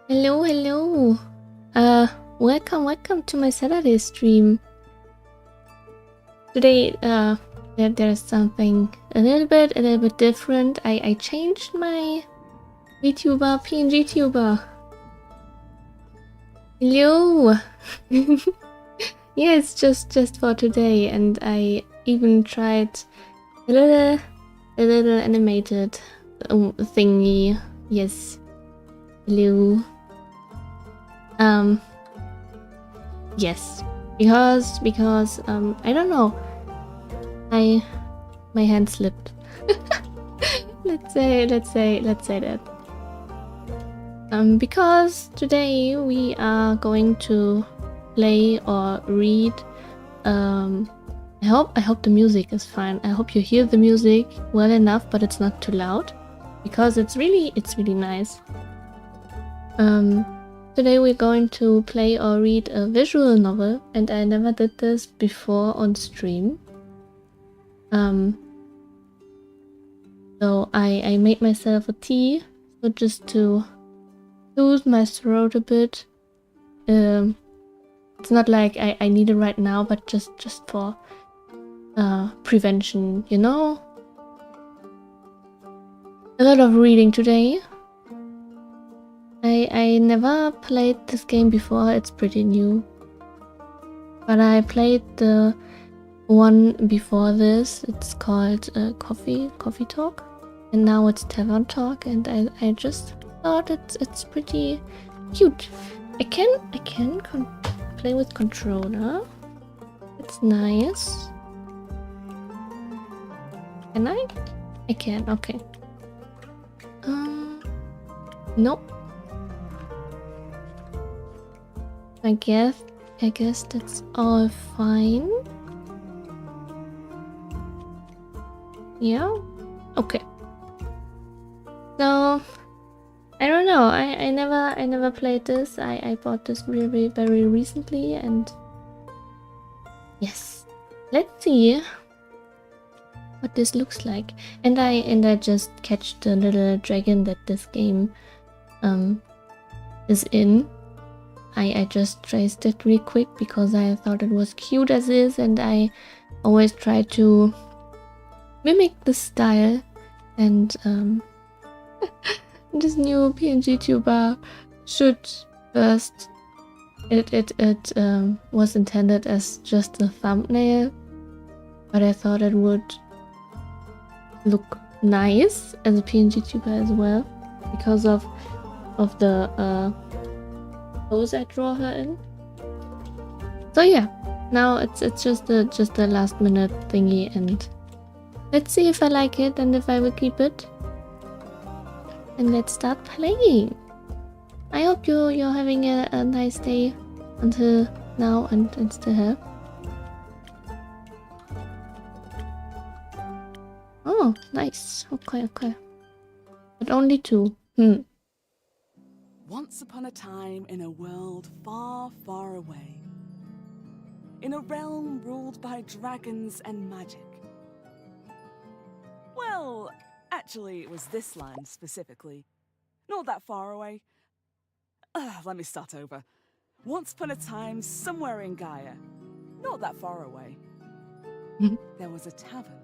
Hello, hello. Welcome to my Saturday stream. Today, there's something a little bit different. I changed my VTuber, png-tuber. Hello. Yes, just for today, and I even tried a little animated thingy. Yes. Hello. Yes, because I don't know, my hand slipped. let's say that. Because today we are going to play or read. I hope the music is fine. I hope you hear the music well enough, but it's not too loud, because it's really nice. Today we're going to play or read a visual novel, and I never did this before on stream. So I made myself a tea, so just to soothe my throat a bit. It's not like I need it right now, but just for prevention, you know? A lot of reading today. I never played this game before, it's pretty new. But I played the one before this. It's called Coffee Talk. And now it's Tavern Talk, and I just thought it's pretty cute. I can play with controller. It's nice. Can I? I can, okay. Nope. I guess that's all fine. Yeah? Okay. So I don't know. I never played this. I bought this very recently, and yes. Let's see what this looks like. And I just catch the little dragon that this game is in. I just traced it real quick because I thought it was cute as is, and I always try to mimic the style. And this new PNG tuber should first. It was intended as just a thumbnail, but I thought it would look nice as a PNG tuber as well, because of the pose I draw her in. So yeah, now it's just a last minute thingy, and let's see if I like it and if I will keep it. And let's start playing. I hope you're having a nice day until now and still have. Oh, nice. Okay. But only 2. Once upon a time, in a world far, far away, in a realm ruled by dragons and magic. Well, actually, it was this land specifically. Not that far away. Let me start over. Once upon a time, somewhere in Gaia, not that far away, there was a tavern.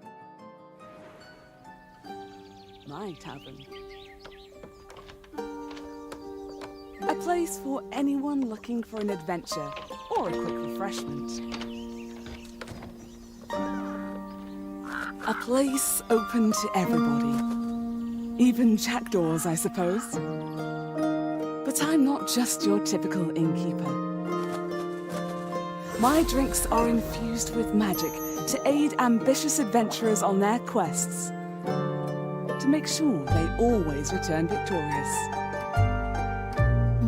My tavern. A place for anyone looking for an adventure or a quick refreshment. A place open to everybody. Even jackdaws, I suppose. But I'm not just your typical innkeeper. My drinks are infused with magic to aid ambitious adventurers on their quests. To make sure they always return victorious.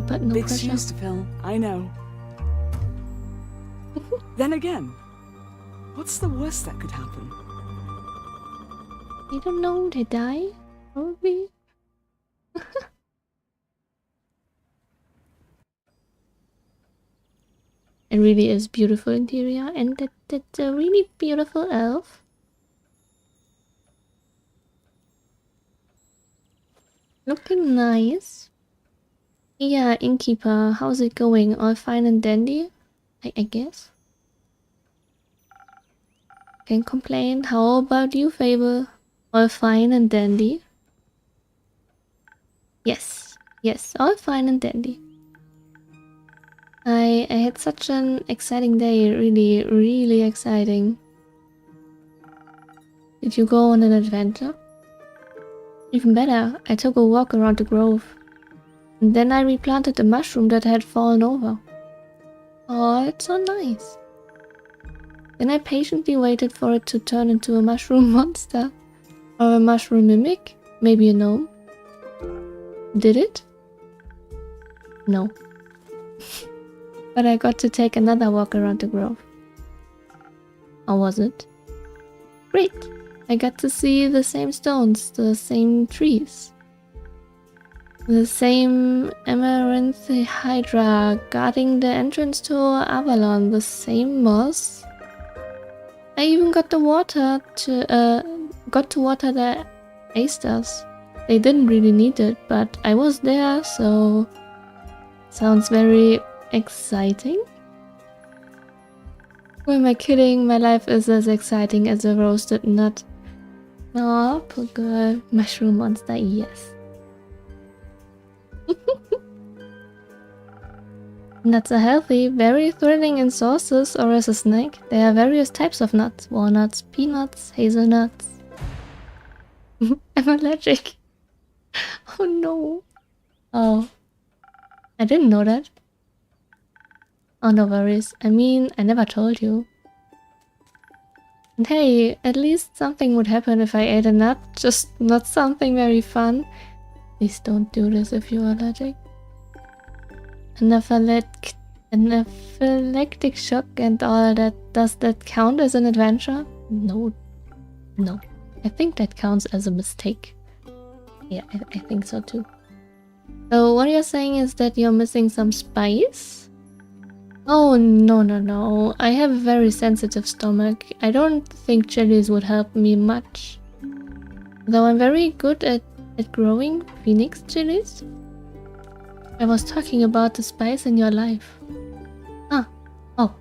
But no Big pressure. shoes to fill, I know. Then again, what's the worst that could happen? I don't know, they die? Probably? It really is beautiful interior, and that's a really beautiful elf. Looking nice. Yeah, innkeeper, how's it going? All fine and dandy? I guess. Can't complain. How about you, Fable? All fine and dandy? Yes, yes, all fine and dandy. I had such an exciting day, really exciting. Did you go on an adventure? Even better, I took a walk around the grove. And then I replanted a mushroom that had fallen over. Oh, it's so nice. Then I patiently waited for it to turn into a mushroom monster. Or a mushroom mimic? Maybe a gnome? Did it? No. But I got to take another walk around the grove. Or was it? Great! I got to see the same stones, the same trees. The same amaranth hydra guarding the entrance to Avalon, the same moss. I even got to water the asters. They didn't really need it, but I was there, so sounds very exciting. Who am I kidding? My life is as exciting as a roasted nut. Aw, poor girl. Mushroom monster, yes. Nuts are healthy, very thrilling in sauces or as a snack. There are various types of nuts. Walnuts, peanuts, hazelnuts. I'm allergic. Oh no. Oh. I didn't know that. Oh, no worries. I mean, I never told you. And hey, at least something would happen if I ate a nut, just not something very fun. Please don't do this if you're allergic. Anaphylactic shock and all that, does that count as an adventure? No. No. I think that counts as a mistake. Yeah, I think so too. So what you're saying is that you're missing some spice? Oh, no. I have a very sensitive stomach. I don't think chilies would help me much. Though I'm very good at growing phoenix chilies. I was talking about the spice in your life. Ah, oh.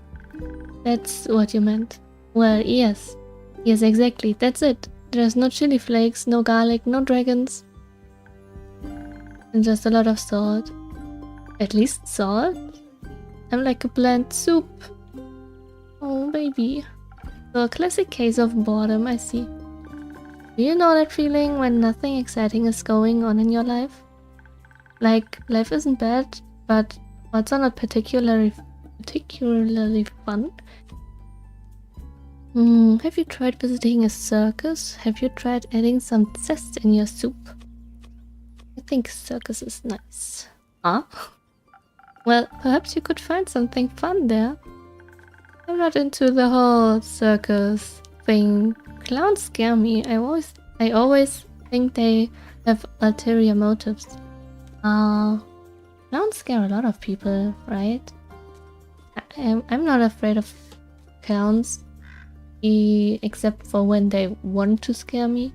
That's what you meant. Well, yes. Yes, exactly. That's it. There's no chili flakes, no garlic, no dragons. And just a lot of salt. At least salt? I'm like a bland soup. Oh, baby. So a classic case of boredom, I see. Do you know that feeling when nothing exciting is going on in your life? Like, life isn't bad, but also not particularly fun. Have you tried visiting a circus? Have you tried adding some zest in your soup? I think circus is nice. Huh? Well, perhaps you could find something fun there. I'm not into the whole circus thing. Clowns scare me. I always think they have ulterior motives. Clowns scare a lot of people, right? I'm not afraid of clowns, except for when they want to scare me.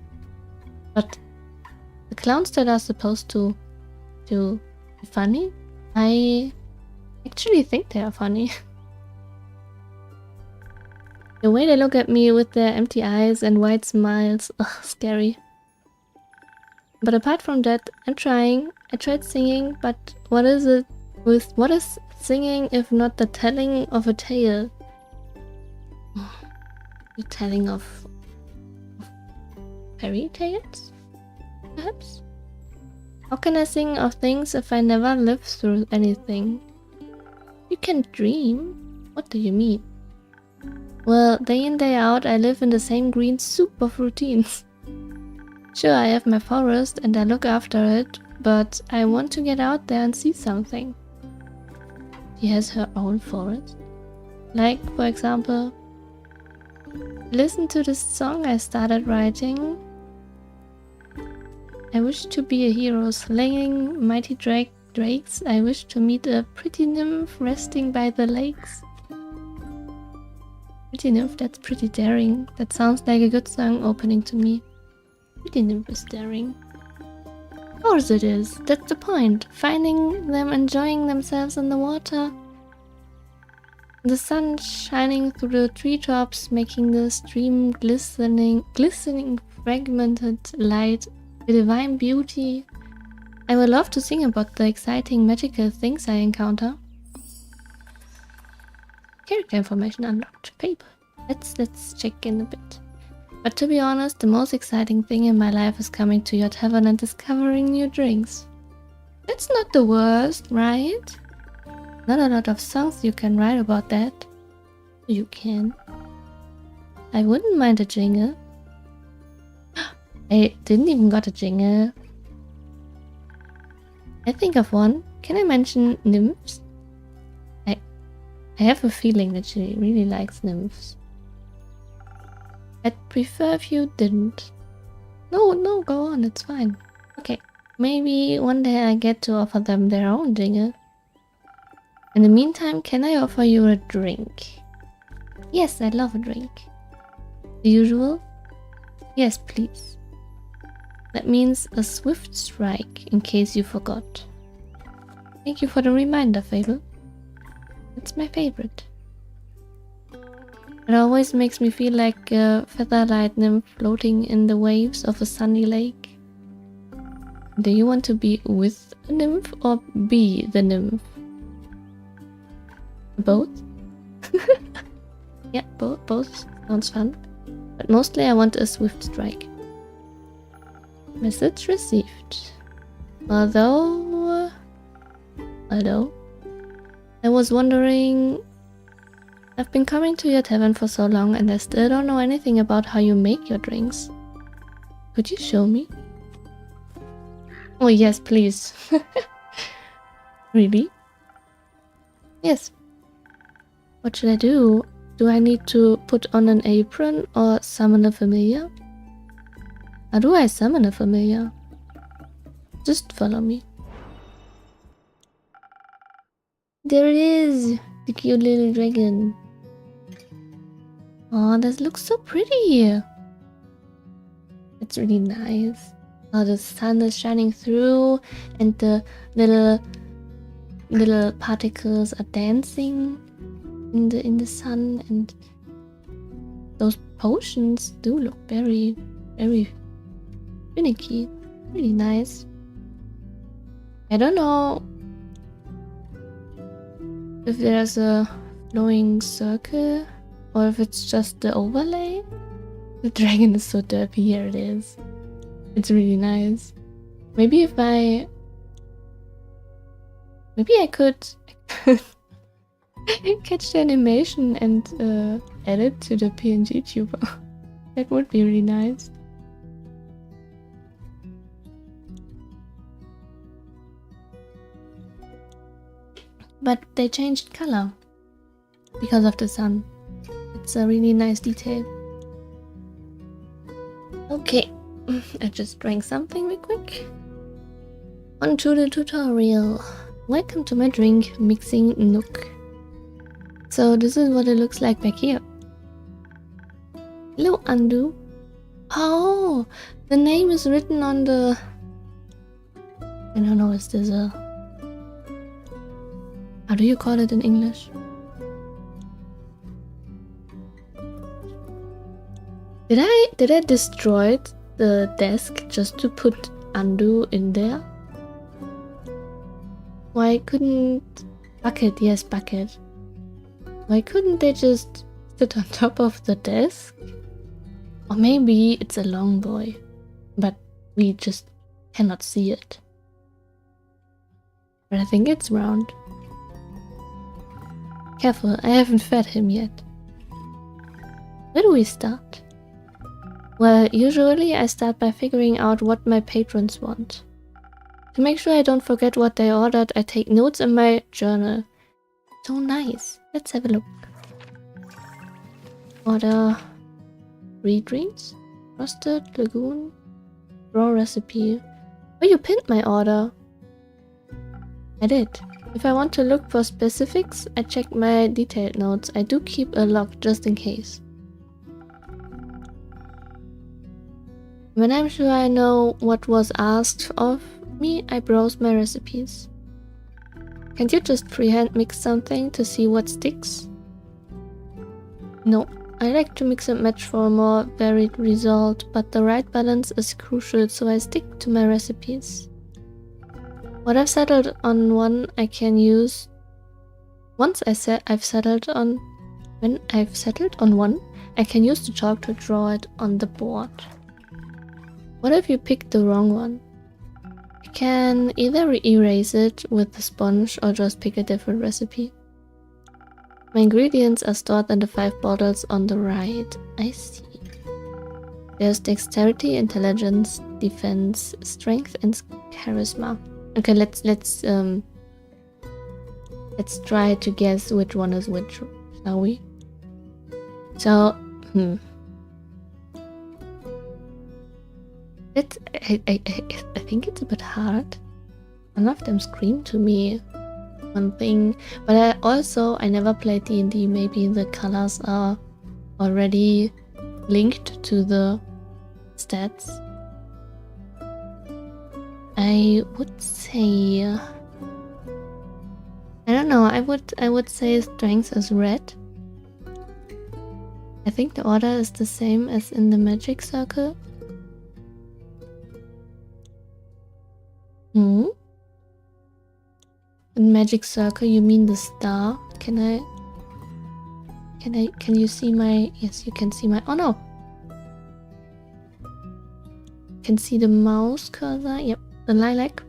But the clowns that are supposed to be funny, I actually think they are funny. The way they look at me with their empty eyes and wide smiles, ugh, scary. But apart from that, I'm trying. I tried singing, but what is singing if not the telling of a tale? The telling of fairy tales? Perhaps? How can I sing of things if I never lived through anything? You can dream? What do you mean? Well, day in day out I live in the same green soup of routines. Sure, I have my forest and I look after it, but I want to get out there and see something. She has her own forest. Like, for example, listen to this song I started writing. I wish to be a hero slaying mighty drakes. I wish to meet a pretty nymph resting by the lakes. Pretty nymph, that's pretty daring. That sounds like a good song opening to me. Pretty nymph is daring. Of course it is. That's the point. Finding them enjoying themselves in the water. The sun shining through the treetops, making the stream glistening fragmented light, a divine beauty. I would love to sing about the exciting magical things I encounter. Character information unlocked. Paper. Let's check in a bit. But to be honest, the most exciting thing in my life is coming to your tavern and discovering new drinks. That's not the worst, right? Not a lot of songs you can write about that. You can. I wouldn't mind a jingle. I didn't even got a jingle. I think of one. Can I mention nymphs? I have a feeling that she really likes nymphs. I'd prefer if you didn't. No, go on, it's fine. Okay, maybe one day I get to offer them their own jingle. In the meantime, can I offer you a drink? Yes, I love a drink. The usual? Yes, please. That means a swift strike, in case you forgot. Thank you for the reminder, Fable. It's my favorite. It always makes me feel like a featherlight nymph floating in the waves of a sunny lake. Do you want to be with a nymph or be the nymph? Both? Yeah, both sounds fun. But mostly I want a swift strike. Message received. Although I was wondering, I've been coming to your tavern for so long and I still don't know anything about how you make your drinks. Could you show me? Oh yes, please. Really? Yes. What should I do? Do I need to put on an apron or summon a familiar? How do I summon a familiar? Just follow me. There it is! The cute little dragon. Oh, this looks so pretty! It's really nice. Oh, the sun is shining through and the little particles are dancing in the sun, and those potions do look very finicky. Really nice. I don't know if there's a flowing circle or if it's just the overlay. The dragon is so derpy. Here it is. It's really nice. Maybe I could catch the animation and add it to the png-tube. That would be really nice. But they changed color because of the sun. It's a really nice detail. Okay, I just drank something real quick. On to the tutorial. Welcome to my drink mixing nook. So this is what it looks like back here. Hello, Undo. Oh, the name is written on the... I don't know, is this a... How do you call it in English? Did I destroy the desk just to put Undo in there? Why couldn't... Bucket, yes, bucket. Why couldn't they just sit on top of the desk? Or maybe it's a long boy, but we just cannot see it. But I think it's round. Careful, I haven't fed him yet. Where do we start? Well, usually I start by figuring out what my patrons want. To make sure I don't forget what they ordered, I take notes in my journal. So nice. Let's have a look. Order 3 drinks? Frosted Lagoon? Raw recipe. Oh, you pinned my order. I did. If I want to look for specifics, I check my detailed notes. I do keep a log just in case. When I'm sure I know what was asked of, Me, I browse my recipes. Can't you just freehand mix something to see what sticks? No, I like to mix and match for a more varied result, but the right balance is crucial, so I stick to my recipes. What I've settled on one I can use. When I've settled on one, I can use the chalk to draw it on the board. What if you pick the wrong one? I can either erase it with the sponge or just pick a different recipe. My ingredients are stored in the 5 bottles on the right. I see. There's dexterity, intelligence, defense, strength, and charisma. Okay, let's try to guess which one is which, shall we? So, I think it's a bit hard. None of them scream to me one thing, but I never played D&D. Maybe the colors are already linked to the stats. I would say, I don't know. I would say strength is red. I think the order is the same as in the magic circle. In magic circle, you mean the star? Can you see my? Yes, you can see my. Oh no! Can see the mouse cursor. Yep, the lilac.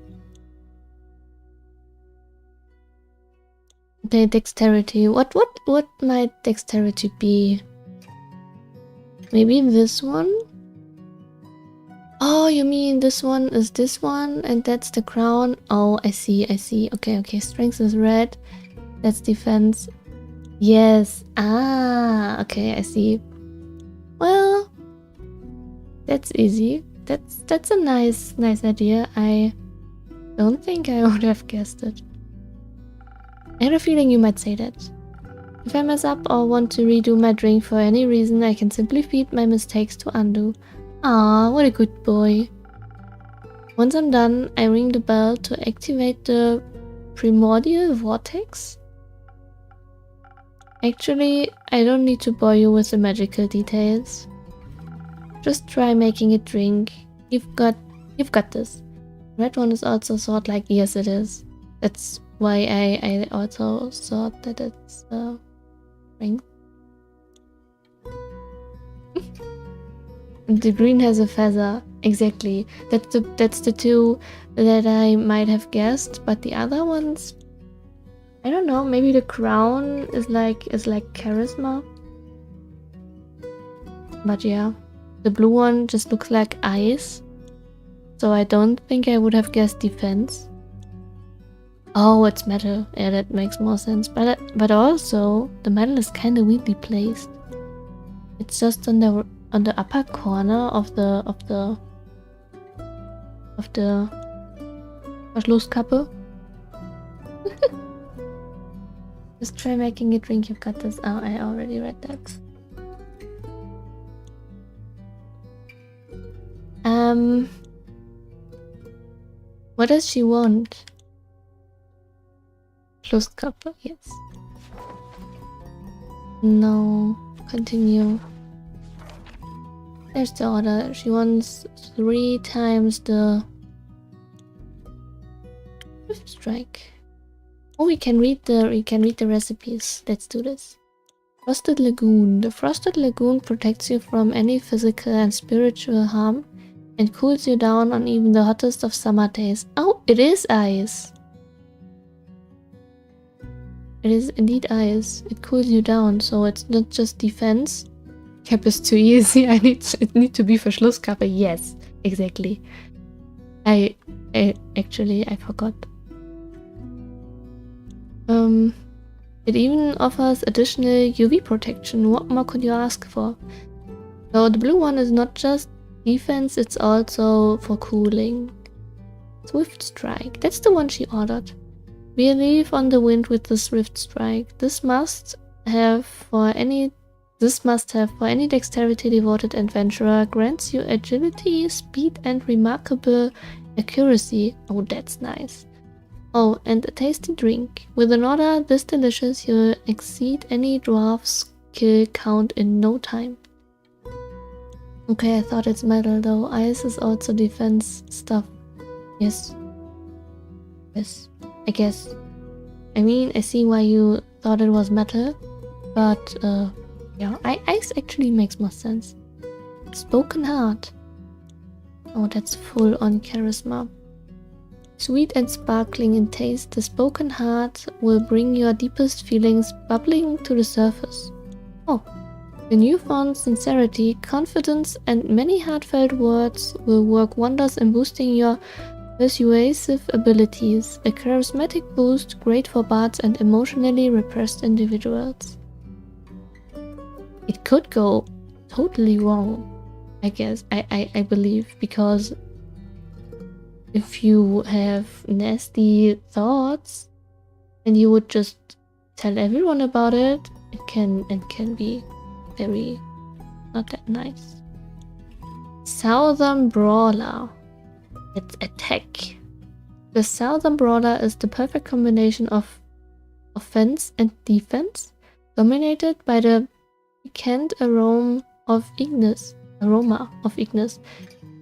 The dexterity. What might dexterity be? Maybe this one? Oh, you mean this one is this one and that's the crown? Oh, I see. Okay. Strength is red. That's defense. Yes. Ah, okay, I see. Well, that's easy. That's a nice idea. I don't think I would have guessed it. I had a feeling you might say that. If I mess up or want to redo my drink for any reason, I can simply feed my mistakes to undo. Ah, what a good boy. Once I'm done, I ring the bell to activate the primordial vortex. Actually, I don't need to bore you with the magical details. Just try making a drink. You've got this. Red one is also sort like, yes it is. That's why I also thought that it's ring. The green has a feather. Exactly. That's the two that I might have guessed, but the other ones, I don't know. Maybe the crown is like charisma. But yeah, the blue one just looks like ice. So I don't think I would have guessed defense. Oh, it's metal. Yeah, that makes more sense. But also the metal is kind of weirdly placed. It's just on the upper corner of the Verschlusskappe. Just try making a drink. You've got this. Oh, I already read that. What does she want? Verschlusskappe, yes. No, continue. There's the order. She wants 3 times the Swift Strike. Oh, we can read the recipes. Let's do this. Frosted Lagoon. The Frosted Lagoon protects you from any physical and spiritual harm and cools you down on even the hottest of summer days. Oh, it is ice. It is indeed ice. It cools you down, so it's not just defense. Cap is too easy. It need to be Verschlusskappe. Yes, exactly. I forgot. It even offers additional UV protection. What more could you ask for? So the blue one is not just defense, it's also for cooling. Swift Strike. That's the one she ordered. We leave on the wind with the Swift Strike. This must have for any dexterity devoted adventurer. Grants you agility, speed, and remarkable accuracy. Oh, that's nice. Oh, and a tasty drink. With an order this delicious, you'll exceed any dwarf's kill count in no time. Okay, I thought it's metal though. Ice is also defense stuff. Yes. Yes, I guess. I mean, I see why you thought it was metal, but yeah, ice actually makes more sense. Spoken heart. Oh, that's full on charisma. Sweet and sparkling in taste, the spoken heart will bring your deepest feelings bubbling to the surface. Oh, your newfound sincerity, confidence, and many heartfelt words will work wonders in boosting your persuasive abilities, a charismatic boost great for bards and emotionally repressed individuals. It could go totally wrong, I guess, I believe, because if you have nasty thoughts and you would just tell everyone about it, it can be very not that nice. Southern Brawler. Let's attack. The Southern Brawler is the perfect combination of offense and defense, dominated by the piquant aroma of Ignis.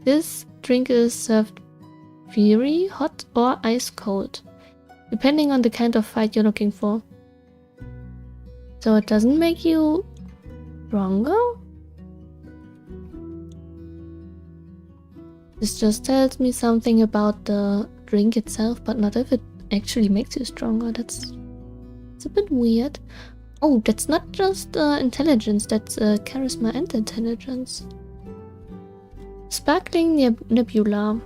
This drink is served fiery, hot, or ice cold, depending on the kind of fight you're looking for. So it doesn't make you stronger? This just tells me something about the drink itself, but not if it actually makes you stronger. It's a bit weird. Oh, that's not just intelligence, that's charisma and intelligence. Sparkling Nebula.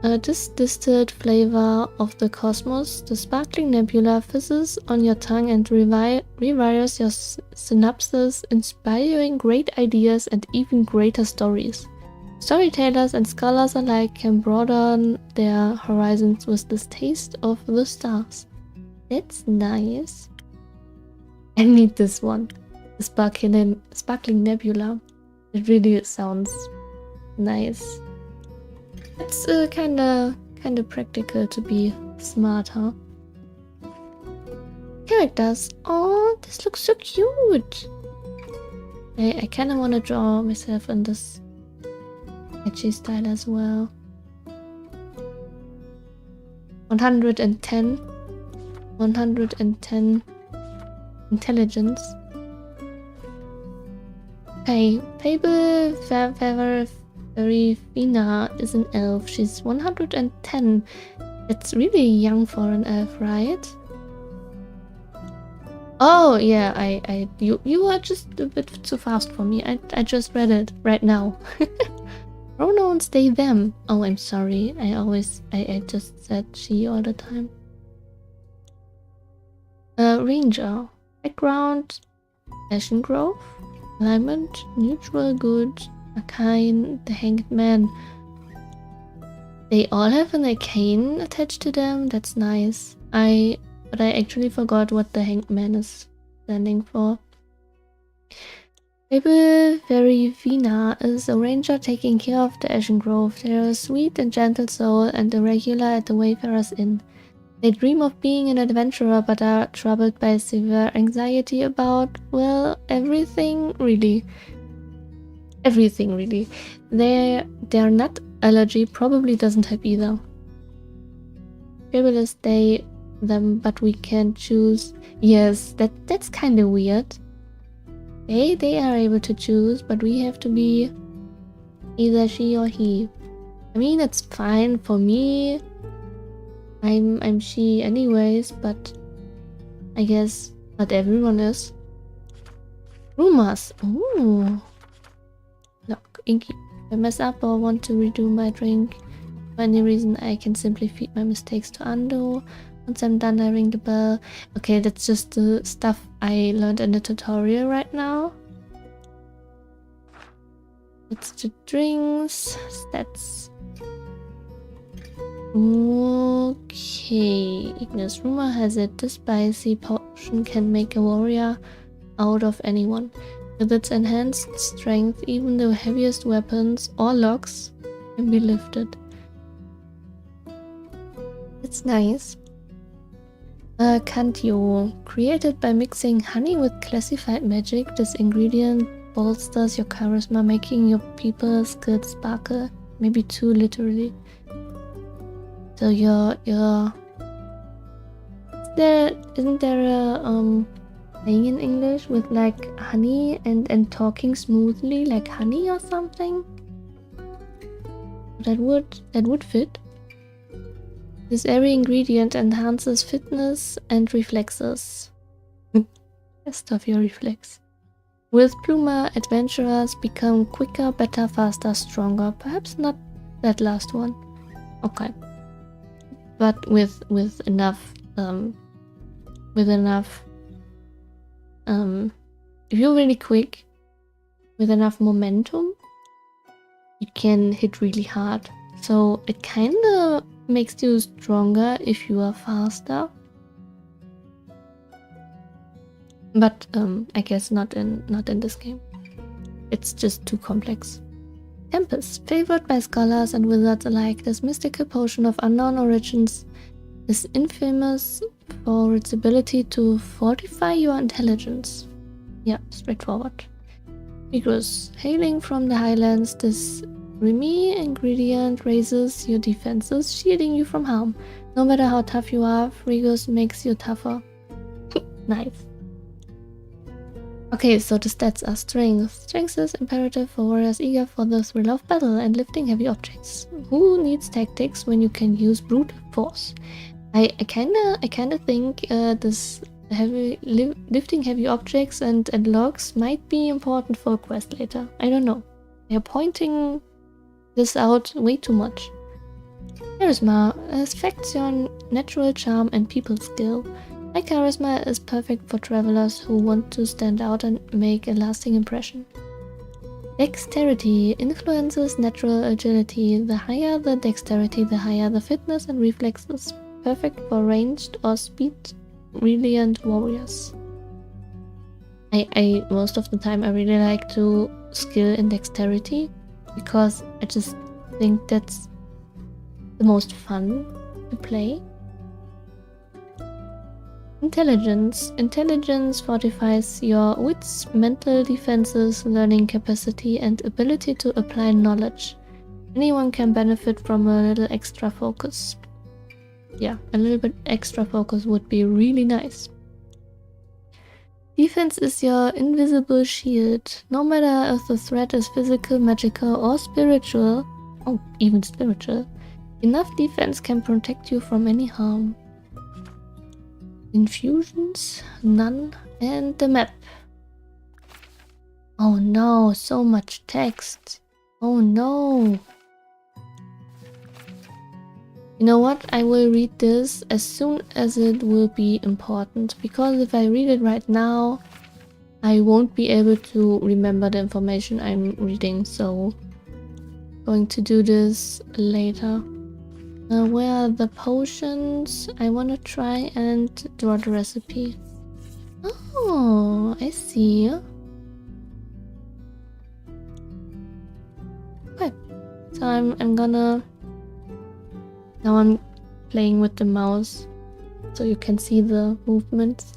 This distilled flavor of the cosmos, the sparkling nebula fizzes on your tongue and rewires your synapses, inspiring great ideas and even greater stories. Storytellers and scholars alike can broaden their horizons with this taste of the stars. That's nice. I need this one. The sparkling nebula. It really sounds nice. It's kinda practical to be smart, huh? Characters. Oh, this looks so cute. I kinda wanna draw myself in this edgy style as well. 110 intelligence. Okay, Fable Verifina is an elf. She's 110. That's really young for an elf, right? Oh yeah, you are just a bit too fast for me. I just read it right now. Pronouns they them. Oh, I'm sorry. I just said she all the time. Ranger. Background Ashen Grove. Alignment neutral good. Arcane, the Hanged Man. They all have an arcane attached to them. That's nice. But I actually forgot what the Hanged Man is standing for. Fable Verifina is a ranger taking care of the Ashen Grove. They are a sweet and gentle soul and a regular at the Wayfarer's Inn. They dream of being an adventurer but are troubled by severe anxiety about, well, everything really. Everything really. Their nut allergy probably doesn't help either. Fable is they, them, but we can choose. Yes, that's kind of weird. They are able to choose, but we have to be either she or he. I mean, it's fine for me. I'm she anyways, but I guess not everyone is. Rumors. Ooh. Look, Inky. If I mess up or want to redo my drink for any reason, I can simply feed my mistakes to undo. Once I'm done, I ring the bell. Okay, that's just the stuff I learned in the tutorial right now. It's the drinks. Stats. Okay. Ignis. Rumor has it this spicy potion can make a warrior out of anyone. With its enhanced strength, even the heaviest weapons or logs can be lifted. It's nice. Cantio. Created by mixing honey with classified magic, this ingredient bolsters your charisma, making your people skills sparkle. Maybe too literally. So isn't there a thing in English with like honey and talking smoothly like honey or something? That would fit. This every ingredient enhances fitness and reflexes. Best of your reflex. With Pluma, adventurers become quicker, better, faster, stronger. Perhaps not that last one. Okay. But with enough if you're really quick, with enough momentum, you can hit really hard. So it kinda makes you stronger if you are faster. But I guess not in this game. It's just too complex. Tempest, favored by scholars and wizards alike, this mystical potion of unknown origins is infamous for its ability to fortify your intelligence. Yeah, straightforward. Because hailing from the highlands, this Remy ingredient raises your defenses, shielding you from harm. No matter how tough you are, Frigus makes you tougher. Nice. Okay, so the stats are strength. Strength is imperative for warriors eager for the thrill of battle and lifting heavy objects. Who needs tactics when you can use brute force? I kinda think this lifting heavy objects and logs might be important for a quest later. I don't know. They're pointing this out way too much. Charisma affects your natural charm and people skill. My charisma is perfect for travelers who want to stand out and make a lasting impression. Dexterity influences natural agility. The higher the dexterity, the higher the fitness and reflexes. Perfect for ranged or speed reliant warriors. I most of the time I really like to skill in dexterity because I just think that's the most fun to play. Intelligence. Intelligence fortifies your wits, mental defenses, learning capacity, and ability to apply knowledge. Anyone can benefit from a little extra focus. Yeah, a little bit extra focus would be really nice. Defense is your invisible shield. No matter if the threat is physical, magical, or spiritual, oh, even spiritual, enough defense can protect you from any harm. Infusions, none, and the map. Oh no, so much text. Oh no. You know what? I will read this as soon as it will be important, because if I read it right now, I won't be able to remember the information I'm reading, so I'm going to do this later. Where are the potions? I want to try and draw the recipe. Oh, I see. Okay, so I'm gonna... Now I'm playing with the mouse so you can see the movements.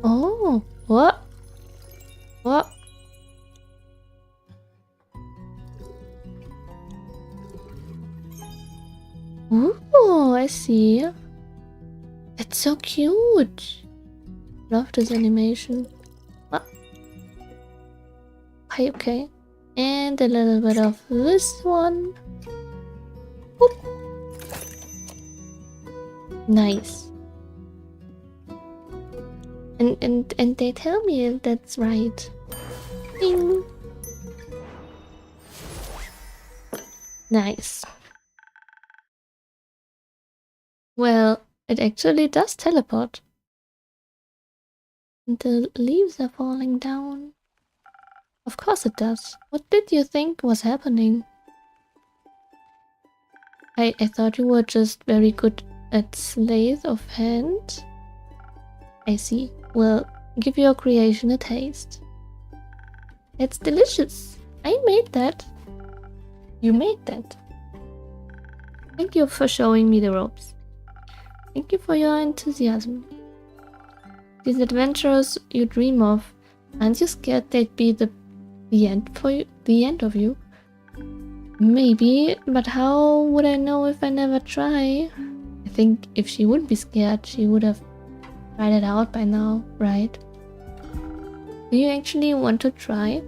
Oh, what? What? Ooh, I see. It's so cute. Love this animation. What? Okay. And a little bit of this one. Boop. Nice. And they tell me if that's right. Ding. Nice. Well, it actually does teleport. And the leaves are falling down. Of course it does. What did you think was happening? I thought you were just very good at sleight of hand. I see. Well, give your creation a taste. It's delicious. I made that. You made that. Thank you for showing me the ropes. Thank you for your enthusiasm. These adventures you dream of, aren't you scared they'd be the end for you? The end of you? Maybe, but how would I know if I never try? I think if she would be scared, she would have tried it out by now, right? Do you actually want to try?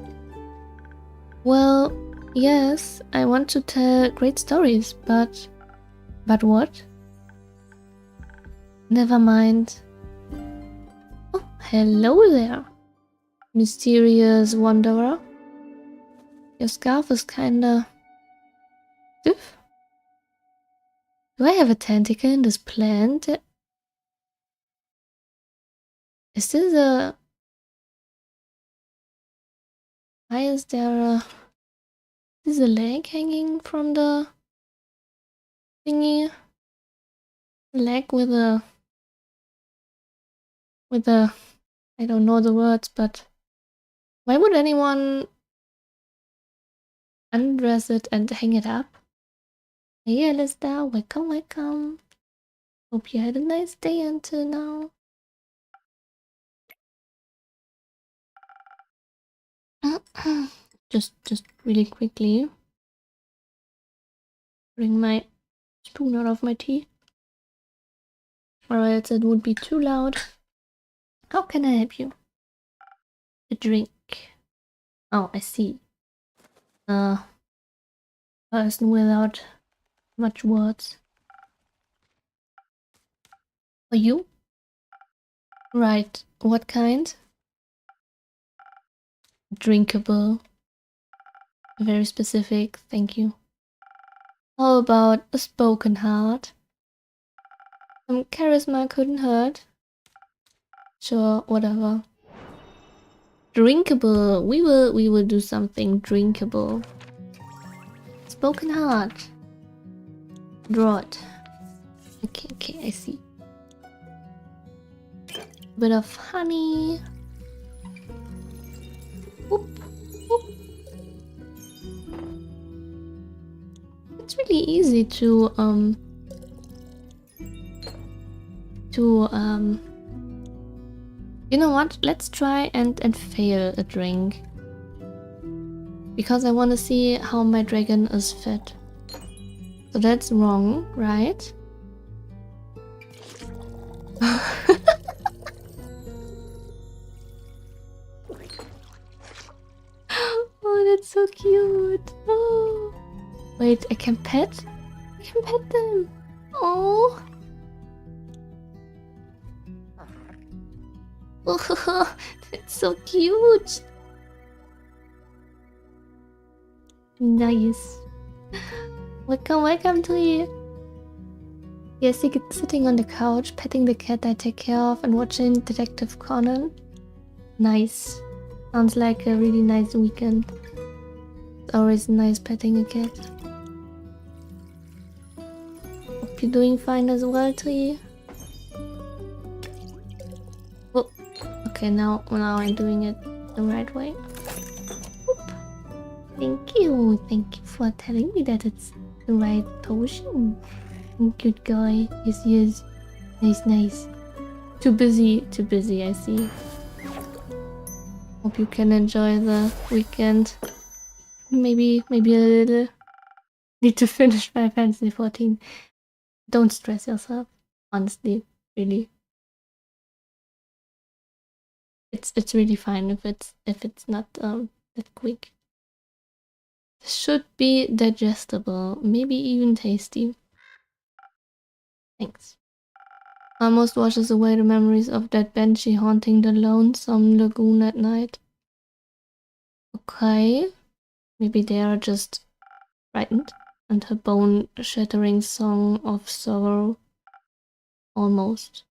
Well, yes, I want to tell great stories, but... But what? Never mind. Oh, hello there, mysterious wanderer. Your scarf is kinda... stiff. Do I have a tentacle in this plant? Is this a... Why is there a... Is a leg hanging from the... thingy? Leg with a... I don't know the words, but... Why would anyone... undress it and hang it up? Hey Alistair, welcome, welcome. Hope you had a nice day until now. just really quickly. Bring my spoon out of my tea. Or else it would be too loud. How can I help you? A drink. Oh, I see. Person without much words. For you? Right. What kind? Drinkable. Very specific, thank you. How about a spoken heart? Some charisma couldn't hurt. Sure, whatever. Drinkable. We will do something drinkable. Spoken heart. Draw it. Okay, I see. Bit of honey. Whoop, whoop. It's really easy to you know what? Let's try and fail a drink. Because I want to see how my dragon is fed. So that's wrong, right? Oh, that's so cute. Oh. Wait, I can pet? I can pet them. Oh. Oh, that's so cute. Nice. Welcome to you. Yes, sitting on the couch, petting the cat I take care of and watching Detective Conan. Nice. Sounds like a really nice weekend. It's always nice petting a cat. Hope you're doing fine as well, Tree. Oh, okay, now I'm doing it the right way. Oop. Thank you for telling me that it's the right potion. Good guy. Yes. Nice. Too busy, I see. Hope you can enjoy the weekend. Maybe a little. Need to finish Final Fantasy 14. Don't stress yourself. Honestly, really. It's really fine if it's not that quick. Should be digestible, maybe even tasty. Thanks. Almost washes away the memories of that banshee haunting the lonesome lagoon at night. Okay. Maybe they are just frightened, and her bone-shattering song of sorrow. Almost.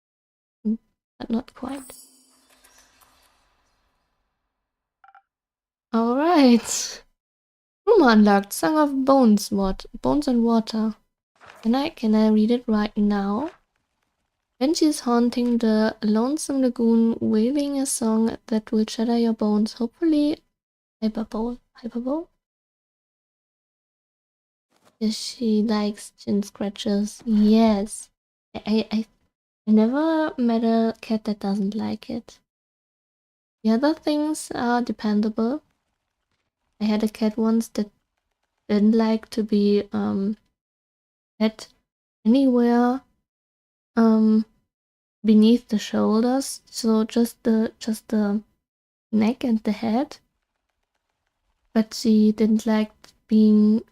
But not quite. Alright. Room unlocked. Song of Bones. What? Bones and Water. Can I read it right now? Banshees haunting the lonesome lagoon, wailing a song that will shatter your bones. Hopefully, hyperbole. Yes, she likes chin scratches. Yes. I never met a cat that doesn't like it. The other things are dependable. I had a cat once that didn't like to be pet anywhere beneath the shoulders, so just the neck and the head. But she didn't like being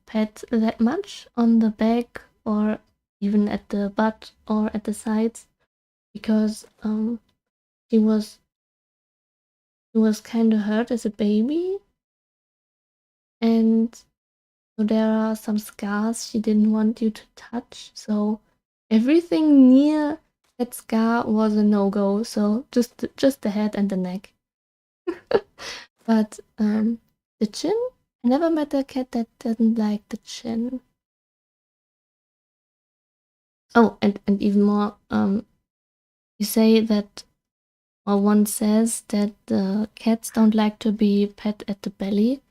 pet that much on the back or even at the butt or at the sides, because she was kind of hurt as a baby, and so there are some scars she didn't want you to touch. So everything near that scar was a no-go. So just the head and the neck. But the chin, I never met a cat that didn't like the chin. Oh, and even more, you say that, or one says that the cats don't like to be pet at the belly.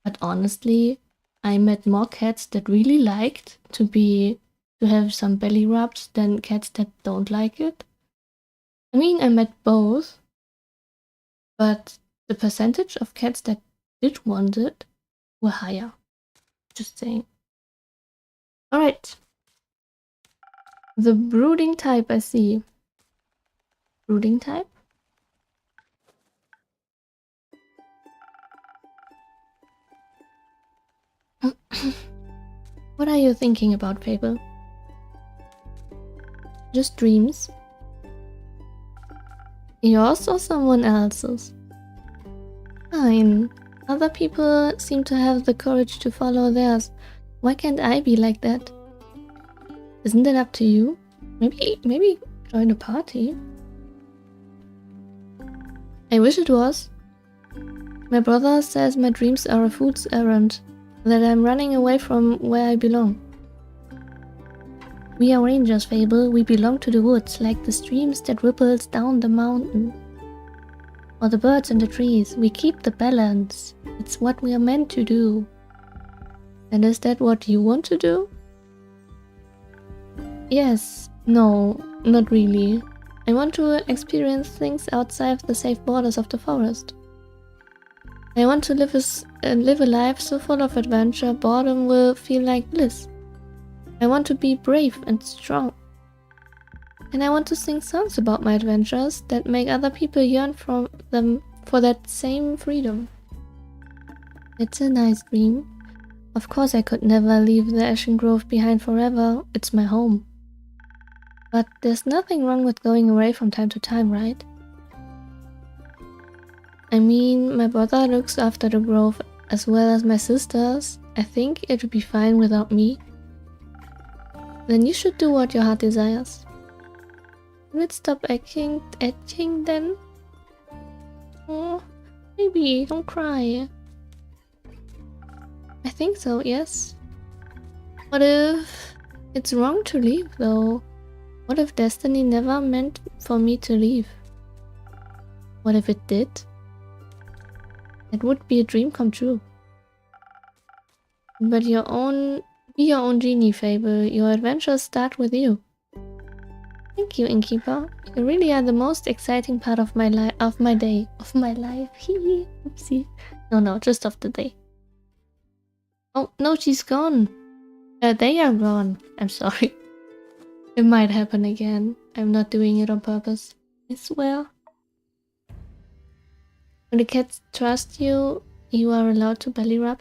But honestly, I met more cats that really liked to have some belly rubs than cats that don't like it. I mean, I met both, but the percentage of cats that did want it were higher. Just saying. Alright. The brooding type, I see. Brooding type? What are you thinking about, Fable? Just dreams? Yours or someone else's? Fine. Other people seem to have the courage to follow theirs. Why can't I be like that? Isn't it up to you? Maybe join a party? I wish it was. My brother says my dreams are a fool's errand, that I'm running away from where I belong. We are rangers, Fable. We belong to the woods, like the streams that ripples down the mountain. Or the birds in the trees. We keep the balance. It's what we are meant to do. And is that what you want to do? Yes. No, not really. I want to experience things outside the safe borders of the forest. I want to live a life so full of adventure, boredom will feel like bliss. I want to be brave and strong. And I want to sing songs about my adventures that make other people yearn for that same freedom. It's a nice dream. Of course I could never leave the Ashen Grove behind forever. It's my home. But there's nothing wrong with going away from time to time, right? I mean, my brother looks after the grove as well as my sisters. I think it would be fine without me. Then you should do what your heart desires. Will it stop aching then? Oh, maybe, don't cry. I think so, yes. What if it's wrong to leave though? What if destiny never meant for me to leave? What if it did? It would be a dream come true. But be your own genie, Fable. Your adventures start with you. Thank you, Innkeeper. You really are the most exciting part of my life. Of my life. Hee. Oopsie. No, just of the day. Oh no, she's gone. They are gone. I'm sorry. It might happen again. I'm not doing it on purpose. I swear. When the cats trust you, you are allowed to belly rub.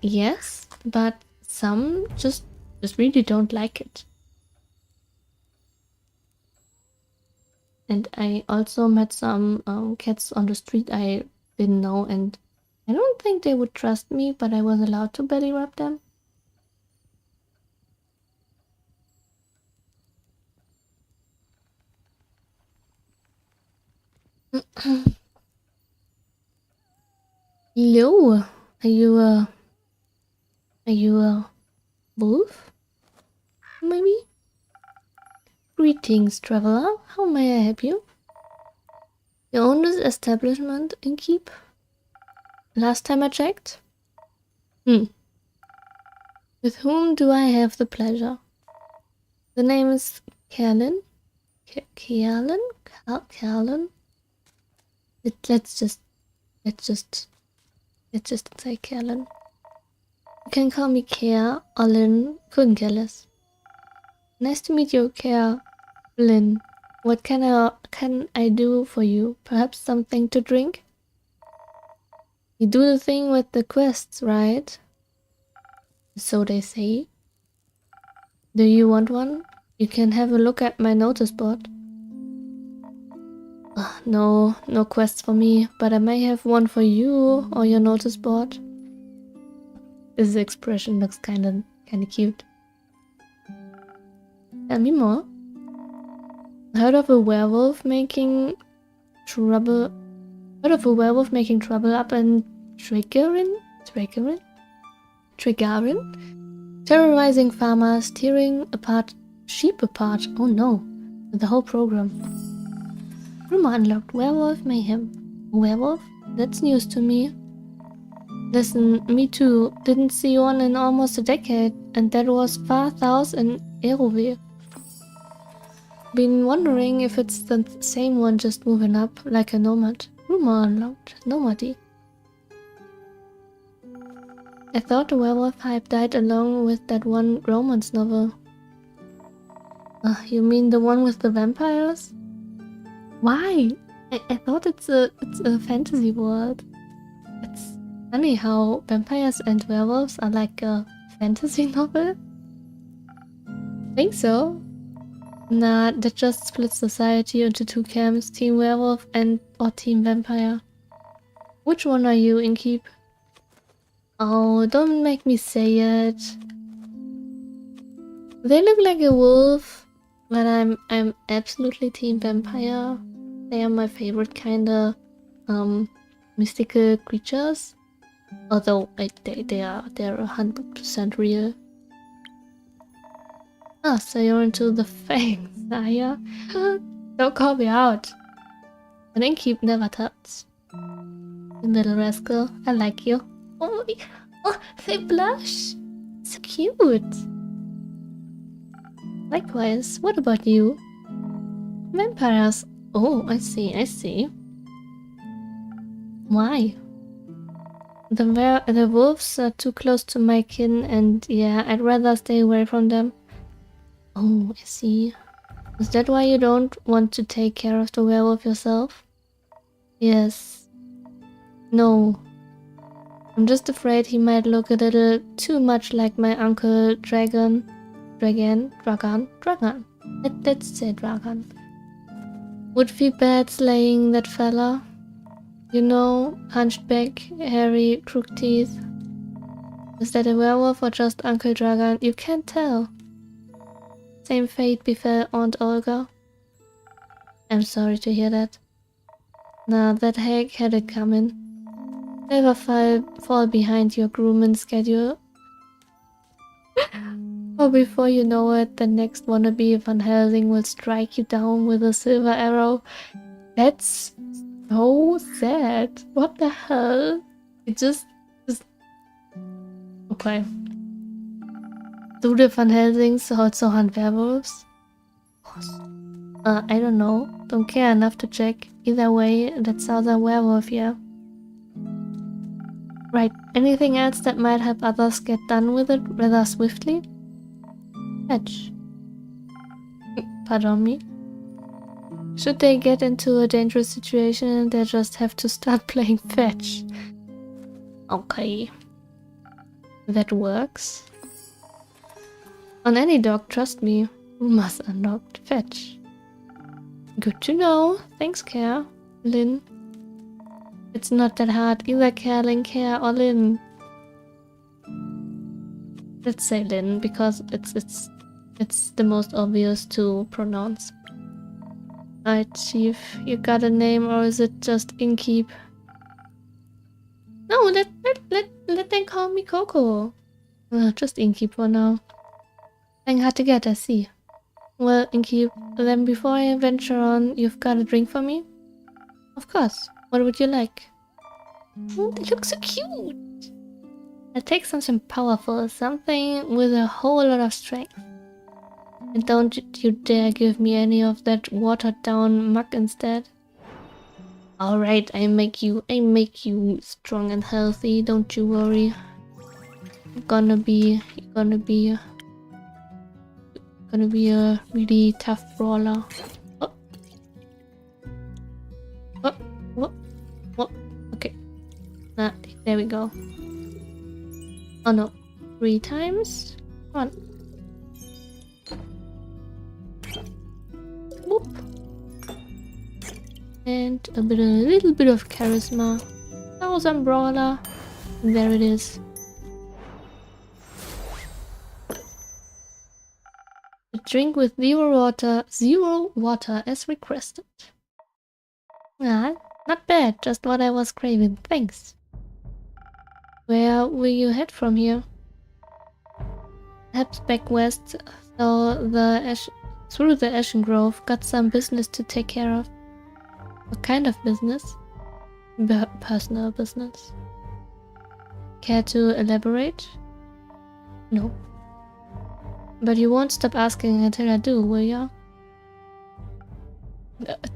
Yes, but some just really don't like it. And I also met some cats on the street I didn't know, and I don't think they would trust me, but I was allowed to belly rub them. Hello, are you a wolf? Maybe? Greetings, traveler. How may I help you? You own this establishment in Keep? Last time I checked? With whom do I have the pleasure? The name is Kerlin. Kerlin? Kerlin? Let's just say Kerlin. You can call me Care or Lynn. Couldn't care less. Nice to meet you, Care. Lynn. What can I do for you? Perhaps something to drink? You do the thing with the quests, right? So they say. Do you want one? You can have a look at my notice board. No quests for me, but I may have one for you or your notice board. This expression looks kinda cute. Tell me more. Heard of a werewolf making trouble? Heard of a werewolf making trouble up in Triggerin? Terrorizing farmers, tearing sheep apart. Oh no, the whole program. Rumor unlocked. Werewolf mayhem. Werewolf? That's news to me. Listen, me too. Didn't see one in almost a decade, and that was far south in Erove. Been wondering if it's the same one just moving up like a nomad. Rumor unlocked. Nomady. I thought the werewolf hype died along with that one romance novel. You mean the one with the vampires? Why? I thought it's a fantasy world. It's funny how vampires and werewolves are like a fantasy novel. Think so? Nah, that just splits society into two camps, Team Werewolf or Team Vampire. Which one are you, Inkeep? Oh, don't make me say it. They look like a wolf, but I'm absolutely Team Vampire. They are my favorite kinda mystical creatures. Although they're 100% real. Ah, so you're into the fangs, are ya? Don't call me out. An Inkeep never touch. You little rascal, I like you. Oh, they blush. So cute. Likewise, what about you? Vampires. Oh, I see. Why? The wolves are too close to my kin, and yeah, I'd rather stay away from them. Oh, I see. Is that why you don't want to take care of the werewolf yourself? Yes. No. I'm just afraid he might look a little too much like my uncle Dragon. Let's say Dragon. Would feel bad slaying that fella. You know, hunched back, hairy, crooked teeth. Is that a werewolf or just Uncle Dragon? You can't tell. Same fate befell Aunt Olga. I'm sorry to hear that. Nah, that hag had it coming. Never fall behind your grooming schedule. Or before you know it, the next wannabe Van Helsing will strike you down with a silver arrow. That's so sad. What the hell? It just... Okay. Do the Van Helsings also hunt werewolves? I don't know. Don't care enough to check. Either way, that sounds a werewolf, yeah. Right, anything else that might help others get done with it rather swiftly? Fetch. Pardon me? Should they get into a dangerous situation, they just have to start playing fetch. Okay. That works. On any dog, trust me, rumors unlocked. Fetch. Good to know. Thanks, Care. Lynn. It's not that hard either, Care, Care, or Lynn. Let's say Lynn, because it's the most obvious to pronounce. Alright, Chief, you got a name, or is it just Inkeep? No, let them call me Coco. Just Inkeep for now. Playing hard to get, I see. Well, Inkeep, then before I venture on, you've got a drink for me? Of course. What would you like? Oh, they look so cute! I'll take something powerful, something with a whole lot of strength. And don't you dare give me any of that watered down muck instead. Alright, I make you strong and healthy, don't you worry. You're gonna be a really tough brawler. Oh. Oh, what? Okay. Nah, there we go. Oh no. 3 times? Come on. Whoop. And a little bit of charisma. 1000 brawler. And there it is. A drink with 0 water as requested. Ah, not bad, just what I was craving, thanks. Where will you head from here? Perhaps back west, through the Ashen Grove. Got some business to take care of. What kind of business? Personal business. Care to elaborate? No. But you won't stop asking until I do, will ya?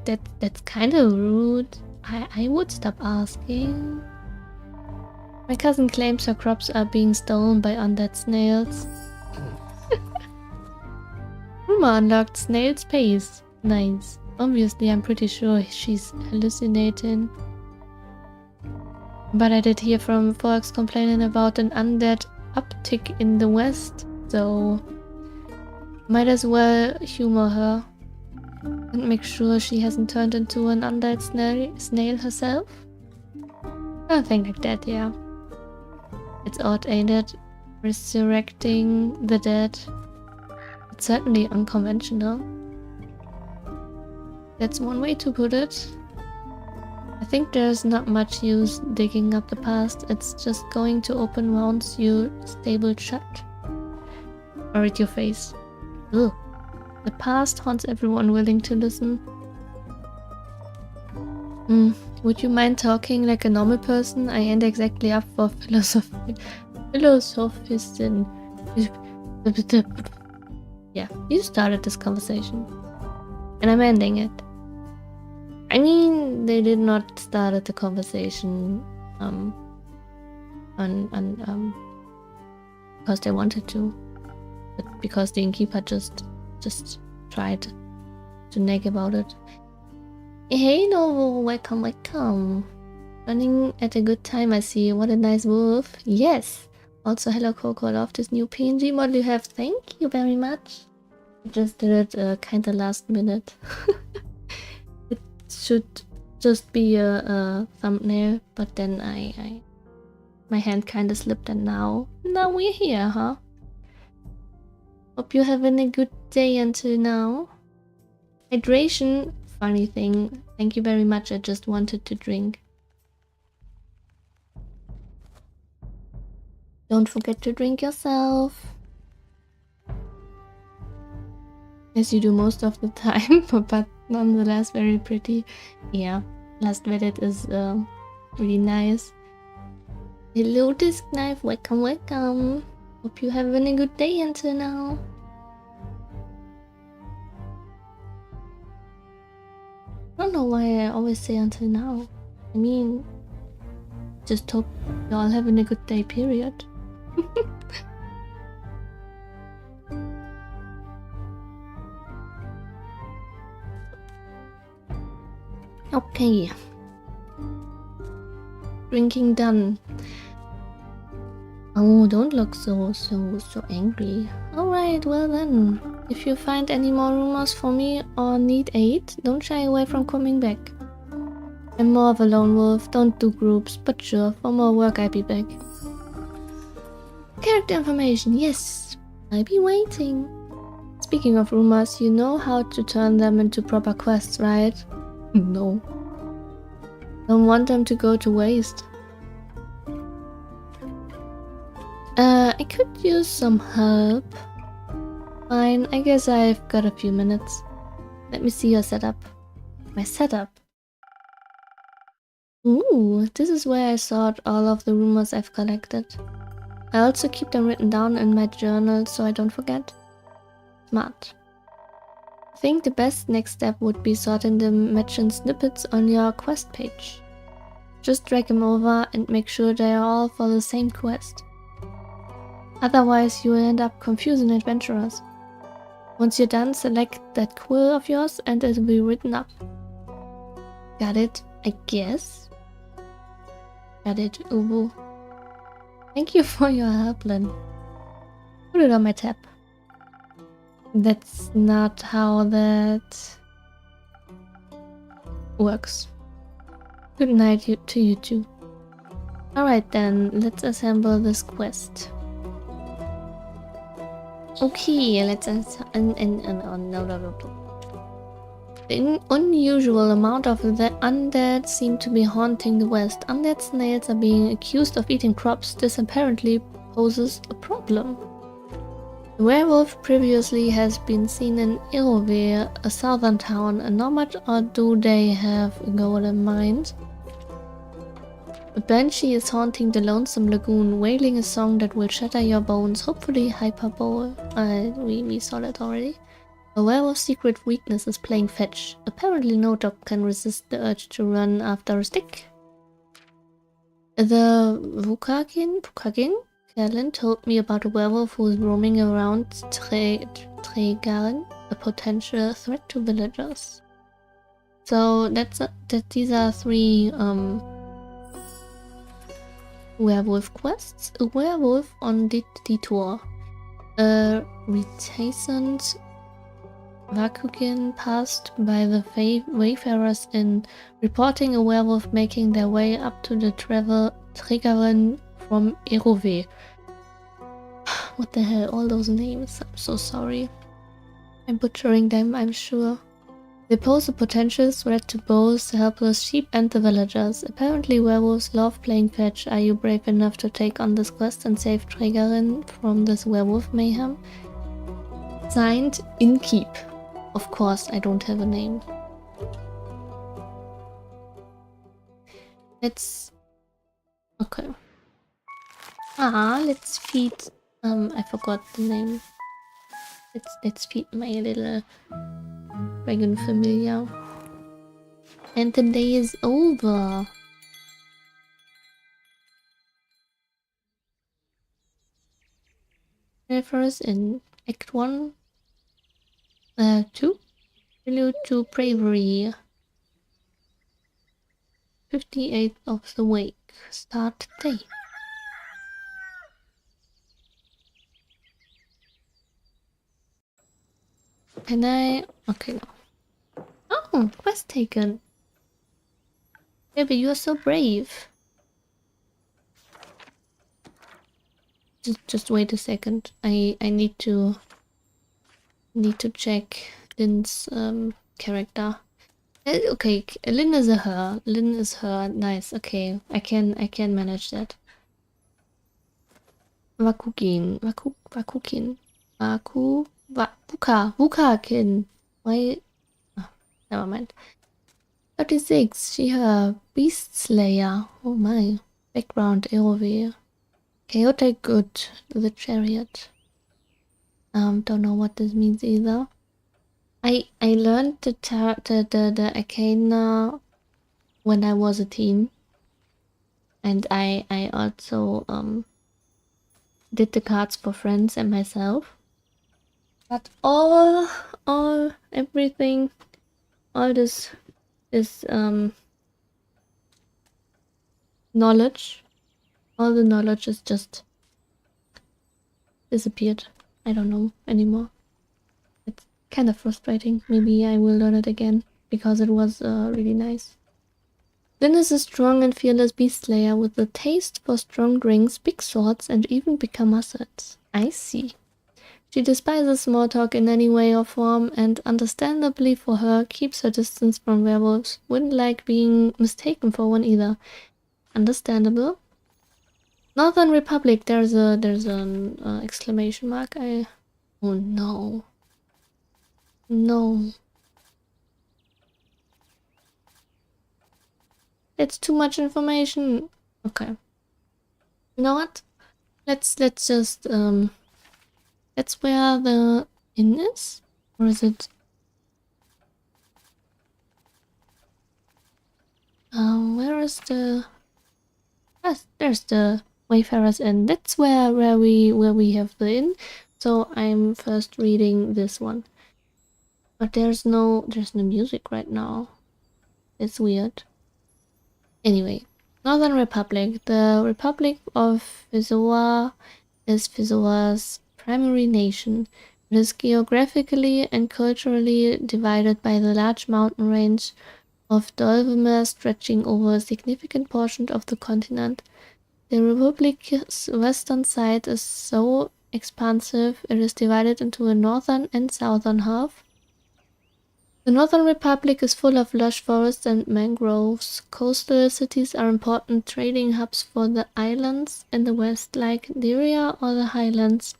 That's kind of rude. I would stop asking. My cousin claims her crops are being stolen by undead snails. Rumor unlocked snail's pace. Nice. Obviously, I'm pretty sure she's hallucinating. But I did hear from folks complaining about an undead uptick in the west, so might as well humor her and make sure she hasn't turned into an undead snail herself. Something like that, yeah. It's odd, ain't it? Resurrecting the dead. It's certainly unconventional. That's one way to put it. I think there's not much use digging up the past. It's just going to open wounds you stabled shut. Or at your face. Ugh. The past haunts everyone willing to listen. Would you mind talking like a normal person? I ain't exactly up for philosophism. Yeah, you started this conversation. And I'm ending it. I mean, they did not start the conversation because they wanted to, but because the innkeeper just tried to nag about it. Hey Novo, welcome. Running at a good time, I see. What a nice wolf. Yes. Also, hello Coco, I love this new PNG model you have. Thank you very much. I just did it kinda last minute. It should just be a thumbnail, but then my hand kinda slipped, and now we're here, huh? Hope you're having a good day until now. Hydration, funny thing. Thank you very much, I just wanted to drink. Don't forget to drink yourself. As you do most of the time, but nonetheless very pretty. Yeah, last Reddit is really nice. Hello Disc Knife, welcome. Hope you're having a good day until now. I don't know why I always say until now. I mean, just hope you're all having a good day, period. Okay. Drinking done. Oh, don't look so angry. Alright, well then. If you find any more rumors for me or need aid, don't shy away from coming back. I'm more of a lone wolf, don't do groups, but sure, for more work I'll be back. Character information, yes, I'll be waiting. Speaking of rumors, you know how to turn them into proper quests, right? No. Don't want them to go to waste. I could use some help. Fine, I guess I've got a few minutes. Let me see your setup. My setup? Ooh, this is where I sort all of the rumors I've collected. I also keep them written down in my journal so I don't forget. Smart. I think the best next step would be sorting the mentioned snippets on your quest page. Just drag them over and make sure they are all for the same quest. Otherwise, you will end up confusing adventurers. Once you're done, select that quill of yours and it will be written up. Got it, I guess? Got it, Ubu. Thank you for your help, Lynn. Put it on my tab. That's not how that works. Good night to you too. Alright then, let's assemble this quest. Okay, let's no. The unusual amount of the undead seem to be haunting the west. Undead snails are being accused of eating crops. This apparently poses a problem. The werewolf previously has been seen in Irove, a southern town, and not much or do they have a goal in mind. A banshee is haunting the lonesome lagoon, wailing a song that will shatter your bones, hopefully hyperbole. We saw that already. A werewolf's secret weakness is playing fetch. Apparently no dog can resist the urge to run after a stick. The Vukagin Kellen told me about a werewolf who is roaming around Tregaren, a potential threat to villagers. So these are 3 werewolf quests. A werewolf on detour. A reticent Vakugin passed by the wayfarers in reporting a werewolf making their way up to the Tregaren from Irove. What the hell, all those names, I'm so sorry. I'm butchering them, I'm sure. They pose a potential threat to both the helpless sheep and the villagers. Apparently werewolves love playing fetch. Are you brave enough to take on this quest and save Tregaren from this werewolf mayhem? Signed, Inkeep. Of course, I don't have a name. Let's... Okay. Let's feed... I forgot the name. Let's feed my little dragon familiar. And the day is over. First in Act 1. 2. Prelude to Bravery. 58th of the Wake. Start day. Can I... Okay, no. Oh, quest taken. Baby, you are so brave. Just wait a second. I need to check Lynn's character. Okay, Lynn is a her. Lynn is her. Nice. Okay, I can manage that. Vakugin. Vukakin. Why? Oh, never mind. 36. She her beast slayer. Oh my. Background Irove. Chaotic good. The chariot. Don't know what this means either. I learned the arcana when I was a teen, and I also did the cards for friends and myself. But everything, all this knowledge, all the knowledge is just disappeared. I don't know anymore. It's kind of frustrating. Maybe I will learn it again because it was really nice. Lynn is a strong and fearless beast slayer with a taste for strong drinks, big swords, and even bigger muscles. I see. She despises small talk in any way or form, and understandably for her, keeps her distance from werewolves. Wouldn't like being mistaken for one either. Understandable. Northern Republic. There's an exclamation mark. Oh no. No. It's too much information. Okay. You know what? let's just that's where the inn is, or is it? Where is the? Yes, there's the Wayfarer's Inn. That's where we have the inn. So I'm first reading this one, but there's no music right now. It's weird. Anyway, Northern Republic. The Republic of Fizoa is Fizoa's primary nation. It is geographically and culturally divided by the large mountain range of Dolvemer stretching over a significant portion of the continent. The Republic's western side is so expansive it is divided into a northern and southern half. The Northern Republic is full of lush forests and mangroves. Coastal cities are important trading hubs for the islands in the west, like Diria or the Highlands.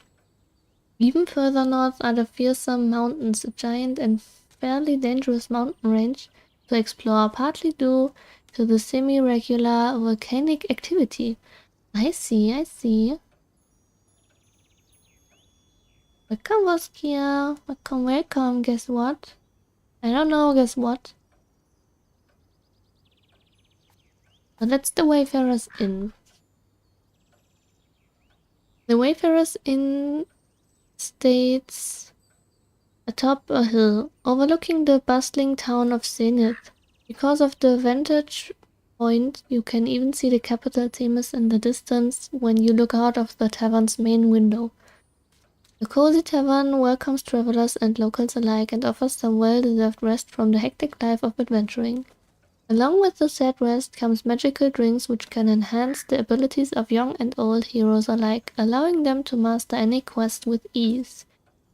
Even further north are the fearsome mountains, a giant and fairly dangerous mountain range to explore, partly due to the semi-regular volcanic activity. I see. Welcome, Voskia. Welcome. Guess what? I don't know, guess what? But that's the Wayfarer's Inn. The Wayfarer's Inn stays atop a hill, overlooking the bustling town of Zenith. Because of the vantage point, you can even see the capital Themis in the distance when you look out of the tavern's main window. The cozy tavern welcomes travelers and locals alike and offers some well-deserved rest from the hectic life of adventuring. Along with the said rest comes magical drinks which can enhance the abilities of young and old heroes alike, allowing them to master any quest with ease.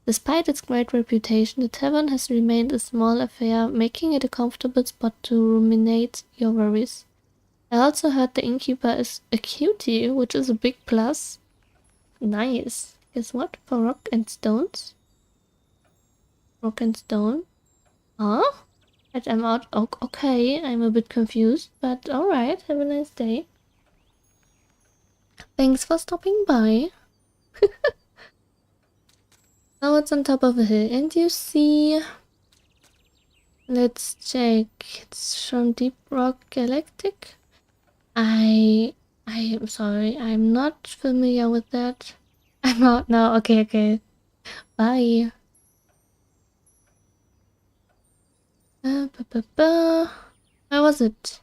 Despite its great reputation, the tavern has remained a small affair, making it a comfortable spot to ruminate your worries. I also heard the innkeeper is a cutie, which is a big plus. Nice. Guess what? For rock and stones? Rock and stone? Huh? But I'm out. Oh, okay, I'm a bit confused, but alright, have a nice day. Thanks for stopping by. Now it's on top of a hill, and you see... Let's check. It's from Deep Rock Galactic. I am sorry, I'm not familiar with that. I'm out now. Okay. Bye. Where was it?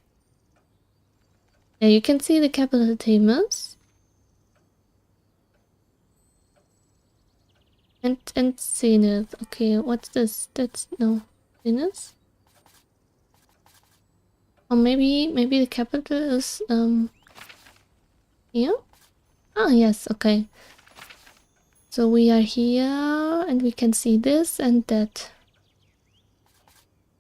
Yeah, you can see the capital Themis. And Zenith. Okay, what's this? That's no Zenith? Or maybe the capital is here? Oh yes, okay. So we are here and we can see this and that.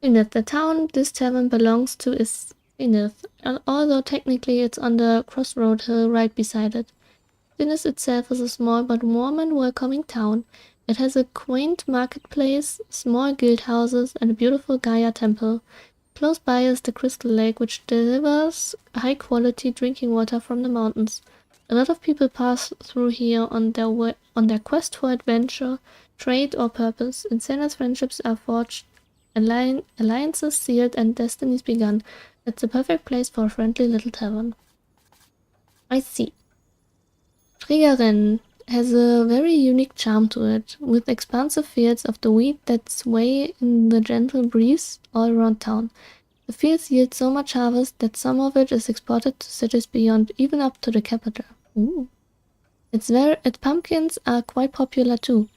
Zenith, the town this tavern belongs to is Zenith, although technically it's on the crossroad hill right beside it. Zenith itself is a small but warm and welcoming town. It has a quaint marketplace, small guild houses, and a beautiful Gaia temple. Close by is the Crystal Lake, which delivers high-quality drinking water from the mountains. A lot of people pass through here on their quest for adventure, trade, or purpose. In Zenith, friendships are forged, alliances sealed, and destinies begun. It's the perfect place for a friendly little tavern. I see. Trägerin has a very unique charm to it, with expansive fields of the wheat that sway in the gentle breeze all around town. The fields yield so much harvest that some of it is exported to cities beyond, even up to the capital. Ooh. Its pumpkins are quite popular too.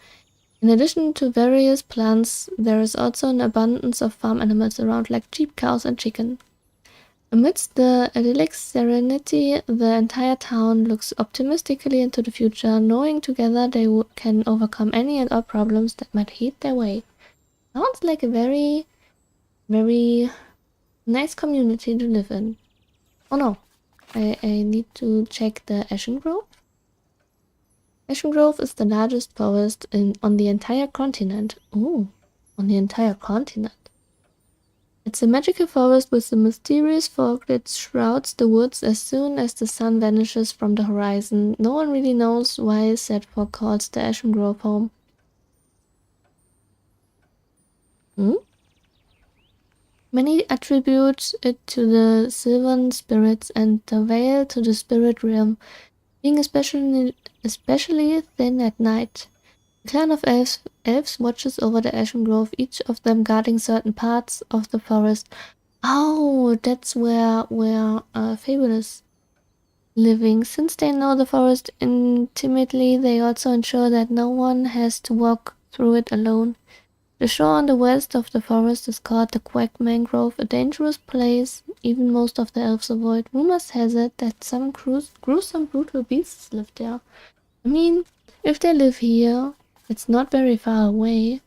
In addition to various plants, there is also an abundance of farm animals around, like sheep, cows, and chicken. Amidst the idyllic serenity, the entire town looks optimistically into the future, knowing together they can overcome any and all problems that might head their way. Sounds like a very, very nice community to live in. Oh no, I need to check the Ashen Grove. Ashen Grove is the largest forest on the entire continent. Ooh, on the entire continent. It's a magical forest with a mysterious fog that shrouds the woods as soon as the sun vanishes from the horizon. No one really knows why said fog calls the Ashen Grove home. Many attribute it to the sylvan spirits and the veil to the spirit realm, being especially thin at night. A clan of elves watches over the Ashen Grove, each of them guarding certain parts of the forest. Oh, that's where Fable is living. Since they know the forest intimately, they also ensure that no one has to walk through it alone. The shore on the west of the forest is called the Quack Mangrove, a dangerous place even most of the elves avoid. Rumors has it that some gruesome brutal beasts live there. I mean, if they live here, it's not very far away.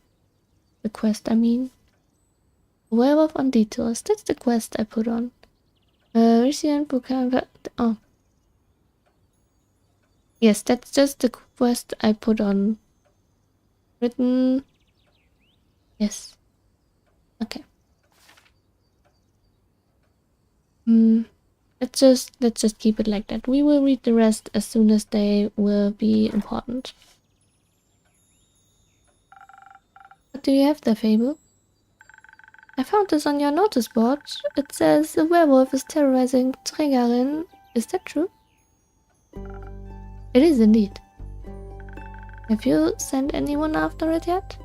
The quest, I mean. Werewolf on Detours, that's the quest I put on. Recent book, oh. Yes, that's just the quest I put on. Written. Yes. Okay. Let's just keep it like that. We will read the rest as soon as they will be important. What do you have there, Fable? I found this on your notice board. It says the werewolf is terrorizing Tregarin. Is that true? It is indeed. Have you sent anyone after it yet?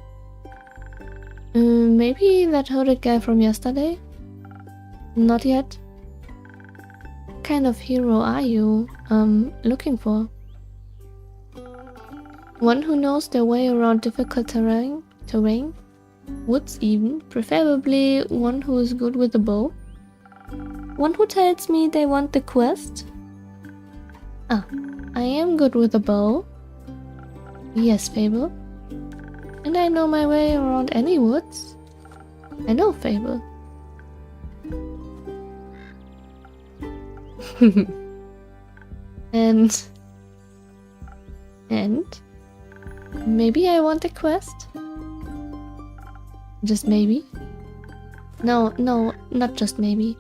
Maybe that hooded guy from yesterday? Not yet. What kind of hero are you, looking for? One who knows their way around difficult terrain? Woods even, preferably one who is good with a bow? One who tells me they want the quest? Ah, I am good with a bow. Yes, Fable. And I know my way around any woods. I know, Fable. And maybe I want a quest? Just maybe? No, not just maybe.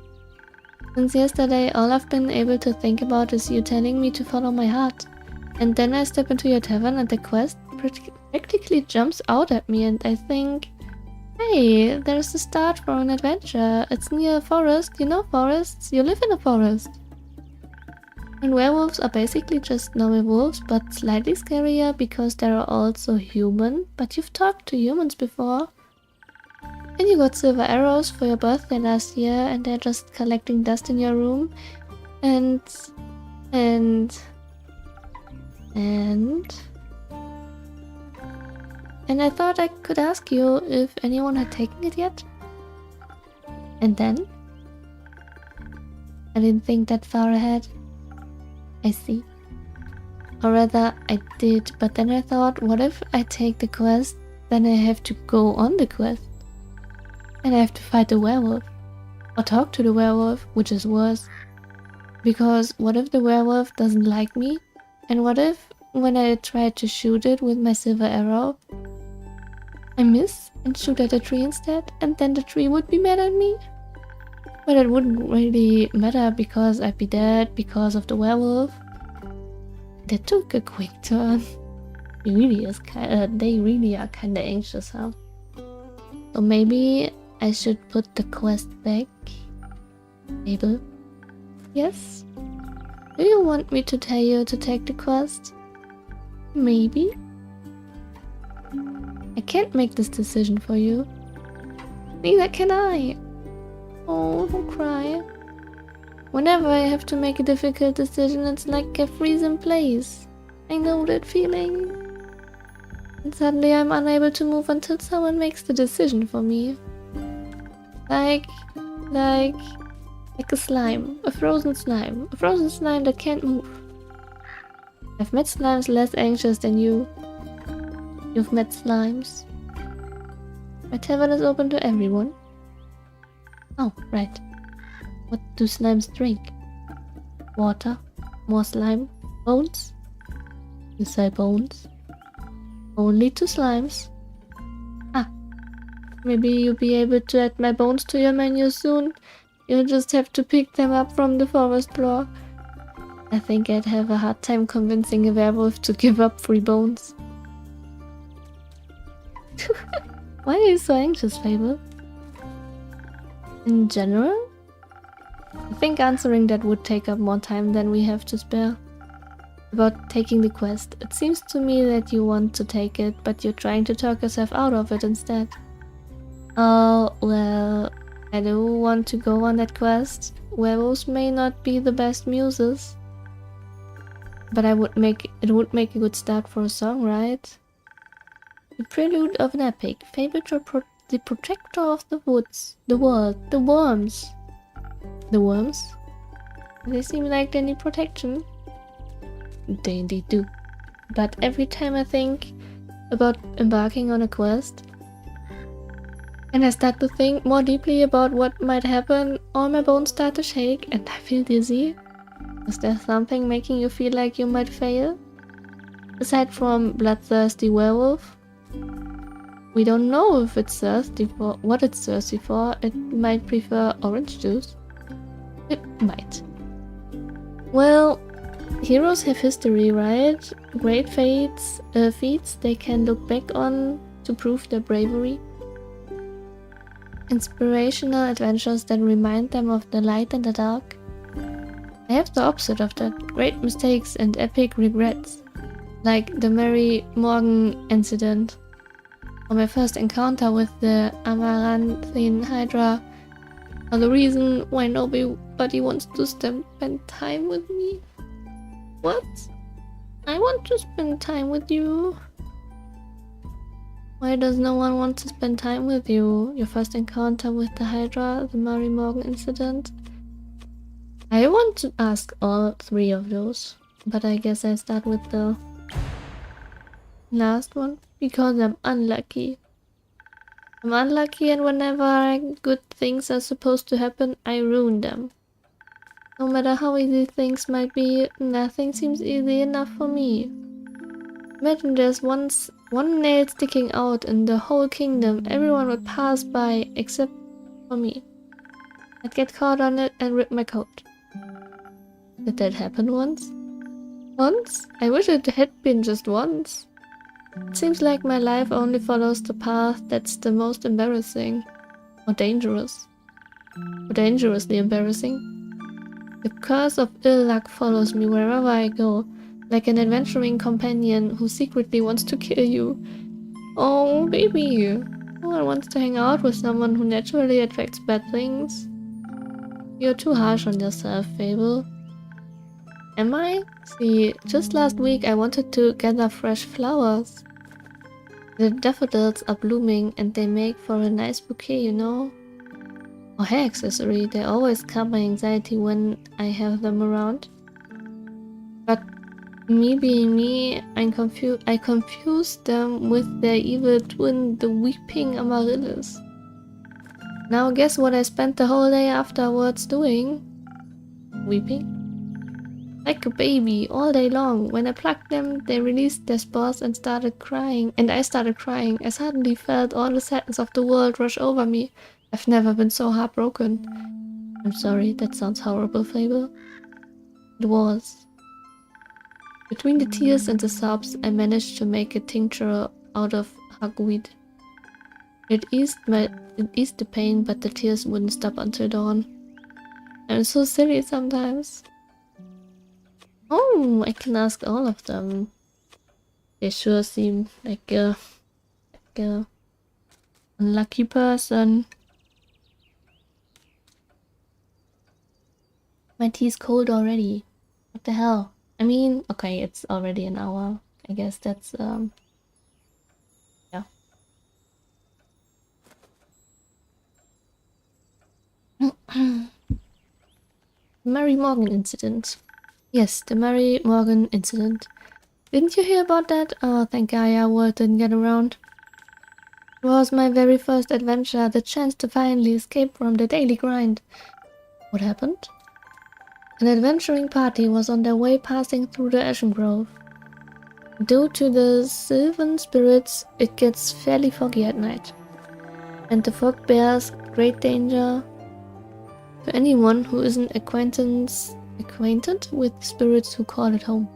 Since yesterday, all I've been able to think about is you telling me to follow my heart. And then I step into your tavern and the quest practically jumps out at me and I think, hey, there's the start for an adventure. It's near a forest. You know forests? You live in a forest. And werewolves are basically just normal wolves, but slightly scarier because they're also human. But you've talked to humans before. And you got silver arrows for your birthday last year and they're just collecting dust in your room. And I thought I could ask you if anyone had taken it yet. And then? I didn't think that far ahead. I see. Or rather, I did, but then I thought, what if I take the quest, then I have to go on the quest. And I have to fight the werewolf. Or talk to the werewolf, which is worse. Because what if the werewolf doesn't like me? And what if, when I try to shoot it with my silver arrow, I miss and shoot at a tree instead, and then the tree would be mad at me? But it wouldn't really matter because I'd be dead because of the werewolf. That took a quick turn. They really are kinda anxious, huh? So maybe I should put the quest back. Maybe. Yes? Do you want me to tell you to take the quest? Maybe. I can't make this decision for you. Neither can I. Oh, don't cry. Whenever I have to make a difficult decision, it's like I freeze in place. I know that feeling. And suddenly I'm unable to move until someone makes the decision for me. Like a slime. A frozen slime. A frozen slime that can't move. I've met slimes less anxious than you. You've met slimes. My tavern is open to everyone. Oh, right. What do slimes drink? Water? More slime? Bones? You sell bones? Only to slimes. Ah. Maybe you'll be able to add my bones to your menu soon. You'll just have to pick them up from the forest floor. I think I'd have a hard time convincing a werewolf to give up free bones. Why are you so anxious, Fable? In general? I think answering that would take up more time than we have to spare. About taking the quest. It seems to me that you want to take it, but you're trying to talk yourself out of it instead. Oh, well, I do want to go on that quest. Werewolves may not be the best muses. But it would make a good start for a song, right? The prelude of an epic. Fable to the protector of the woods, the world, the worms. The worms? They seem like they need protection. They indeed do. But every time I think about embarking on a quest, and I start to think more deeply about what might happen, all my bones start to shake and I feel dizzy. Is there something making you feel like you might fail? Aside from bloodthirsty werewolf? We don't know if it's thirsty for what it's thirsty for. It might prefer orange juice. It might. Well, heroes have history, right? Great feats they can look back on to prove their bravery. Inspirational adventures that remind them of the light and the dark. I have the opposite of that. Great mistakes and epic regrets. Like the Mary Morgan incident. Or my first encounter with the Amaranthine Hydra. Or the reason why nobody wants to spend time with me. What? I want to spend time with you. Why does no one want to spend time with you? Your first encounter with the Hydra, the Mary Morgan incident. I want to ask all three of those, but I guess I start with the last one, because I'm unlucky. I'm unlucky, and whenever good things are supposed to happen, I ruin them. No matter how easy things might be, nothing seems easy enough for me. Imagine there's one nail sticking out in the whole kingdom. Everyone would pass by except for me. I'd get caught on it and rip my coat. Did that happen once? Once? I wish it had been just once. It seems like my life only follows the path that's the most embarrassing. Or dangerous. Or dangerously embarrassing. The curse of ill luck follows me wherever I go, like an adventuring companion who secretly wants to kill you. Oh, baby! No one wants to hang out with someone who naturally attracts bad things. You're too harsh on yourself, Fable. Am I? See, just last week I wanted to gather fresh flowers. The daffodils are blooming and they make for a nice bouquet, you know? Or hair accessory, they always calm my anxiety when I have them around. But me being me, I confused them with their evil twin, the weeping amaryllis. Now guess what I spent the whole day afterwards doing? Weeping? Like a baby, all day long. When I plucked them, they released their spores and started crying. And I started crying. I suddenly felt all the sadness of the world rush over me. I've never been so heartbroken. I'm sorry, that sounds horrible, Fable. It was. Between the tears and the sobs, I managed to make a tincture out of hogweed. It eased the pain, but the tears wouldn't stop until dawn. I'm so silly sometimes. Oh, I can ask all of them. They sure seem like a unlucky person. My tea's cold already. What the hell? I mean, okay, it's already an hour. I guess that's yeah. Mary Morgan incident. Yes, the Mary Morgan incident. Didn't you hear about that? Oh, thank Gaia, word didn't get around. It was my very first adventure, the chance to finally escape from the daily grind. What happened? An adventuring party was on their way passing through the Ashen Grove. Due to the sylvan spirits, it gets fairly foggy at night. and the fog bears great danger to anyone who isn't acquainted with spirits who call it home.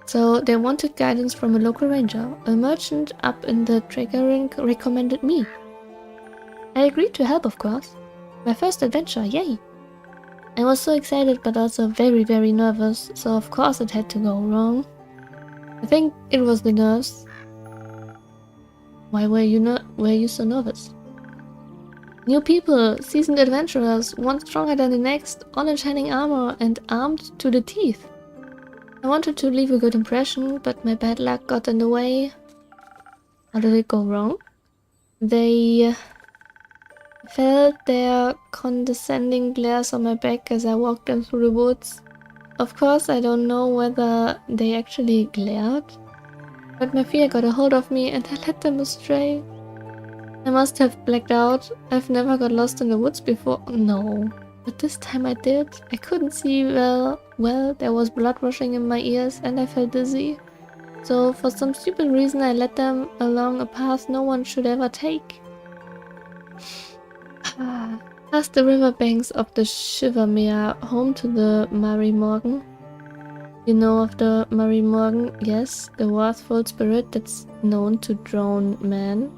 So they wanted guidance from a local ranger. A merchant up in the Triggering recommended me. I agreed to help, of course. My first adventure, yay! I was so excited but also very, very nervous, so of course it had to go wrong. I think it was the nerves. Why were you so nervous? New people, seasoned adventurers, one stronger than the next, all in shining armor and armed to the teeth. I wanted to leave a good impression, but my bad luck got in the way. How did it go wrong? They felt their condescending glares on my back as I walked them through the woods. Of course, I don't know whether they actually glared, but my fear got a hold of me and I led them astray. I must have blacked out. I've never got lost in the woods before. No, but this time I did. I couldn't see well, there was blood rushing in my ears and I felt dizzy. So for some stupid reason I led them along a path no one should ever take. Past the riverbanks of the Shivermere, home to the Mary Morgan. You know of the Mary Morgan? Yes, the wrathful spirit that's known to drown men.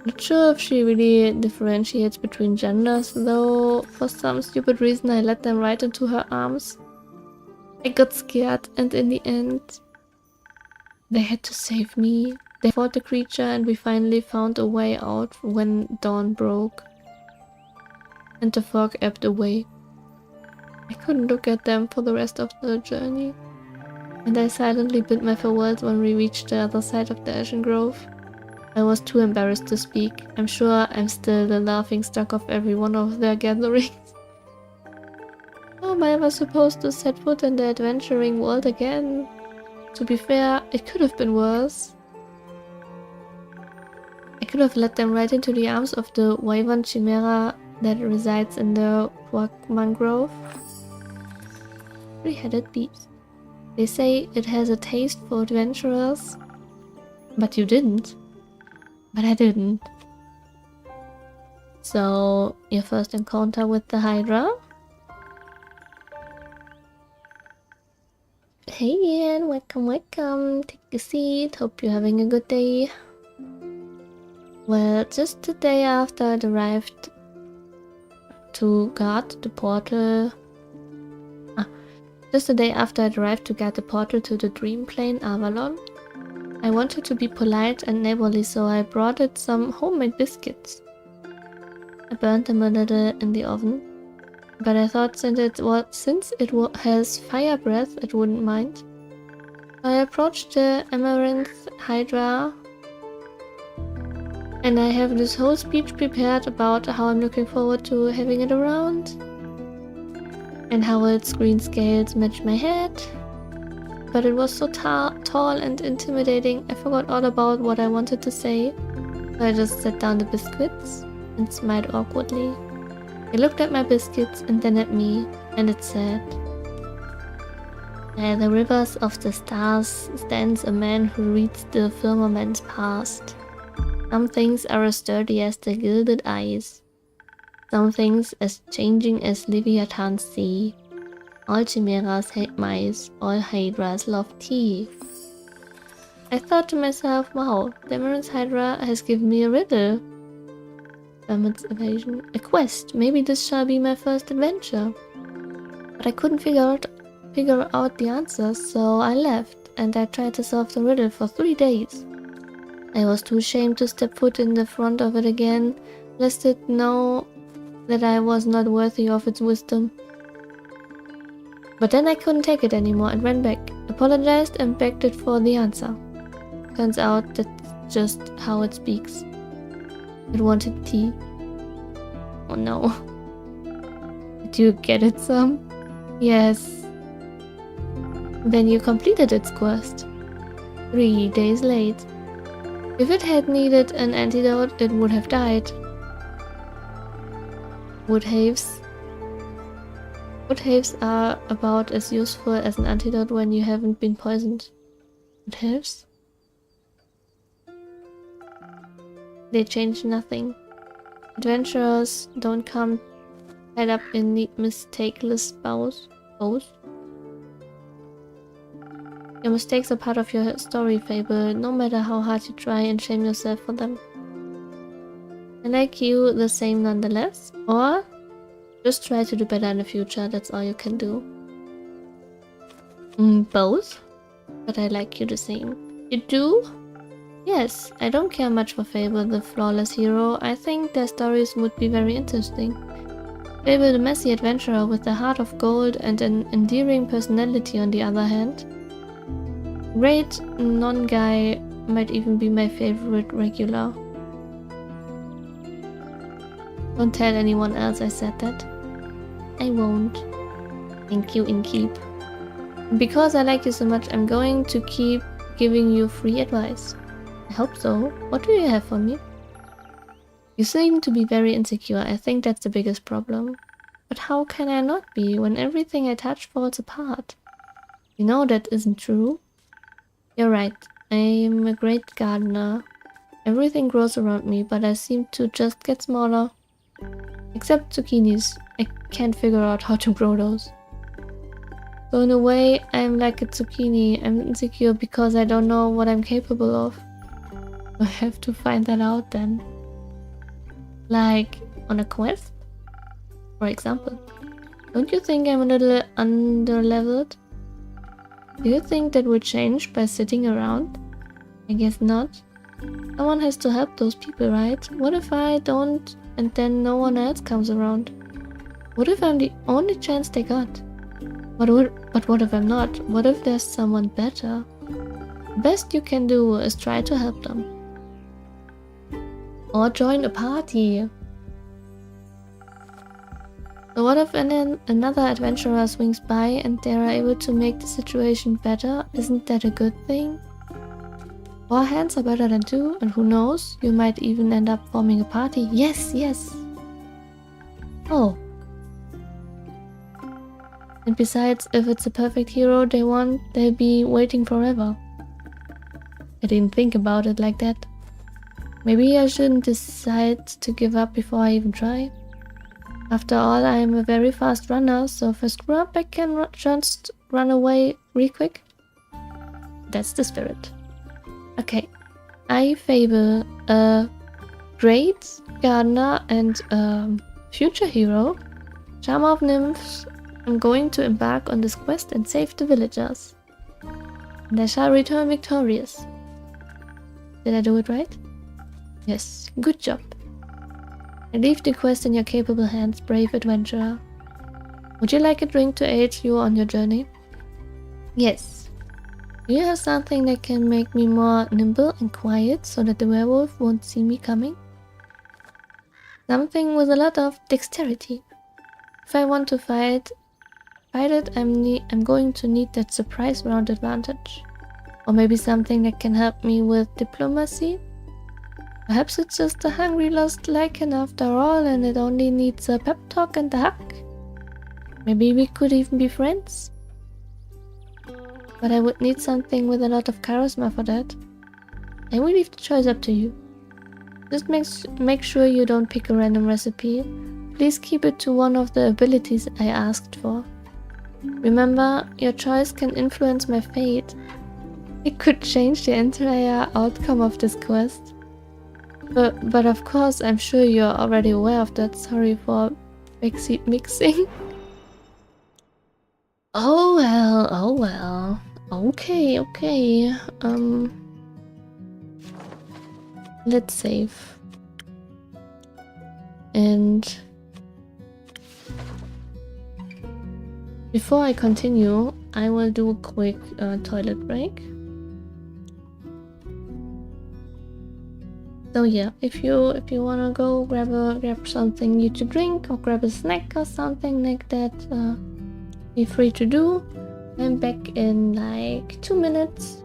Not sure if she really differentiates between genders, though for some stupid reason I let them right into her arms. I got scared and in the end they had to save me. They fought the creature and we finally found a way out when dawn broke and the fog ebbed away. I couldn't look at them for the rest of the journey, and I silently bid my farewells when we reached the other side of the Ashen Grove. I was too embarrassed to speak. I'm sure I'm still the laughingstock of every one of their gatherings. How am I ever supposed to set foot in the adventuring world again? To be fair, it could have been worse. I could have led them right into the arms of the wyvern chimera that resides in the mangrove. Three-headed beast. They say it has a taste for adventurers. But you didn't. But I didn't. So, your first encounter with the Hydra? Hey Ian, welcome. Take a seat. Hope you're having a good day. Well, just the day after I arrived to guard the portal. Just the day after I arrived to guard the portal to the Dream Plane Avalon. I wanted to be polite and neighborly, so I brought it some homemade biscuits. I burned them a little in the oven, but I thought since it has fire breath, it wouldn't mind. I approached the Amaranth Hydra, and I have this whole speech prepared about how I'm looking forward to having it around, and how its green scales match my head. But it was so tall and intimidating, I forgot all about what I wanted to say. So I just set down the biscuits and smiled awkwardly. It looked at my biscuits and then at me, and it said, "By the rivers of the stars stands a man who reads the firmament's past. Some things are as sturdy as the gilded eyes, some things as changing as Leviathan's sea. All chimeras hate mice, all hydras love tea." I thought to myself, wow, the Amaranth Hydra has given me a riddle. Hermit's evasion. A quest. Maybe this shall be my first adventure. But I couldn't figure out the answers, so I left and I tried to solve the riddle for 3 days. I was too ashamed to step foot in the front of it again, lest it know that I was not worthy of its wisdom. But then I couldn't take it anymore and ran back, apologized and begged it for the answer. Turns out that's just how it speaks. It wanted tea. Oh no. Did you get it some? Yes. Then you completed its quest. 3 days late. If it had needed an antidote, it would have died. Woodhaves are about as useful as an antidote when you haven't been poisoned. Woodhaves? they change nothing. Adventurers don't come tied up in neat mistakeless bows. Your mistakes are part of your story, Fable, no matter how hard you try and shame yourself for them. I like you the same nonetheless, or just try to do better in the future, that's all you can do. Both, but I like you the same. You do? Yes, I don't care much for Fable, the flawless hero. I think their stories would be very interesting. Fable, the messy adventurer with a heart of gold and an endearing personality on the other hand. Great non-guy might even be my favorite regular. Don't tell anyone else I said that. I won't. Thank you, Inkeep. Because I like you so much, I'm going to keep giving you free advice. I hope so. What do you have for me? You seem to be very insecure. I think that's the biggest problem. But how can I not be when everything I touch falls apart? You know that isn't true. You're right. I'm a great gardener. Everything grows around me, but I seem to just get smaller. Except zucchinis. I can't figure out how to grow those. So in a way, I'm like a zucchini. I'm insecure because I don't know what I'm capable of. I have to find that out then. Like on a quest? For example. Don't you think I'm a little underleveled? Do you think that would change by sitting around? I guess not. Someone has to help those people, right? What if I don't and then no one else comes around? What if I'm the only chance they got? But what if I'm not? What if there's someone better? The best you can do is try to help them. Or join a party. So what if another adventurer swings by and they are able to make the situation better? Isn't that a good thing? 4 hands are better than 2, and who knows, you might even end up forming a party. Yes, yes! Oh. And besides, if it's a perfect hero they want, they'll be waiting forever. I didn't think about it like that. Maybe I shouldn't decide to give up before I even try. After all, I'm a very fast runner, so if I screw up, I can just run away real quick. That's the spirit. Okay, I Fable, a great gardener and future hero, charmer of nymphs. I'm going to embark on this quest and save the villagers. And I shall return victorious. Did I do it right? Yes, good job. I leave the quest in your capable hands, brave adventurer. Would you like a drink to aid you on your journey? Yes. Do you have something that can make me more nimble and quiet so that the werewolf won't see me coming? Something with a lot of dexterity. If I want to fight it, I'm going to need that surprise round advantage. Or maybe something that can help me with diplomacy? Perhaps it's just a hungry lost lycan after all and it only needs a pep talk and a hug. Maybe we could even be friends? But I would need something with a lot of charisma for that. I will leave the choice up to you. Just make sure you don't pick a random recipe. Please keep it to one of the abilities I asked for. Remember, your choice can influence my fate. It could change the entire outcome of this quest. But of course, I'm sure you're already aware of that. Sorry for backseat mixing. Oh well, oh well. Okay, okay. Let's save. And before I continue, I will do a quick toilet break. So yeah, if you wanna go grab something new to drink or grab a snack or something like that, be free to do. I'm back in like 2 minutes.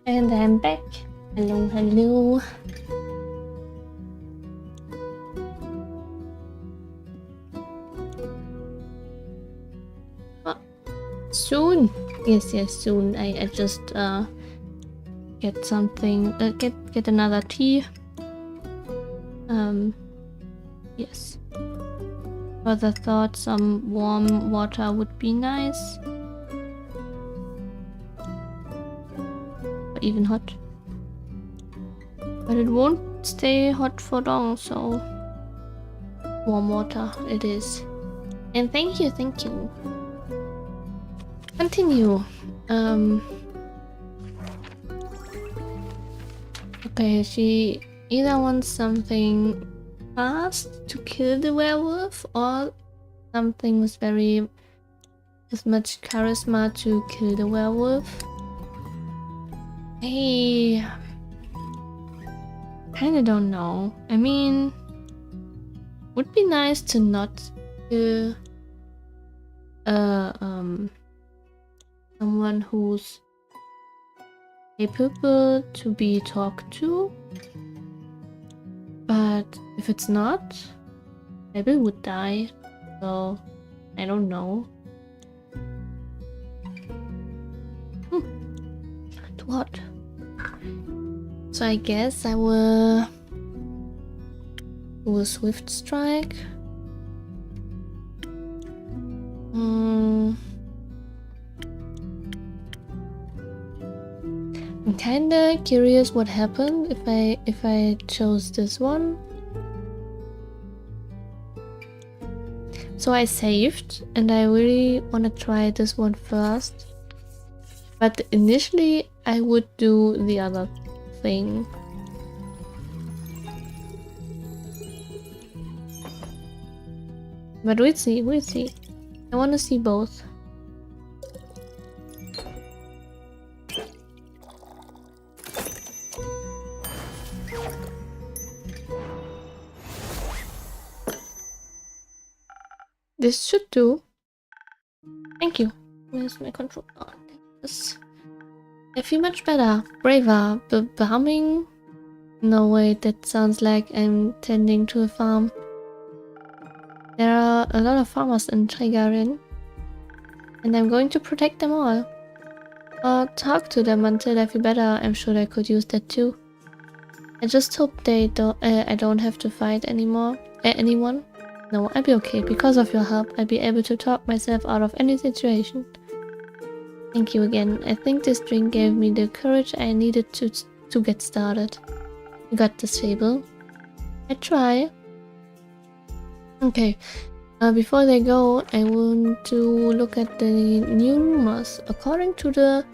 And I'm back. Hello, hello. Oh, soon. Yes, soon. I just get something. Get another tea. Yes. Further thought some warm water would be nice. Or even hot. But it won't stay hot for long, so warm water it is. And thank you. Continue. Okay, she either wants something fast to kill the werewolf or something with much charisma to kill the werewolf. I kinda don't know. I mean, would be nice to not kill someone who's capable to be talked to. But if it's not, maybe would die. So I don't know. Too hot. So I guess I will do a swift strike. I'm kinda curious what happened if I chose this one. So I saved and I really wanna try this one first. But initially I would do the other thing. But we'll see. I wanna see both. This should do. Thank you. Where's my control? Oh, this. I feel much better. Braver. The humming? No, wait, that sounds like I'm tending to a farm. There are a lot of farmers in Trigarin, and I'm going to protect them all. Or talk to them until I feel better. I'm sure I could use that too. I just hope I don't have to fight anyone. No, I'll be okay. Because of your help, I'll be able to talk myself out of any situation. Thank you again. I think this drink gave me the courage I needed to get started. You got this, Fable. I try. Okay. Before they go, I want to look at the new rumors. According to the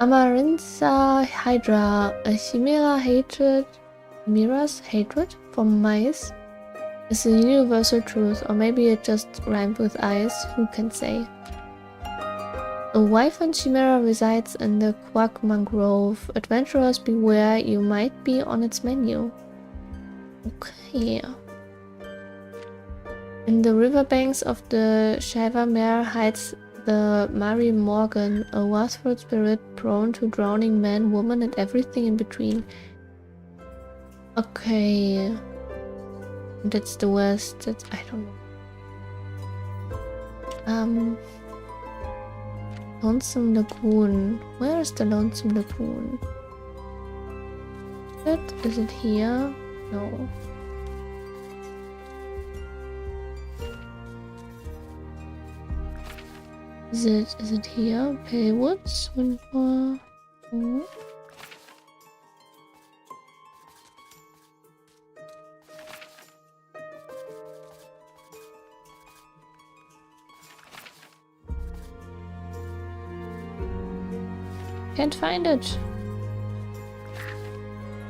Amaransa Hydra, a Chimera's hatred for mice is a universal truth, or maybe it just rhymed with ice, who can say. A wyvern chimera resides in the Quagma Grove. Adventurers beware, you might be on its menu. Okay. In the riverbanks of the Shiva Mare hides the Mary Morgan, a wrathful spirit prone to drowning men, women, and everything in between. Okay. That's the worst. That's, I don't know. Lonesome Lagoon. Where is the Lonesome Lagoon? Is it here? No. Is it here? Pale Woods? Can't find it.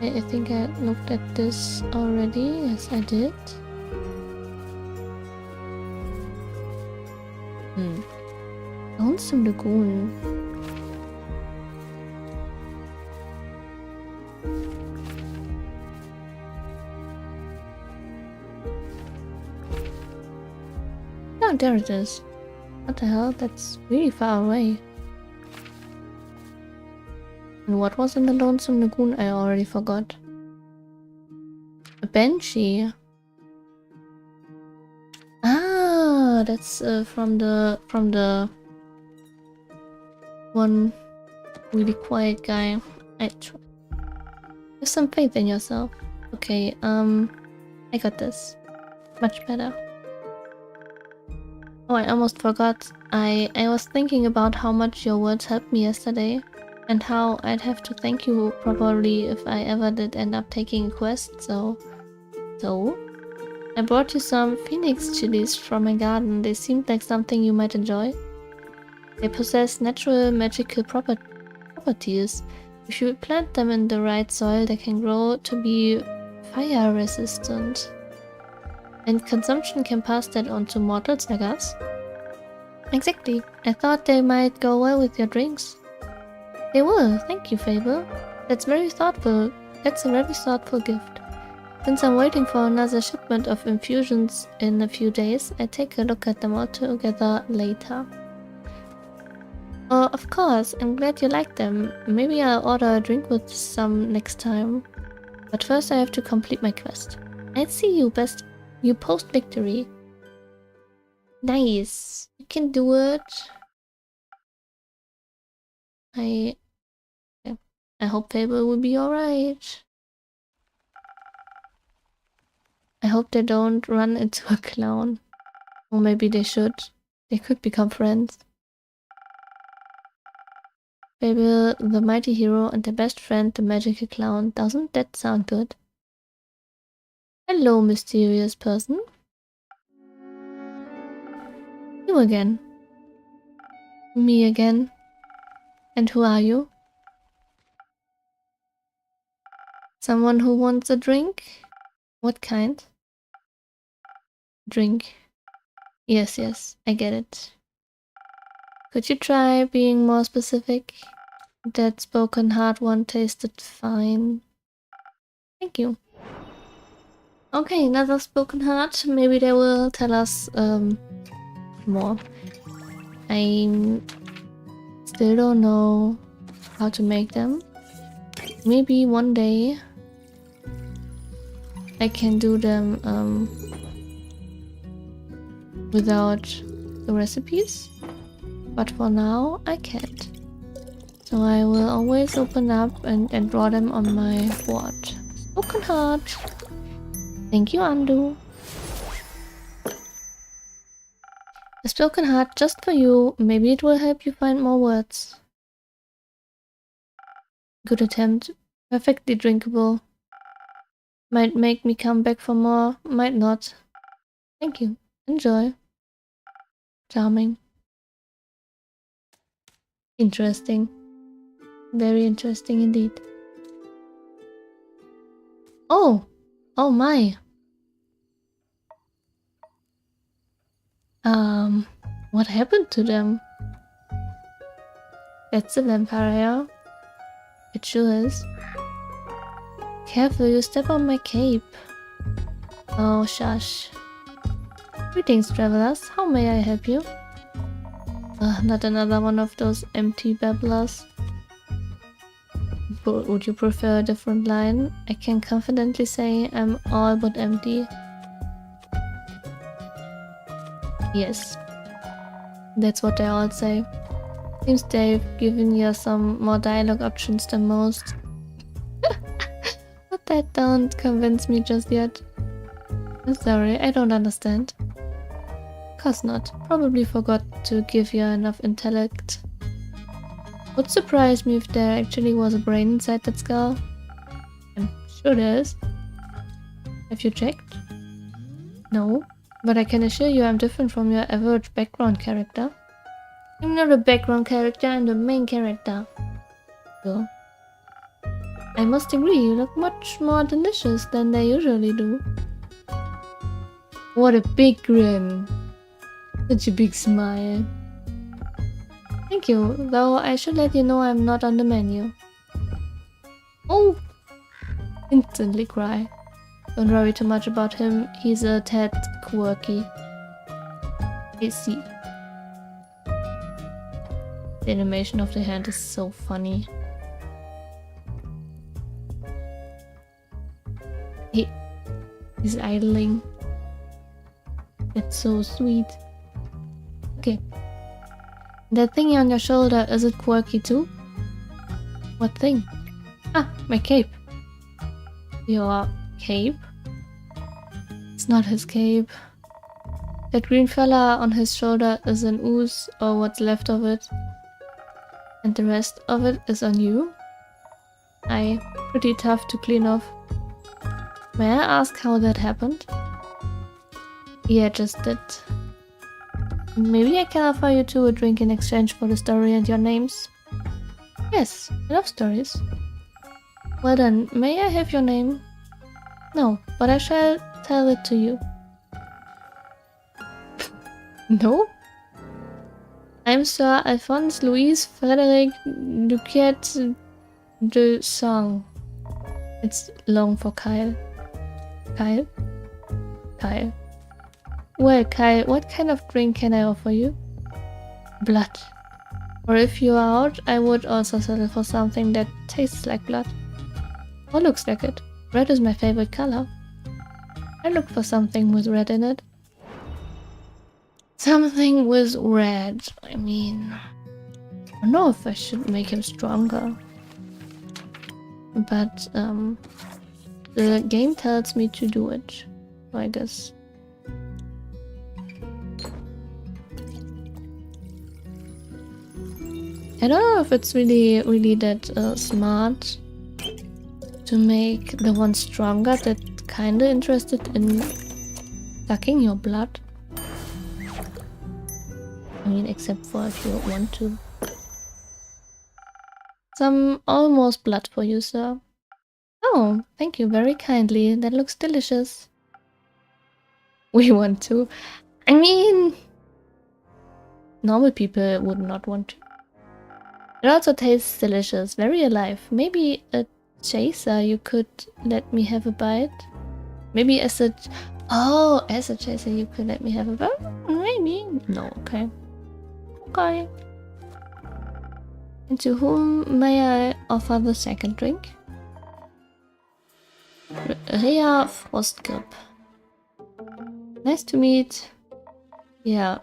I think I looked at this already. Yes, I did. Lonesome Lagoon. Oh, there it is. What the hell? That's really far away. And what was in the Lonesome Lagoon? I already forgot. A banshee. Ah, that's from the one really quiet guy. Have some faith in yourself. Okay, I got this. Much better. Oh, I almost forgot. I was thinking about how much your words helped me yesterday, and how I'd have to thank you probably if I ever did end up taking a quest, so I brought you some phoenix chilies from my garden. They seemed like something you might enjoy. They possess natural magical properties. If you plant them in the right soil, they can grow to be fire resistant. And consumption can pass that on to mortals like us. Exactly. I thought they might go well with your drinks. They will. Thank you, Fable. That's very thoughtful. That's a very thoughtful gift. Since I'm waiting for another shipment of infusions in a few days, I take a look at them all together later. Oh, of course. I'm glad you like them. Maybe I'll order a drink with some next time. But first I have to complete my quest. I'll see you post-victory. Nice. You can do it. I hope Fable will be alright. I hope they don't run into a clown. Or maybe they should. They could become friends. Fable, the mighty hero, and their best friend, the magical clown. Doesn't that sound good? Hello, mysterious person. You again. Me again. And who are you? Someone who wants a drink? What kind? Drink. Yes, I get it. Could you try being more specific? That spoken heart one tasted fine. Thank you. Okay, another spoken heart. Maybe they will tell us more. I still don't know how to make them. Maybe one day I can do them without the recipes, but for now I can't. So I will always open up and draw them on my board. Spoken heart. Thank you, Andu. A spoken heart just for you. Maybe it will help you find more words. Good attempt. Perfectly drinkable. Might make me come back for more, might not. Thank you. Enjoy. Charming. Interesting. Very interesting indeed. Oh! Oh my! What happened to them? That's a vampire. It sure is. Careful, you step on my cape. Oh, shush. Greetings, travelers. How may I help you? Not another one of those empty babblers. Would you prefer a different line? I can confidently say I'm all but empty. Yes. That's what they all say. Seems they've given you some more dialogue options than most. But that don't convince me just yet. I'm sorry, I don't understand. Course not. Probably forgot to give you enough intellect. Would surprise me if there actually was a brain inside that skull. I'm sure there is. Have you checked? No, but I can assure you I'm different from your average background character. I'm not a background character, I'm the main character. So, I must agree, you look much more delicious than they usually do. What a big grin. Such a big smile. Thank you, though I should let you know I'm not on the menu. Oh! Instantly cry. Don't worry too much about him, he's a tad quirky. I see. The animation of the hand is so funny. He's idling. It's so sweet. Okay. That thingy on your shoulder, is it quirky too? What thing? Ah, my cape. Your cape? It's not his cape. That green fella on his shoulder is an ooze, or what's left of it. And the rest of it is on you? Aye, pretty tough to clean off. May I ask how that happened? Yeah, just did. Maybe I can offer you two a drink in exchange for the story and your names. Yes, I love stories. Well then, may I have your name? No, but I shall tell it to you. No? I'm Sir Alphonse Louis Frederic Duquette de Song. It's long for Kyle. Kyle? Kyle. Well, Kyle, what kind of drink can I offer you? Blood. Or if you are out, I would also settle for something that tastes like blood. Or looks like it. Red is my favorite color. I look for something with red in it. Something with red. I mean, I don't know if I should make him stronger. But, the game tells me to do it. So I guess. I don't know if it's really that smart to make the one stronger that kinda interested in sucking your blood. I mean, except for if you want to. Some almost blood for you, sir. Oh, thank you very kindly. That looks delicious. We want to. I mean, normal people would not want to. It also tastes delicious, very alive. Maybe a chaser you could let me have a bite? Maybe as a... Oh, as a chaser you could let me have a bite? Maybe. No, okay. Okay. And to whom may I offer the second drink? Rhea Frostgrip. Nice to meet. Yeah,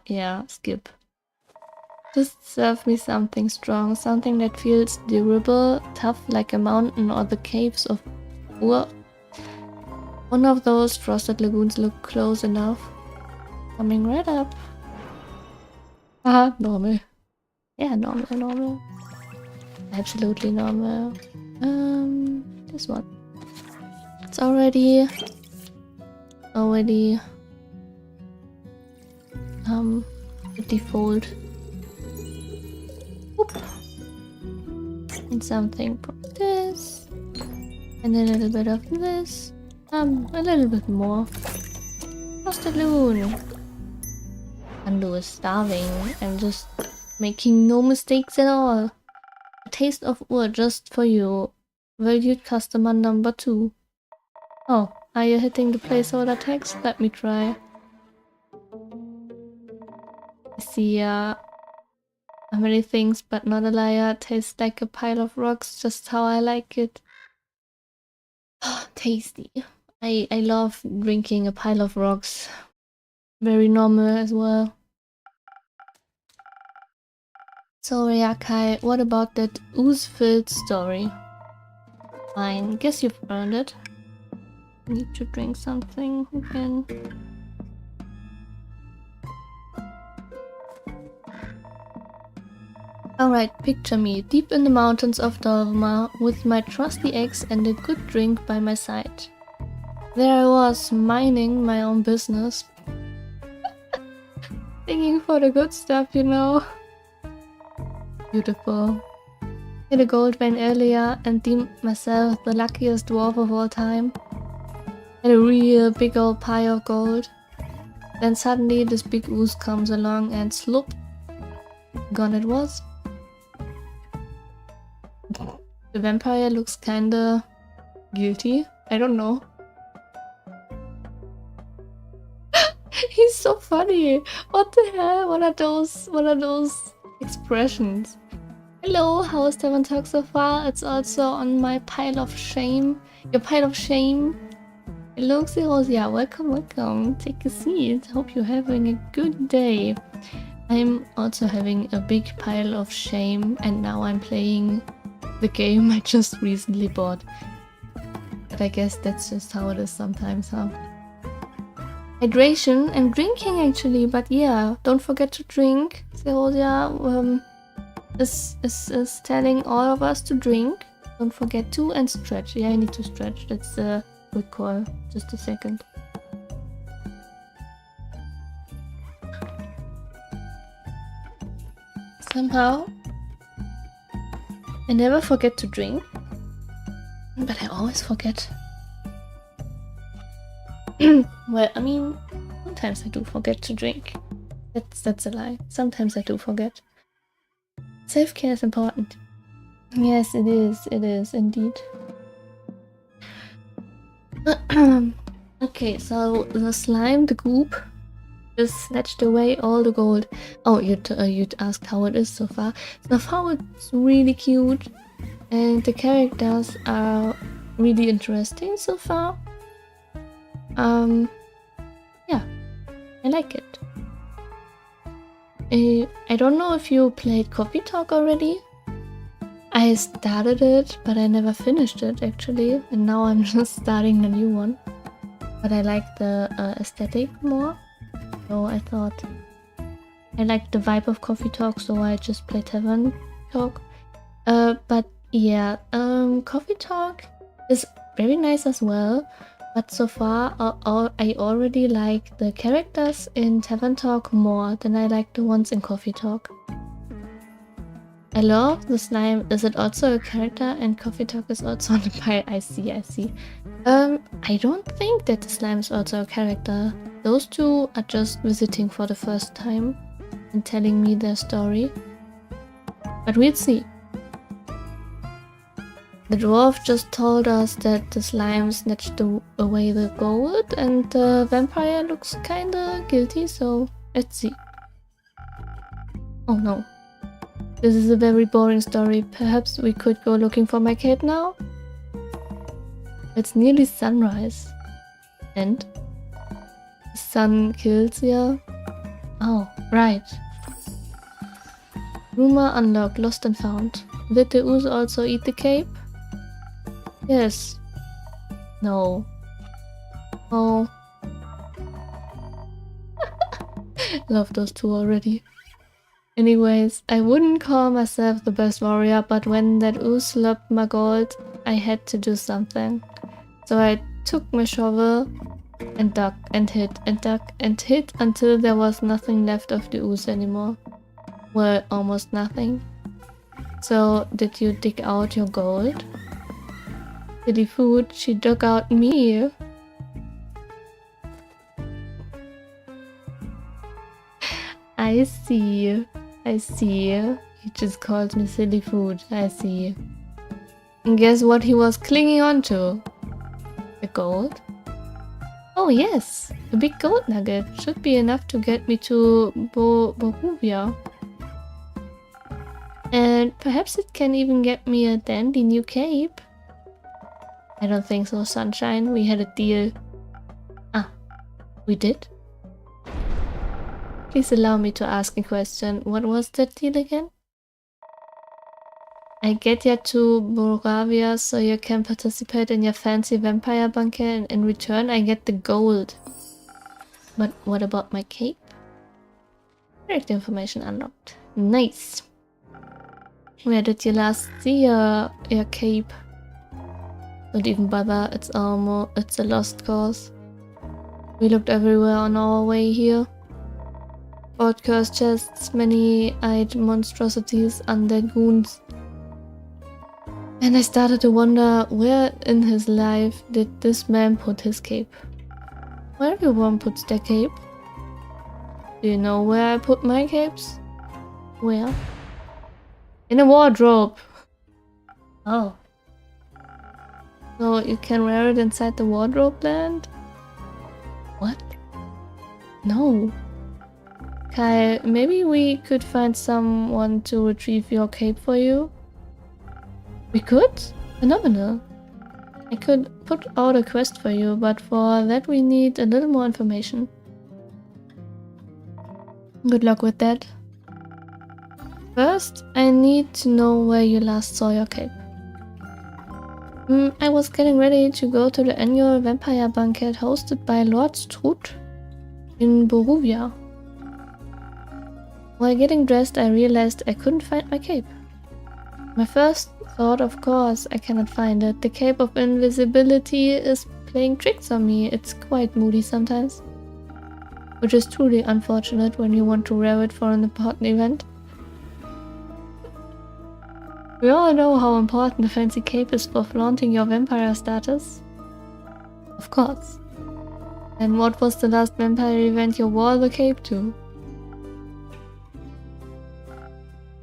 Skip. Just serve me something strong, something that feels durable, tough like a mountain or the caves of Ur. One of those frosted lagoons look close enough. Coming right up. Haha, normal. Yeah, normal. Absolutely normal. This one. It's already the default. Oop. And something from this, and a little bit of this, a little bit more. Frosted lagoon. Andu is starving and just making no mistakes at all. A taste of Ur just for you. Valued customer number 2. Oh, are you hitting the placeholder text? Let me try. I see, many things but not a liar. Tastes like a pile of rocks, just how I like it. Tasty. I love drinking a pile of rocks. Very normal as well. So Ryakai, what about that ooze-filled story? Fine, guess you've earned it. Need to drink something again. Alright, picture me, deep in the mountains of Dorma, with my trusty axe and a good drink by my side. There I was, minding my own business. Singing for the good stuff, you know. Beautiful. Hit a gold vein earlier and deemed myself the luckiest dwarf of all time. Had a real big old pile of gold. Then suddenly this big ooze comes along and slop. Gone it was. The vampire looks kinda guilty. I don't know. He's so funny. What the hell? What are those expressions? Hello, how is Tavern Talk so far? It's also on my pile of shame. Your pile of shame. Hello, Xerosia. Welcome. Take a seat. Hope you're having a good day. I'm also having a big pile of shame, and now I'm playing the game I just recently bought. But I guess that's just how it is sometimes, huh? Hydration. I'm drinking actually, but yeah, don't forget to drink. Xerosia is telling all of us to drink. Don't forget to, and stretch. Yeah, I need to stretch. That's a quick call. Just a second. Somehow, I never forget to drink, but I always forget. Well, I mean, sometimes I do forget to drink. That's a lie. Sometimes I do forget. Self-care is important. Yes, it is. It is indeed. Okay, so the slime, the goop, just snatched away all the gold. Oh, you'd asked how it is so far. So far it's really cute, and the characters are really interesting so far. Yeah, I like it. I don't know if you played Coffee Talk already. I started it, but I never finished it actually, and now I'm just starting the new one. But I like the aesthetic more, so I thought I like the vibe of Coffee Talk, so I just play Tavern Talk. But yeah, Coffee Talk is very nice as well. But so far, I already like the characters in Tavern Talk more than I like the ones in Coffee Talk. I love the slime. Is it also a character? And Coffee Talk is also on the pile. I see. I don't think that the slime is also a character. Those two are just visiting for the first time and telling me their story. But we'll see. The dwarf just told us that the slime snatched away the gold, and the vampire looks kinda guilty, so let's see. Oh no. This is a very boring story. Perhaps we could go looking for my cape now? It's nearly sunrise. And? The sun kills ya? Oh, right. Rumor unlocked, lost and found. Did the ooze also eat the cape? Yes. No. Oh. Love those two already. Anyways, I wouldn't call myself the best warrior, but when that ooze slopped my gold, I had to do something. So I took my shovel and dug and hid and dug and hid until there was nothing left of the ooze anymore. Well, almost nothing. So, did you dig out your gold? Silly food, she dug out me. I see. He just called me silly food. I see. And guess what he was clinging on to? The gold? Oh yes, a big gold nugget. Should be enough to get me to Bohuvia. And perhaps it can even get me a dandy new cape. I don't think so, Sunshine. We had a deal. Ah, we did? Please allow me to ask a question. What was that deal again? I get you to Boravia so you can participate in your fancy vampire bunker, and in return I get the gold. But what about my cape? Character information unlocked. Nice. Where did you last see your cape? Don't even bother, it's a lost cause. We looked everywhere on our way here. Bought cursed chests, many-eyed monstrosities, undead goons. And I started to wonder, where in his life did this man put his cape? Where everyone puts their cape? Do you know where I put my capes? Where? In a wardrobe! Oh. So you can wear it inside the wardrobe land? What? No. Kai, maybe we could find someone to retrieve your cape for you? We could? Phenomenal. I could put out a quest for you, but for that we need a little more information. Good luck with that. First, I need to know where you last saw your cape. I was getting ready to go to the annual vampire banquet hosted by Lord Strut in Boruvia. While getting dressed, I realized I couldn't find my cape. My first thought, of course, I cannot find it. The cape of invisibility is playing tricks on me. It's quite moody sometimes. Which is truly unfortunate when you want to wear it for an important event. We all know how important the fancy cape is for flaunting your vampire status. Of course. And what was the last vampire event you wore the cape to?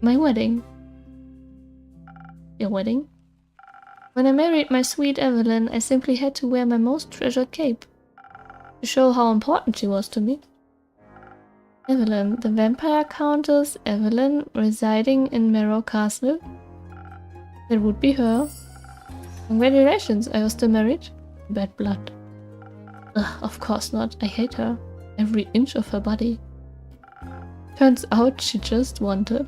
My wedding. Your wedding? When I married my sweet Evelyn, I simply had to wear my most treasured cape to show how important she was to me. Evelyn, the vampire countess Evelyn, residing in Merrow Castle. That would be her. Congratulations, are you still married? Bad blood. Ugh, of course not, I hate her. Every inch of her body. Turns out she just wanted.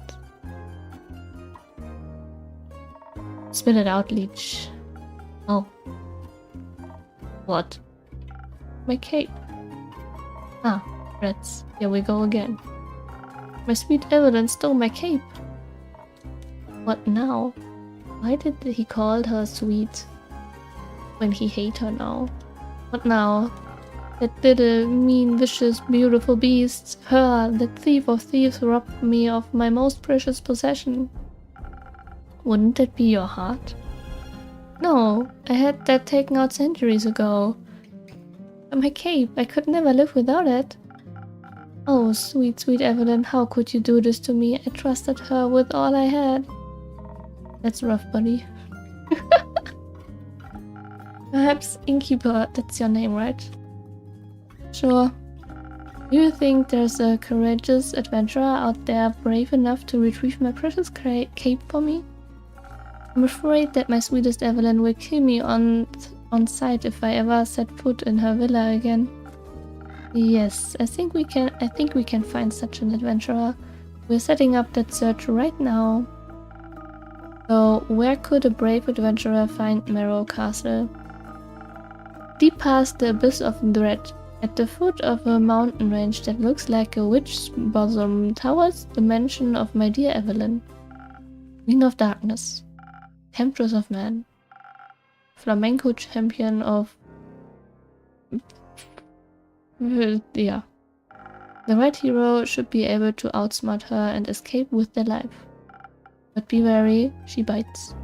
Spit it out, leech. Oh. What? My cape. Ah, rats. Here we go again. My sweet Evelyn stole my cape. What now? Why did he call her sweet when he hate her now? What now? That little, mean, vicious, beautiful beast, her, that thief of thieves, robbed me of my most precious possession. Wouldn't that be your heart? No, I had that taken out centuries ago. But my cape, I could never live without it. Oh, sweet, sweet Evelyn, how could you do this to me? I trusted her with all I had. That's rough, buddy. Perhaps Innkeeper, that's your name, right? Sure. Do you think there's a courageous adventurer out there brave enough to retrieve my precious cape for me? I'm afraid that my sweetest Evelyn will kill me on sight if I ever set foot in her villa again. Yes, I think we can find such an adventurer. We're setting up that search right now. So, where could a brave adventurer find Merrow Castle? Deep past the abyss of dread, at the foot of a mountain range that looks like a witch's bosom, towers the mansion of my dear Evelyn. Queen of Darkness. Temptress of Man. Flamenco champion of... yeah. The right hero should be able to outsmart her and escape with their life. But be wary, she bites.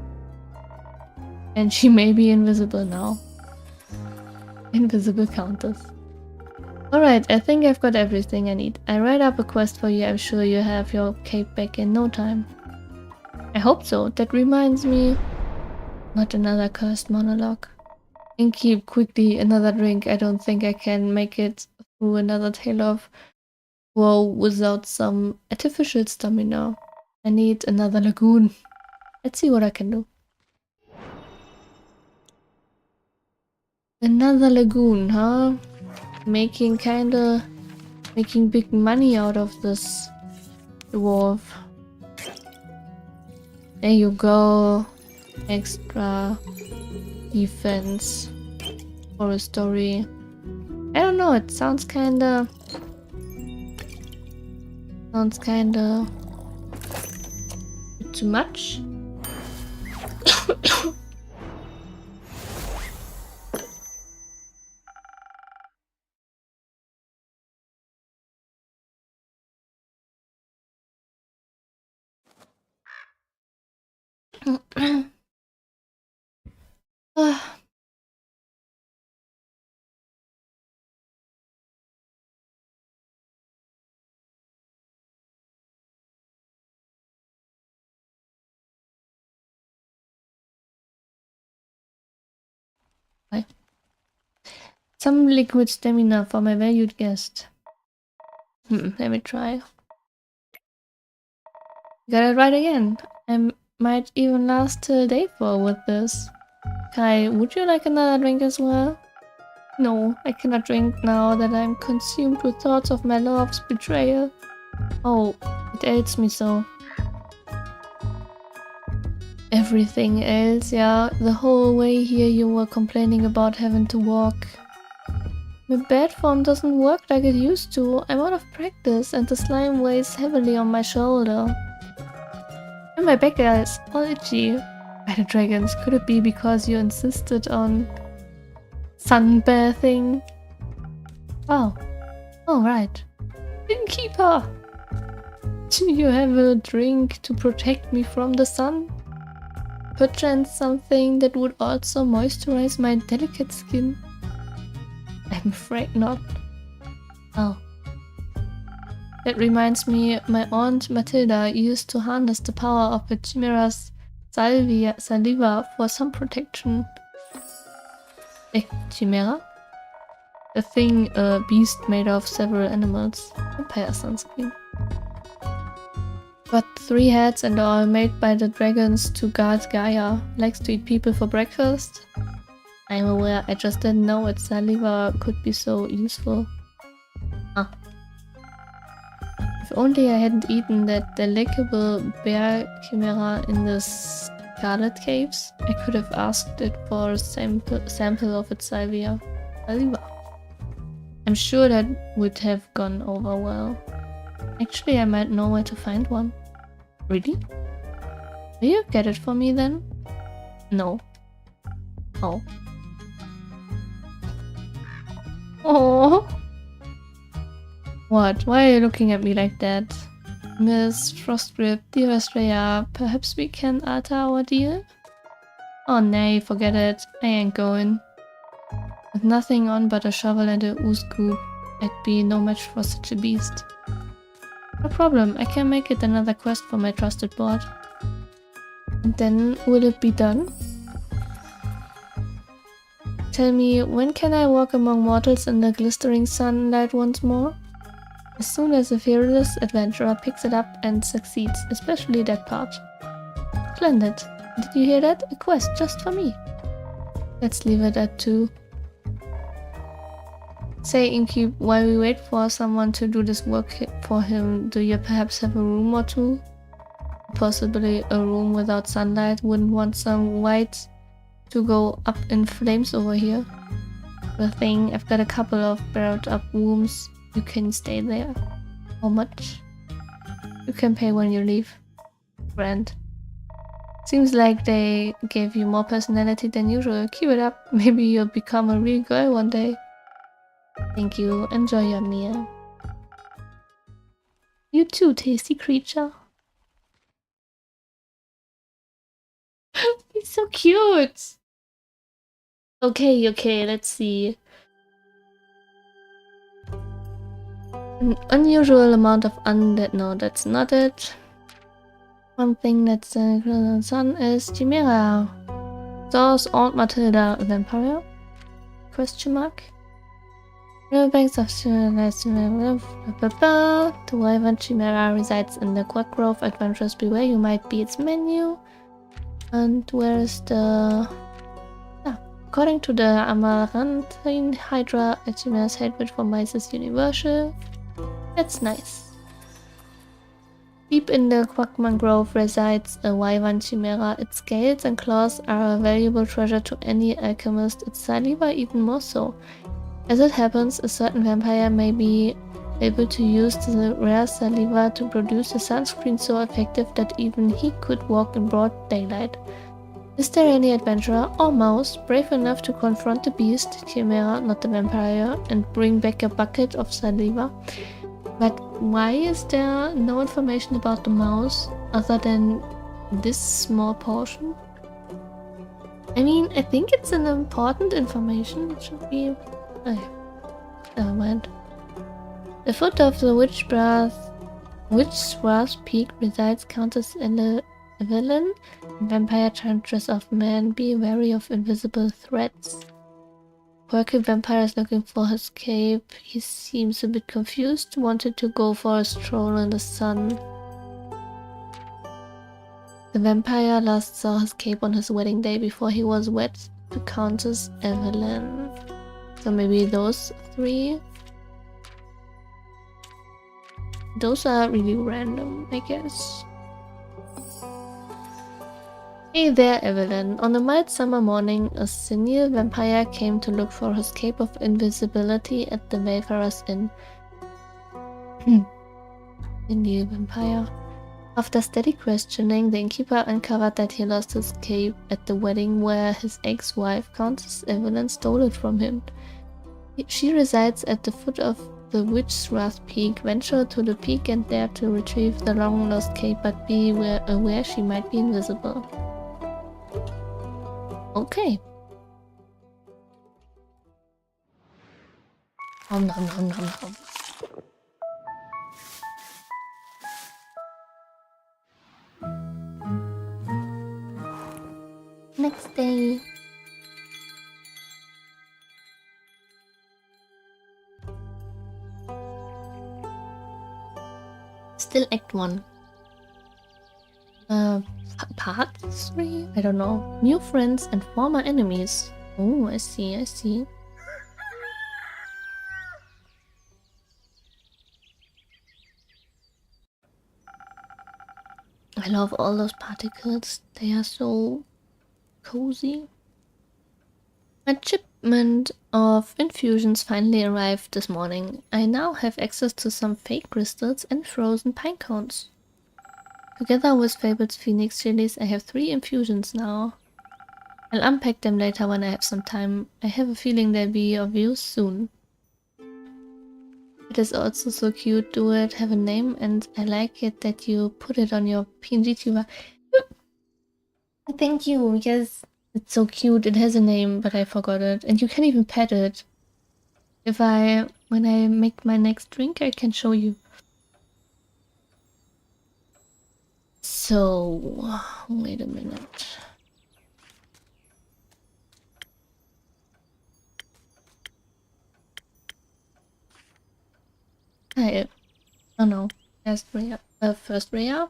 And she may be invisible now. Invisible countess. Alright, I think I've got everything I need. I write up a quest for you, I'm sure you have your cape back in no time. I hope so. That reminds me... Not another cursed monologue. And keep quickly another drink. I don't think I can make it through another tale of woe without some artificial stamina. I need another lagoon. Let's see what I can do. Another lagoon, huh? Making big money out of this dwarf. There you go. Extra defense for a story. I don't know, it sounds kinda too much. Some liquid stamina for my valued guest. Let me try. Got it right again. I might even last till day 4 with this. Kai, would you like another drink as well? No, I cannot drink now that I am consumed with thoughts of my love's betrayal. Oh, it ails me so. Everything else, yeah. The whole way here you were complaining about having to walk. My bed form doesn't work like it used to. I'm out of practice and the slime weighs heavily on my shoulder. And my back is all itchy. By the dragons, could it be because you insisted on sunbathing? Oh. Oh, right. Innkeeper! Do you have a drink to protect me from the sun? Perchance something that would also moisturize my delicate skin? I'm afraid not. Oh. That reminds me, my aunt Matilda used to harness the power of a chimera's saliva for sun protection. A chimera? A thing, a beast made of several animals. Vampire sunscreen. But 3 heads and all, made by the dragons to guard Gaia. Likes to eat people for breakfast. I'm aware, I just didn't know its saliva could be so useful. Ah. If only I hadn't eaten that delectable bear chimera in the Scarlet Caves, I could have asked it for a sample of its saliva. I'm sure that would have gone over well. Actually, I might know where to find one. Really? Will you get it for me then? No. Oh. Oh. What? Why are you looking at me like that? Miss Frostgrip, dear Estrella, perhaps we can alter our deal? Oh nay, forget it. I ain't going. With nothing on but a shovel and a ooze scoop, I'd be no match for such a beast. No problem, I can make it another quest for my trusted board. And then, will it be done? Tell me, when can I walk among mortals in the glistering sunlight once more? As soon as a fearless adventurer picks it up and succeeds, especially that part. Splendid. Did you hear that? A quest just for me. Let's leave it at 2. Say, Inkeep, while we wait for someone to do this work for him, do you perhaps have a room or 2? Possibly a room without sunlight. Wouldn't want some white to go up in flames over here. The thing, I've got a couple of barreled up rooms. You can stay there. How much? You can pay when you leave. Grand. Seems like they gave you more personality than usual. Keep it up. Maybe you'll become a real girl one day. Thank you. Enjoy your meal. You too, tasty creature. He's so cute. Okay, let's see. An unusual amount of undead. No, that's not it. One thing that's in the sun is Chimera. So's Aunt Matilda a vampire? Question mark. Real banks of civilized the Wyvern Chimera resides in the Quack Grove. Adventurers beware, you might be its menu. And where is the... According to the Amaranthine Hydra, a Chimera's hatred for mice is universal. That's nice. Deep in the Quackman Grove resides a Wyvern Chimera. Its scales and claws are a valuable treasure to any alchemist, its saliva even more so. As it happens, a certain vampire may be able to use the rare saliva to produce a sunscreen so effective that even he could walk in broad daylight. Is there any adventurer or mouse brave enough to confront the beast, Chimera, not the vampire, and bring back a bucket of saliva? But why is there no information about the mouse other than this small portion? I mean, I think it's an important information. It should be... never mind. The foot of the Witchsworth Peak resides Countess Evelyn, vampire chantress of man. Be wary of invisible threats. Quirky vampire is looking for his cape. He seems a bit confused. Wanted to go for a stroll in the sun. The vampire last saw his cape on his wedding day before he was wed to Countess Evelyn. So maybe those three. Those are really random, I guess. Hey there, Evelyn. On a mild summer morning, a senile vampire came to look for his cape of invisibility at the Wayfarer's Inn. Senile vampire. After steady questioning, the innkeeper uncovered that he lost his cape at the wedding where his ex-wife, Countess Evelyn, stole it from him. She resides at the foot of the Witch's Wrath Peak. Venture to the peak and dare to retrieve the long-lost cape, but be aware she might be invisible. Okay. Nom nom nom nom nom. Next day. Still Act 1. Part 3? I don't know. New friends and former enemies. Oh, I see, I see. I love all those particles. They are so cozy. My shipment of infusions finally arrived this morning. I now have access to some fake crystals and frozen pine cones. Together with Fable's Phoenix chilies, I have 3 infusions now. I'll unpack them later when I have some time. I have a feeling they'll be of use soon. It is also so cute. Do it have a name, and I like it that you put it on your png-tube. Thank you. Yes, it's so cute. It has a name, but I forgot it. And you can even pet it. When I make my next drink, I can show you. So, wait a minute. Oh no, first rare.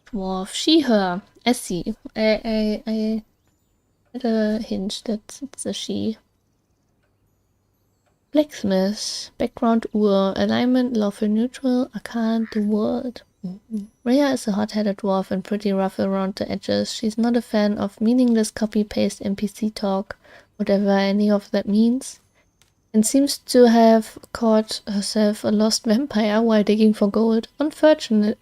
Dwarf, she, her. I see. I had a hint that it's a she. Blacksmith, background alignment, lawful neutral, arcane, the world. Rhea is a hot-headed dwarf and pretty rough around the edges. She's not a fan of meaningless copy-paste NPC talk, whatever any of that means, and seems to have caught herself a lost vampire while digging for gold. Unfortunately,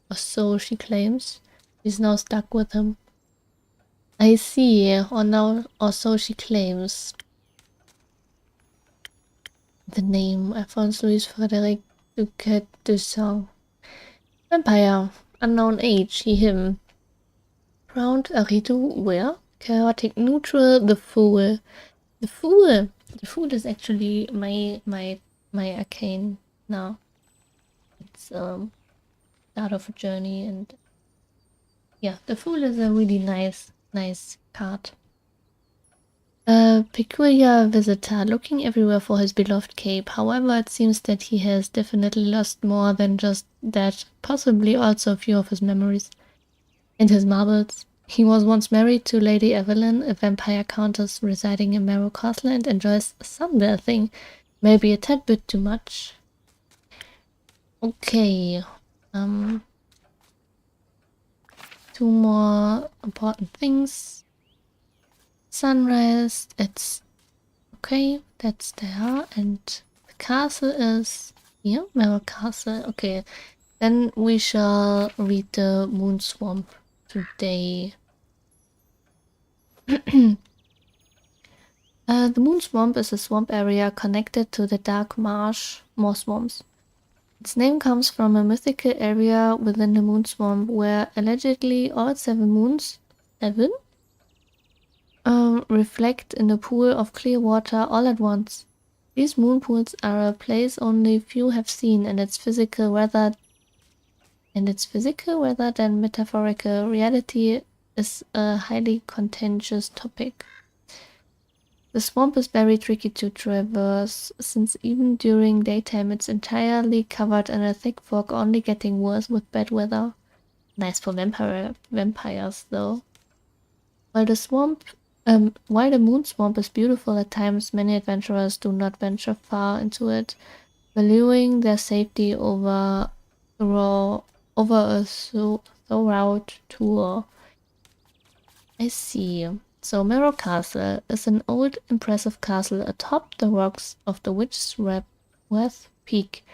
or so she claims, she's now stuck with him. I see, or so she claims. The name, Alphonse Louis Frederic Duquet du Sang. Vampire, unknown age, he, him. Round Aritu, where? Chaotic neutral, the fool. The fool! The fool is actually my arcane now. It's start of a journey, and yeah, the fool is a really nice card. A peculiar visitor, looking everywhere for his beloved cape. However, it seems that he has definitely lost more than just that, possibly also a few of his memories. And his marbles. He was once married to Lady Evelyn, a vampire countess residing in Marrow Castle, and enjoys sunbathing. Maybe a tad bit too much. Okay. 2 more important things. Sunrise, it's okay, that's there, and the castle is here, Marrow Castle. Okay, then we shall read the Moon Swamp today. The Moon Swamp is a swamp area connected to the Dark Marsh more swamps. Its name comes from a mythical area within the Moon Swamp where allegedly all 7 moons, reflect in a pool of clear water all at once. These moon pools are a place only few have seen, and it's physical rather than metaphorical. Reality is a highly contentious topic. The swamp is very tricky to traverse, since even during daytime it's entirely covered in a thick fog, only getting worse with bad weather. Nice for vampires though. While the moon swamp is beautiful at times, many adventurers do not venture far into it, valuing their safety over a thorough tour. I see. So Merrow Castle is an old, impressive castle atop the rocks of the Witch's Wrath Peak,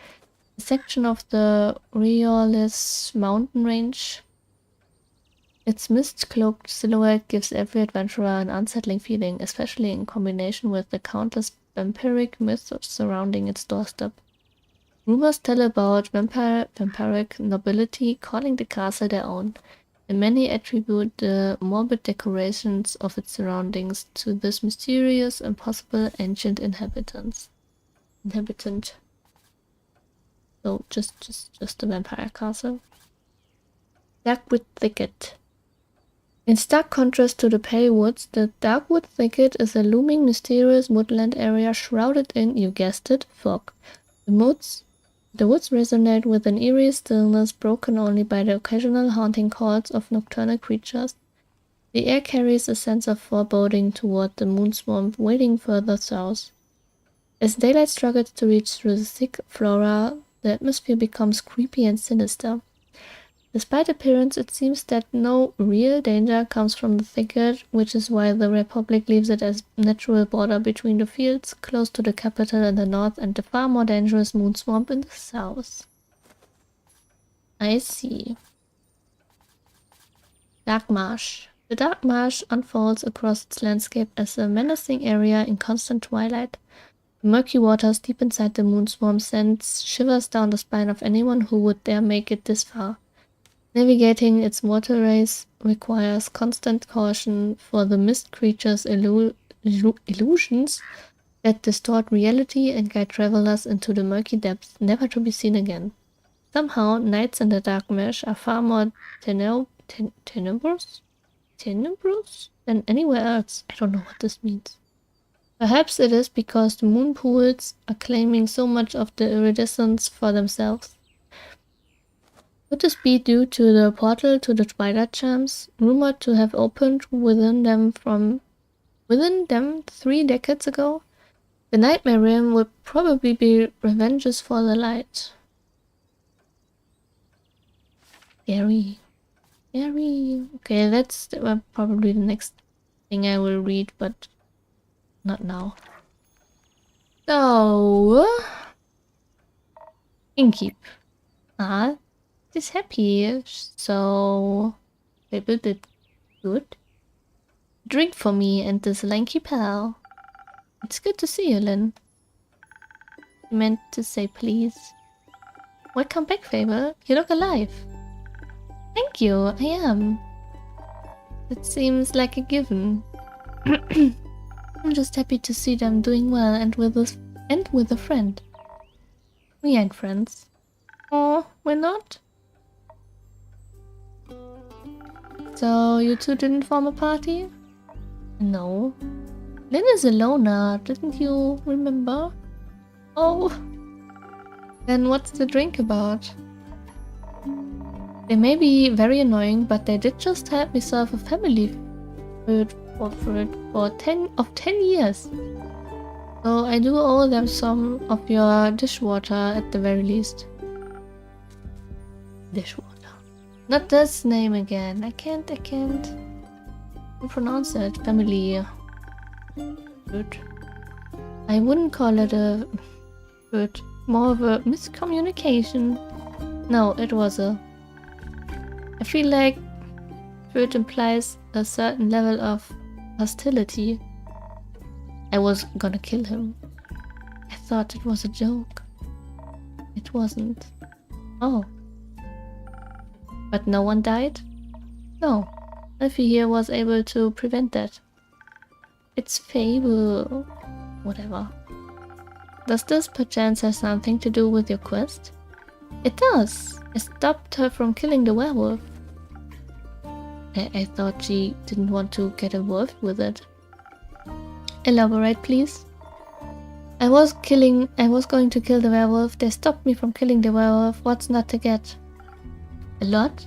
a section of the Riolis mountain range. Its mist-cloaked silhouette gives every adventurer an unsettling feeling, especially in combination with the countless vampiric myths surrounding its doorstep. Rumors tell about vampiric nobility calling the castle their own, and many attribute the morbid decorations of its surroundings to this mysterious and possible ancient inhabitant. So just a vampire castle. Darkwood Thicket. In stark contrast to the pale woods, the Darkwood Thicket is a looming, mysterious woodland area shrouded in, you guessed it, fog. The woods resonate with an eerie stillness broken only by the occasional haunting calls of nocturnal creatures. The air carries a sense of foreboding toward the moon swamp waiting further south. As daylight struggles to reach through the thick flora, the atmosphere becomes creepy and sinister. Despite appearance, it seems that no real danger comes from the thicket, which is why the Republic leaves it as a natural border between the fields close to the capital in the north and the far more dangerous moon swamp in the south. I see. Dark Marsh. The Dark Marsh unfolds across its landscape as a menacing area in constant twilight. The murky waters deep inside the moon swamp sends shivers down the spine of anyone who would dare make it this far. Navigating its waterways requires constant caution for the mist creatures' illusions that distort reality and guide travelers into the murky depths, never to be seen again. Somehow, nights in the Dark Marsh are far more tenebrous than anywhere else. I don't know what this means. Perhaps it is because the moon pools are claiming so much of the iridescence for themselves. Could this be due to the portal to the Twilight Charms, rumored to have opened within them 3 decades ago? The Nightmare Realm would probably be revenges for the light. Scary. Okay, that's probably the next thing I will read, but not now. So, Innkeep. Is happy, so people did good. Drink for me and this lanky pal. It's good to see you, Lynn. I meant to say please. Welcome back, Fable. You look alive. Thank you, I am. It seems like a given. I'm just happy to see them doing well and with a friend. We ain't friends. Oh, we're not? So, you two didn't form a party? No. Lynn is a loner, didn't you remember? Oh. Then what's the drink about? They may be very annoying, but they did just help me solve a family feud for 10 years. So I do owe them some of your dishwater at the very least. Dishwater. Not this name again. I can't pronounce it. Family. Good. I wouldn't call it a good. More of a miscommunication. No, it was a... I feel like it implies a certain level of hostility. I was gonna kill him. I thought it was a joke. It wasn't. Oh. But no one died? No. Elfie here was able to prevent that. It's Fable. Whatever. Does this perchance have something to do with your quest? It does. I stopped her from killing the werewolf. I thought she didn't want to get involved with it. Elaborate, please. I was going to kill the werewolf. They stopped me from killing the werewolf. What's not to get? A lot?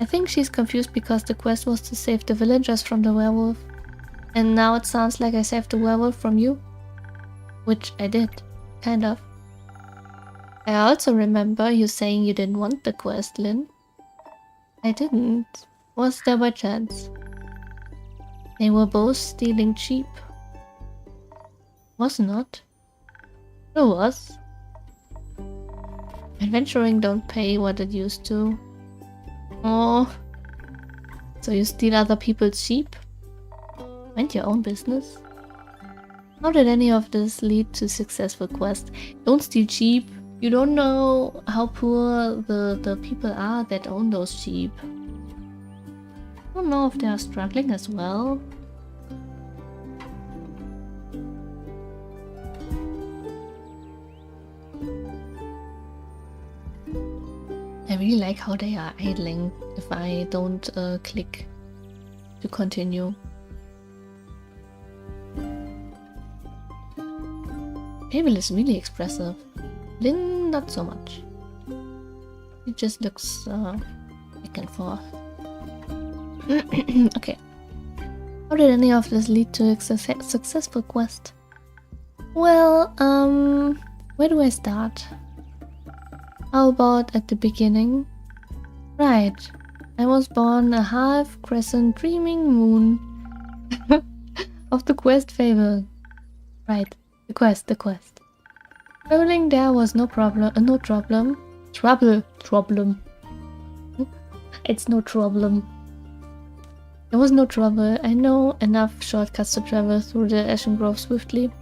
I think she's confused because the quest was to save the villagers from the werewolf. And now it sounds like I saved the werewolf from you. Which I did. Kind of. I also remember you saying you didn't want the quest, Lynn. I didn't. Was there by chance? They were both stealing cheap. Was not. It was. Adventuring don't pay what it used to. Oh. So you steal other people's sheep? Mind your own business. How did any of this lead to successful quest? Don't steal sheep. You don't know how poor the people are that own those sheep. I don't know if they are struggling as well. I really like how they are idling if I don't click to continue. Babel is really expressive. Lynn, not so much. It just looks back and forth. Okay. How did any of this lead to a successful quest? Well, where do I start? How about at the beginning? Right. I was born a half-crescent dreaming moon of the quest fable. Right. The quest. Traveling there was no problem. Trouble. It's no problem. There was no trouble. I know enough shortcuts to travel through the Ashen Grove swiftly.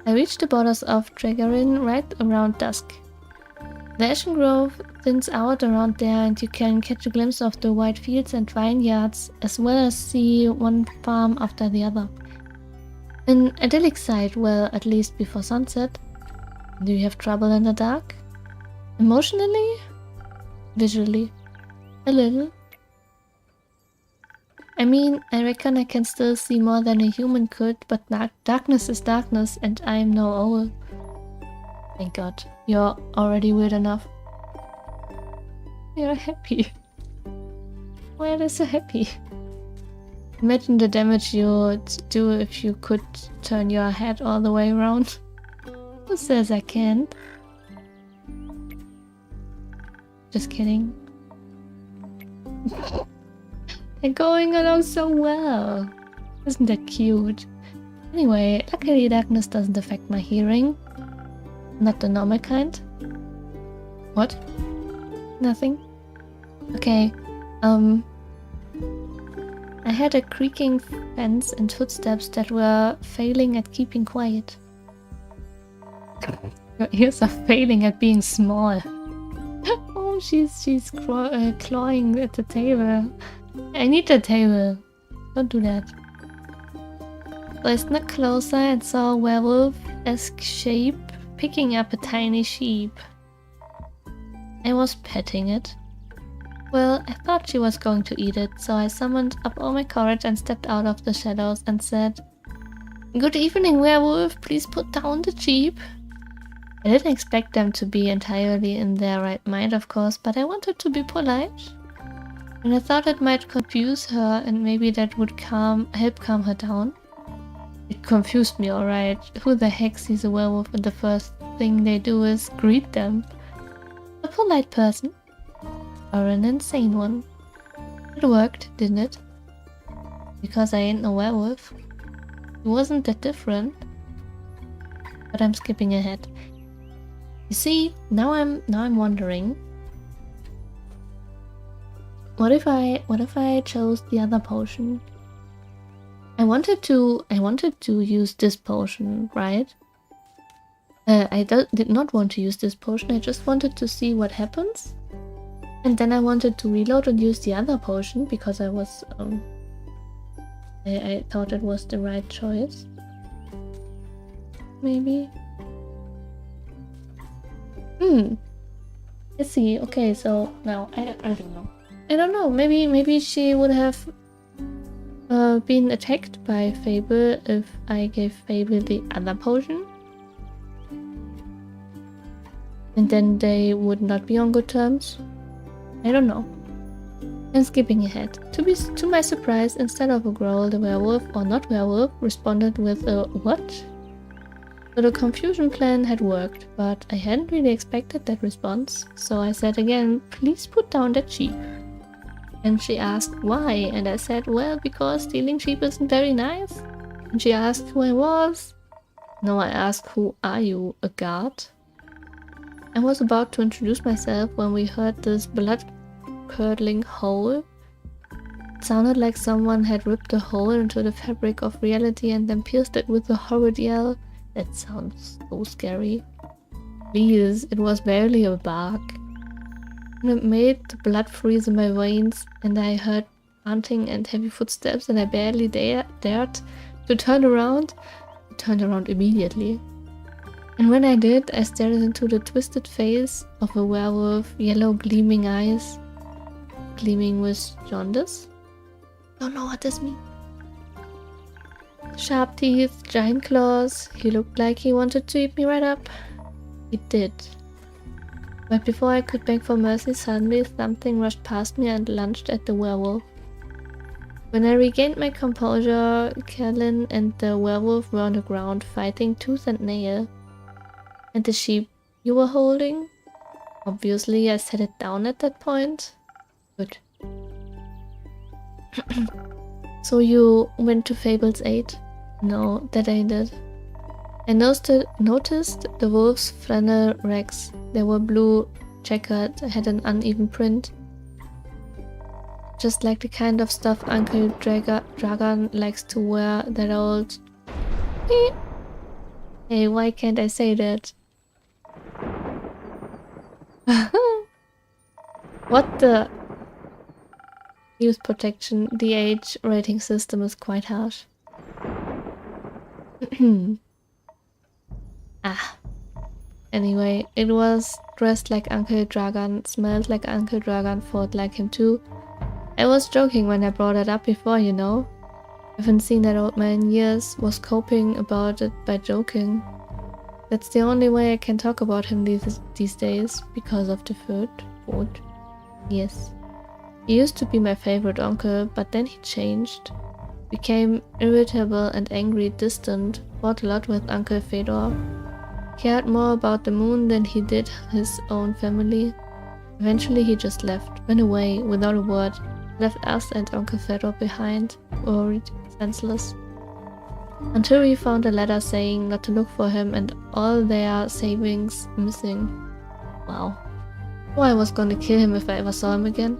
I reached the borders of Tregarin right around dusk. The Ashen Grove thins out around there and you can catch a glimpse of the wide fields and vineyards, as well as see one farm after the other. An idyllic sight, well, at least before sunset. Do you have trouble in the dark? Emotionally? Visually? A little. I mean, I reckon I can still see more than a human could, but darkness is darkness and I'm no owl. Thank God, you're already weird enough. You're happy. Why are they so happy? Imagine the damage you'd do if you could turn your head all the way around. Who says I can't? Just kidding. They're going along so well. Isn't that cute? Anyway, luckily darkness doesn't affect my hearing. Not the normal kind. What? Nothing? Okay. I had a creaking fence and footsteps that were failing at keeping quiet. Your ears are failing at being small. Oh, she's clawing at the table. I need the table. Don't do that. So I snuck closer and saw a werewolf-esque shape picking up a tiny sheep. I was petting it. Well, I thought she was going to eat it, so I summoned up all my courage and stepped out of the shadows and said, "Good evening, werewolf, please put down the sheep." I didn't expect them to be entirely in their right mind, of course, but I wanted to be polite. And I thought it might confuse her and maybe that would help calm her down. It confused me, alright. Who the heck sees a werewolf and the first thing they do is greet them? A polite person. Or an insane one. It worked, didn't it? Because I ain't no werewolf. It wasn't that different. But I'm skipping ahead. You see, now I'm wondering. What if I chose the other potion? I wanted to use this potion, right? I did not want to use this potion. I just wanted to see what happens. And then I wanted to reload and use the other potion because I was I thought it was the right choice. Maybe. Let's see. Okay, so now I don't know. I don't know. Maybe she would have been attacked by Fable if I gave Fable the other potion. And then they would not be on good terms. I don't know. I'm skipping ahead. To my surprise, instead of a growl, the werewolf, or not werewolf, responded with a what? So the confusion plan had worked, but I hadn't really expected that response, so I said again, please put down that sheep. And she asked why, and I said, well, because stealing sheep isn't very nice. And she asked who I was. No, I asked, who are you, a guard? I was about to introduce myself when we heard this blood-curdling howl. It sounded like someone had ripped a hole into the fabric of reality and then pierced it with a horrid yell. That sounds so scary. Please, it was barely a bark. And it made the blood freeze in my veins, and I heard panting and heavy footsteps, and I barely dared to turn around. I turned around immediately. And when I did, I stared into the twisted face of a werewolf, yellow gleaming eyes. Gleaming with jaundice? Don't know what this means. Sharp teeth, giant claws. He looked like he wanted to eat me right up. He did. But before I could beg for mercy, suddenly something rushed past me and lunged at the werewolf. When I regained my composure, Kellen and the werewolf were on the ground, fighting tooth and nail. And the sheep you were holding? Obviously, I set it down at that point. Good. So you went to Fable's aid? No, that ain't it. I noticed the wolf's flannel rags. They were blue, checkered, had an uneven print. Just like the kind of stuff Uncle Dragon likes to wear, that old... Hey, why can't I say that? What the... Use protection. The age rating system is quite harsh. Anyway, it was dressed like Uncle Dragon, smelled like Uncle Dragon, fought like him too. I was joking when I brought it up before, you know. Haven't seen that old man in years, was coping about it by joking. That's the only way I can talk about him these days, because of the food. Yes. He used to be my favorite uncle, but then he changed. Became irritable and angry, distant, fought a lot with Uncle Fedor. Cared more about the moon than he did his own family. Eventually he just left, went away without a word, left us and Uncle Fedor behind, worried, senseless. Until we found a letter saying not to look for him and all their savings missing. Wow. Oh, I was gonna kill him if I ever saw him again.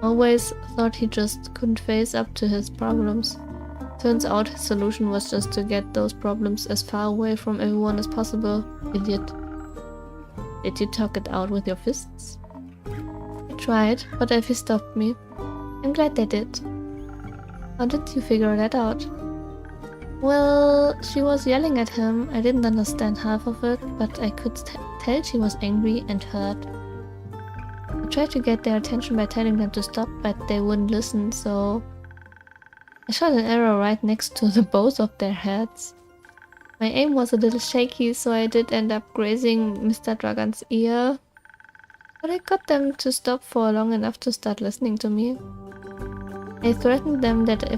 Always thought he just couldn't face up to his problems. Turns out his solution was just to get those problems as far away from everyone as possible. Idiot. Did you talk it out with your fists? I tried, but Effie stopped me. I'm glad they did. How did you figure that out? Well, she was yelling at him. I didn't understand half of it, but I could tell she was angry and hurt. I tried to get their attention by telling them to stop, but they wouldn't listen, so... I shot an arrow right next to the both of their heads. My aim was a little shaky, so I did end up grazing Mr. Dragon's ear. But I got them to stop for long enough to start listening to me. I threatened them that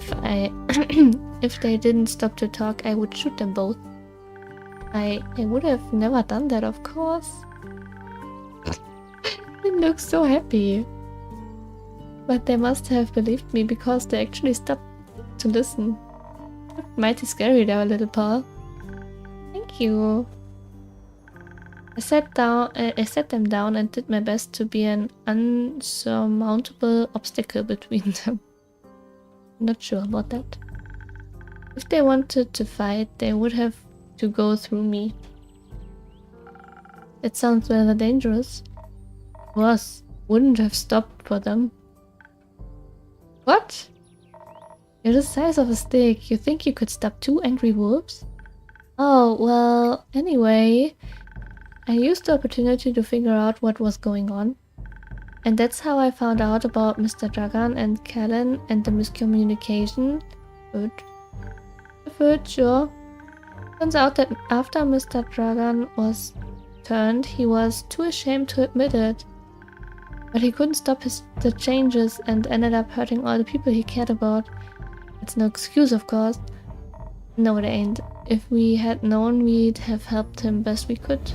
if they didn't stop to talk, I would shoot them both. I would have never done that, of course. They look so happy. But they must have believed me because they actually stopped to listen. Mighty scary there, little pal. Thank you. I sat them down and did my best to be an unsurmountable obstacle between them. Not sure about that. If they wanted to fight, they would have to go through me. That sounds rather dangerous. Wouldn't have stopped for them. What? You're the size of a stick. You think you could stop 2 angry wolves? Oh, well, anyway, I used the opportunity to figure out what was going on. And that's how I found out about Mr. Dragon and Kellen and the miscommunication. Good, sure. Turns out that after Mr. Dragon was turned, he was too ashamed to admit it. But he couldn't stop the changes and ended up hurting all the people he cared about. It's no excuse, of course. No, it ain't. If we had known, we'd have helped him best we could.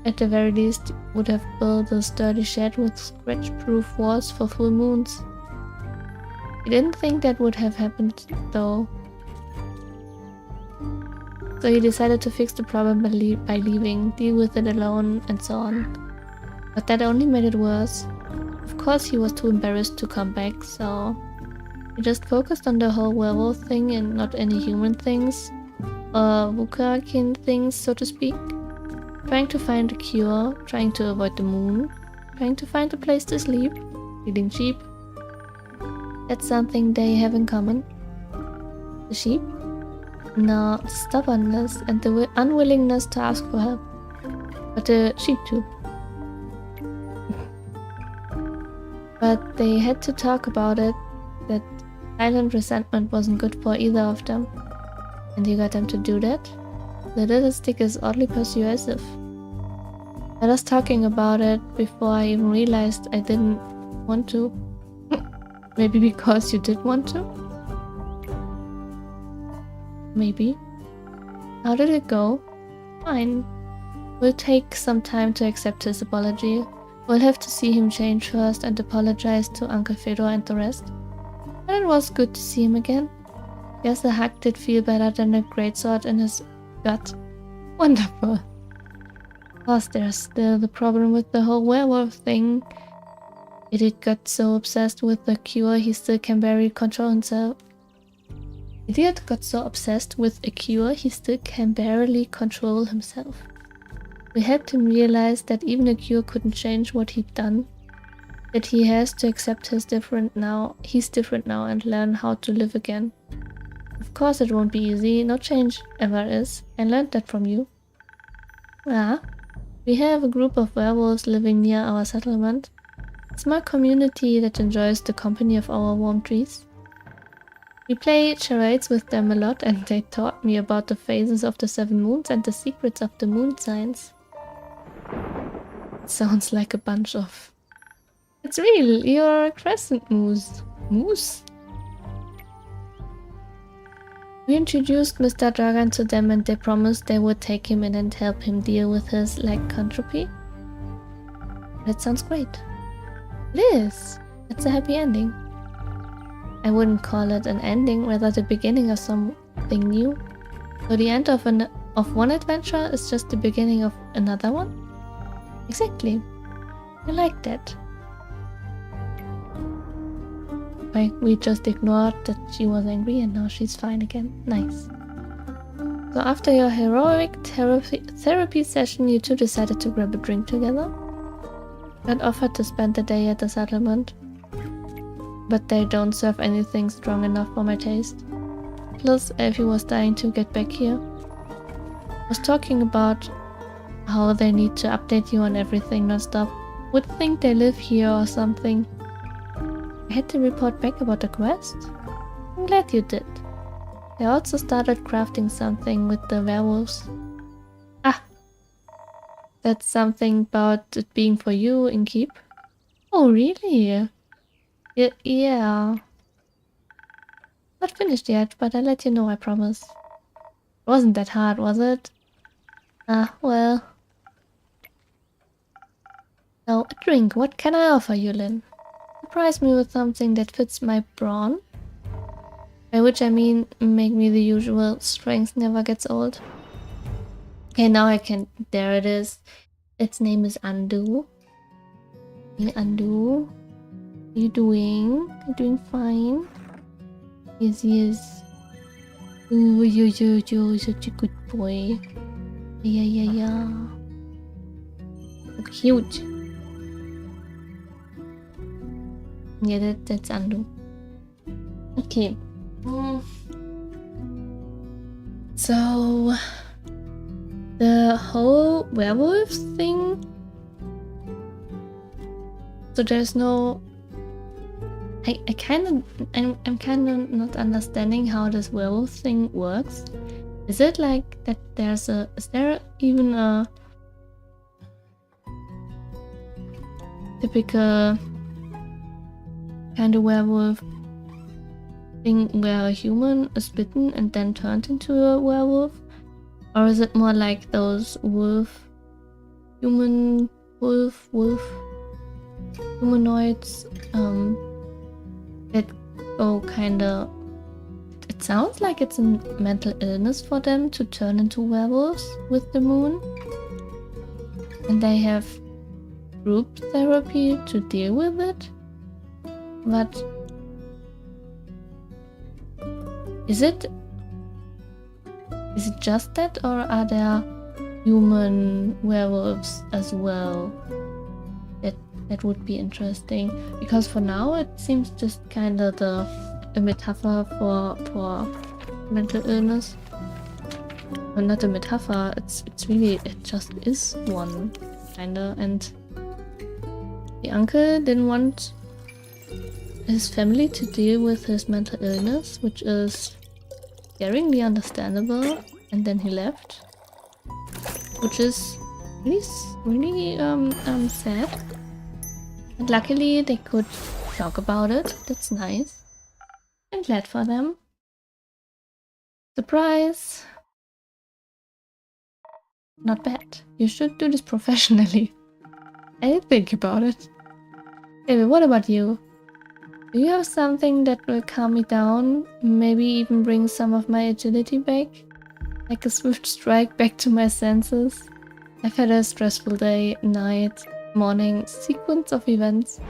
At the very least, would have built a sturdy shed with scratch-proof walls for full moons. He didn't think that would have happened, though. So he decided to fix the problem by leaving, deal with it alone, and so on. But that only made it worse. Of course he was too embarrassed to come back, so he just focused on the whole werewolf thing and not any human things, or Wukakin things, so to speak. Trying to find a cure, trying to avoid the moon, trying to find a place to sleep, feeding sheep. That's something they have in common. The sheep? No, the stubbornness and the unwillingness to ask for help. But the sheep too. But they had to talk about it, that silent resentment wasn't good for either of them. And you got them to do that? The little stick is oddly persuasive. I was talking about it before I even realized I didn't want to. Maybe because you did want to? Maybe. How did it go? Fine. We'll take some time to accept his apology. We'll have to see him change first and apologize to Uncle Fedor and the rest. But it was good to see him again. Guess the hug did feel better than a greatsword in his gut. Wonderful. Of course, there's still the problem with the whole werewolf thing. Idiot got so obsessed with the cure he still can barely control himself. Idiot got so obsessed with a cure he still can barely control himself. We helped him realize that even a cure couldn't change what he'd done. That he has to accept he's different now and learn how to live again. Of course it won't be easy, no change ever is. I learned that from you. Ah, we have a group of werewolves living near our settlement. A small community that enjoys the company of our warm trees. We play charades with them a lot and they taught me about the phases of the 7 moons and the secrets of the moon signs. It sounds like a bunch of... It's real, you're a crescent moose. Moose? We introduced Mr. Dragon to them and they promised they would take him in and help him deal with his lycanthropy. That sounds great. It is. It's a happy ending. I wouldn't call it an ending, rather the beginning of something new. So the end of one adventure is just the beginning of another one? Exactly. I like that. Okay, we just ignored that she was angry and now she's fine again. Nice. So after your heroic therapy session, you two decided to grab a drink together. Got offered to spend the day at the settlement. But they don't serve anything strong enough for my taste. Plus, Elfie was dying to get back here. Was talking about how they need to update you on everything non-stop. Would think they live here or something. I had to report back about the quest. I'm glad you did. They also started crafting something with the werewolves. Ah! That's something about it being for you in keep. Oh, really? Yeah. Not finished yet, but I'll let you know, I promise. It wasn't that hard, was it? Ah, well. So, a drink. What can I offer you, Lynn? Surprise me with something that fits my brawn. By which I mean, make me the usual strength never gets old. Okay, now I can... There it is. Its name is Undo. Undo. How you doing? You doing fine? Yes, yes. Ooh, you're such a good boy. Yeah. So cute. Yeah, that's Undo. Okay. So... the whole werewolf thing? So there's no... I'm kind of not understanding how this werewolf thing works. Is it like that is there even a... typical kind of werewolf thing where a human is bitten and then turned into a werewolf? Or is it more like those humanoids that go kinda... It sounds like it's a mental illness for them to turn into werewolves with the moon. And they have group therapy to deal with it. But is it just that, or are there human werewolves as well? That would be interesting, because for now it seems just kind of a metaphor for mental illness. Well, not a metaphor. It's really, it just is one kinda. And the uncle didn't want his family to deal with his mental illness, which is scaringly understandable, and then he left, which is really sad. But luckily they could talk about it. That's nice. I'm glad for them. Surprise! Not bad. You should do this professionally. I did think about it. Baby, what about you? Do you have something that will calm me down? Maybe even bring some of my agility back? Like a swift strike back to my senses? I've had a stressful day, night, morning, sequence of events.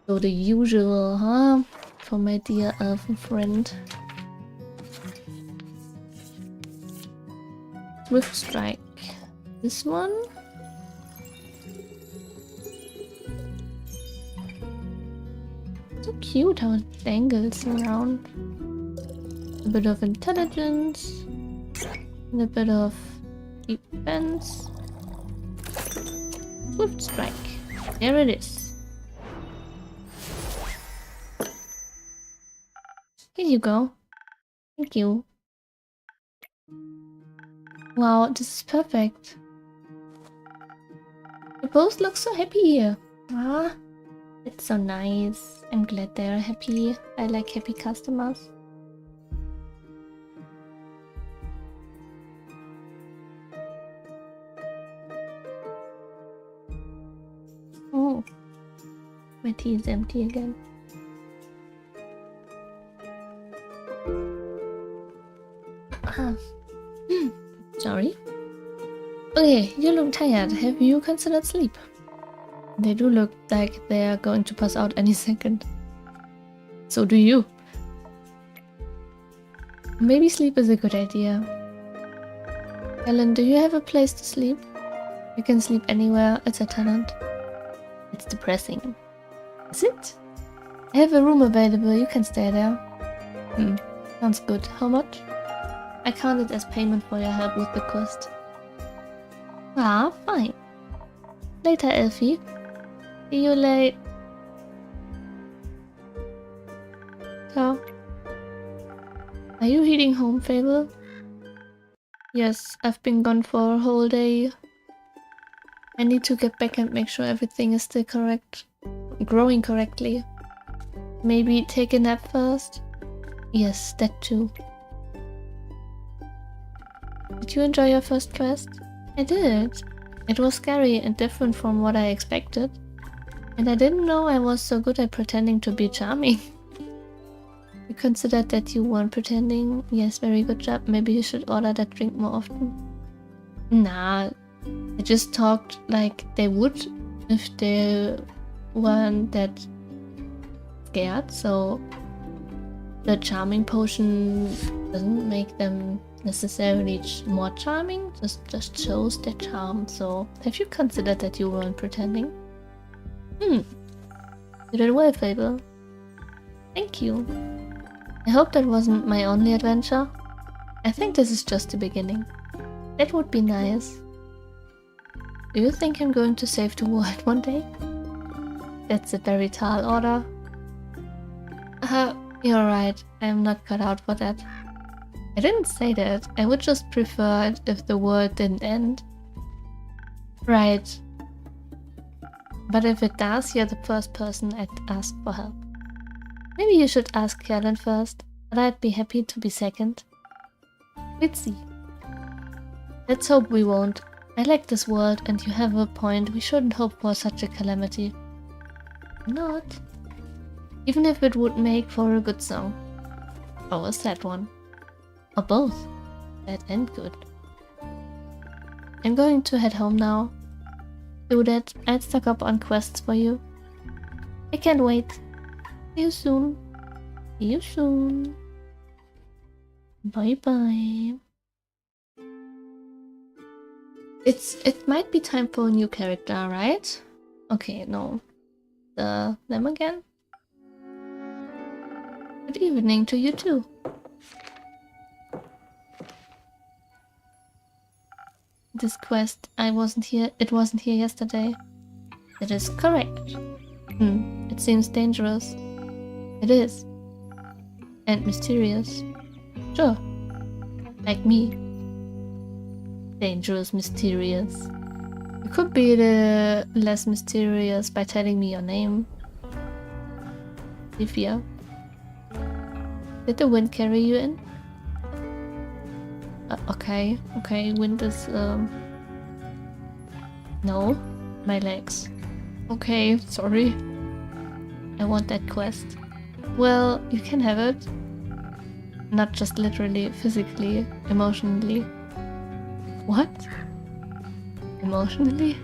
So the usual, huh? For my dear elfin friend. Swift strike. This one? So cute how it dangles around. A bit of intelligence. And a bit of defense. Swift strike. There it is. Here you go. Thank you. Wow, this is perfect. You both look so happy here. Ah, it's so nice. I'm glad they're happy. I like happy customers. Oh, my tea is empty again. Sorry. Okay, you look tired. Have you considered sleep? They do look like they are going to pass out any second. So do you. Maybe sleep is a good idea. Ellen, do you have a place to sleep? You can sleep anywhere. It's a tenant. It's depressing. Is it? I have a room available. You can stay there. Sounds good. How much? I count it as payment for your help with the quest. Ah, fine. Later, Elfie. See you late. So, are you heading home, Fable? Yes, I've been gone for a whole day. I need to get back and make sure everything is still correct. Growing correctly. Maybe take a nap first? Yes, that too. Did you enjoy your first quest? I did. It was scary and different from what I expected. And I didn't know I was so good at pretending to be charming. You considered that you weren't pretending? Yes, very good job. Maybe you should order that drink more often. Nah, I just talked like they would if they weren't that scared, so the charming potion doesn't make them necessarily more charming, just shows their charm. So have you considered that you weren't pretending? You did well, Fable. Thank you. I hope that wasn't my only adventure. I think this is just the beginning. That would be nice. Do you think I'm going to save the world one day? That's a very tall order. You're right. I'm not cut out for that. I didn't say that. I would just prefer it if the world didn't end. Right. But if it does, you're the first person I'd ask for help. Maybe you should ask Kellen first, but I'd be happy to be second. Let's see. Let's hope we won't. I like this world, and you have a point. We shouldn't hope for such a calamity. Not. Even if it would make for a good song. Or a sad one. Or both. Bad and good. I'm going to head home now. Do that. I'd stock up on quests for you. I can't wait. See you soon. See you soon. Bye bye. It might be time for a new character, right? Okay, no. Them again? Good evening to you too. This quest, it wasn't here yesterday. That is correct. It seems dangerous. It is. And mysterious. Sure. Like me. Dangerous, mysterious. You could be the less mysterious by telling me your name. Livia. Did the wind carry you in? Okay, wind is, no, my legs. Okay, sorry. I want that quest. Well, you can have it. Not just literally, physically, emotionally. What? Emotionally?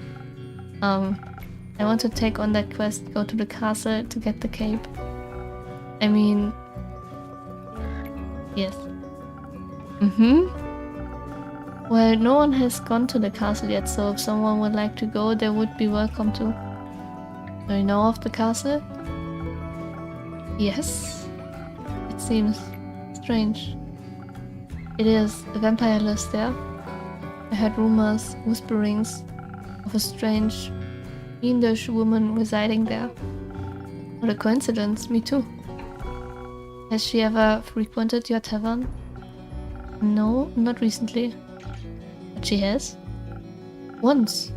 I want to take on that quest, go to the castle to get the cape. I mean... Yes. Well, no one has gone to the castle yet, so if someone would like to go, they would be welcome to. Do you know of the castle? Yes. It seems strange. It is. A vampire lives there. I heard rumors, whisperings of a strange, fiendish woman residing there. What a coincidence, me too. Has she ever frequented your tavern? No, not recently. But she has? Once.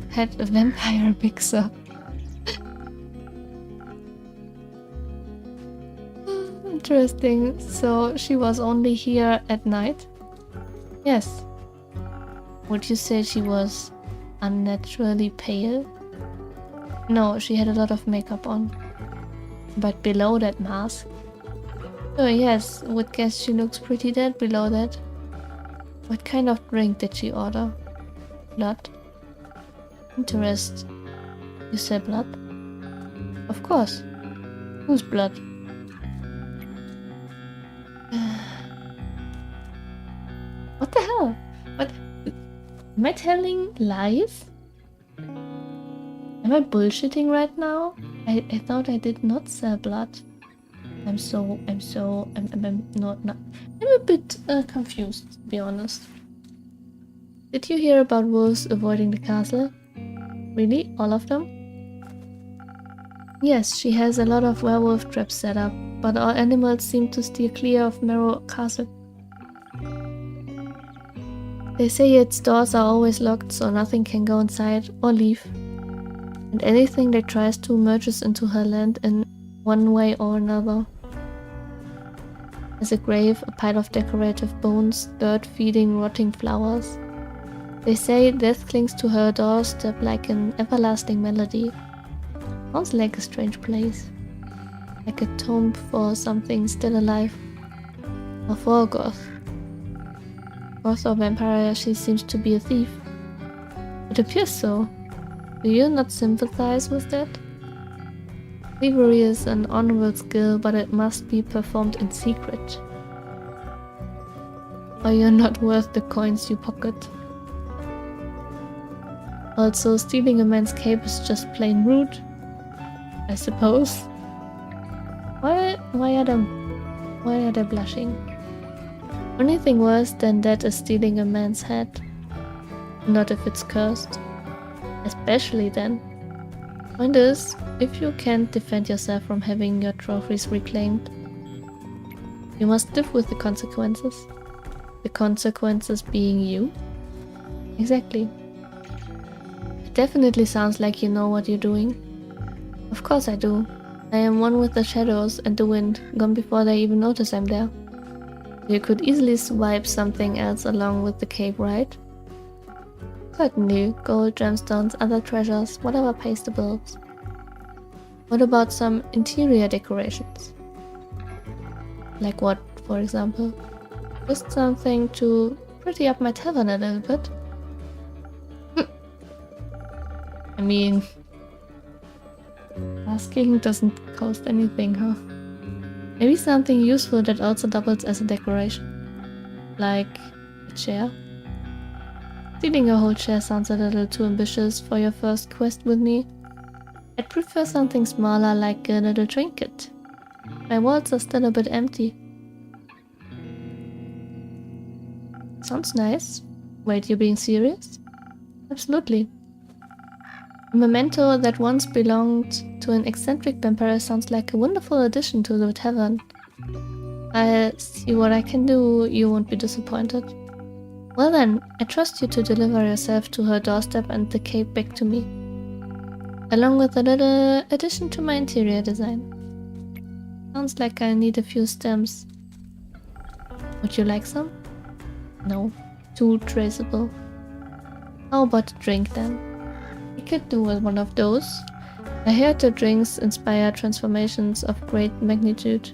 Had a vampire mixer. Interesting. So she was only here at night? Yes. Would you say she was unnaturally pale? No, she had a lot of makeup on. But below that mask? Oh yes, would guess she looks pretty dead below that. What kind of drink did she order? Blood? Interest. You said blood? Of course. Whose blood? What the hell? What? Am I telling lies? Am I bullshitting right now? I thought I did not sell blood. I'm a bit confused, to be honest. Did you hear about wolves avoiding the castle? Really? All of them? Yes, she has a lot of werewolf traps set up, but all animals seem to steer clear of Marrow Castle. They say its doors are always locked, so nothing can go inside or leave. And anything that tries to merges into her land in one way or another. There's a grave, a pile of decorative bones, dirt feeding rotting flowers. They say death clings to her doorstep like an everlasting melody. Sounds like a strange place. Like a tomb for something still alive. Or for a goth. Goth or vampire, she seems to be a thief. It appears so. Do you not sympathize with that? Thievery is an honorable skill, but it must be performed in secret. Or you're not worth the coins you pocket. Also, stealing a man's cape is just plain rude, I suppose. Why are they blushing? Anything worse than that is stealing a man's head. Not if it's cursed. Especially then. Point is, if you can't defend yourself from having your trophies reclaimed, you must live with the consequences. The consequences being you? Exactly. definitely sounds like you know what you're doing. Of course I do. I am one with the shadows and the wind, gone before they even notice I'm there. You could easily swipe something else along with the cape, right? Certainly. Gold, gemstones, other treasures, whatever pays the bills. What about some interior decorations? Like what, for example? Just something to pretty up my tavern a little bit. I mean, asking doesn't cost anything, huh? Maybe something useful that also doubles as a decoration. Like a chair? Stealing a whole chair sounds a little too ambitious for your first quest with me. I'd prefer something smaller, like a little trinket. My walls are still a bit empty. Sounds nice. Wait, you're being serious? Absolutely. A memento that once belonged to an eccentric vampire sounds like a wonderful addition to the tavern. I'll see what I can do, you won't be disappointed. Well then, I trust you to deliver yourself to her doorstep and the cape back to me. Along with a little addition to my interior design. Sounds like I need a few stems. Would you like some? No, too traceable. How about a drink then? I could do with one of those. I heard the drinks inspire transformations of great magnitude.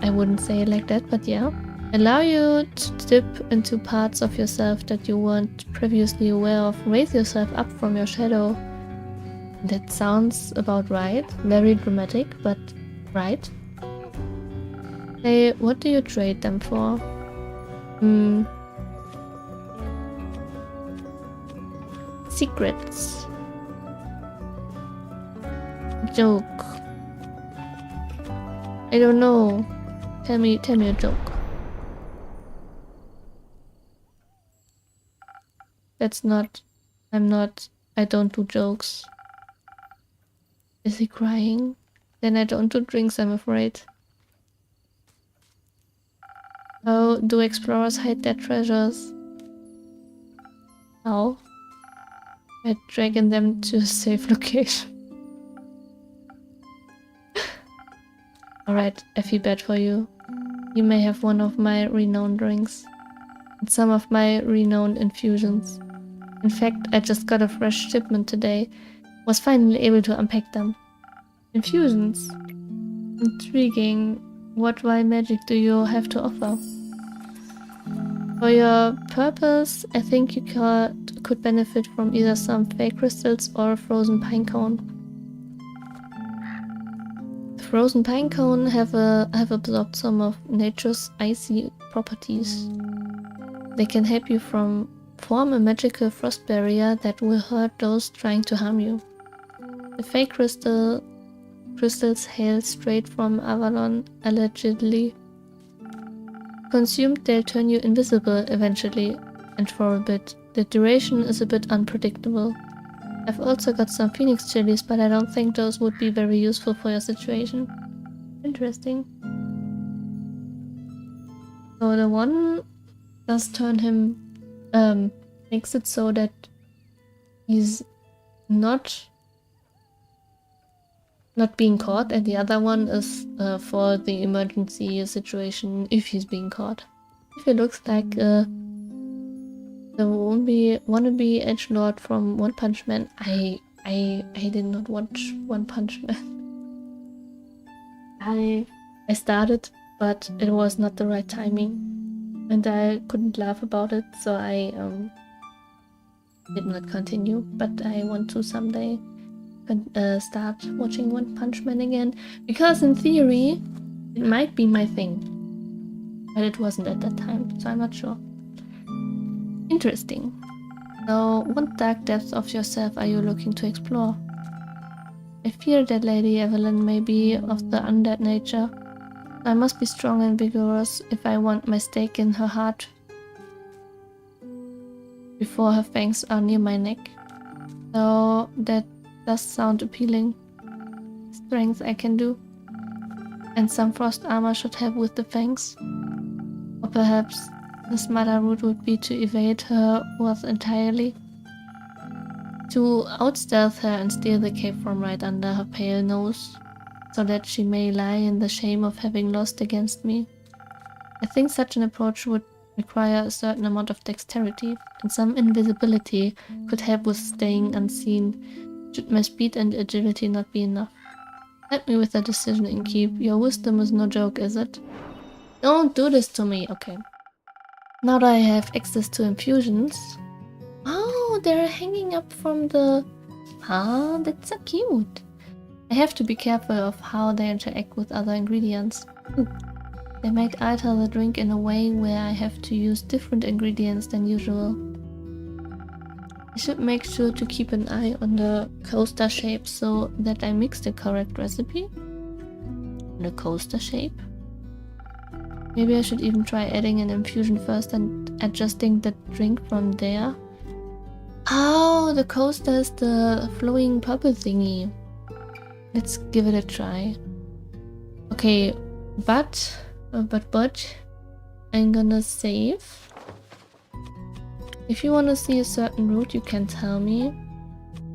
I wouldn't say it like that, but yeah. Allow you to dip into parts of yourself that you weren't previously aware of. Raise yourself up from your shadow. That sounds about right. Very dramatic, but right. Hey, what do you trade them for? Secrets. Joke. I don't know. Tell me a joke. That's not... I don't do jokes. Is he crying? Then I don't do drinks, I'm afraid. How do explorers hide their treasures? How? By dragging them to a safe location. Alright, I feel bad for you. You may have one of my renowned drinks. And some of my renowned infusions. In fact, I just got a fresh shipment today. Was finally able to unpack them. Infusions? Intriguing. What wild magic do you have to offer? For your purpose, I think you could benefit from either some fake crystals or a frozen pine cone. The frozen pine cone have absorbed some of nature's icy properties. They can help you form a magical frost barrier that will hurt those trying to harm you. The fake crystals hail straight from Avalon, allegedly. Consumed, they'll turn you invisible eventually, and for a bit. The duration is a bit unpredictable. I've also got some phoenix chilies, but I don't think those would be very useful for your situation. Interesting. So the one does turn him, makes it so that he's not being caught, and the other one is for the emergency situation if he's being caught. If it looks like the wannabe edgelord from One Punch Man. I did not watch One Punch Man. I started, but it was not the right timing, and I couldn't laugh about it, so I did not continue. But I want to someday start watching One Punch Man again, because in theory it might be my thing, but it wasn't at that time, so I'm not sure. Interesting. So, what dark depths of yourself are you looking to explore? I fear that Lady Evelyn may be of the undead nature. I must be strong and vigorous if I want my stake in her heart before her fangs are near my neck. So that does sound appealing. Strength I can do. And some frost armor should help with the fangs. Or perhaps the smarter route would be to evade her worth entirely. to outstealth her and steal the cape from right under her pale nose, so that she may lie in the shame of having lost against me. I think such an approach would require a certain amount of dexterity, and some invisibility could help with staying unseen, should my speed and agility not be enough. Help me with the decision, Innkeep. Your wisdom is no joke, is it? Don't do this to me. Okay. Now that I have access to infusions... Oh, they're hanging up from the... Ah, that's so cute. I have to be careful of how they interact with other ingredients. They might alter the drink in a way where I have to use different ingredients than usual. I should make sure to keep an eye on the coaster shape so that I mix the correct recipe. The coaster shape? Maybe I should even try adding an infusion first and adjusting the drink from there. Oh, the coaster is the flowing purple thingy. Let's give it a try. Okay, but I'm gonna save. If you want to see a certain route, you can tell me.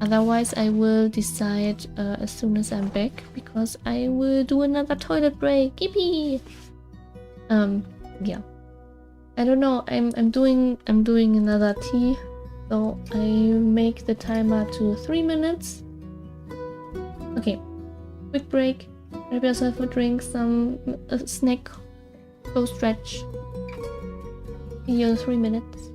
Otherwise, I will decide as soon as I'm back, because I will do another toilet break. Yippee! Yeah. I don't know. I'm doing another tea, so I make the timer to 3 minutes. Okay. Quick break. Grab yourself a drink, some snack. Go stretch. See you in 3 minutes.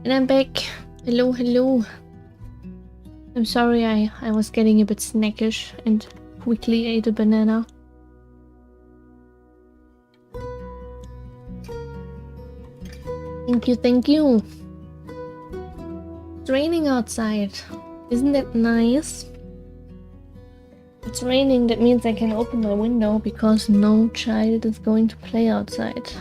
And I'm back. Hello, hello. I'm sorry I was getting a bit snackish and quickly ate a banana. Thank you, thank you. It's raining outside. Isn't that nice? It's raining, that means I can open my window because no child is going to play outside.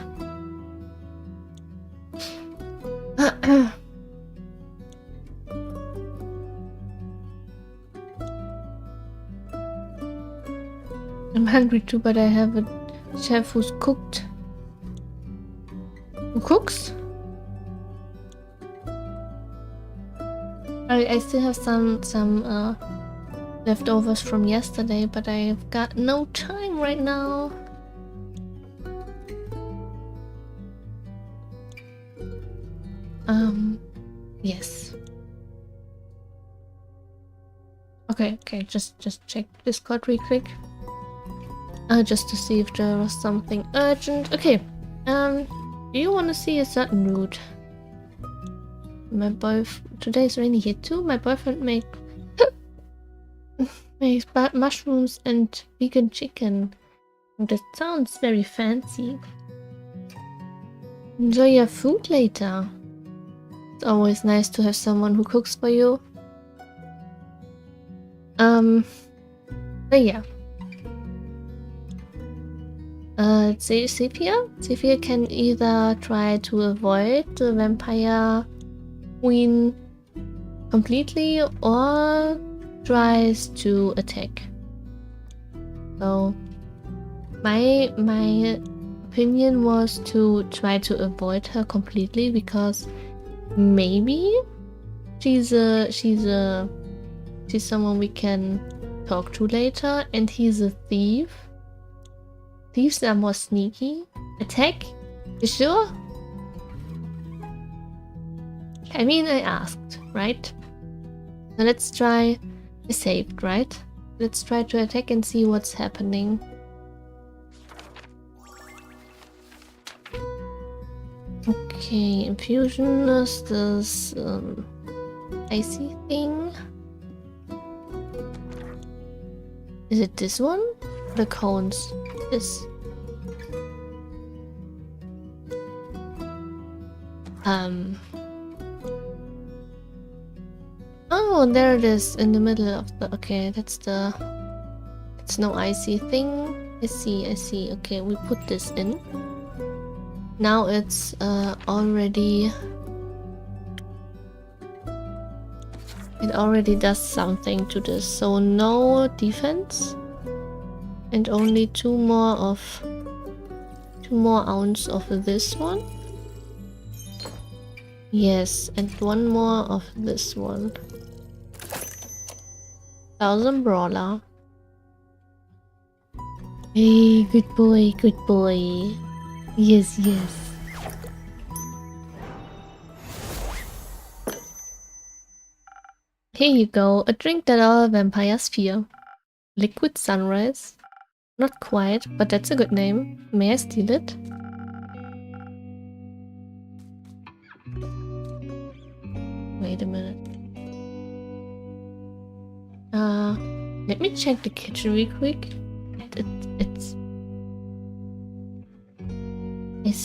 I'm hungry too, but I have a chef who's cooked. Who cooks? I still have some leftovers from yesterday, but I've got no time right now. Yes. Okay, just check Discord real quick. Just to see if there was something urgent. Okay. Do you want to see a certain route? Today's rainy here too. My boyfriend makes mushrooms and vegan chicken. That sounds very fancy. Enjoy your food later. It's always nice to have someone who cooks for you. But yeah. Sepia can either try to avoid the vampire queen completely or tries to attack. So my opinion was to try to avoid her completely because maybe she's someone we can talk to later, and he's a thief. Thieves are more sneaky. Attack? You sure? I mean, I asked, right? So let's try. I saved, right? Let's try to attack and see what's happening. Okay, infusion is this icy thing. Is it this one? The cones. This. Oh, there it is in the middle of the. Okay, that's the. It's no icy thing. I see. Okay, we put this in. Now it's already. It already does something to this. So no defense. And only 2 more ounce of this one. Yes, and 1 more of this one. 1000 brawler. Hey, good boy, good boy. Yes. Here you go, a drink that all vampires fear. Liquid sunrise. Not quite, but that's a good name. May I steal it? Wait a minute. Let me check the kitchen real quick.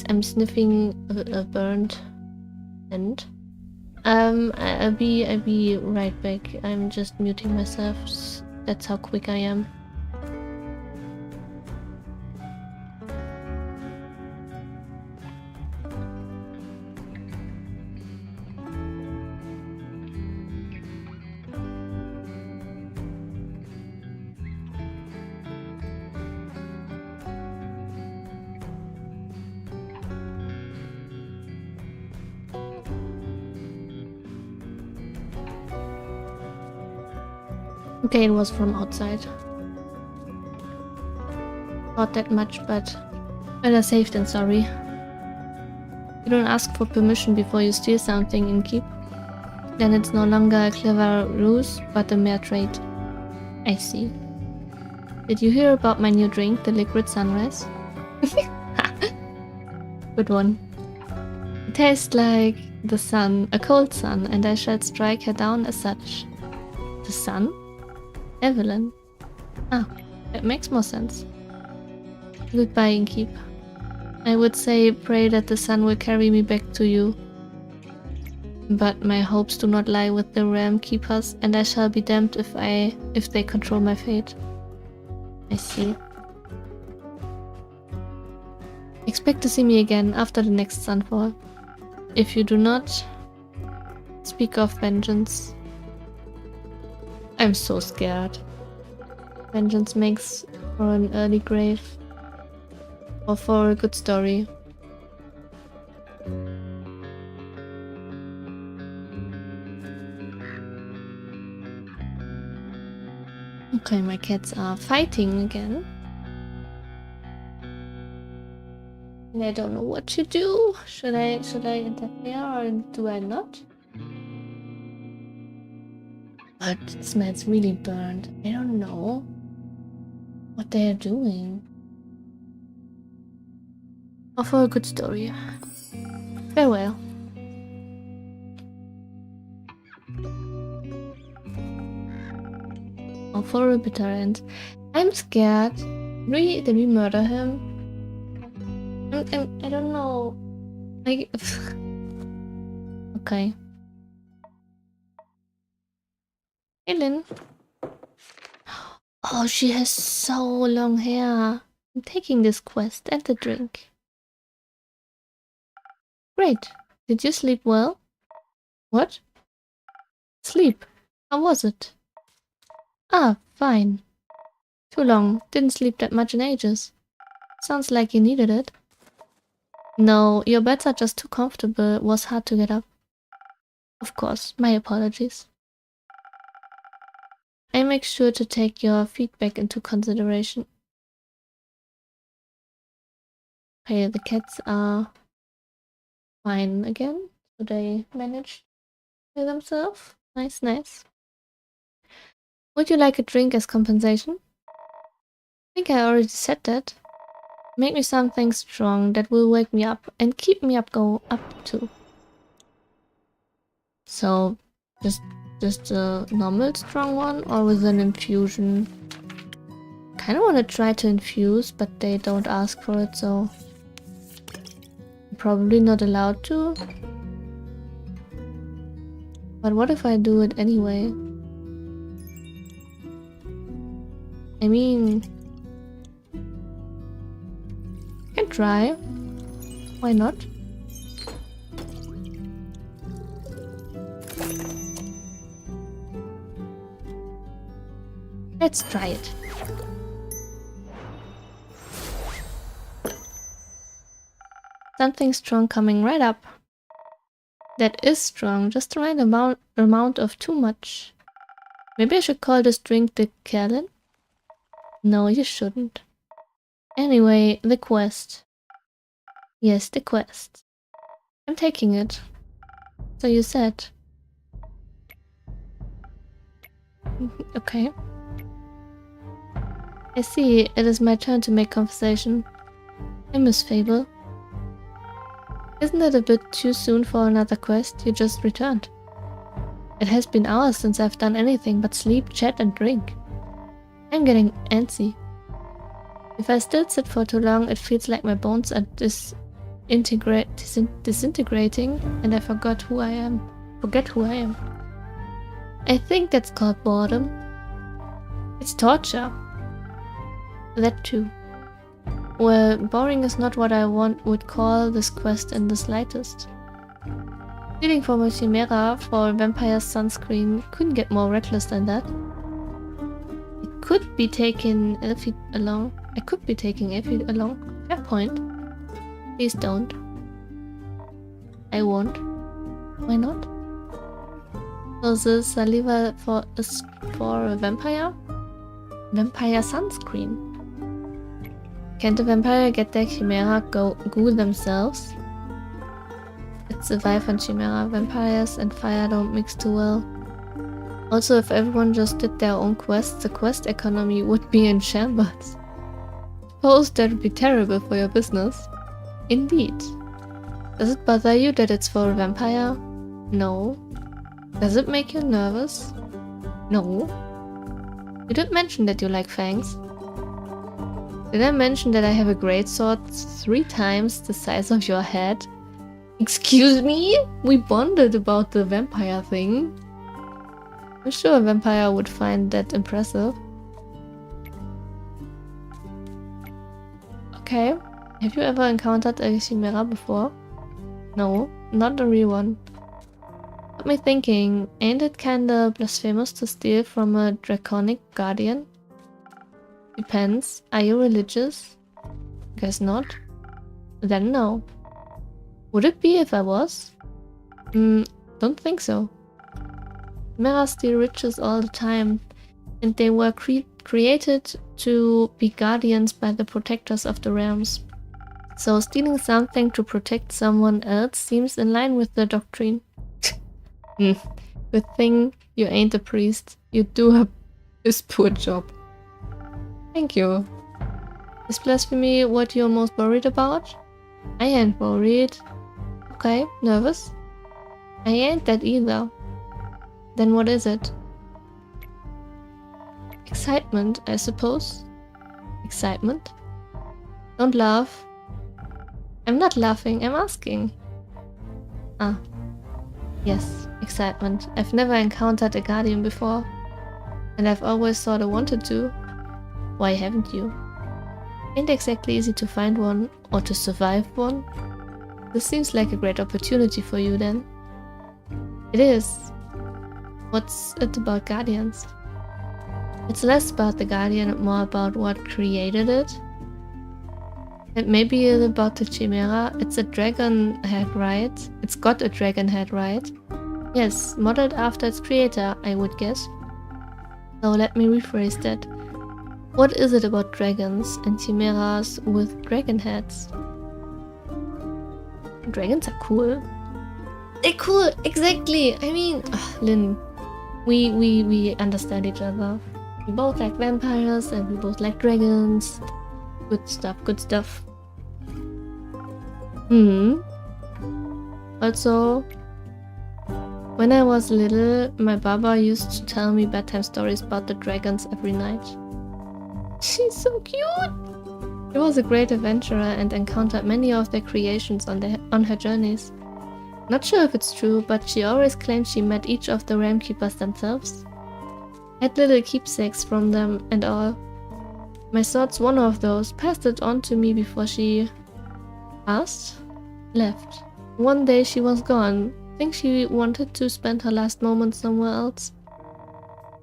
I'm sniffing a burnt end. I'll be right back. I'm just muting myself. That's how quick I am. Okay, it was from outside. Not that much, but better safe than sorry. You don't ask for permission before you steal something in keep. Then it's no longer a clever ruse, but a mere trait. I see. Did you hear about my new drink, the liquid sunrise? Good one. It tastes like the sun, a cold sun, and I shall strike her down as such. The sun? Evelyn. Ah, that makes more sense. Goodbye, innkeep. I would say pray that the sun will carry me back to you. But my hopes do not lie with the realm keepers, and I shall be damned if they control my fate. I see. Expect to see me again after the next sunfall. If you do not, speak of vengeance. I'm so scared. Vengeance makes for an early grave. Or for a good story. Okay, my cats are fighting again. And I don't know what to do. Should I interfere or do I not? But it smells really burnt. I don't know what they are doing. Or for a good story. Farewell. Or for a bitter end. I'm scared. Did we murder him? I don't know. Okay. Helen. Oh, she has so long hair. I'm taking this quest and the drink. Great. Did you sleep well? What? Sleep. How was it? Ah, fine. Too long. Didn't sleep that much in ages. Sounds like you needed it. No, your beds are just too comfortable. It was hard to get up. Of course, my apologies. I make sure to take your feedback into consideration. Okay, the cats are fine again. So they managed by themselves. Nice, nice. Would you like a drink as compensation? I think I already said that. Make me something strong that will wake me up and keep me up too. So, just a normal strong one or with an infusion? Kinda wanna try to infuse, but they don't ask for it, so I'm probably not allowed to. But what if I do it anyway? I mean, I can try. Why not? Let's try it. Something strong coming right up. That is strong, just the right amount of too much. Maybe I should call this drink the Kerlin? No, you shouldn't. Anyway, the quest. Yes, the quest. I'm taking it. So you said. Okay. I see, it is my turn to make conversation. I miss Fable. Isn't it a bit too soon for another quest? You just returned. It has been hours since I've done anything but sleep, chat and drink. I'm getting antsy. If I still sit for too long, it feels like my bones are disintegrating and I forget who I am. I think that's called boredom. It's torture. That too. Well, boring is not what I would call this quest in the slightest. Stealing from a chimera for a vampire's sunscreen couldn't get more reckless than that. It could be taking Elfie along. I could be taking Elfie along. Fair point. Please don't. I won't. Why not? So the saliva is for a vampire? Vampire sunscreen. Can't a vampire get their chimera goo themselves? It's survive on chimera. Vampires and fire don't mix too well. Also, if everyone just did their own quests, the quest economy would be in shambles. Suppose that would be terrible for your business. Indeed. Does it bother you that it's for a vampire? No. Does it make you nervous? No. You did mention that you like fangs. Did I mention that I have a great sword 3 times the size of your head? Excuse me? We bonded about the vampire thing. I'm sure a vampire would find that impressive. Okay. Have you ever encountered a chimera before? No, not a real one. Got me thinking, ain't it kinda blasphemous to steal from a draconic guardian? Depends. Are you religious? Guess not. Then no. Would it be if I was? Don't think so. Chimeras steal riches all the time, and they were created to be guardians by the protectors of the realms. So stealing something to protect someone else seems in line with the doctrine. Good thing you ain't a priest. You do this poor job. Thank you. Is blasphemy what you're most worried about? I ain't worried. Okay, nervous? I ain't that either. Then what is it? Excitement, I suppose. Excitement? Don't laugh. I'm not laughing, I'm asking. Ah. Yes, excitement. I've never encountered a guardian before. And I've always thought I wanted to. Why haven't you? Ain't exactly easy to find one, or to survive one. This seems like a great opportunity for you then. It is. What's it about guardians? It's less about the guardian and more about what created it. And maybe it's about the chimera. It's a dragon head, right? It's got a dragon head, right? Yes, modeled after its creator, I would guess. So let me rephrase that. What is it about dragons and chimeras with dragon heads? Dragons are cool. They're cool, exactly! I mean, Lynn, we understand each other. We both like vampires and we both like dragons. Good stuff, good stuff. Also, when I was little, my baba used to tell me bedtime stories about the dragons every night. She's so cute! She was a great adventurer and encountered many of their creations on her journeys. Not sure if it's true, but she always claimed she met each of the realm keepers themselves. Had little keepsakes from them and all. My sword's one of those, passed it on to me before she left. One day she was gone. Think she wanted to spend her last moments somewhere else.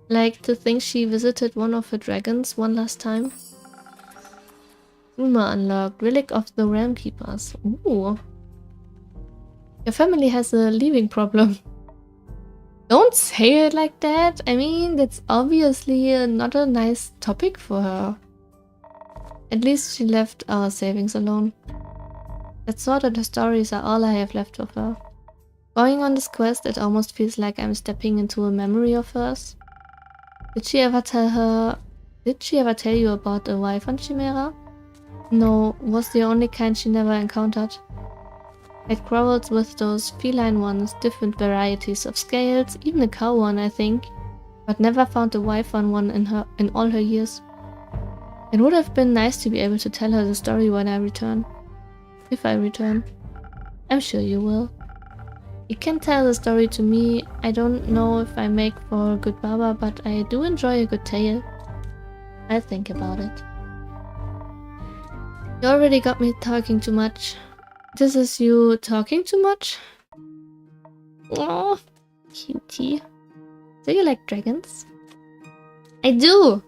Like to think she visited one of her dragons one last time. Rumor unlocked. Relic of the Realm Keepers. Ooh. Your family has a leaving problem. Don't say it like that. I mean, that's obviously not a nice topic for her. At least she left our savings alone. That sort of the stories are all I have left of her. Going on this quest, it almost feels like I'm stepping into a memory of hers. Did she ever tell you about a wyvern chimera? No, was the only kind she never encountered. Had quarrels with those feline ones, different varieties of scales, even a cow one, I think, but never found a wyvern one in all her years. It would have been nice to be able to tell her the story when I return. If I return. I'm sure you will. You can tell the story to me. I don't know if I make for a good baba, but I do enjoy a good tale. I'll think about it. You already got me talking too much. This is you talking too much? Oh, cutie. Do you like dragons? I do!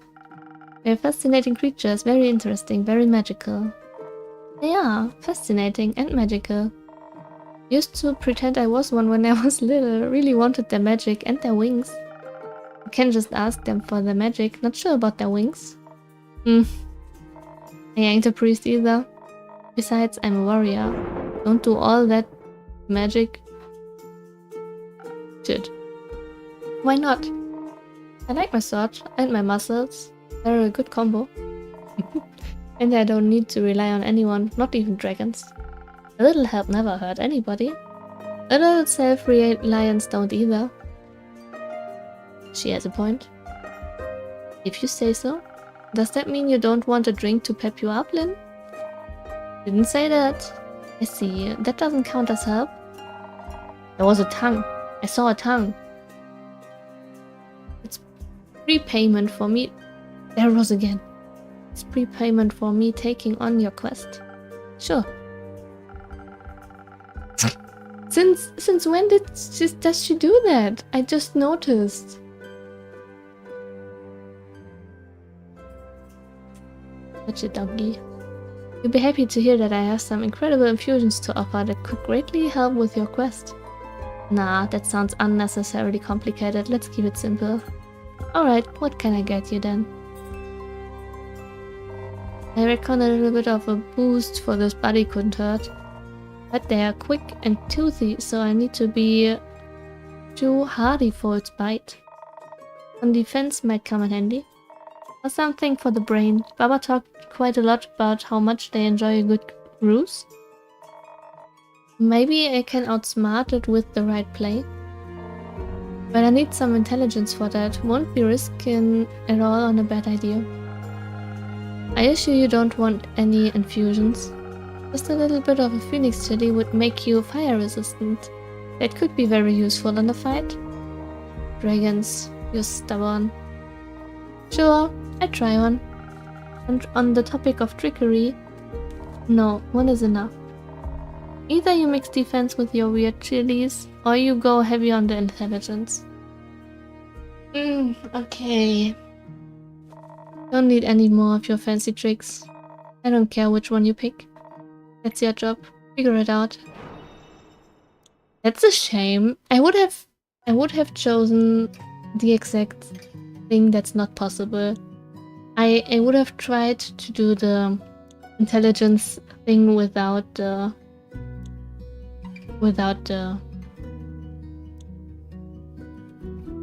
They're fascinating creatures, very interesting, very magical. They are fascinating and magical. Used to pretend I was one when I was little, really wanted their magic and their wings. You can just ask them for their magic, not sure about their wings. I ain't a priest either. Besides, I'm a warrior. Don't do all that magic shit. Why not? I like my sword and my muscles. They're a good combo. And I don't need to rely on anyone, not even dragons. A little help never hurt anybody. A little self-reliance don't either. She has a point. If you say so. Does that mean you don't want a drink to pep you up, Lynn? Didn't say that. I see. That doesn't count as help. There was a tongue. I saw a tongue. It's prepayment for me. There it was again. It's prepayment for me taking on your quest. Sure. Since when does she do that? I just noticed. Such a doggy. You'll be happy to hear that I have some incredible infusions to offer that could greatly help with your quest. Nah, that sounds unnecessarily complicated. Let's keep it simple. Alright, what can I get you then? I reckon a little bit of a boost for this buddy couldn't hurt. But they are quick and toothy, so I need to be too hardy for its bite. On defense might come in handy. Or something for the brain. Baba talked quite a lot about how much they enjoy a good ruse. Maybe I can outsmart it with the right play. But I need some intelligence for that. Won't be risking it all on a bad idea. I assure you don't want any infusions. Just a little bit of a phoenix chili would make you fire resistant. That could be very useful in a fight. Dragons, you're stubborn. Sure, I try one. And on the topic of trickery, no, one is enough. Either you mix defense with your weird chilies, or you go heavy on the intelligence. Okay. Don't need any more of your fancy tricks. I don't care which one you pick. That's your job. Figure it out. That's a shame. I would have chosen the exact thing that's not possible. I would have tried to do the intelligence thing without the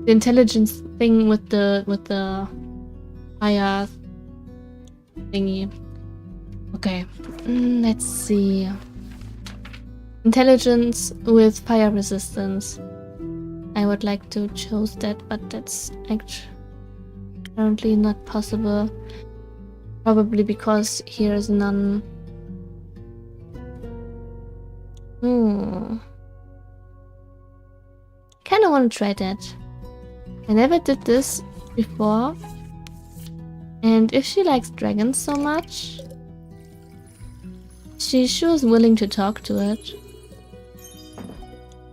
intelligence thing with the fire thingy. Okay, let's see. Intelligence with fire resistance. I would like to choose that, but that's currently not possible. Probably because here is none. Kinda wanna try that. I never did this before. And if she likes dragons so much, she sure is willing to talk to it.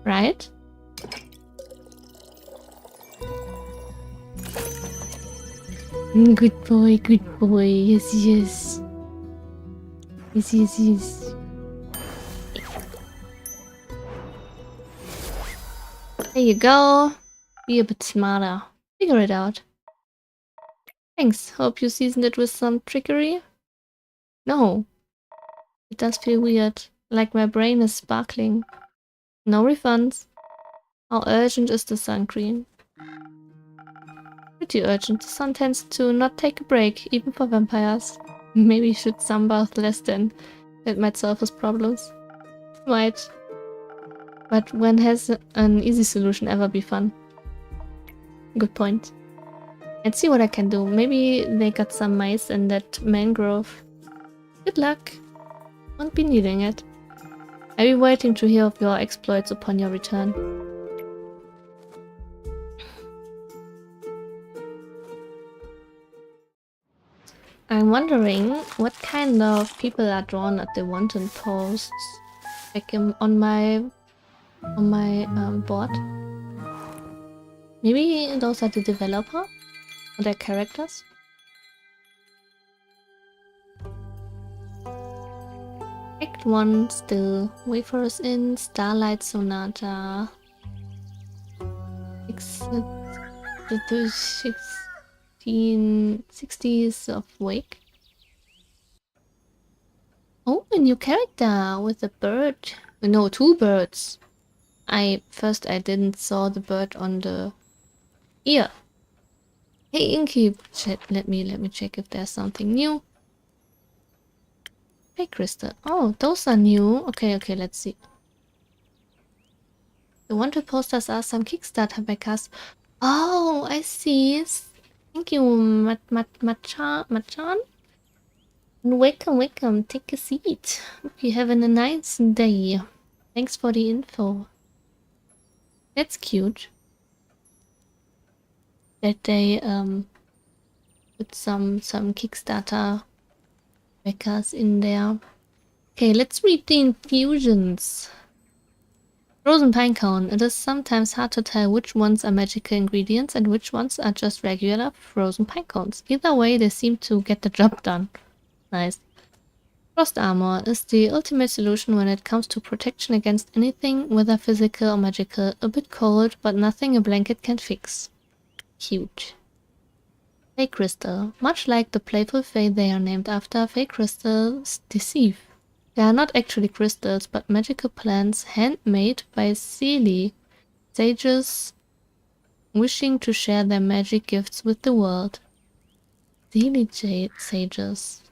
Right? Good boy, good boy. Yes, yes. Yes, yes, yes. There you go. Be a bit smarter. Figure it out. Thanks. Hope you seasoned it with some trickery. No. It does feel weird. Like my brain is sparkling. No refunds. How urgent is the sun cream? Pretty urgent. The sun tends to not take a break, even for vampires. Maybe you should sunbath less then. That might solve his problems. Might. But when has an easy solution ever be fun? Good point. Let's see what I can do. Maybe they got some mice in that mangrove. Good luck. Won't be needing it. I'll be waiting to hear of your exploits upon your return. I'm wondering what kind of people are drawn at the wanted posts. Like on my board. Maybe those are the developer or their characters. Act 1 still. Wayfarers Inn, Starlight Sonata. 1660s of Wake. Oh, a new character with a bird. No, 2 birds. I didn't saw the bird on the ear. Hey Inky, let me check if there's something new. Fake crystal. Oh, those are new. Okay, let's see. The wanted posters are some Kickstarter backers. Oh, I see. Thank you, Machan. Welcome. Take a seat. Hope you're having a nice day. Thanks for the info. That's cute. That they put some Kickstarter backers in there. Okay, let's read the infusions. Frozen pinecone. It is sometimes hard to tell which ones are magical ingredients and which ones are just regular frozen pinecones. Either way, they seem to get the job done. Nice. Frost armor is the ultimate solution when it comes to protection against anything, whether physical or magical. A bit cold, but nothing a blanket can fix. Cute. Fake crystal. Much like the playful fae they are named after, fake crystals deceive. They are not actually crystals, but magical plants handmade by sages wishing to share their magic gifts with the world. Sages.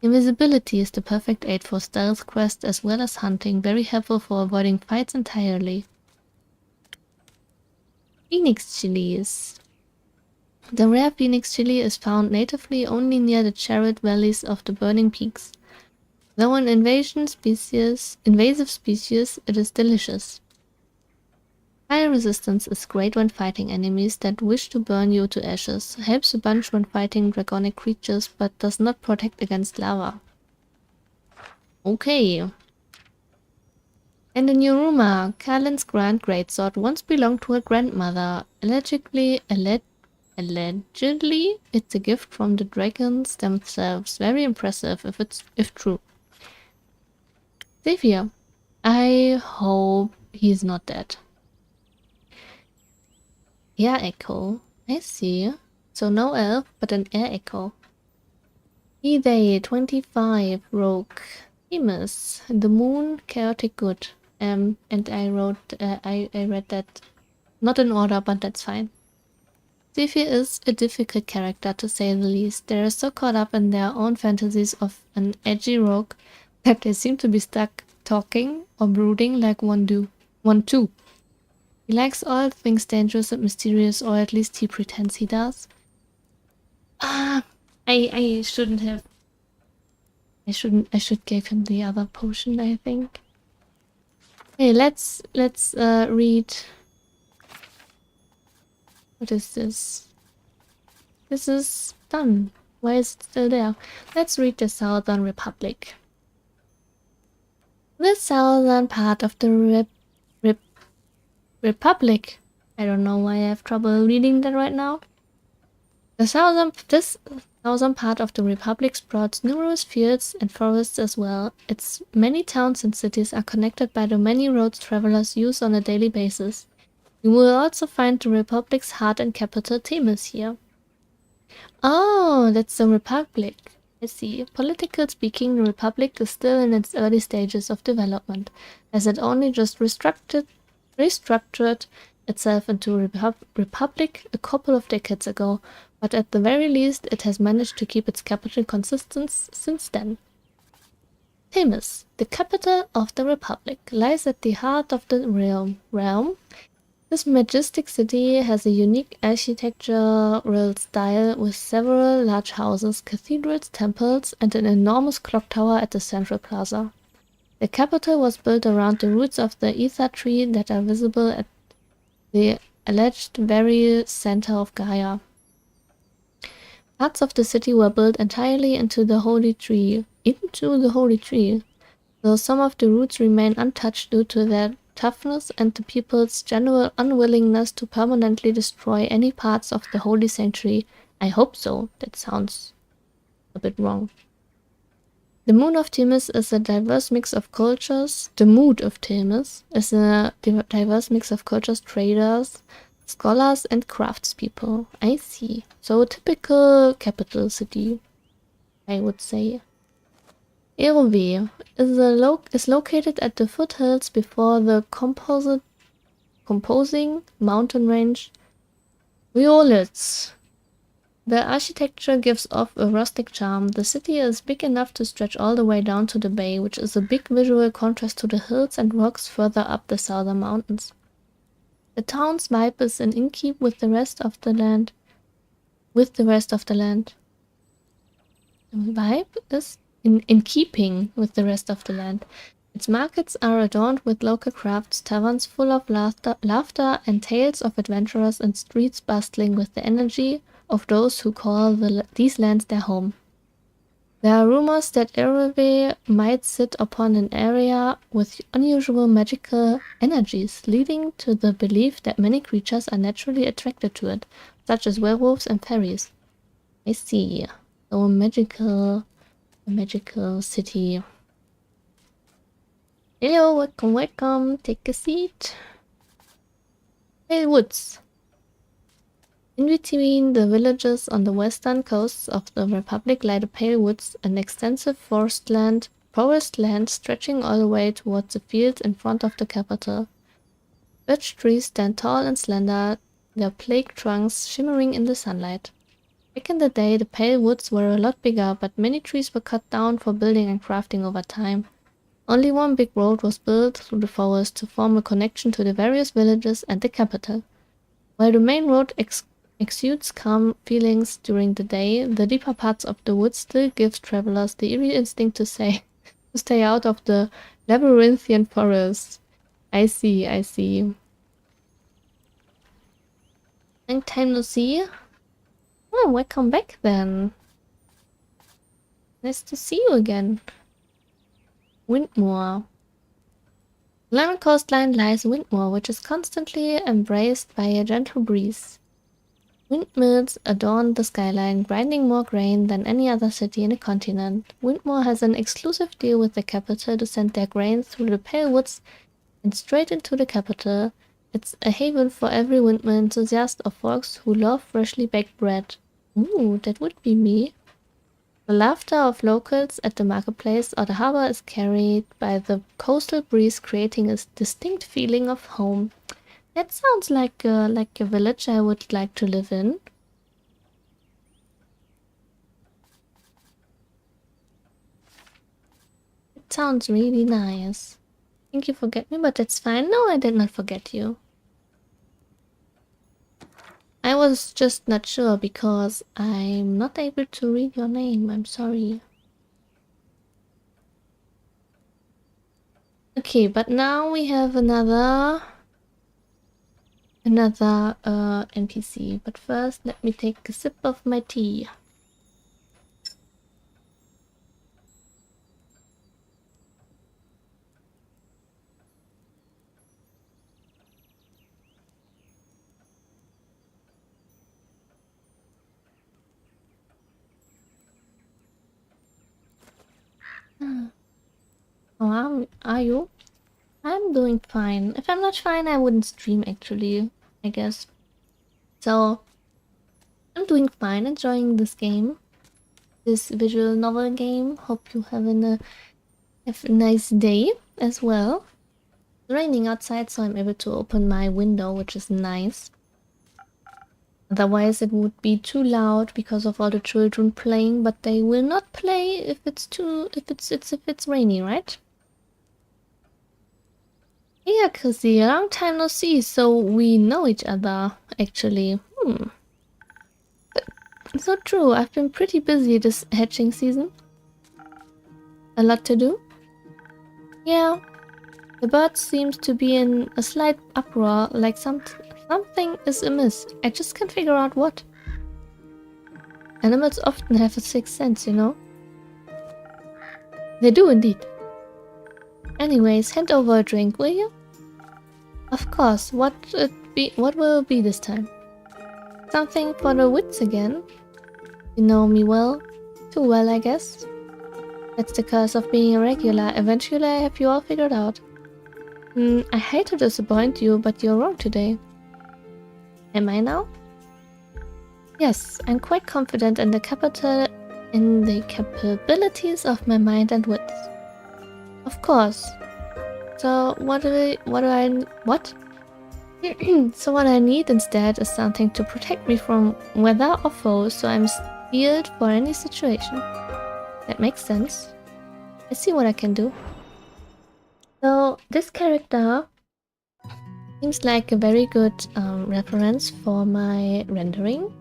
Invisibility is the perfect aid for stealth quests as well as hunting, very helpful for avoiding fights entirely. Phoenix chilies. The rare phoenix chili is found natively only near the Chariot valleys of the Burning Peaks. Though an invasive species, it is delicious. Fire resistance is great when fighting enemies that wish to burn you to ashes, helps a bunch when fighting draconic creatures, but does not protect against lava. Okay. And a new rumor, Kalin's grand greatsword once belonged to her grandmother. Allegedly, it's a gift from the dragons themselves. Very impressive if true. Xavier. I hope he's not dead. Air echo. I see. So no elf, but an air echo. They 25 rogue. Famous. The moon chaotic good. And I wrote I read that not in order, but that's fine. Xavier is a difficult character to say the least. They are so caught up in their own fantasies of an edgy rogue that they seem to be stuck talking or brooding like one too. He likes all things dangerous and mysterious, or at least he pretends he does. I shouldn't have. I should give him the other potion, I think. Okay, let's read. What is this? This is done. Why is it still there? Let's read the Southern Republic. The southern part of the Republic. I don't know why I have trouble reading that right now. This southern part of the Republic sprouts numerous fields and forests as well. Its many towns and cities are connected by the many roads travelers use on a daily basis. You will also find the Republic's heart and capital, Themis, here. Oh, that's the Republic. I see. Politically speaking, the Republic is still in its early stages of development, as it only just restructured itself into a republic a couple of decades ago, but at the very least it has managed to keep its capital consistent since then. Themis, the capital of the Republic, lies at the heart of the realm. This majestic city has a unique architectural style with several large houses, cathedrals, temples, and an enormous clock tower at the central plaza. The capital was built around the roots of the ether tree that are visible at the alleged very center of Gaia. Parts of the city were built entirely into the holy tree, though some of the roots remain untouched due to their toughness and the people's general unwillingness to permanently destroy any parts of the holy sanctuary. I hope so. That sounds a bit wrong. The mood of Themis is a diverse mix of cultures. Traders, scholars, and craftspeople. I see. So a typical capital city, I would say. Erove is located at the foothills before the composing mountain range Violets. The architecture gives off a rustic charm. The city is big enough to stretch all the way down to the bay, which is a big visual contrast to the hills and rocks further up the southern mountains. The town's vibe is in keep with the rest of the land. The vibe is in keeping with the rest of the land. Its markets are adorned with local crafts, taverns full of laughter and tales of adventurers, and streets bustling with the energy of those who call these lands their home. There are rumors that Ereve might sit upon an area with unusual magical energies, leading to the belief that many creatures are naturally attracted to it, such as werewolves and fairies. I see. So a magical city. Hello, welcome. Take a seat. Pale Woods. In between the villages on the western coasts of the Republic lie the Pale Woods, an extensive forest land stretching all the way towards the fields in front of the capital. Birch trees stand tall and slender, their plaque trunks shimmering in the sunlight. Back in the day, the Pale Woods were a lot bigger, but many trees were cut down for building and crafting over time. Only one big road was built through the forest to form a connection to the various villages and the capital. While the main road exudes calm feelings during the day, the deeper parts of the woods still give travelers the eerie instinct to stay out of the labyrinthian forest. I see. Long time no see. Oh, welcome back then. Nice to see you again. Windmoor. Along the coastline lies Windmoor, which is constantly embraced by a gentle breeze. Windmills adorn the skyline, grinding more grain than any other city in the continent. Windmoor has an exclusive deal with the capital to send their grain through the Pale Woods and straight into the capital. It's a haven for every windmill enthusiast or folks who love freshly baked bread. Ooh, that would be me. The laughter of locals at the marketplace or the harbor is carried by the coastal breeze, creating a distinct feeling of home. That sounds like a village I would like to live in. It sounds really nice. I think you forget me, but that's fine. No, I did not forget you. I was just not sure because I'm not able to read your name. I'm sorry. Okay, but now we have another NPC. But first, let me take a sip of my tea. How are you? I'm doing fine. If I'm not fine, I wouldn't stream actually, I guess. So, I'm doing fine, enjoying this game. This visual novel game. Hope you have a nice day as well. It's raining outside, so I'm able to open my window, which is nice. Otherwise it would be too loud because of all the children playing, but they will not play if it's rainy, right? Yeah, Chrissy, a long time no see, so we know each other, actually. So true, I've been pretty busy this hatching season. A lot to do. Yeah, the bird seems to be in a slight uproar, like something is amiss. I just can't figure out what. Animals often have a sixth sense, you know? They do indeed. Anyways, hand over a drink, will you? Of course, what will it be this time? Something for the wits again? You know me well. Too well, I guess. That's the curse of being a regular. Eventually I have you all figured out. I hate to disappoint you, but you're wrong today. Am I now? Yes, I'm quite confident in the capabilities of my mind and wits. Of course. So what? So what I need instead is something to protect me from weather or foes, so I'm steeled for any situation. That makes sense. I see what I can do. So this character seems like a very good reference for my rendering,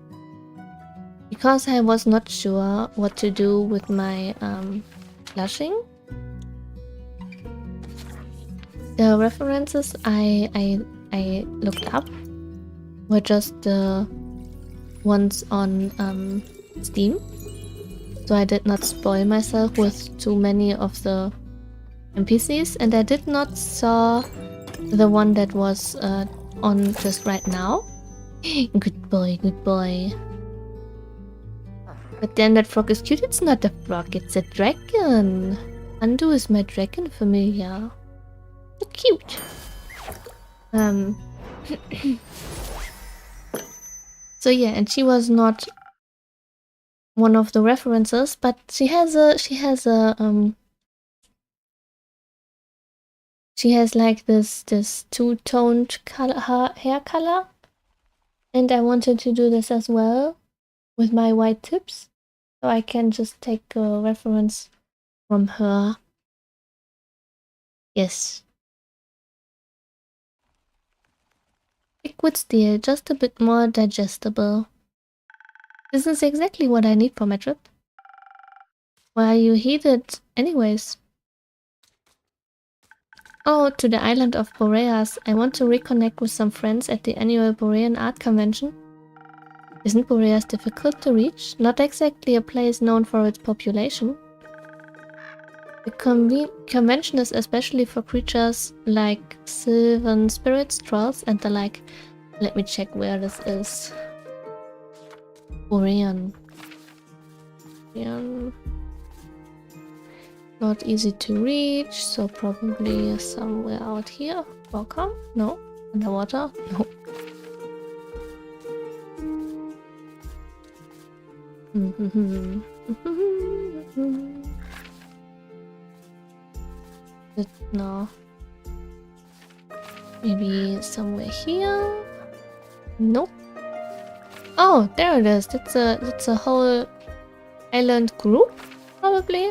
because I was not sure what to do with my blushing. The references I looked up were just the ones on Steam, so I did not spoil myself with too many of the NPCs, and I did not saw the one that was on just right now. Good boy, good boy. But then that frog is cute. It's not a frog, it's a dragon. Andu is my dragon familiar. So cute. So yeah, and she was not one of the references, but she has like this two-toned hair color, and I wanted to do this as well with my white tips, so I can just take a reference from her. Yes. Liquid steel, just a bit more digestible. This is exactly what I need for my trip. Why are you heated anyways? Oh, to the island of Boreas. I want to reconnect with some friends at the annual Borean Art Convention. Isn't Boreas difficult to reach? Not exactly a place known for its population. The convention is especially for creatures like sylvan spirits, trolls, and the like. Let me check where this is. Borean. Not easy to reach, so probably somewhere out here. Welcome? No? Underwater? No. No. Maybe somewhere here? Nope. Oh, there it is. That's a whole island group, probably.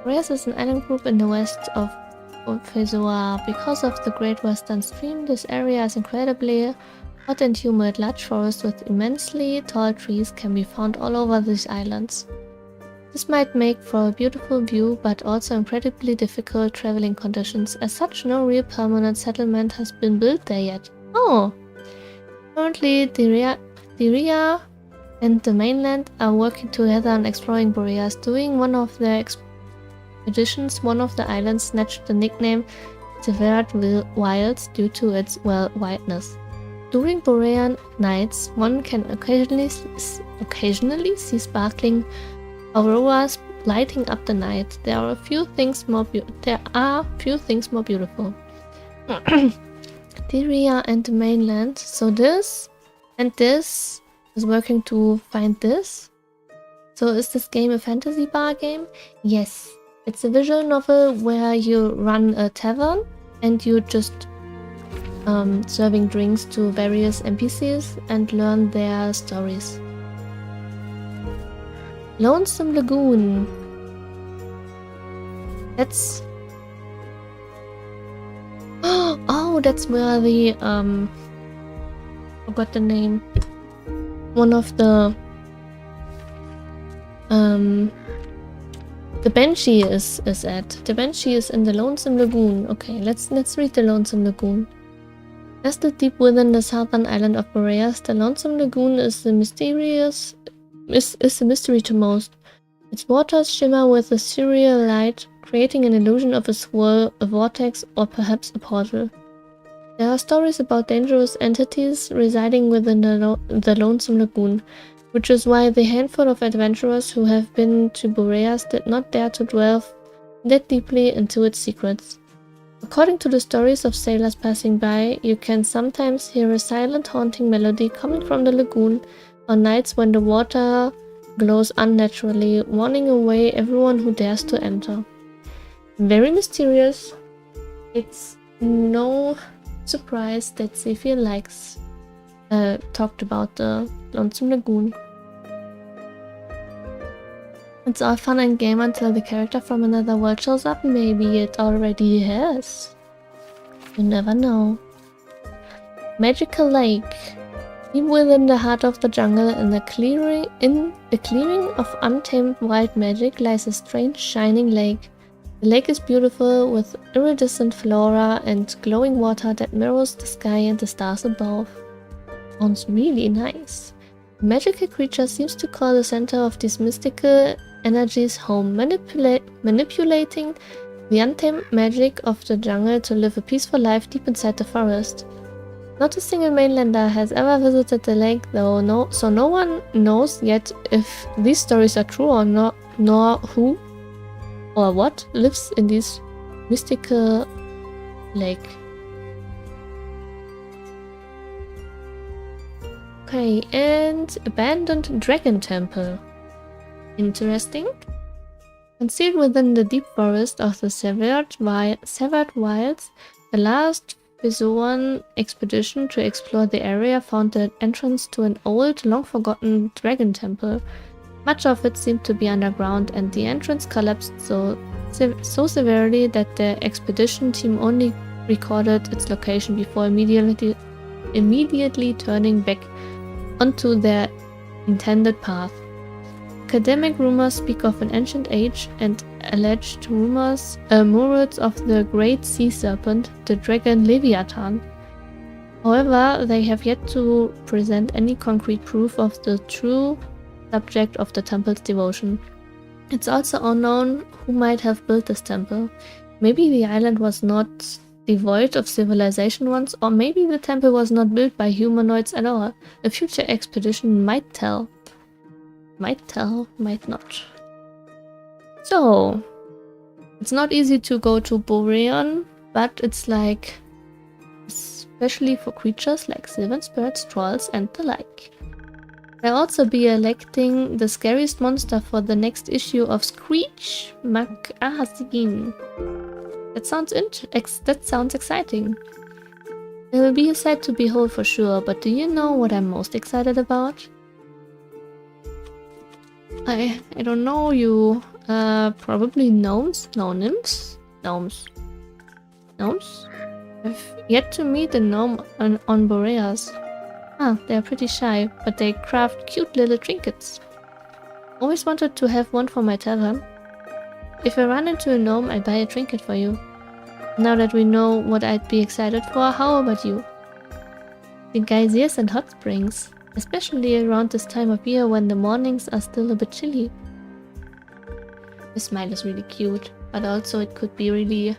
Boreas is an island group in the west of Fesua. Because of the Great Western Stream, this area is incredibly hot and humid. Large forests with immensely tall trees can be found all over these islands. This might make for a beautiful view, but also incredibly difficult traveling conditions. As such, no real permanent settlement has been built there yet. Oh! Currently, Diria and the mainland are working together on exploring Boreas. During one of their expeditions, one of the islands snatched the nickname Tavern Wilds due to its, well, wildness. During Borean nights, one can occasionally see sparkling auroras lighting up the night. There are few things more beautiful. Diria and the mainland. So this and this is working to find this. So is this game a fantasy bar game? Yes. It's a visual novel where you run a tavern and you just serving drinks to various NPCs and learn their stories. Lonesome Lagoon. That's... Oh, that's where the... forgot the name. One of the... The Banshee is at. The Banshee is in the Lonesome Lagoon. Okay, let's read the Lonesome Lagoon. Nestled deep within the southern island of Boreas, the Lonesome Lagoon is a mystery to most. Its waters shimmer with a surreal light, creating an illusion of a swirl, a vortex, or perhaps a portal. There are stories about dangerous entities residing within the Lonesome Lagoon, which is why the handful of adventurers who have been to Boreas did not dare to delve that deeply into its secrets. According to the stories of sailors passing by, you can sometimes hear a silent, haunting melody coming from the lagoon on nights when the water glows unnaturally, warning away everyone who dares to enter. Very mysterious. It's no surprise that Zephyr likes talked about the Lonesome Lagoon. It's all fun and game until the character from another world shows up. Maybe it already has. You never know. Magical Lake. Deep within the heart of the jungle, in a clearing of untamed wild magic, lies a strange shining lake. The lake is beautiful, with iridescent flora and glowing water that mirrors the sky and the stars above. Sounds really nice. The magical creature seems to call the center of these mystical energies home, manipulating the untamed magic of the jungle to live a peaceful life deep inside the forest. Not a single mainlander has ever visited the lake, though, so no one knows yet if these stories are true or not, nor who or what lives in this mystical lake. Okay, and abandoned dragon temple. Interesting. Concealed within the deep forest of the Severed Wilds, the last Vizuan expedition to explore the area found the entrance to an old, long-forgotten dragon temple. Much of it seemed to be underground, and the entrance collapsed so severely that the expedition team only recorded its location before immediately turning back onto their intended path. Academic rumors speak of an ancient age, and alleged murals of the great sea serpent, the dragon Leviathan. However, they have yet to present any concrete proof of the true subject of the temple's devotion. It's also unknown who might have built this temple. Maybe the island was not devoid of civilization once, or maybe the temple was not built by humanoids at all. A future expedition might tell. Might tell, might not. So, it's not easy to go to Boreon, but it's like, especially for creatures like sylvan spirits, trolls, and the like. I'll also be electing the scariest monster for the next issue of Screech Magazine. That sounds exciting. It will be a sight to behold for sure, but do you know what I'm most excited about? I don't know, you probably gnomes? No, nymphs? Gnomes. Gnomes? I've yet to meet a gnome on Boreas. Ah, they're pretty shy, but they craft cute little trinkets. Always wanted to have one for my tavern. If I run into a gnome, I'd buy a trinket for you. Now that we know what I'd be excited for, how about you? The geysers and hot springs. Especially around this time of year when the mornings are still a bit chilly. The smile is really cute, but also it could be really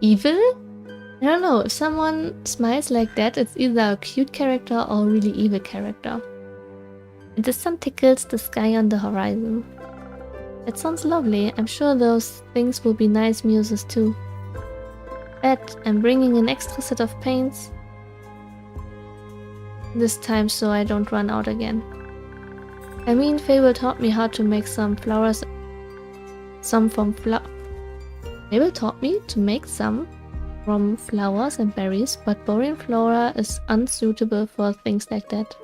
evil? I don't know, if someone smiles like that, it's either a cute character or a really evil character. And the sun tickles the sky on the horizon. That sounds lovely. I'm sure those things will be nice muses too. Bet I'm bringing an extra set of paints. This time so I don't run out again. I mean, Fable taught me how to make some flowers. Fable taught me to make some from flowers and berries, but boring flora is unsuitable for things like that.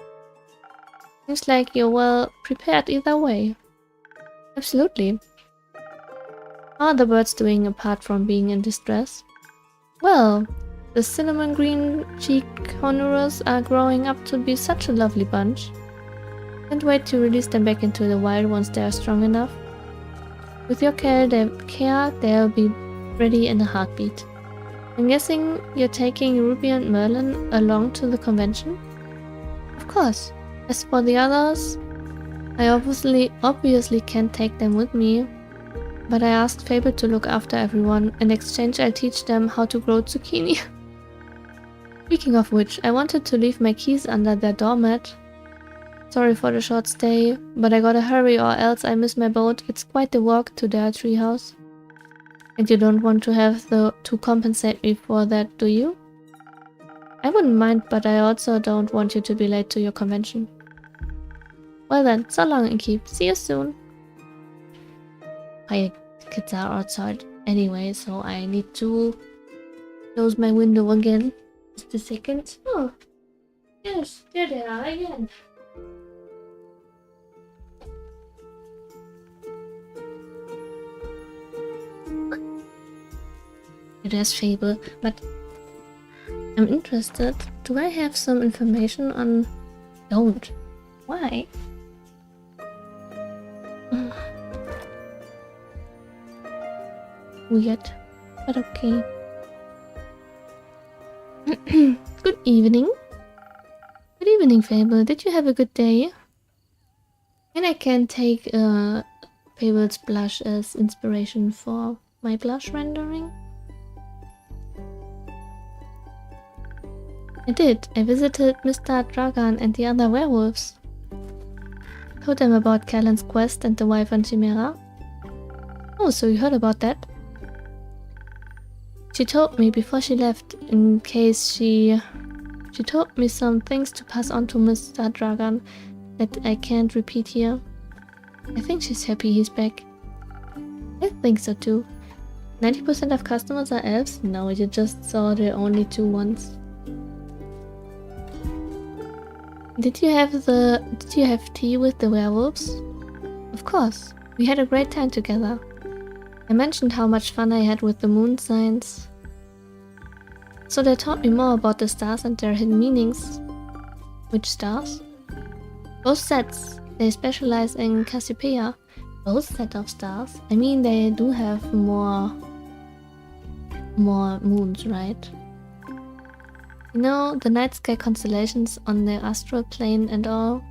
Seems like you're well prepared either way. Absolutely. How are the birds doing apart from being in distress? Well, the cinnamon green cheek honorers are growing up to be such a lovely bunch. Can't wait to release them back into the wild once they are strong enough. With your care, they'll be ready in a heartbeat. I'm guessing you're taking Ruby and Merlin along to the convention? Of course. As for the others, I obviously can't take them with me, but I asked Fable to look after everyone. In exchange, I'll teach them how to grow zucchini. Speaking of which, I wanted to leave my keys under their doormat. Sorry for the short stay, but I gotta hurry or else I miss my boat. It's quite the walk to their treehouse. And you don't want to have to compensate me for that, do you? I wouldn't mind, but I also don't want you to be late to your convention. Well then, so long and keep. See you soon. My kids are outside anyway, so I need to close my window again. Just a second. Oh, yes, there they are again. It is Fable, but I'm interested. Do I have some information on... Don't. Why? Weird, but okay. Good evening. Good evening, Fable. Did you have a good day? And I can take Fable's blush as inspiration for my blush rendering. I did. I visited Mr. Dragan and the other werewolves. Told them about Callan's quest and the Wyvern Chimera. Oh, so you heard about that? She told me before she left, in case she told me some things to pass on to Mr. Dragan that I can't repeat here. I think she's happy he's back. I think so too. 90% of customers are elves? No, you just saw the only 2 ones. Did you have tea with the werewolves? Of course. We had a great time together. I mentioned how much fun I had with the moon signs. So they taught me more about the stars and their hidden meanings. Which stars? Both sets. They specialize in Cassiopeia. Both set of stars. I mean, they do have more moons, right? You know, the night sky constellations on the astral plane and all.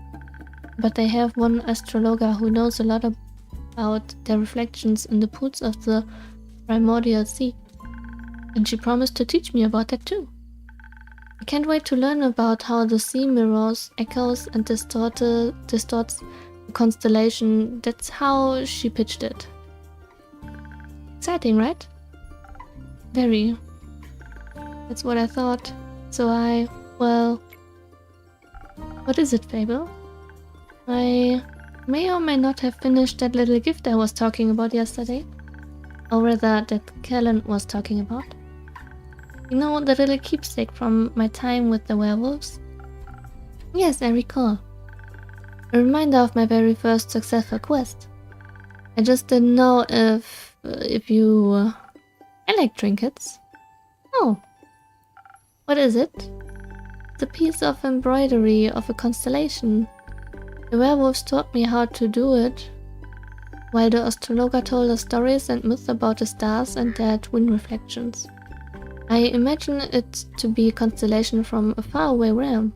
But they have one astrologer who knows a lot about their reflections in the pools of the primordial sea. And she promised to teach me about that too. I can't wait to learn about how the sea mirrors, echoes and distorts the constellation. That's how she pitched it. Exciting, right? Very. That's what I thought. So well... What is it, Fable? I may or may not have finished that little gift I was talking about yesterday. Or rather, that Callan was talking about. You know, the little keepsake from my time with the werewolves? Yes, I recall. A reminder of my very first successful quest. I just didn't know if you... I like trinkets. Oh. What is it? It's a piece of embroidery of a constellation. The werewolves taught me how to do it, while the astrologer told us stories and myths about the stars and their twin reflections. I imagine it to be a constellation from a faraway realm.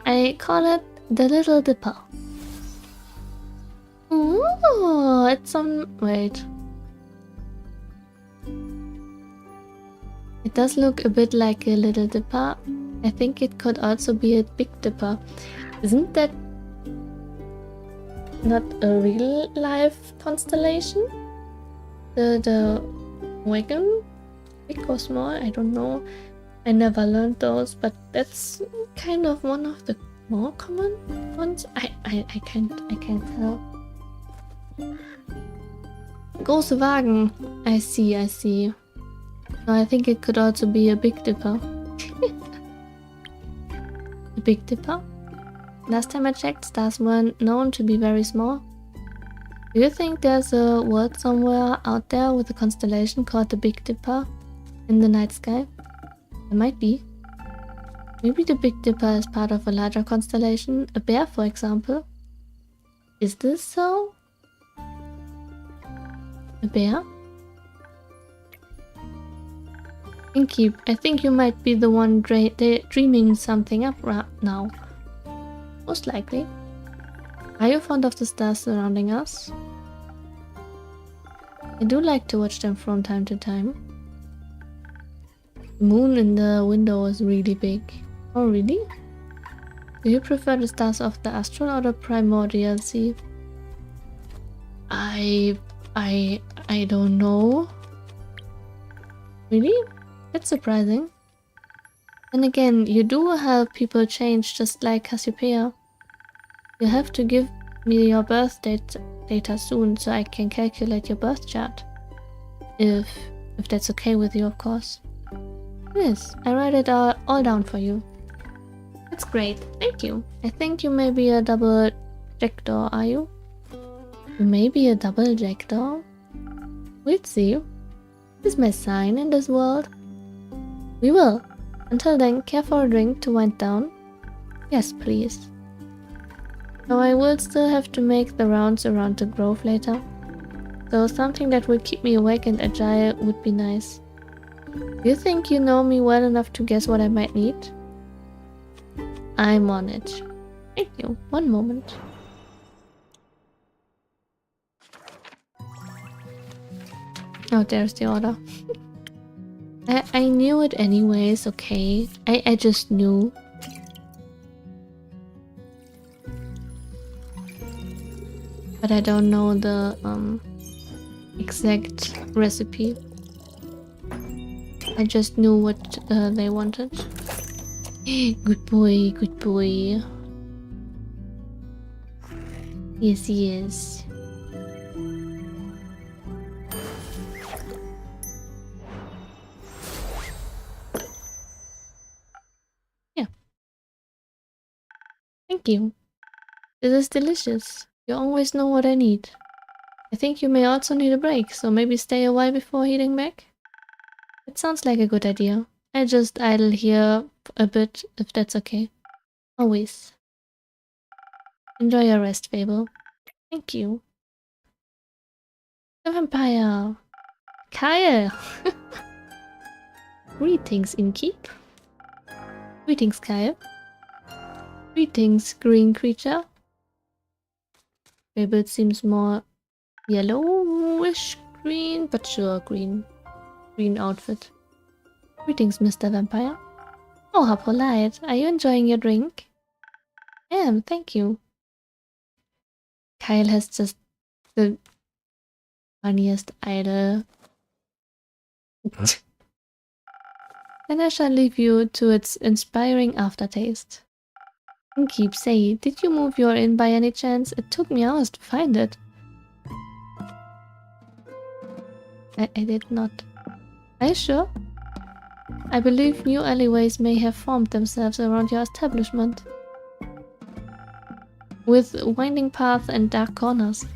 I call it the Little Dipper. Ooh, it's on... wait. It does look a bit like a Little Dipper. I think it could also be a Big Dipper. Isn't that not a real life constellation? The wagon? Big or small? I don't know. I never learned those, but that's kind of one of the more common ones. I can't tell. Große Wagen. I see. No, I think it could also be a Big Dipper. A Big Dipper? Last time I checked, stars weren't known to be very small. Do you think there's a world somewhere out there with a constellation called the Big Dipper in the night sky? There might be. Maybe the Big Dipper is part of a larger constellation, a bear for example. Is this so? A bear? Inkeep, I think you might be the one dreaming something up right now. Most likely. Are you fond of the stars surrounding us? I do like to watch them from time to time. The moon in the window is really big. Oh really? Do you prefer the stars of the astral or the primordial sea? I don't know. Really? That's surprising. And again, you do help people change just like Cassiopeia. You have to give me your birth data soon so I can calculate your birth chart. If that's okay with you, of course. Yes, I write it all down for you. That's great, thank you. I think you may be a double jackdaw, are you? You may be a double jackdaw? We'll see. Is my sign in this world? We will. Until then, care for a drink to wind down? Yes, please. Now I will still have to make the rounds around the grove later. So something that would keep me awake and agile would be nice. Do you think you know me well enough to guess what I might need? I'm on it. Thank you. One moment. Oh, there's the order. I knew it anyways, okay. I just knew. But I don't know the exact recipe. I just knew what they wanted. Good boy, good boy. Yes, yes. Yeah. Thank you. This is delicious. You always know what I need. I think you may also need a break, so maybe stay a while before heading back? It sounds like a good idea. I just idle here a bit, if that's okay. Always. Enjoy your rest, Fable. Thank you. The vampire! Kyle! Greetings, Innkeep. Greetings, Kyle. Greetings, green creature. Fable seems more yellowish green, but sure, green. Green outfit. Greetings, Mr. Vampire. Oh, how polite. Are you enjoying your drink? I am, thank you. Kyle has just the funniest idol. Then I shall leave you to its inspiring aftertaste. Innkeep, say, did you move your inn by any chance? It took me hours to find it. I did not. Are you sure? I believe new alleyways may have formed themselves around your establishment. With winding paths and dark corners.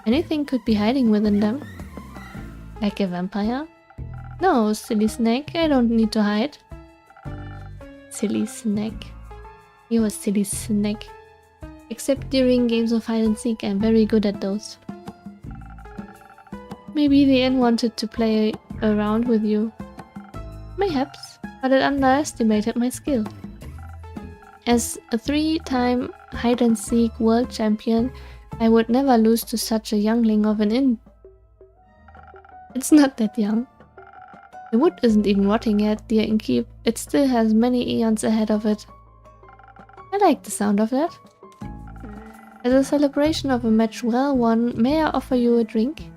Anything could be hiding within them. Like a vampire? No, silly snake, I don't need to hide. Silly snake. You're a silly snake. Except during games of hide and seek, I'm very good at those. Maybe the inn wanted to play around with you. Mayhaps, but it underestimated my skill. As a 3-time hide-and-seek world champion, I would never lose to such a youngling of an inn. It's not that young. The wood isn't even rotting yet, dear Innkeep. It still has many eons ahead of it. I like the sound of that. As a celebration of a match well won, may I offer you a drink?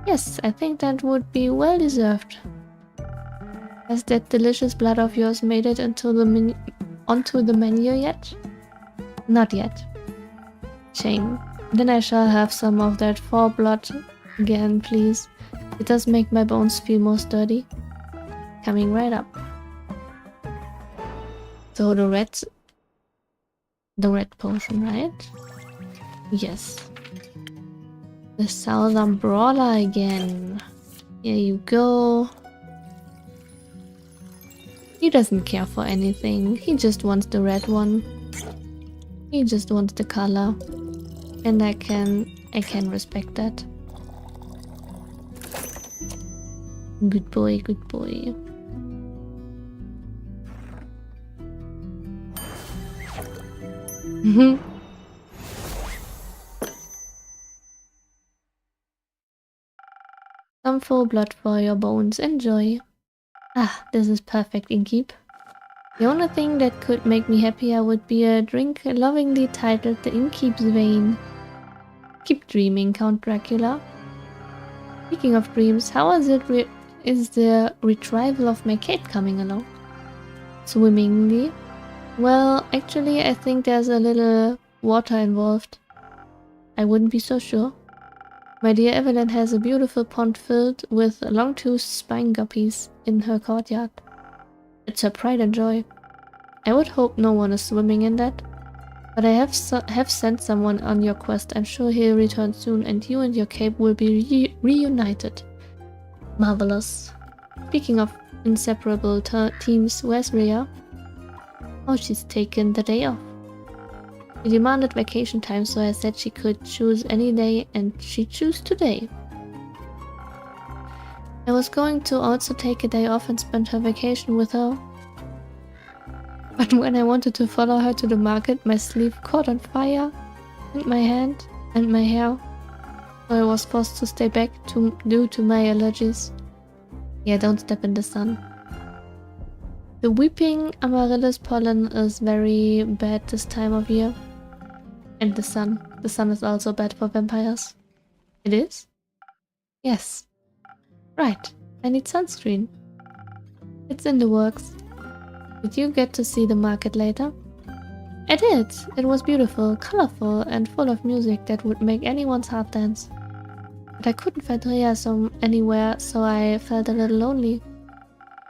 Yes, I think that would be well deserved. Has that delicious blood of yours made it onto the menu yet? Not yet. Shame. Then I shall have some of that foreblood again, please. It does make my bones feel more sturdy. Coming right up. So the red potion, right? Yes. The Southern Brawler again. Here you go. He doesn't care for anything. He just wants the red one. He just wants the color. And I can respect that. Good boy, good boy. Some full blood for your bones. Enjoy. Ah, this is perfect, Innkeep. The only thing that could make me happier would be a drink lovingly titled the Innkeep's Vein. Keep dreaming, Count Dracula. Speaking of dreams, how is the retrieval of my cat coming along? Swimmingly? Well, actually I think there's a little water involved. I wouldn't be so sure. My dear Evelyn has a beautiful pond filled with long-toothed spine guppies in her courtyard. It's her pride and joy. I would hope no one is swimming in that. But I have sent someone on your quest. I'm sure he'll return soon, and you and your cape will be reunited. Marvelous. Speaking of inseparable teams, where's Rhea? Oh, she's taken the day off. She demanded vacation time, so I said she could choose any day, and she chose today. I was going to also take a day off and spend her vacation with her. But when I wanted to follow her to the market, my sleeve caught on fire, and my hand, and my hair. So I was forced to stay back due to my allergies. Yeah, don't step in the sun. The weeping amaryllis pollen is very bad this time of year. And the sun. The sun is also bad for vampires. It is? Yes. Right. I need sunscreen. It's in the works. Did you get to see the market later? I did. It was beautiful, colorful, and full of music that would make anyone's heart dance. But I couldn't find Rhea anywhere, so I felt a little lonely.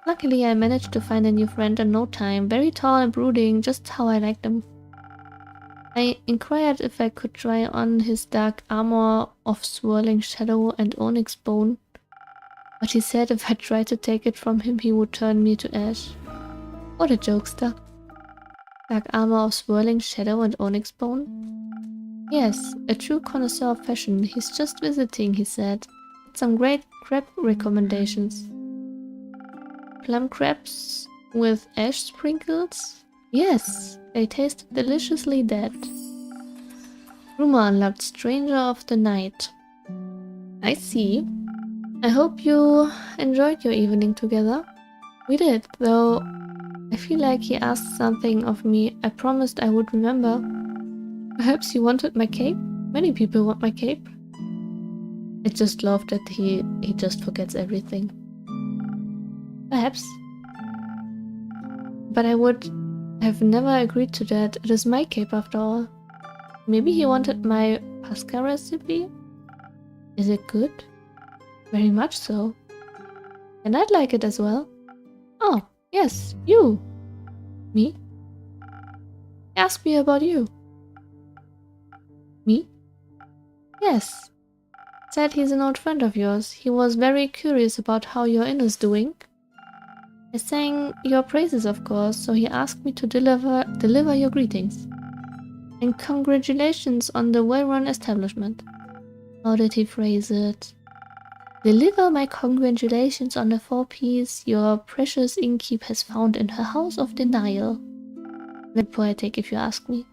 Luckily, I managed to find a new friend in no time, very tall and brooding, just how I liked him. I inquired if I could try on his dark armor of swirling shadow and onyx bone, but he said if I tried to take it from him, he would turn me to ash. What a jokester. Dark armor of swirling shadow and onyx bone? Yes, a true connoisseur of fashion. He's just visiting, he said. Some great crab recommendations. Plum crabs with ash sprinkles? Yes, they taste deliciously dead. Rumor unlocked Stranger of the Night. I see. I hope you enjoyed your evening together. We did, though I feel like he asked something of me. I promised I would remember. Perhaps he wanted my cape? Many people want my cape. I just love that he just forgets everything. Perhaps. But I would have never agreed to that. It is my cape after all. Maybe he wanted my Pasca recipe? Is it good? Very much so. And I'd like it as well. Oh, yes, you. Me? Ask me about you. Me? Yes. Said he's an old friend of yours. He was very curious about how your inn is doing. I sang your praises, of course, so he asked me to deliver your greetings. And congratulations on the well-run establishment. How did he phrase it? Deliver my congratulations on the 4-piece your precious innkeep has found in her house of denial. Very poetic, if you ask me.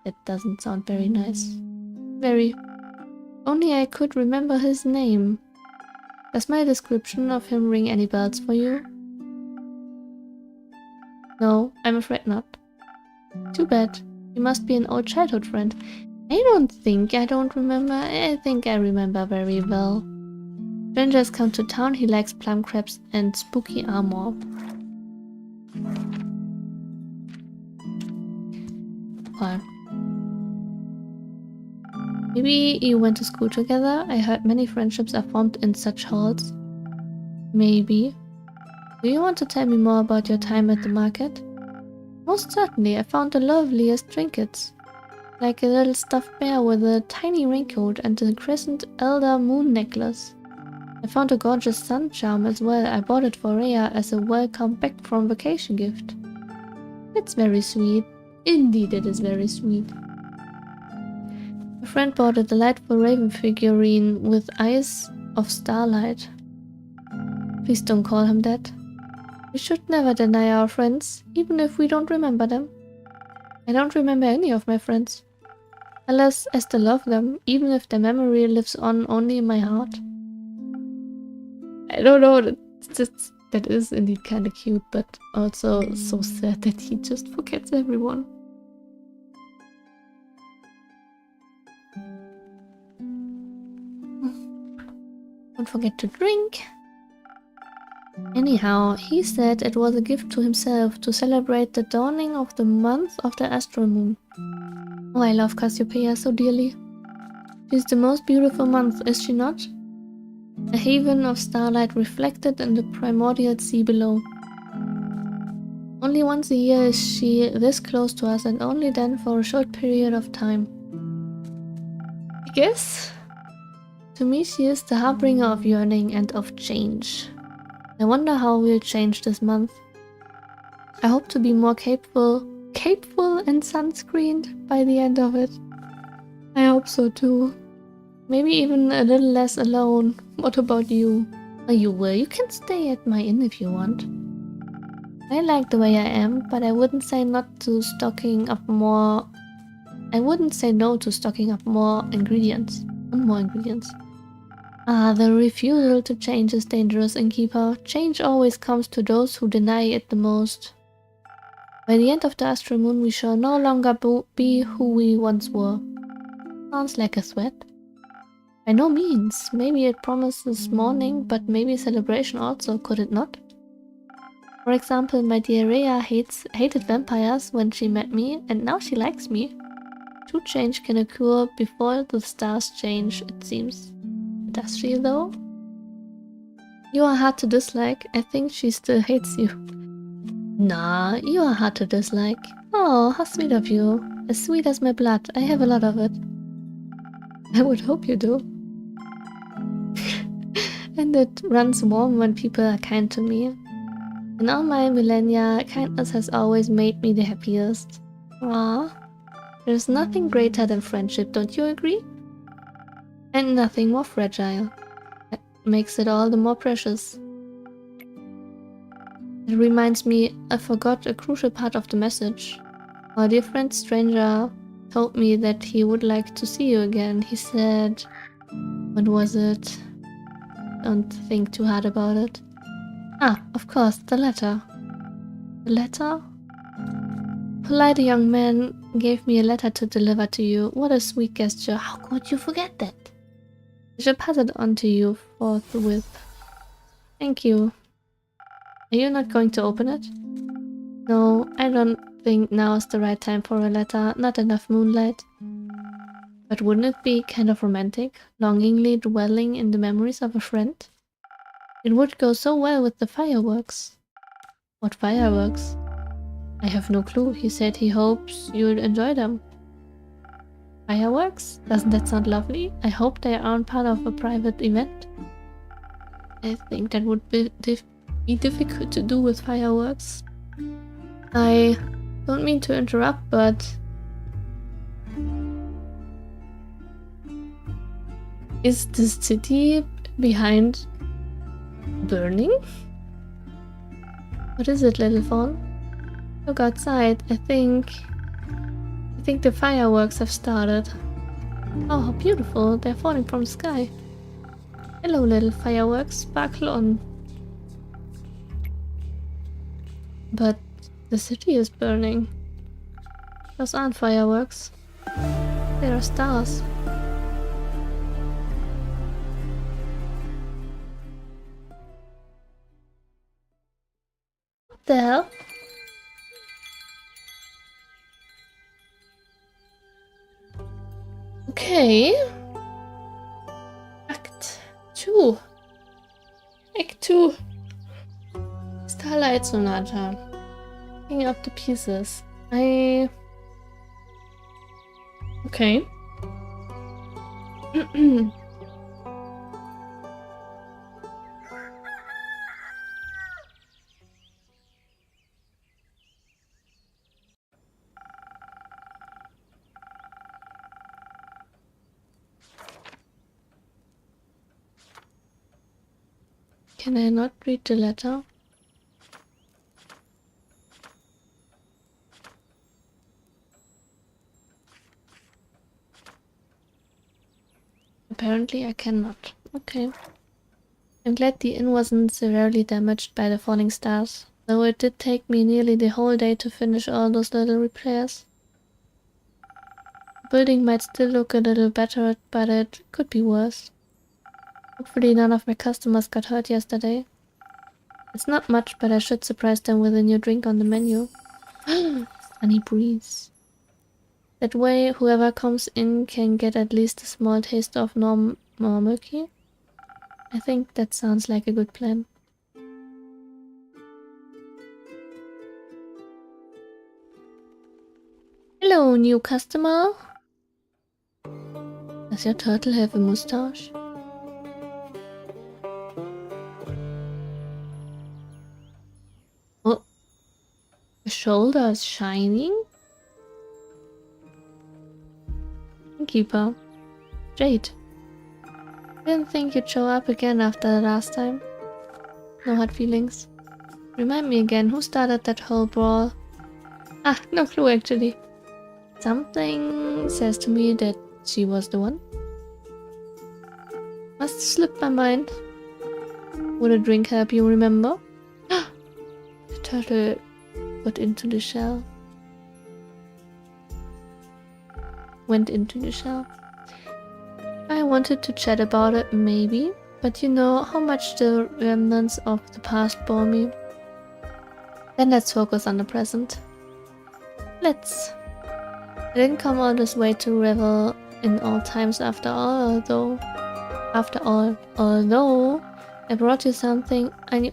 That doesn't sound very nice. Very. Only I could remember his name. Does my description of him ring any bells for you? No, I'm afraid not. Too bad. You must be an old childhood friend. I don't remember. I think I remember very well. Strangers come to town, he likes plum crabs and spooky armor. Well. Maybe you went to school together? I heard many friendships are formed in such halls. Maybe. Do you want to tell me more about your time at the market? Most certainly, I found the loveliest trinkets. Like a little stuffed bear with a tiny raincoat and a crescent elder moon necklace. I found a gorgeous sun charm as well. I bought it for Rhea as a welcome back from vacation gift. It's very sweet. Indeed, it is very sweet. A friend bought a delightful raven figurine with eyes of starlight. Please don't call him that. We should never deny our friends, even if we don't remember them. I don't remember any of my friends. Alas, I still love them, even if their memory lives on only in my heart. I don't know, that is indeed kinda cute, but also so sad that he just forgets everyone. Don't forget to drink. Anyhow, he said it was a gift to himself to celebrate the dawning of the month of the astral moon. Oh, I love Cassiopeia so dearly. She's the most beautiful month, is she not? A haven of starlight reflected in the primordial sea below. Only once a year is she this close to us, and only then for a short period of time. I guess? To me, she is the harbinger of yearning and of change. I wonder how we'll change this month. I hope to be more capable and sunscreened by the end of it. I hope so too. Maybe even a little less alone. What about you? Oh, you will. You can stay at my inn if you want. I like the way I am, but I wouldn't say not to stocking up more. I wouldn't say no to stocking up more ingredients. The refusal to change is dangerous, innkeeper. Change always comes to those who deny it the most. By the end of the astral moon, we shall no longer be who we once were. Sounds like a threat. By no means. Maybe it promises mourning, but maybe celebration also, could it not? For example, my dear Rhea hated vampires when she met me, and now she likes me. True change can occur before the stars change, it seems. Does she, though? You are hard to dislike. I think she still hates you. Nah, you are hard to dislike. Oh, how sweet of you. As sweet as my blood. I have a lot of it. I would hope you do. And it runs warm when people are kind to me. In all my millennia, kindness has always made me the happiest. Ah, there's nothing greater than friendship, don't you agree? And nothing more fragile. That makes it all the more precious. It reminds me, I forgot a crucial part of the message. Our dear friend stranger told me that he would like to see you again. He said... What was it? Don't think too hard about it. Ah, of course, the letter. The letter? Polite young man gave me a letter to deliver to you. What a sweet gesture. How could you forget that? I shall pass it on to you forthwith. Thank you. Are you not going to open it? No, I don't think now is the right time for a letter. Not enough moonlight. But wouldn't it be kind of romantic? Longingly dwelling in the memories of a friend? It would go so well with the fireworks. What fireworks? I have no clue. He said he hopes you'll enjoy them. Fireworks? Doesn't that sound lovely? I hope they aren't part of a private event. I think that would be difficult to do with fireworks. I don't mean to interrupt, but... Is the city behind burning? What is it, little fawn? Look outside. I think the fireworks have started. Oh, how beautiful. They're falling from the sky. Hello, little fireworks. Sparkle on. But the city is burning. Those aren't fireworks. They are stars. What the hell? Okay. Act 2. Act 2. Starlight Sonata. Picking up the pieces. Okay. Can I not read the letter? Apparently I cannot. Okay. I'm glad the inn wasn't severely damaged by the falling stars, though it did take me nearly the whole day to finish all those little repairs. The building might still look a little better, but it could be worse. Hopefully none of my customers got hurt yesterday. It's not much, but I should surprise them with a new drink on the menu. Sunny breeze. That way, whoever comes in can get at least a small taste of milky. I think that sounds like a good plan. Hello, new customer. Does your turtle have a mustache? Oh, the shoulder is shining. Keeper. Jade. Didn't think you'd show up again after the last time. No hard feelings. Remind me again, who started that whole brawl? Ah, no clue actually. Something says to me that she was the one. Must have slipped my mind. Would a drink help you remember? The turtle got into the shell. Went into the shell. I wanted to chat about it, maybe, but you know how much the remnants of the past bore me. Then let's focus on the present. Let's. I didn't come all this way to revel in old times after all, although I brought you something I knew.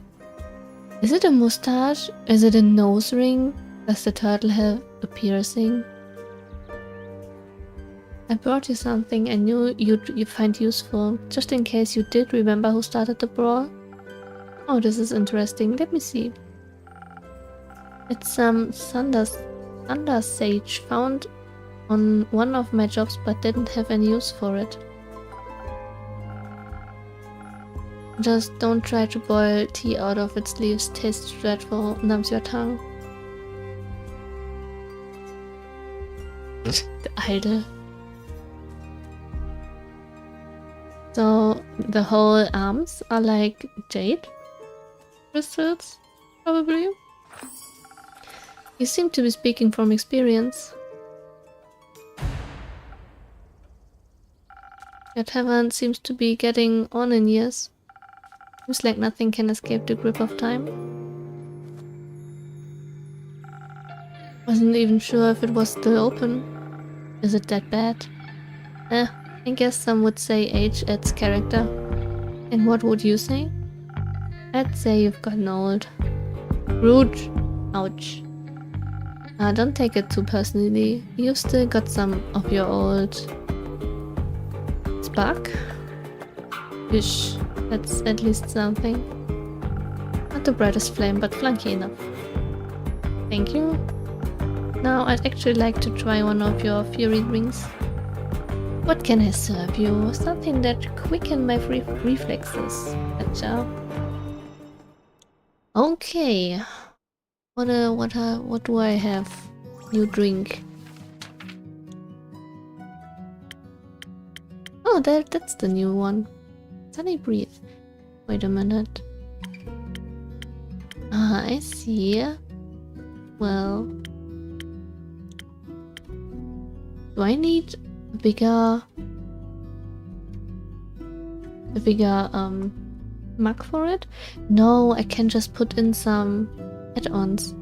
Is it a mustache? Is it a nose ring? Does the turtle have a piercing? I brought you something I knew you'd find useful, just in case you did remember who started the brawl. Oh, this is interesting. Let me see. It's some thunder sage found on one of my jobs, but didn't have any use for it. Just don't try to boil tea out of its leaves. Tastes dreadful. Numbs your tongue. The idol. So the whole arms are like jade crystals, probably. You seem to be speaking from experience. Your tavern seems to be getting on in years. Seems like nothing can escape the grip of time. Wasn't even sure if it was still open. Is it that bad? I guess some would say age adds character. And what would you say? I'd say you've gotten old. Rude. Ouch. Don't take it too personally. You've still got some of your old spark. Ish. That's at least something. Not the brightest flame, but flunky enough. Thank you. Now I'd actually like to try one of your fury drinks. What can I serve you? Something that quicken my reflexes. Gotcha. Okay. What do I have? New drink. Oh, that's the new one. Sunny breeze. Wait a minute. Ah, I see. Well, do I need a bigger mug for it? No, I can just put in some add-ons.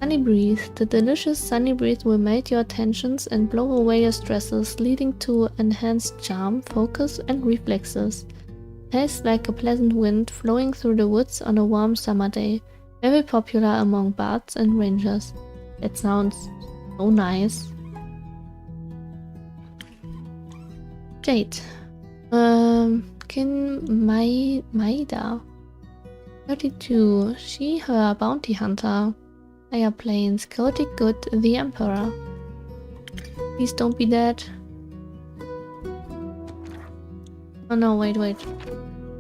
Sunny breeze. The delicious sunny breeze will melt your tensions and blow away your stresses, leading to enhanced charm, focus, and reflexes. Tastes like a pleasant wind flowing through the woods on a warm summer day. Very popular among bards and rangers. That sounds so nice. Jade. Maida. 32. She, her bounty hunter. Higher planes. Chaotic good. The emperor. Please don't be dead. Oh no, wait.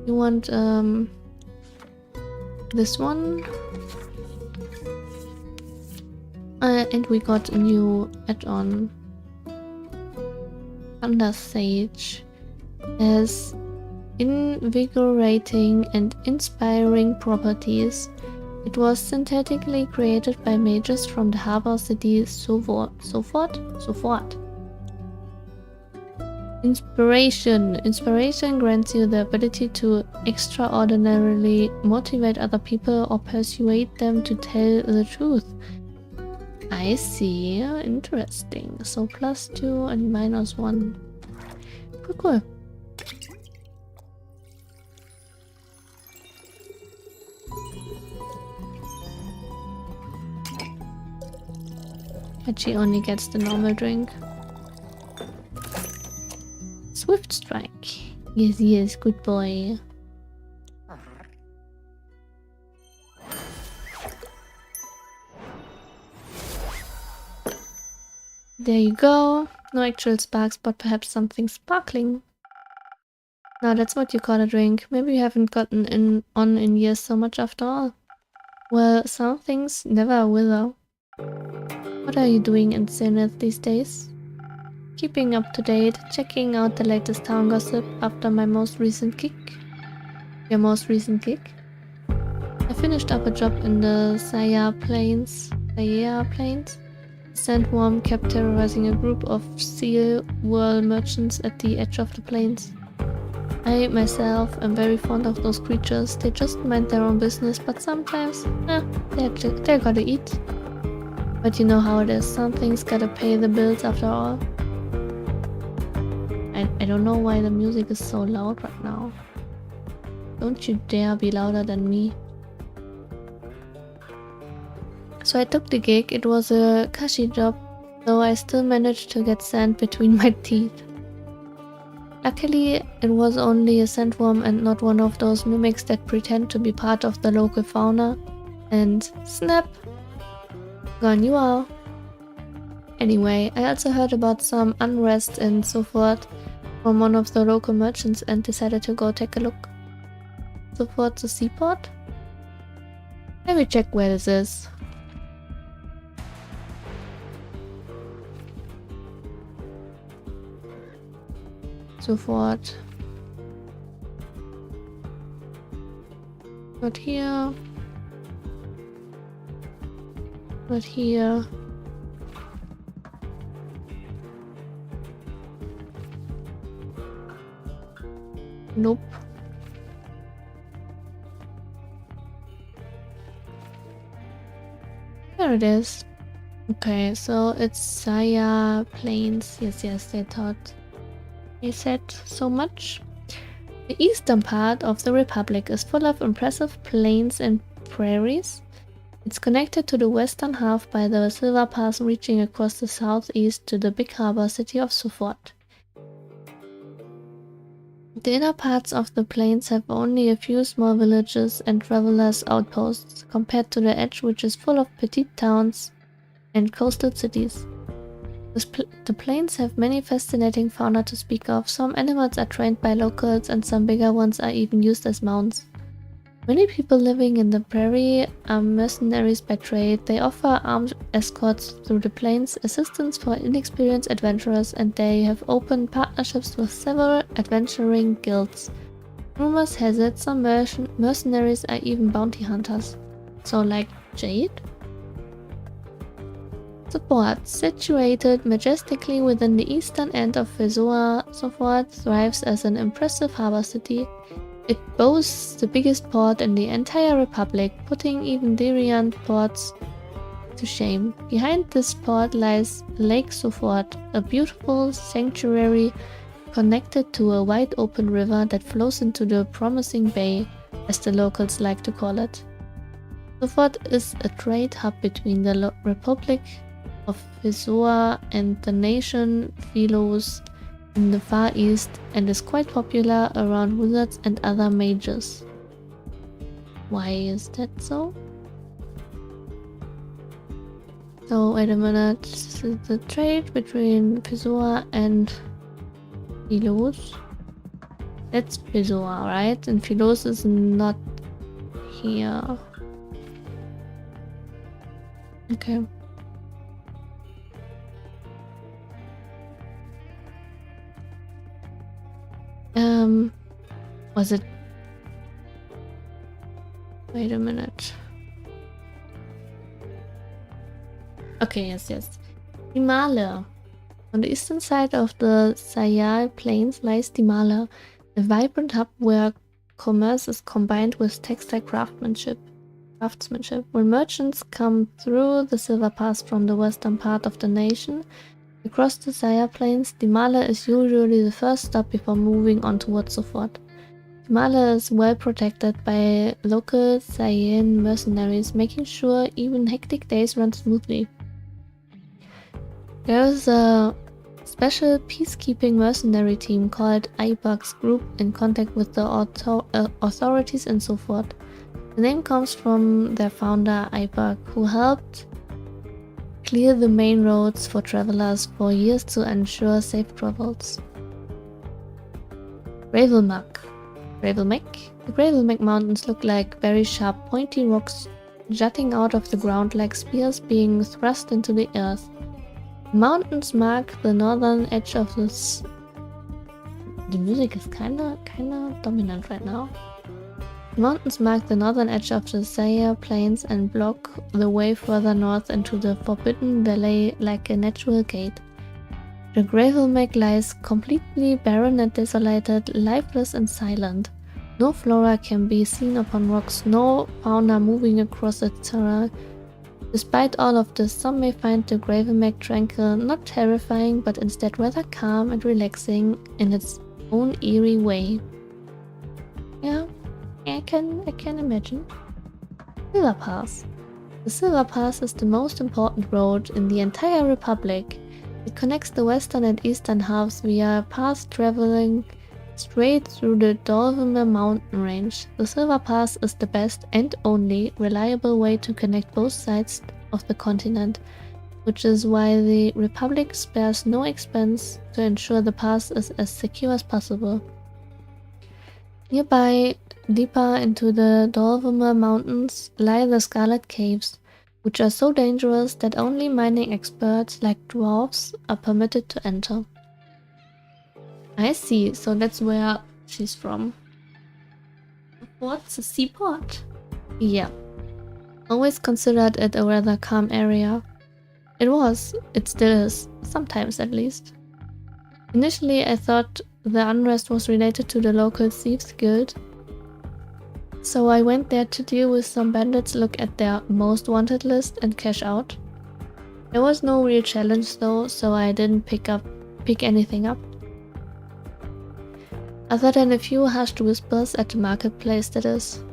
You want this one? And we got a new add-on. Thunder Sage has invigorating and inspiring properties. It was synthetically created by mages from the harbor city Sofort. Inspiration. Inspiration grants you the ability to extraordinarily motivate other people or persuade them to tell the truth. I see. Interesting. So +2 and -1. Cool. But she only gets the normal drink. Swift Strike. Yes, yes, good boy. There you go. No actual sparks, but perhaps something sparkling. Now that's what you call a drink. Maybe you haven't gotten in years so much after all. Well, some things never wither. What are you doing in Zenith these days? Keeping up to date, checking out the latest town gossip after my most recent gig. Your most recent gig? I finished up a job in the Saya Plains. The sandworm kept terrorizing a group of seal whirl merchants at the edge of the plains. I myself am very fond of those creatures. They just mind their own business, but sometimes, they're gotta eat. But you know how it is, some things gotta pay the bills after all. I don't know why the music is so loud right now. Don't you dare be louder than me. So I took the gig. It was a cushy job, though I still managed to get sand between my teeth. Luckily, it was only a sandworm and not one of those mimics that pretend to be part of the local fauna. And snap! Gone you are. Anyway, I also heard about some unrest and so forth from one of the local merchants and decided to go take a look. So forth the seaport? Let me check where this is. Sofort. Not here. Not here. Nope. There it is. Okay, so it's Saya Plains. Yes, they thought. They said so much. The eastern part of the Republic is full of impressive plains and prairies. It's connected to the western half by the Silver Pass reaching across the southeast to the big harbor city of Sofort. The inner parts of the plains have only a few small villages and travelers' outposts, compared to the edge, which is full of petite towns and coastal cities. The plains have many fascinating fauna to speak of. Some animals are trained by locals and some bigger ones are even used as mounts. Many people living in the prairie are mercenaries by trade. They offer armed escorts through the plains, assistance for inexperienced adventurers, and they have opened partnerships with several adventuring guilds. Rumors has it some mercenaries are even bounty hunters. So like Jade? Sofort, situated majestically within the eastern end of Vesoa, Sofort thrives as an impressive harbor city. It boasts the biggest port in the entire Republic, putting even Derian ports to shame. Behind this port lies Lake Sofort, a beautiful sanctuary connected to a wide open river that flows into the promising bay, as the locals like to call it. Sofort is a trade hub between the Republic of Vesoa and the nation Philos in the Far East, and is quite popular around wizards and other mages. Why is that so? So wait a minute, this is the trade between Vesoa and Philos. That's Vesoa, right? And Philos is not here. Okay. Was it? Wait a minute. Okay, yes. Dimale. On the eastern side of the Sayal Plains lies Dimale, a vibrant hub where commerce is combined with textile craftsmanship. When merchants come through the Silver Pass from the western part of the nation, across the Saya Plains, Dimale is usually the first stop before moving on towards Sofort. Dimale is well protected by local Sayan mercenaries, making sure even hectic days run smoothly. There's a special peacekeeping mercenary team called IBUX Group in contact with the authorities and so forth. The name comes from their founder IBUG, who helped clear the main roads for travelers for years to ensure safe travels. Gravelmuck. The Gravelmuck Mountains look like very sharp, pointy rocks jutting out of the ground like spears being thrust into the earth. The mountains mark the northern edge of this. The music is kinda dominant right now. The mountains mark the northern edge of the Zaire Plains and block the way further north into the Forbidden Valley like a natural gate. The Gravelmuck lies completely barren and desolated, lifeless and silent. No flora can be seen upon rocks, no fauna moving across its terrain. Despite all of this, some may find the Gravelmuck tranquil, not terrifying, but instead rather calm and relaxing in its own eerie way. Yeah, I can imagine. Silver Pass. The Silver Pass is the most important road in the entire Republic. It connects the western and eastern halves via a path traveling straight through the Dolvemer mountain range. The Silver Pass is the best and only reliable way to connect both sides of the continent, which is why the Republic spares no expense to ensure the pass is as secure as possible. Nearby, deeper into the Dolvemer mountains, lie the Scarlet Caves, which are so dangerous that only mining experts like dwarves are permitted to enter. I see, so that's where she's from. What's a seaport? Yeah. Always considered it a rather calm area. It still is, sometimes at least. Initially I thought the unrest was related to the local thieves guild, so I went there to deal with some bandits, look at their most wanted list and cash out. There was no real challenge though, so I didn't pick anything up. Other than a few hushed whispers at the marketplace, that is.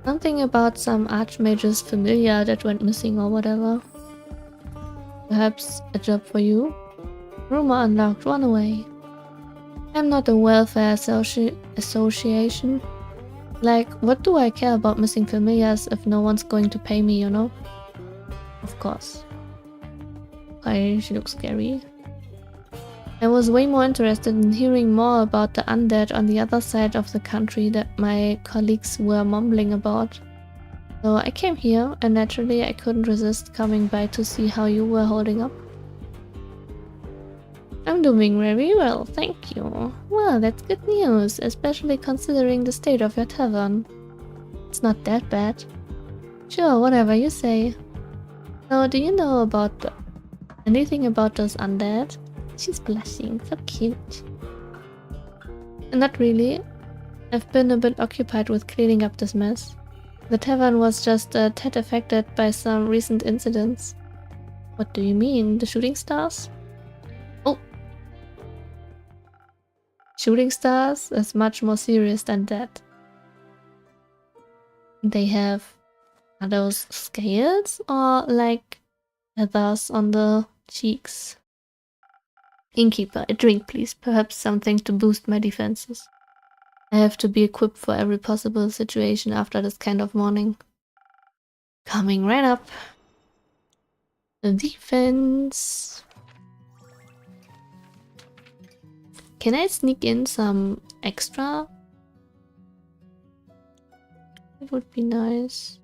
Something about some archmage's familiar that went missing or whatever. Perhaps a job for you? Rumor unlocked, run away. I'm not a welfare association. Like, what do I care about missing familiars if no one's going to pay me, you know? Of course. Why, she looks scary. I was way more interested in hearing more about the undead on the other side of the country that my colleagues were mumbling about. So I came here, and naturally I couldn't resist coming by to see how you were holding up. I'm doing very well, thank you. Well, that's good news, especially considering the state of your tavern. It's not that bad. Sure, whatever you say. So, do you know about anything about those undead? She's blushing, so cute. Not really. I've been a bit occupied with cleaning up this mess. The tavern was just a tad affected by some recent incidents. What do you mean? The shooting stars? Oh! Shooting stars is much more serious than that. They have... Are those scales or like feathers on the cheeks? Innkeeper, a drink please, perhaps something to boost my defenses. I have to be equipped for every possible situation after this kind of morning. Coming right up. The defense. Can I sneak in some extra? It would be nice.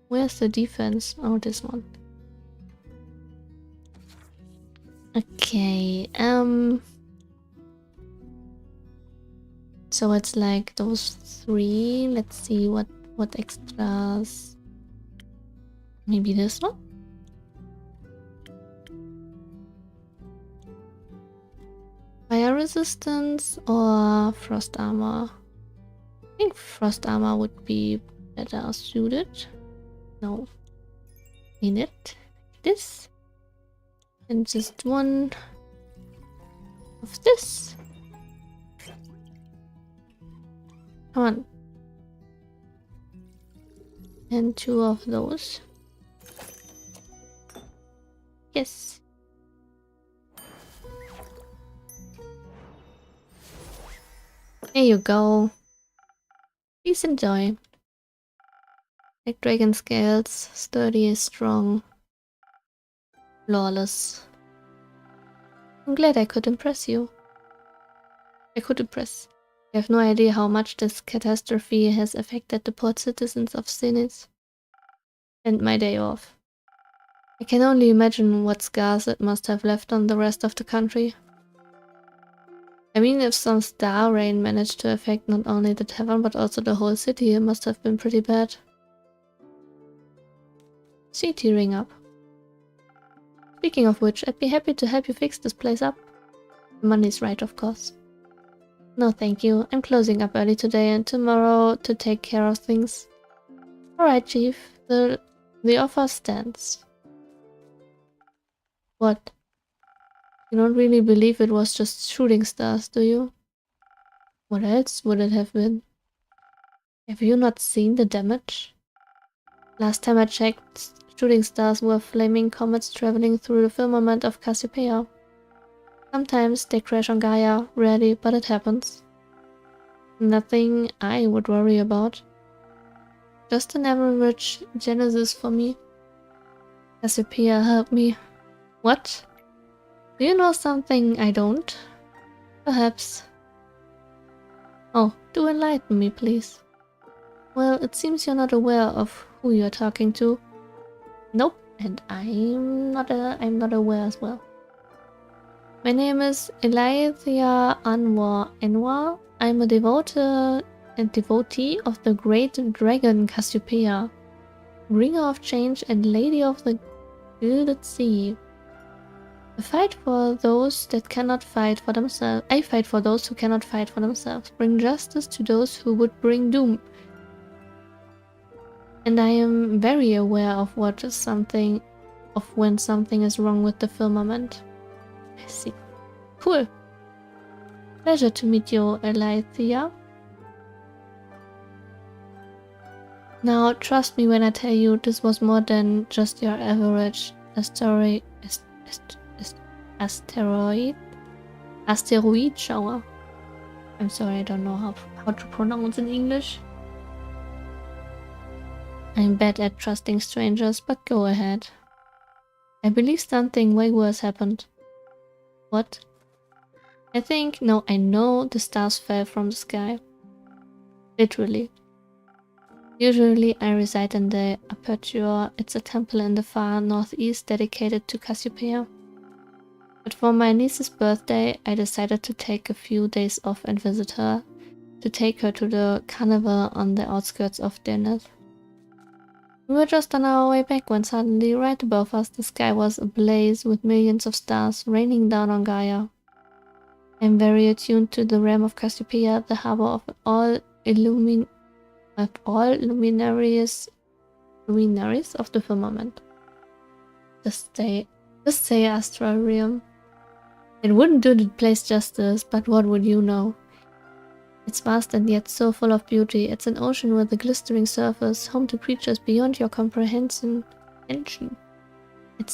Where's the defense? Oh, this one. Okay, so it's like those three. Let's see what extras. Maybe this one? Fire resistance or frost armor? I think frost armor would be better suited. No. In it. This. And just one of this. Come on. And two of those. Yes. Here you go. Please enjoy. Like dragon scales, sturdy, strong, flawless. I'm glad I could impress you. I have no idea how much this catastrophe has affected the poor citizens of Zenith. And my day off. I can only imagine what scars it must have left on the rest of the country. I mean, if some star rain managed to affect not only the tavern but also the whole city, it must have been pretty bad. See tearing up. Speaking of which, I'd be happy to help you fix this place up. The money's right, of course. No thank you, I'm closing up early today and tomorrow to take care of things. Alright, Chief, the offer stands. What? You don't really believe it was just shooting stars, do you? What else would it have been? Have you not seen the damage? Last time I checked, shooting stars were flaming comets traveling through the firmament of Cassiopeia. Sometimes they crash on Gaia, rarely, but it happens. Nothing I would worry about. Just an average genesis for me. Cassiopeia, help me. What? Do you know something I don't? Perhaps. Oh, do enlighten me, please. Well, it seems you're not aware of who you're talking to. Nope, and I'm not aware as well. My name is Elythia Anwar. I'm a devotee of the great dragon Cassiopeia, bringer of change and lady of the gilded sea. I fight for those that cannot fight for themselves. I fight for those who cannot fight for themselves. Bring justice to those who would bring doom. And I am very aware of when something is wrong with the firmament. I see. Cool. Pleasure to meet you, Elythia. Now, trust me when I tell you this was more than just your average asteroid shower. I'm sorry, I don't know how to pronounce in English. I'm bad at trusting strangers, but go ahead. I believe something way worse happened. What? I know the stars fell from the sky. Literally. Usually I reside in the Aperture. It's a temple in the far northeast dedicated to Cassiopeia. But for my niece's birthday, I decided to take a few days off and visit her, to take her to the carnival on the outskirts of Zenith. We were just on our way back when suddenly, right above us, the sky was ablaze with millions of stars raining down on Gaia. I am very attuned to the realm of Cassiopeia, the harbor of all luminaries of the firmament. Just say astral realm. It wouldn't do the place justice, but what would you know? It's vast and yet so full of beauty. It's an ocean with a glistening surface, home to creatures beyond your comprehension. It's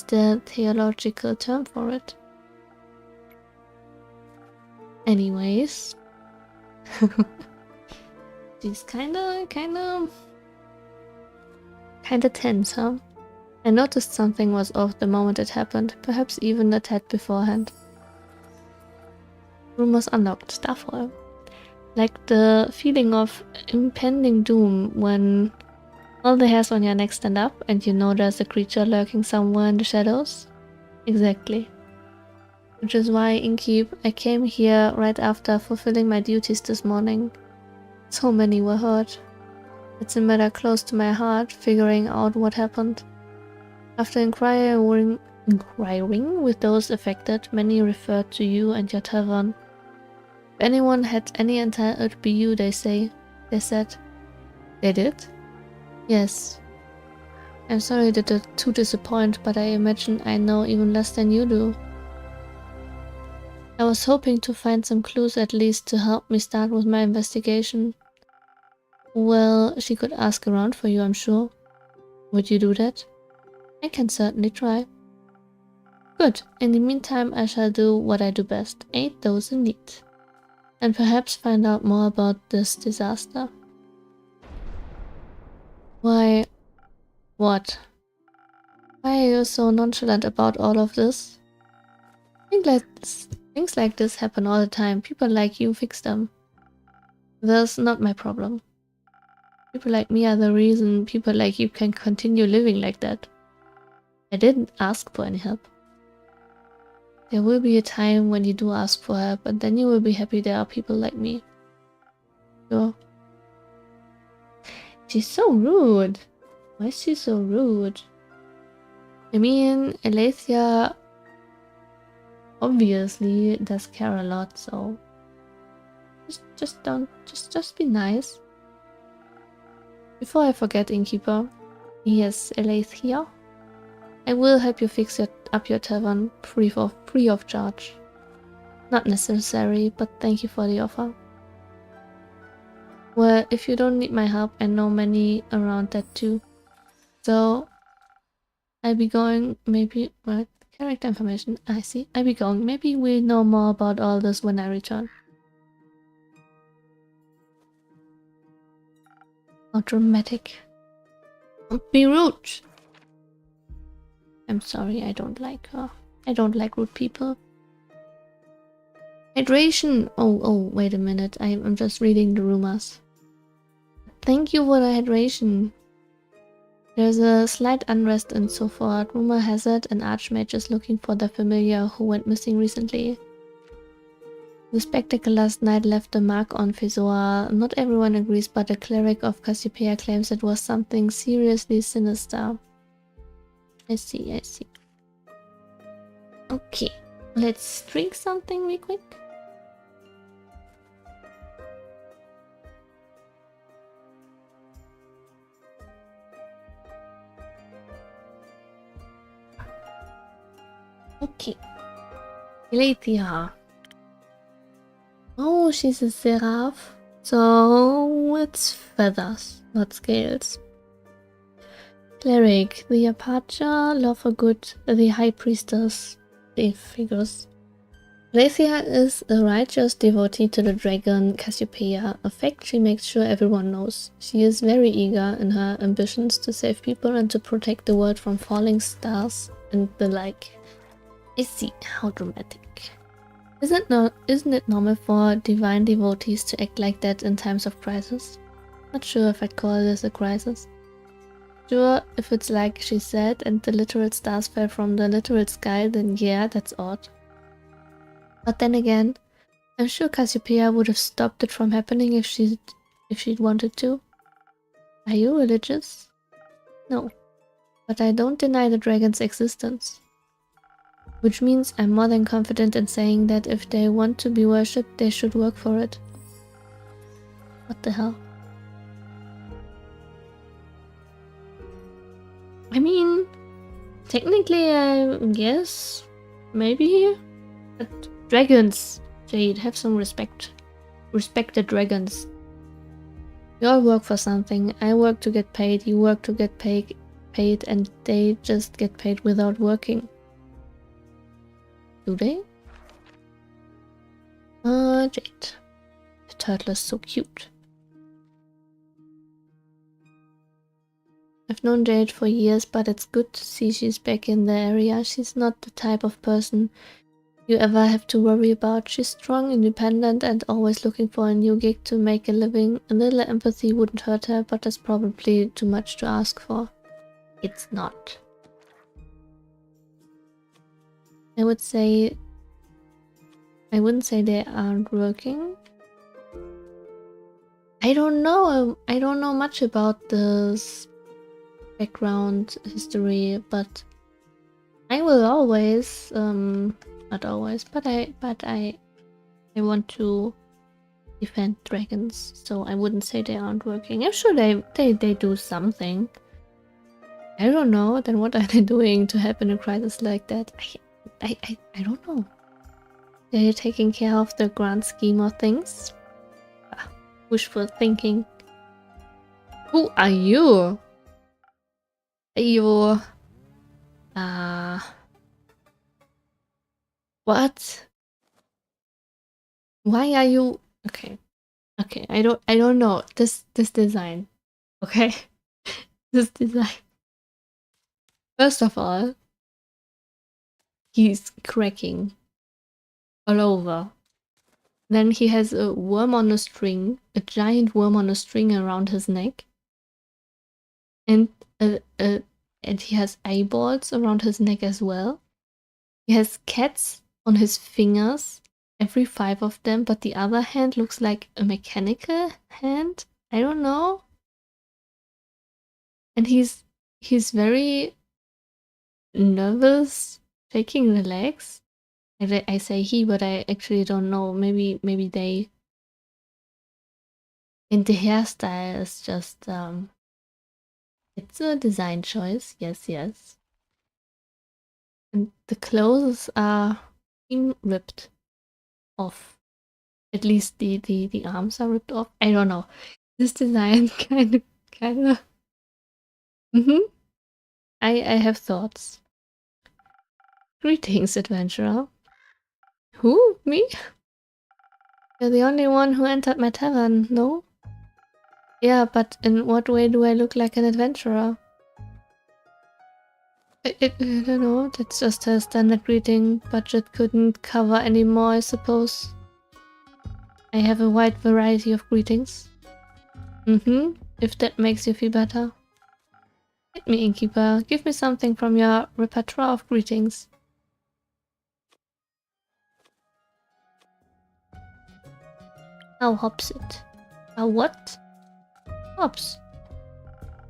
the theological term for it. Anyways. She's kinda tense, huh? I noticed something was off the moment it happened, perhaps even a tad beforehand. Room was unlocked, Starfall. Like the feeling of impending doom when all the hairs on your neck stand up and you know there's a creature lurking somewhere in the shadows? Exactly. Which is why, Inkeep, I came here right after fulfilling my duties this morning. So many were hurt. It's a matter close to my heart, figuring out what happened. After inquiring with those affected, many referred to you and your tavern. If anyone had any intel, it'd be you, they said. They did? Yes. I'm sorry to disappoint, but I imagine I know even less than you do. I was hoping to find some clues at least to help me start with my investigation. Well, she could ask around for you, I'm sure. Would you do that? I can certainly try. Good. In the meantime, I shall do what I do best. Aid those in need. and perhaps find out more about this disaster. Why? What? Why are you so nonchalant about all of this? Things like this happen all the time. People like you fix them. That's not my problem. People like me are the reason people like you can continue living like that. I didn't ask for any help. There will be a time when you do ask for help, and then you will be happy there are people like me. Sure. She's so rude. Why is she so rude? I mean, Aletheia obviously does care a lot, so just be nice. Before I forget, Innkeeper, yes, Aletheia, I will help you fix up your tavern free of charge. Not necessary, but thank you for the offer. Well, if you don't need my help, I know many around that too. So, I'll be going, maybe, what? Character information, I see. I'll be going, maybe we'll know more about all this when I return. How dramatic. Don't be rude! I'm sorry, I don't like her. I don't like rude people. Hydration! Oh, wait a minute. I'm just reading the rumors. Thank you for the hydration. There's a slight unrest and so forth. Rumor has it an archmage is looking for the familiar who went missing recently. The spectacle last night left a mark on Fezoa. Not everyone agrees, but a cleric of Cassiopeia claims it was something seriously sinister. I see. Okay, let's drink something real quick. Okay. Aletheia. Oh, she's a seraph. So it's feathers, not scales. Cleric, the Apache, law for good, the High Priestess, the figures. Aletheia is a righteous devotee to the dragon Cassiopeia, a fact she makes sure everyone knows. She is very eager in her ambitions to save people and to protect the world from falling stars and the like. I see, how dramatic. Isn't it normal for divine devotees to act like that in times of crisis? Not sure if I'd call this a crisis. Sure, if it's like she said and the literal stars fell from the literal sky, then yeah, that's odd. But then again, I'm sure Cassiopeia would have stopped it from happening if she'd wanted to. Are you religious? No. But I don't deny the dragon's existence. Which means I'm more than confident in saying that if they want to be worshipped, they should work for it. What the hell? I mean, technically I guess, maybe, but dragons, Jade, have some respect. Respect the dragons. We all work for something. I work to get paid, you work to get paid, and they just get paid without working. Do they? Jade. The turtle is so cute. I've known Jade for years, but it's good to see she's back in the area. She's not the type of person you ever have to worry about. She's strong, independent, and always looking for a new gig to make a living. A little empathy wouldn't hurt her, but that's probably too much to ask for. It's not. I wouldn't say they aren't working. I don't know. I don't know much about this background history, but I will always, not always, but I want to defend dragons, so I wouldn't say they aren't working. I'm sure they do something. I don't know. Then what are they doing to help in a crisis like that? I don't know. They're taking care of the grand scheme of things. Wishful thinking. Who are you? Are you... What? Why are you Okay. Okay, I don't know. This design. Okay? This design. First of all, he's cracking all over. Then he has a worm on a string, a giant worm on a string around his neck. And and he has eyeballs around his neck as well. He has cats on his fingers, every 5 of them, but the other hand looks like a mechanical hand. I don't know. And he's very nervous, shaking the legs. I say he, but I actually don't know. Maybe they. And the hairstyle is just it's a design choice. Yes, yes. And the clothes are ripped off. At least the arms are ripped off. I don't know. This design kind of. I have thoughts. Greetings, adventurer. Who? Me? You're the only one who entered my tavern, no? Yeah, but in what way do I look like an adventurer? I don't know, that's just a standard greeting. Budget couldn't cover any more, I suppose. I have a wide variety of greetings. If that makes you feel better. Hit me, innkeeper. Give me something from your repertoire of greetings. How hops it? How what? Hops.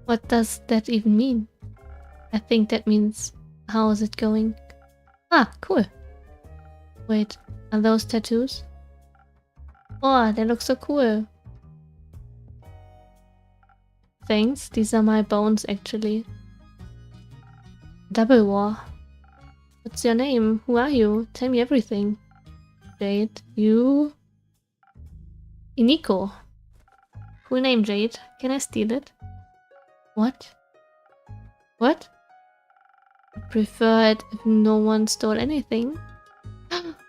What does that even mean? I think that means, how is it going? Ah, cool. Wait, are those tattoos? Oh, they look so cool. Thanks, these are my bones actually. Double war. What's your name? Who are you? Tell me everything. Jade, you... Iniko. Cool name, Jade. Can I steal it? What? What? I'd prefer it if no one stole anything.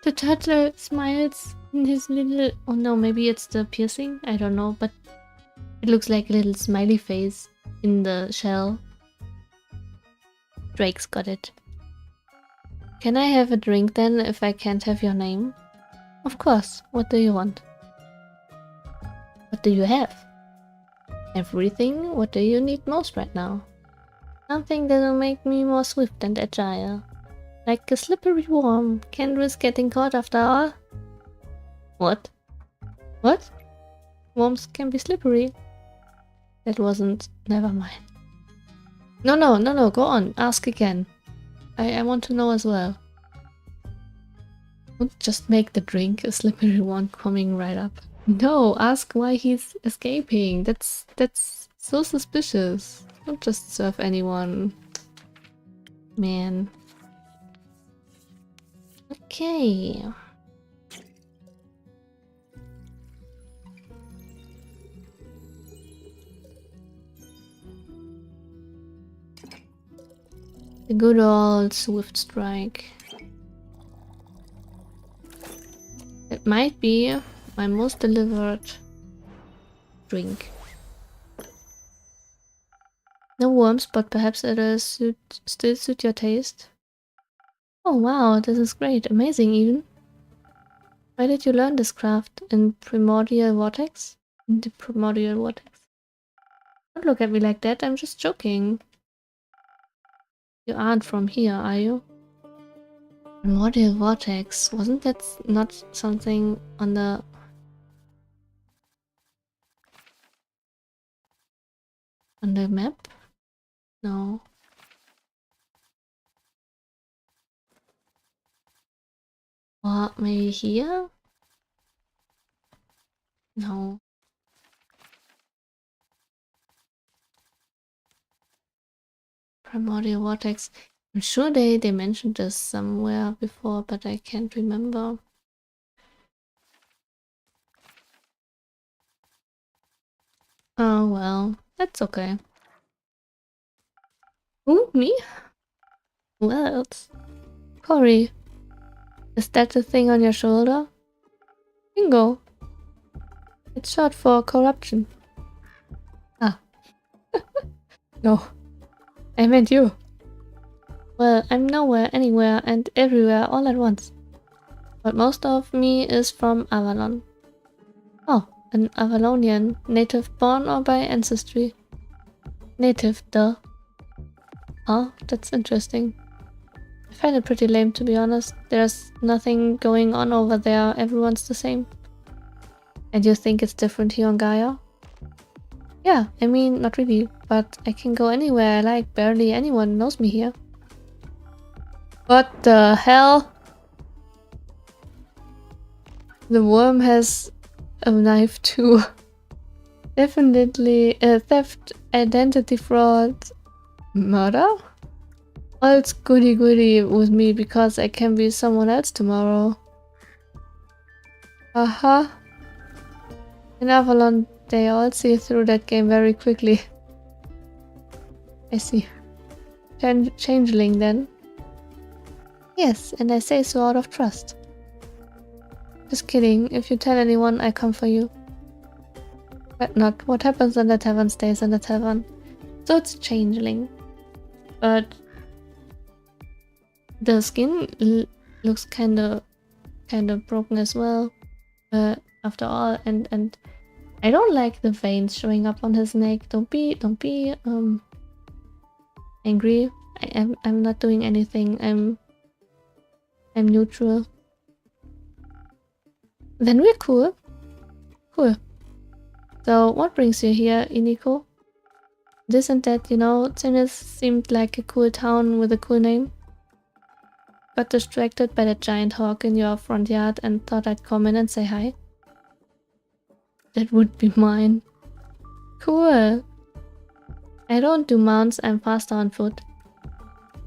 The turtle smiles in his little... Oh no, maybe it's the piercing? I don't know, but it looks like a little smiley face in the shell. Drake's got it. Can I have a drink then if I can't have your name? Of course. What do you want? What do you have? Everything? What do you need most right now? Something that'll make me more swift and agile. Like a slippery worm. Can't risk getting caught after all. What? What? Worms can be slippery. That wasn't... Never mind. No, go on. Ask again. I want to know as well. Don't just make the drink a slippery one coming right up. No, ask why he's escaping. That's so suspicious. Don't just serve anyone. Man. Okay. The good old Swift Strike. It might be my most delivered drink. No worms, but perhaps it'll still suit your taste. Oh wow, this is great. Amazing even. Where did you learn this craft? In Primordial Vortex? In the Primordial Vortex. Don't look at me like that, I'm just joking. You aren't from here, are you? Primordial Vortex. Wasn't that not something on the... on the map? No. Or maybe here? No. Primordial Vortex. I'm sure they mentioned this somewhere before, but I can't remember. Oh well, that's okay. Who? Me? Who else? Cory. Is that the thing on your shoulder? Bingo. It's short for corruption. Ah. No. I meant you. Well, I'm nowhere, anywhere, and everywhere all at once. But most of me is from Avalon. Oh, an Avalonian, native born or by ancestry? Native, duh. Oh, that's interesting. I find it pretty lame, to be honest. There's nothing going on over there, everyone's the same. And you think it's different here on Gaia? Yeah, I mean, not really, but I can go anywhere I like, barely anyone knows me here. What the hell? The worm has a knife too. Definitely theft, identity fraud, murder? Well, it's goody goody with me because I can be someone else tomorrow. Aha. In Avalon, they all see through that game very quickly. I see. Changeling then. Yes, and I say so out of trust. Just kidding, if you tell anyone, I come for you. But not. What happens in the tavern stays in the tavern. So it's changeling. But the skin looks kinda broken as well. After all, and I don't like the veins showing up on his neck. Don't be angry. I'm not doing anything. I'm neutral. Then we're cool. Cool. So what brings you here, Iniko? This and that, you know, Tennis seemed like a cool town with a cool name. Got distracted by the giant hawk in your front yard and thought I'd come in and say hi. That would be mine. Cool. I don't do mounts, I'm faster on foot.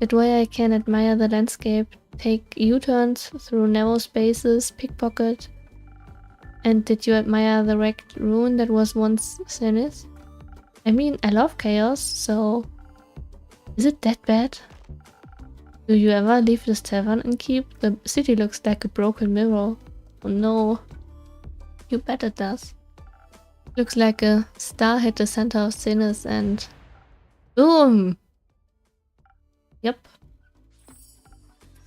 That way I can admire the landscape, take U-turns through narrow spaces, pickpocket. And did you admire the wrecked ruin that was once Sinis? I mean, I love chaos, so... Is it that bad? Do you ever leave this tavern and keep? The city looks like a broken mirror. Oh no. You bet it does. Looks like a star hit the center of Sinis and... Boom! Yep.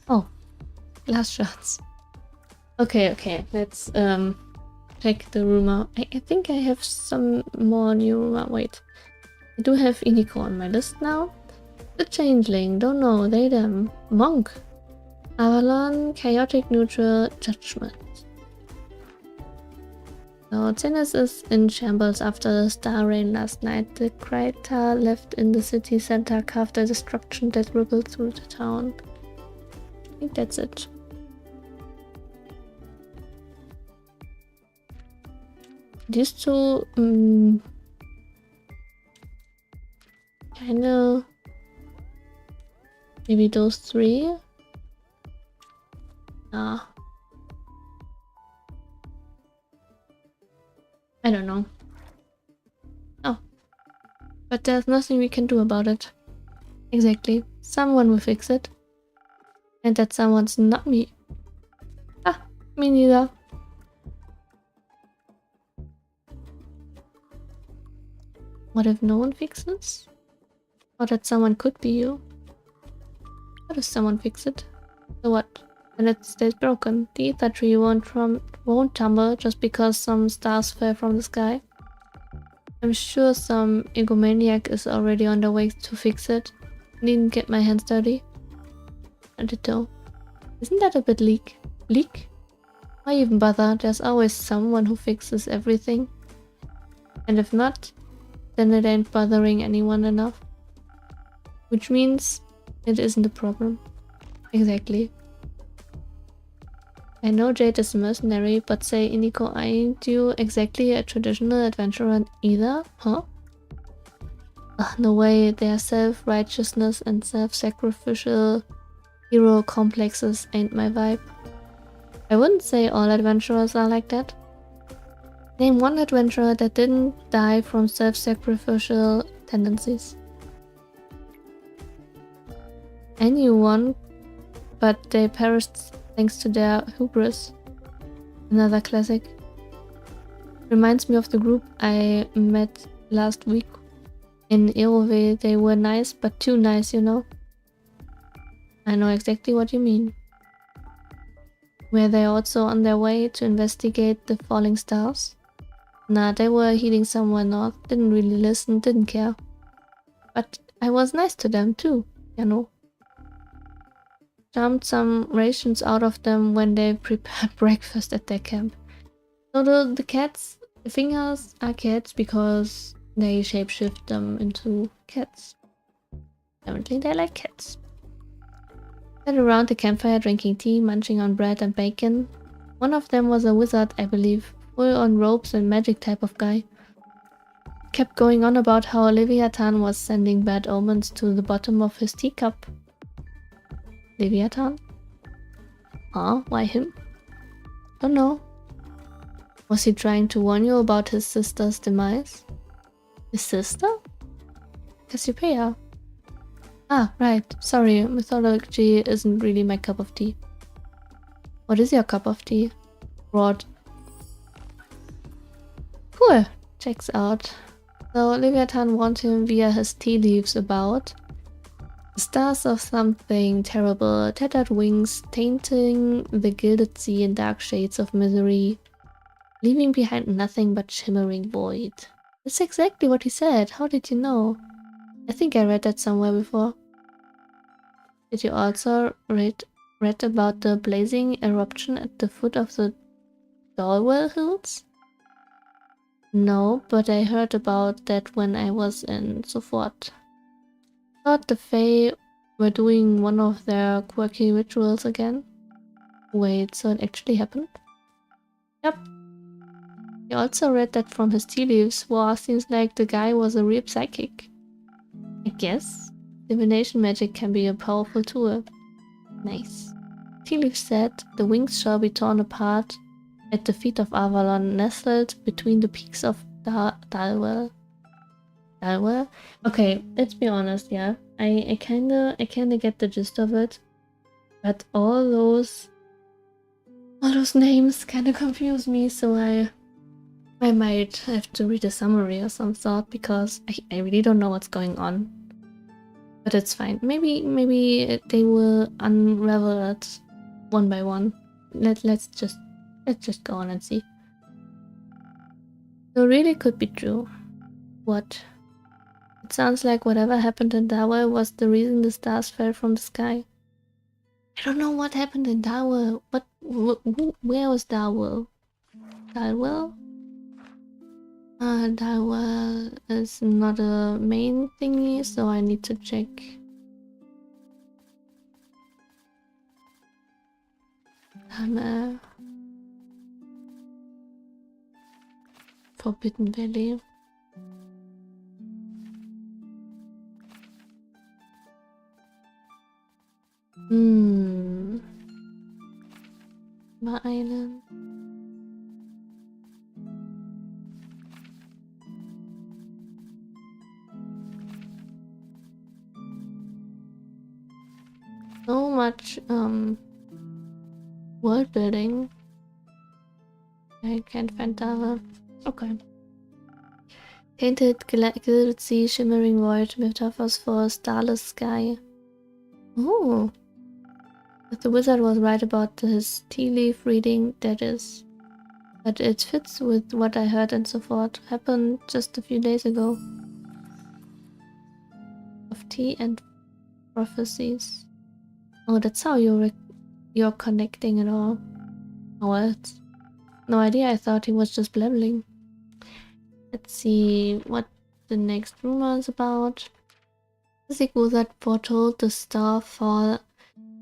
Oh. Glass shots. Okay, let's check the rumor. I think I have some more new rumor. Wait. I do have Iniko on my list now. The Changeling, don't know, they them. Monk. Avalon, chaotic neutral, judgment. So Tennis is in shambles after the star rain last night. The crater left in the city center carved a destruction that rippled through the town. I think that's it. These two kinda, maybe those three. I don't know. Oh, but there's nothing we can do about it. Exactly. Someone will fix it. And that someone's not me. Ah, me neither. What if no one fixes? Or that someone could be you? What if someone fix it? So what? Then it stays broken. The ether tree won't tumble just because some stars fell from the sky. I'm sure some egomaniac is already on the way to fix it. Needn't get my hands dirty. A ditto. Isn't that a bit bleak? Why even bother? There's always someone who fixes everything. And if not, then it ain't bothering anyone enough. Which means it isn't a problem. Exactly. I know Jade is a mercenary, but say Iniko, ain't you exactly a traditional adventurer either? Huh? No way, their self-righteousness and self-sacrificial hero complexes ain't my vibe. I wouldn't say all adventurers are like that. Name one adventurer that didn't die from self-sacrificial tendencies. Anyone, but they perished thanks to their hubris. Another classic. Reminds me of the group I met last week in Erove. They were nice, but too nice, you know? I know exactly what you mean. Were they also on their way to investigate the falling stars? Nah, they were heading somewhere north, didn't really listen, didn't care. But I was nice to them too, you know. Dumped some rations out of them when they prepared breakfast at their camp. So the cats' fingers are cats because they shapeshift them into cats. Apparently they like cats. Sat around the campfire drinking tea, munching on bread and bacon. One of them was a wizard, I believe, full on robes and magic type of guy. Kept going on about how Leviathan was sending bad omens to the bottom of his teacup. Leviathan? Huh? Why him? Don't know. Was he trying to warn you about his sister's demise? His sister? Cassiopeia. Ah, right. Sorry, mythology isn't really my cup of tea. What is your cup of tea? Rod. Cool. Checks out. So Leviathan warned him via his tea leaves about the stars of something terrible, tattered wings, tainting the gilded sea in dark shades of misery, leaving behind nothing but shimmering void. That's exactly what he said. How did you know? I think I read that somewhere before. Did you also read about the blazing eruption at the foot of the Dalwell Hills? No, but I heard about that when I was in Sofort. Thought the Fae were doing one of their quirky rituals again. Wait, so it actually happened? Yep. He also read that from his tea leaves. Wow, seems like the guy was a real psychic. I guess. Divination magic can be a powerful tool. Nice. Tea leaf said, the wings shall be torn apart at the feet of Avalon, nestled between the peaks of Dalwell. Dalwell? Okay, let's be honest, yeah. I kinda get the gist of it. But all those names kinda confuse me, so I might have to read a summary or some sort, because I really don't know what's going on. But it's fine. Maybe they will unravel it one by one. Let's just go on and see. So really could be true. What? It sounds like whatever happened in Darwell was the reason the stars fell from the sky. I don't know what happened in Darwell. Where was Darwell? Darwell? Darwell is not a main thingy, so I need to check. Forbidden Valley. Bar Island. So much world building. I can't find that. Okay. Painted gilded sea, shimmering void, metaphors for a starless sky. Oh. But the wizard was right about his tea leaf reading, that is. But it fits with what I heard and so forth. Happened just a few days ago. Of tea and prophecies. Oh, that's how you're connecting it all. Oh, else? No idea, I thought he was just blabbling. Let's see what the next rumor is about. The wizard foretold the star fall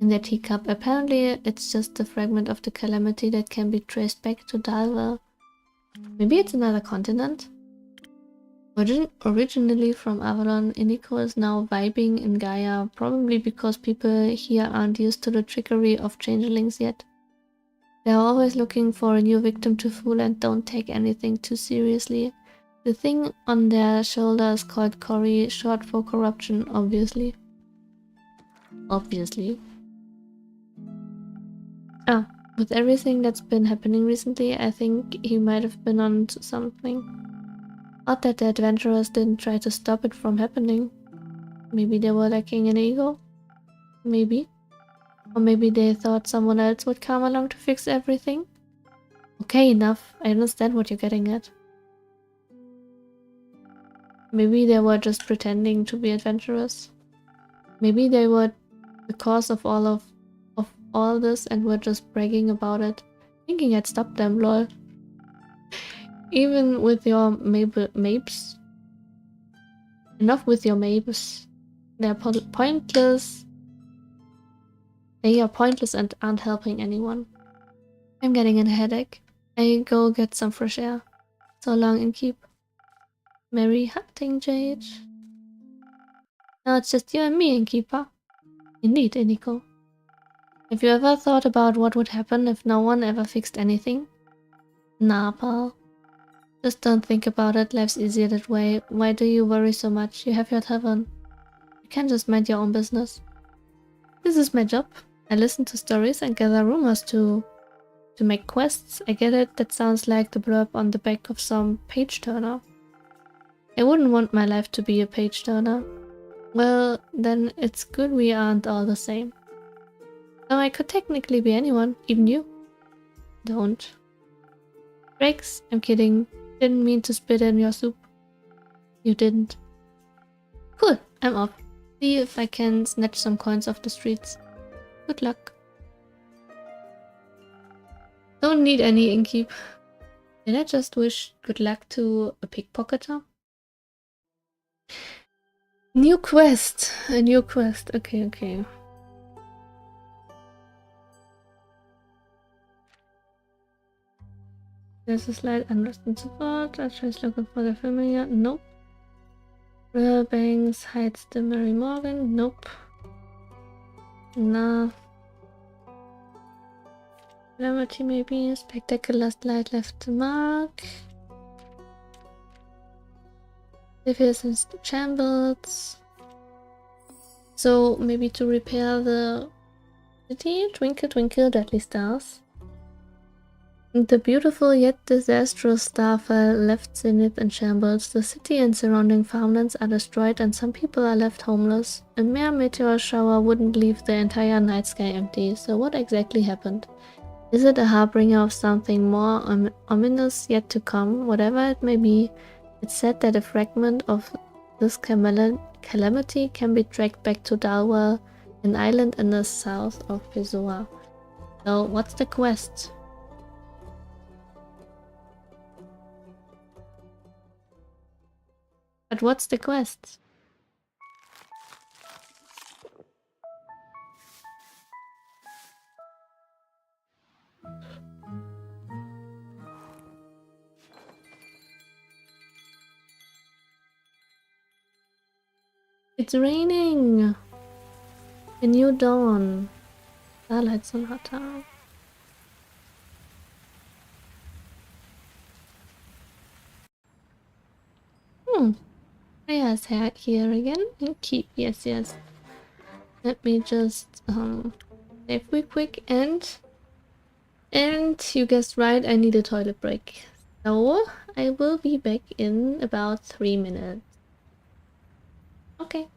in their teacup. Apparently, it's just a fragment of the calamity that can be traced back to Dalwell. Maybe it's another continent? Originally from Avalon, Iniko is now vibing in Gaia, probably because people here aren't used to the trickery of changelings yet. They are always looking for a new victim to fool and don't take anything too seriously. The thing on their shoulder is called Cory, short for corruption, obviously. With everything that's been happening recently, I think he might have been onto something. Odd that the adventurers didn't try to stop it from happening. Maybe they were lacking in ego? Maybe. Or maybe they thought someone else would come along to fix everything? Okay, enough. I understand what you're getting at. Maybe they were just pretending to be adventurous. Maybe they were the cause of all this and were just bragging about it. Thinking I'd stop them, lol. Even with your mapes. Enough with your mapes. They're pointless. They are pointless and aren't helping anyone. I'm getting a headache. I go get some fresh air. So long and keep. Merry hunting, Jade. Now it's just you and me, innkeeper. Indeed, Iniko. Have you ever thought about what would happen if no one ever fixed anything? Nah, pal. Just don't think about it, life's easier that way. Why do you worry so much? You have your tavern. You can just mind your own business. This is my job. I listen to stories and gather rumors to make quests. I get it, that sounds like the blurb on the back of some page-turner. I wouldn't want my life to be a page-turner. Well, then it's good we aren't all the same. So I could technically be anyone, even you. Don't. Breaks? I'm kidding. Didn't mean to spit in your soup. You didn't. Cool, I'm off. See if I can snatch some coins off the streets. Good luck. Don't need any innkeep. Did I just wish good luck to a pickpocketer? New quest! A new quest. Okay, okay. There's a slight unrest and support. I try looking for the familiar. Nope. Banks hides the Mary Morgan. Nope. Nah. Calamity maybe. Spectacular light left a mark. If and shambles. So maybe to repair the city. Twinkle twinkle deadly stars. The beautiful yet disastrous starfall left Zenith in shambles. The city and surrounding farmlands are destroyed and some people are left homeless. A mere meteor shower wouldn't leave the entire night sky empty, so what exactly happened? Is it a harbinger of something more ominous yet to come? Whatever it may be, it's said that a fragment of this calamity can be tracked back to Dalwell, an island in the south of Pessoa. So what's the quest? But what's the quest? It's raining! A new dawn. Starlight Sonata. Yes, here again. And keep, yes. Let me just save quick and you guessed right, I need a toilet break. So I will be back in about 3 minutes. Okay.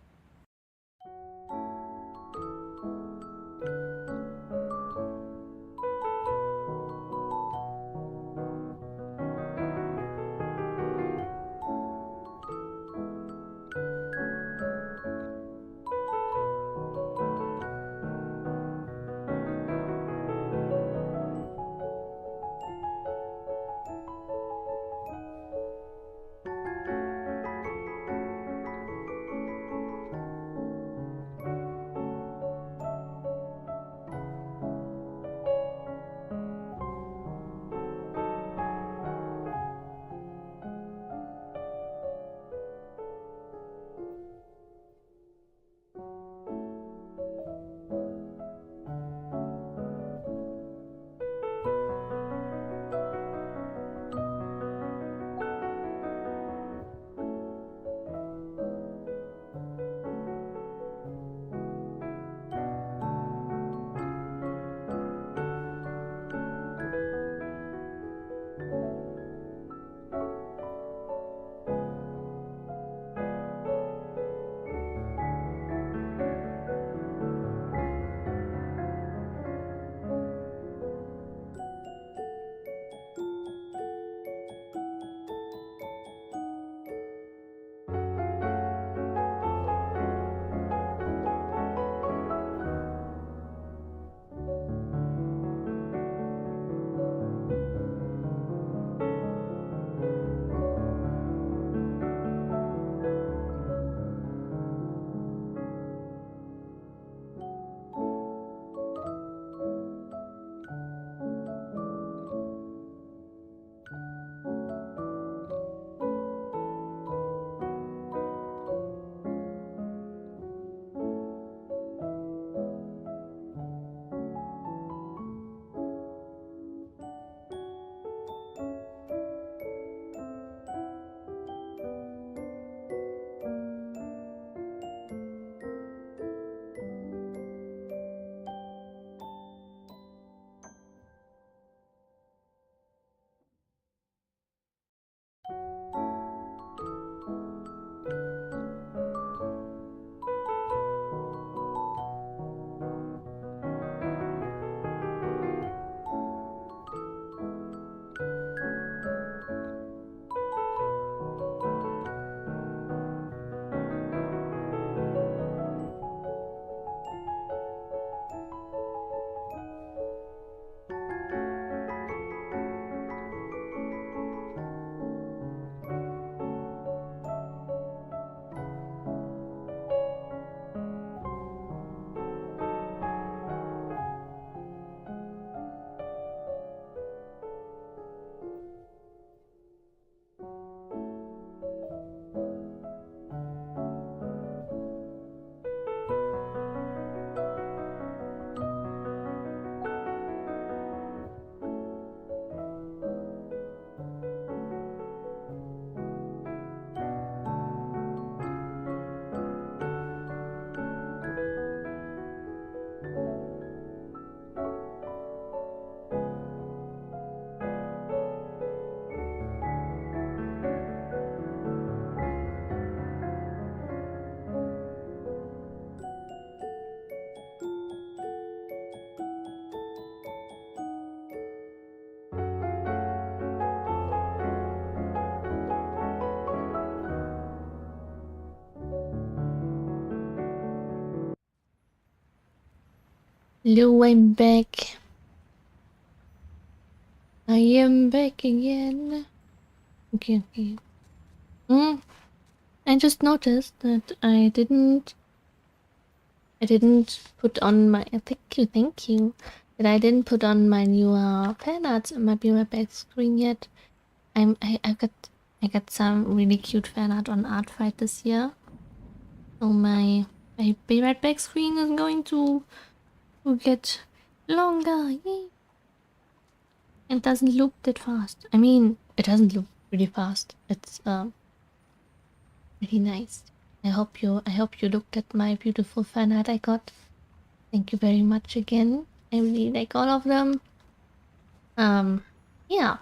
Hello, I'm back. I am back again. Okay. I just noticed that I didn't put on my thank you. That I didn't put on my new fan arts. It might be my back screen yet. I got some really cute fan art on Artfight this year. So my back screen is going to get longer. Yay! And doesn't loop that fast. I mean, it doesn't loop really fast. It's really nice. I hope you looked at my beautiful fan art I got. Thank you very much again. I really like all of them. Yeah.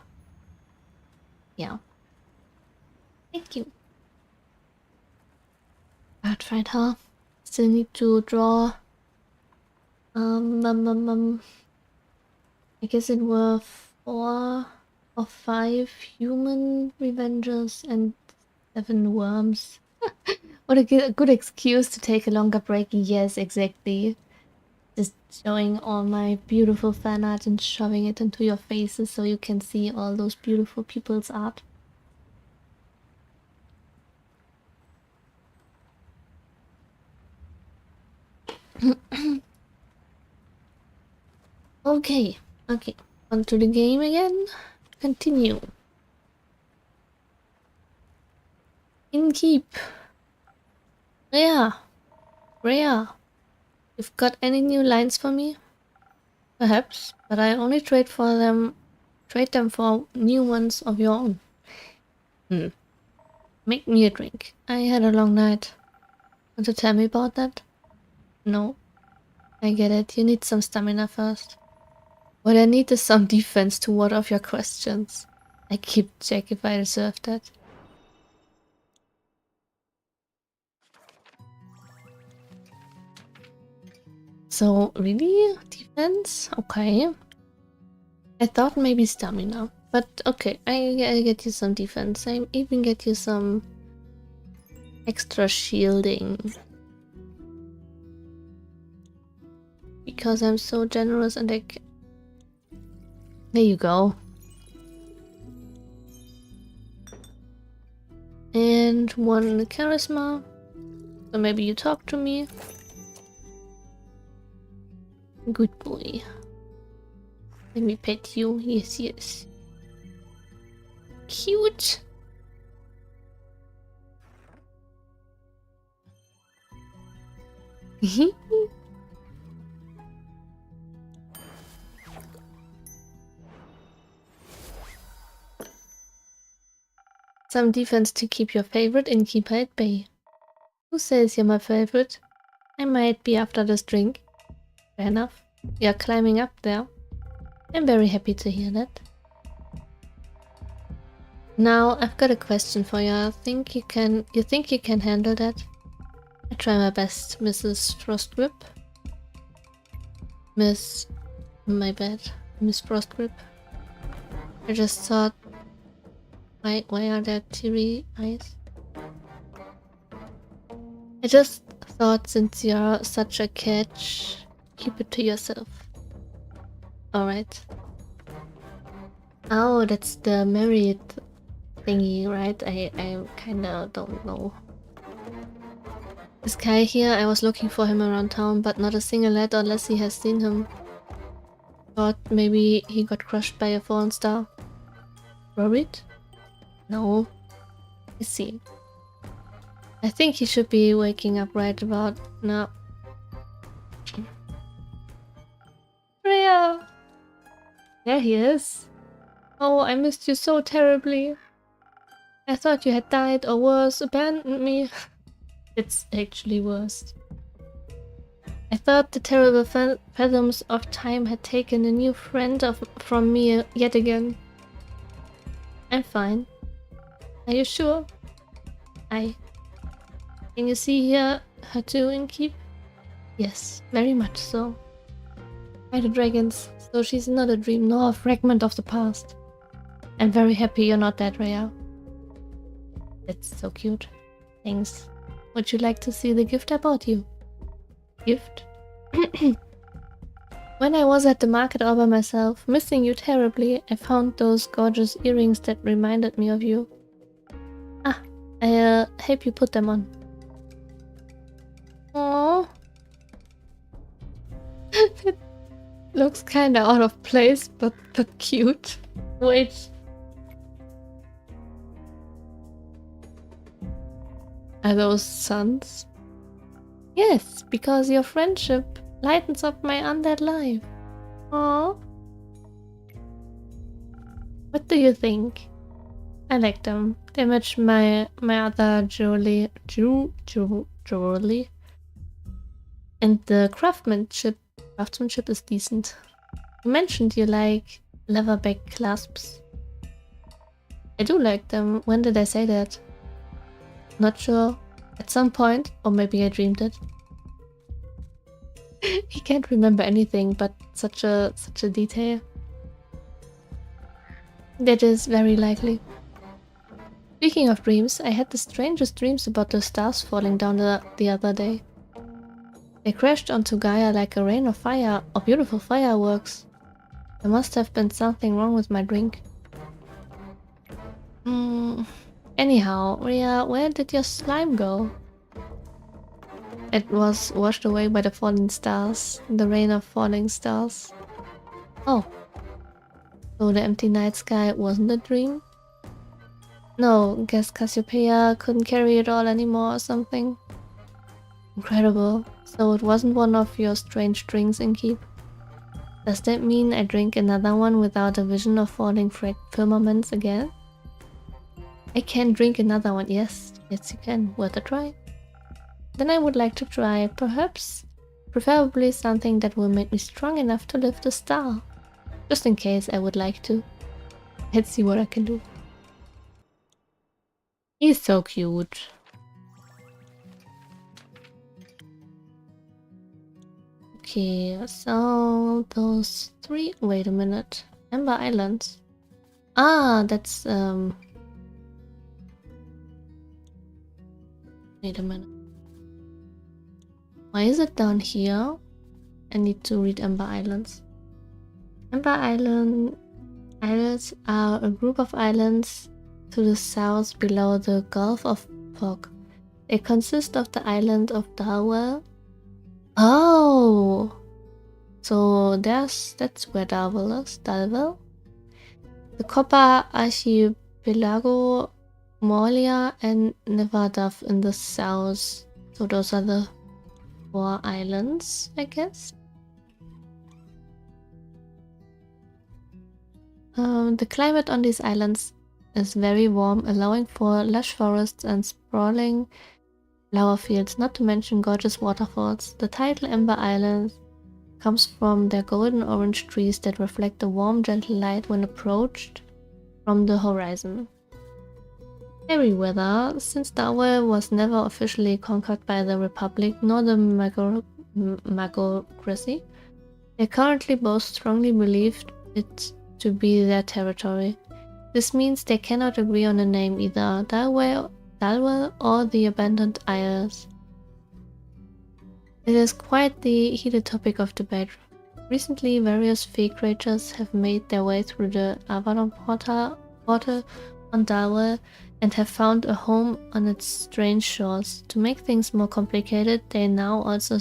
Thank you. Artfight, huh? Still need to draw. I guess it were 4 or 5 human revengers and 7 worms. What a good excuse to take a longer break. Yes, exactly. Just showing all my beautiful fan art and shoving it into your faces so you can see all those beautiful people's art. Okay. On to the game again. Continue. In keep. Rhea, you've got any new lines for me? Perhaps, but I only trade them for new ones of your own. Make me a drink. I had a long night. Want to tell me about that? No. I get it. You need some stamina first. What I need is some defense to ward off your questions. I keep check if I deserve that. So, really? Defense? Okay. I thought maybe stamina. But okay, I get you some defense. I even get you some extra shielding. Because I'm so generous and there you go. And 1 charisma. So maybe you talk to me. Good boy. Let me pet you. Yes. Cute. Some defense to keep your favorite innkeeper at bay. Who says you're my favorite? I might be after this drink. Fair enough. You're climbing up there. I'm very happy to hear that. Now, I've got a question for you. You think you can handle that? I try my best, Mrs. Frostgrip. Miss Frostgrip. I just thought... Why are there teary eyes? I just thought since you're such a catch, keep it to yourself. Alright. Oh, that's the married thingy, right? I kinda don't know. This guy here, I was looking for him around town, but not a single lad or lassie has seen him. Thought maybe he got crushed by a fallen star. Worried? No. I see. I think he should be waking up right about now. Rhea! There he is. Oh, I missed you so terribly. I thought you had died or worse, abandoned me. It's actually worse. I thought the terrible phantoms of time had taken a new friend from me yet again. I'm fine. Are you sure? Can you see her too, Innkeep? Yes, very much so. By the dragons, so she's not a dream nor a fragment of the past. I'm very happy you're not dead, Rhea. That's so cute. Thanks. Would you like to see the gift I bought you? Gift? When I was at the market all by myself, missing you terribly, I found those gorgeous earrings that reminded me of you. Ah, I hope you put them on. Aww. It looks kinda out of place, but cute. Wait. Are those suns? Yes, because your friendship lightens up my undead life. Aww. What do you think? I like them. They match my other jewelry. And the craftsmanship is decent. You mentioned you like leatherback clasps. I do like them. When did I say that? Not sure. At some point, or maybe I dreamed it. He can't remember anything, but such a detail. That is very likely. Speaking of dreams, I had the strangest dreams about the stars falling down the other day. They crashed onto Gaia like a rain of fire or beautiful fireworks. There must have been something wrong with my drink. Anyhow, Ria, where did your slime go? It was washed away by the falling stars, the rain of falling stars. Oh. So the empty night sky wasn't a dream? No, guess Cassiopeia couldn't carry it all anymore or something. Incredible. So it wasn't one of your strange drinks in keep? Does that mean I drink another one without a vision of falling firmaments again? I can drink another one, yes. Yes you can, worth a try. Then I would like to try, perhaps, preferably something that will make me strong enough to lift a star. Just in case I would like to. Let's see what I can do. He's so cute. Okay, so those three... Wait a minute. Ember Islands. Ah, that's... Wait a minute. Why is it down here? I need to read Ember Islands. Ember Islands are a group of islands to the south below the Gulf of Fog. They consist of the island of Darwell. Oh! So that's where Darwell is. Darwell? The Copper Archipelago, Molia and Nevada in the south. So those are the 4 islands, I guess. The climate on these islands is very warm, allowing for lush forests and sprawling flower fields, not to mention gorgeous waterfalls. The title Ember Islands comes from their golden orange trees that reflect the warm, gentle light when approached from the horizon. Airy weather, since Darwell was never officially conquered by the Republic nor the Magocracy, they currently both strongly believed it to be their territory. This means they cannot agree on a name, either Darwell or the Abandoned Isles. It is quite the heated topic of debate. Recently, various fey creatures have made their way through the Avalon portal on Darwell and have found a home on its strange shores. To make things more complicated, they now also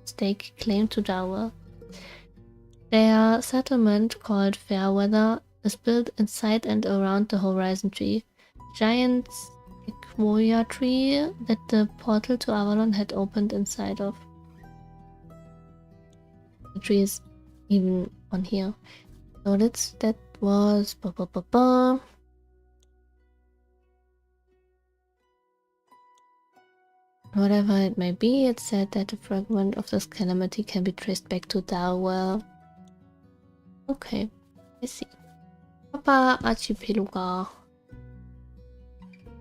stake claim to Darwell. Their settlement, called Fairweather, is built inside and around the Horizon Tree, a giant sequoia tree that the portal to Avalon had opened inside of. The tree is even on here. So that was... Whatever it may be, it said that a fragment of this calamity can be traced back to Darwell. Okay, I see. Copper Archipelago.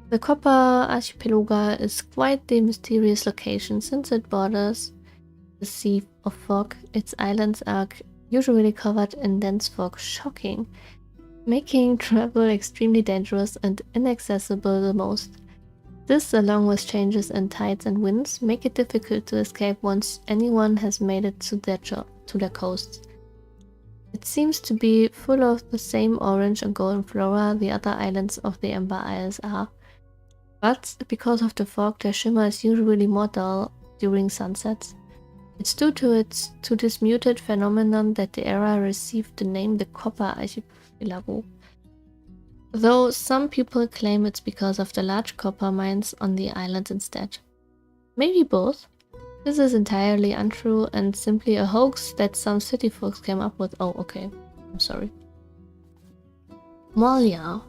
The Copper Archipelago is quite the mysterious location since it borders the Sea of Fog. Its islands are usually covered in dense fog, shocking, making travel extremely dangerous and inaccessible the most. This, along with changes in tides and winds, make it difficult to escape once anyone has made it to their coasts. It seems to be full of the same orange and golden flora the other islands of the Ember Isles are. But because of the fog, their shimmer is usually more dull during sunsets. It's due to this muted phenomenon that the area received the name the Copper Archipelago. Though some people claim it's because of the large copper mines on the island instead. Maybe both. This is entirely untrue and simply a hoax that some city folks came up with. Oh, okay. I'm sorry. Molia.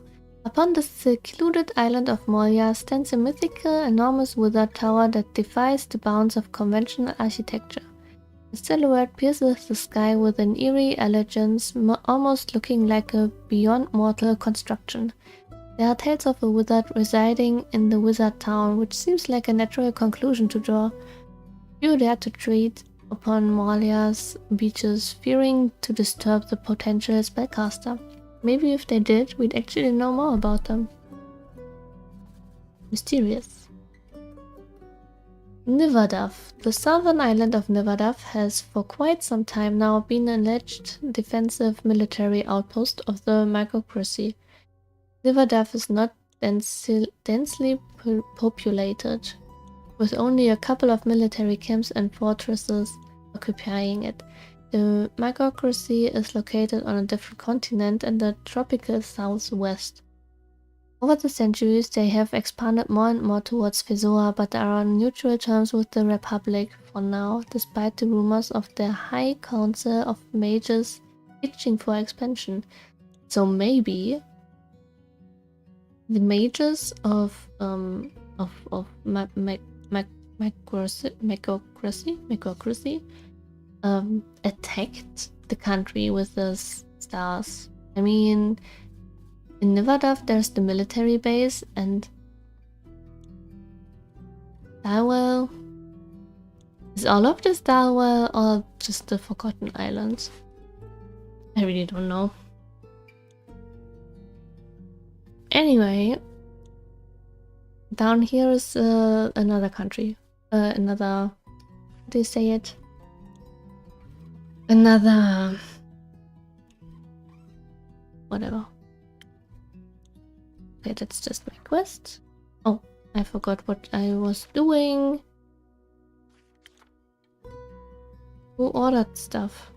Upon the secluded island of Molia stands a mythical, enormous withered tower that defies the bounds of conventional architecture. The silhouette pierces the sky with an eerie elegance, almost looking like a beyond mortal construction. There are tales of a wizard residing in the wizard town, which seems like a natural conclusion to draw. Few dare to tread upon Molia's beaches, fearing to disturb the potential spellcaster. Maybe if they did, we'd actually know more about them. Mysterious. Nivadav. The southern island of Nivadav has for quite some time now been an alleged defensive military outpost of the microcracy. Nivadav is not densely populated, with only a couple of military camps and fortresses occupying it. The microcracy is located on a different continent in the tropical southwest. Over the centuries, they have expanded more and more towards Fezoa, but are on neutral terms with the Republic for now, despite the rumors of the High Council of Mages itching for expansion. So maybe the mages of microcracy attacked the country with the stars. I mean, in Nivadav there's the military base, and Starwell. Is all of the Starwell or just the Forgotten Islands? I really don't know. Anyway, down here is another country. Another... How do you say it? Another... Whatever. Okay, that's just my quest. Oh, I forgot what I was doing. Who ordered stuff?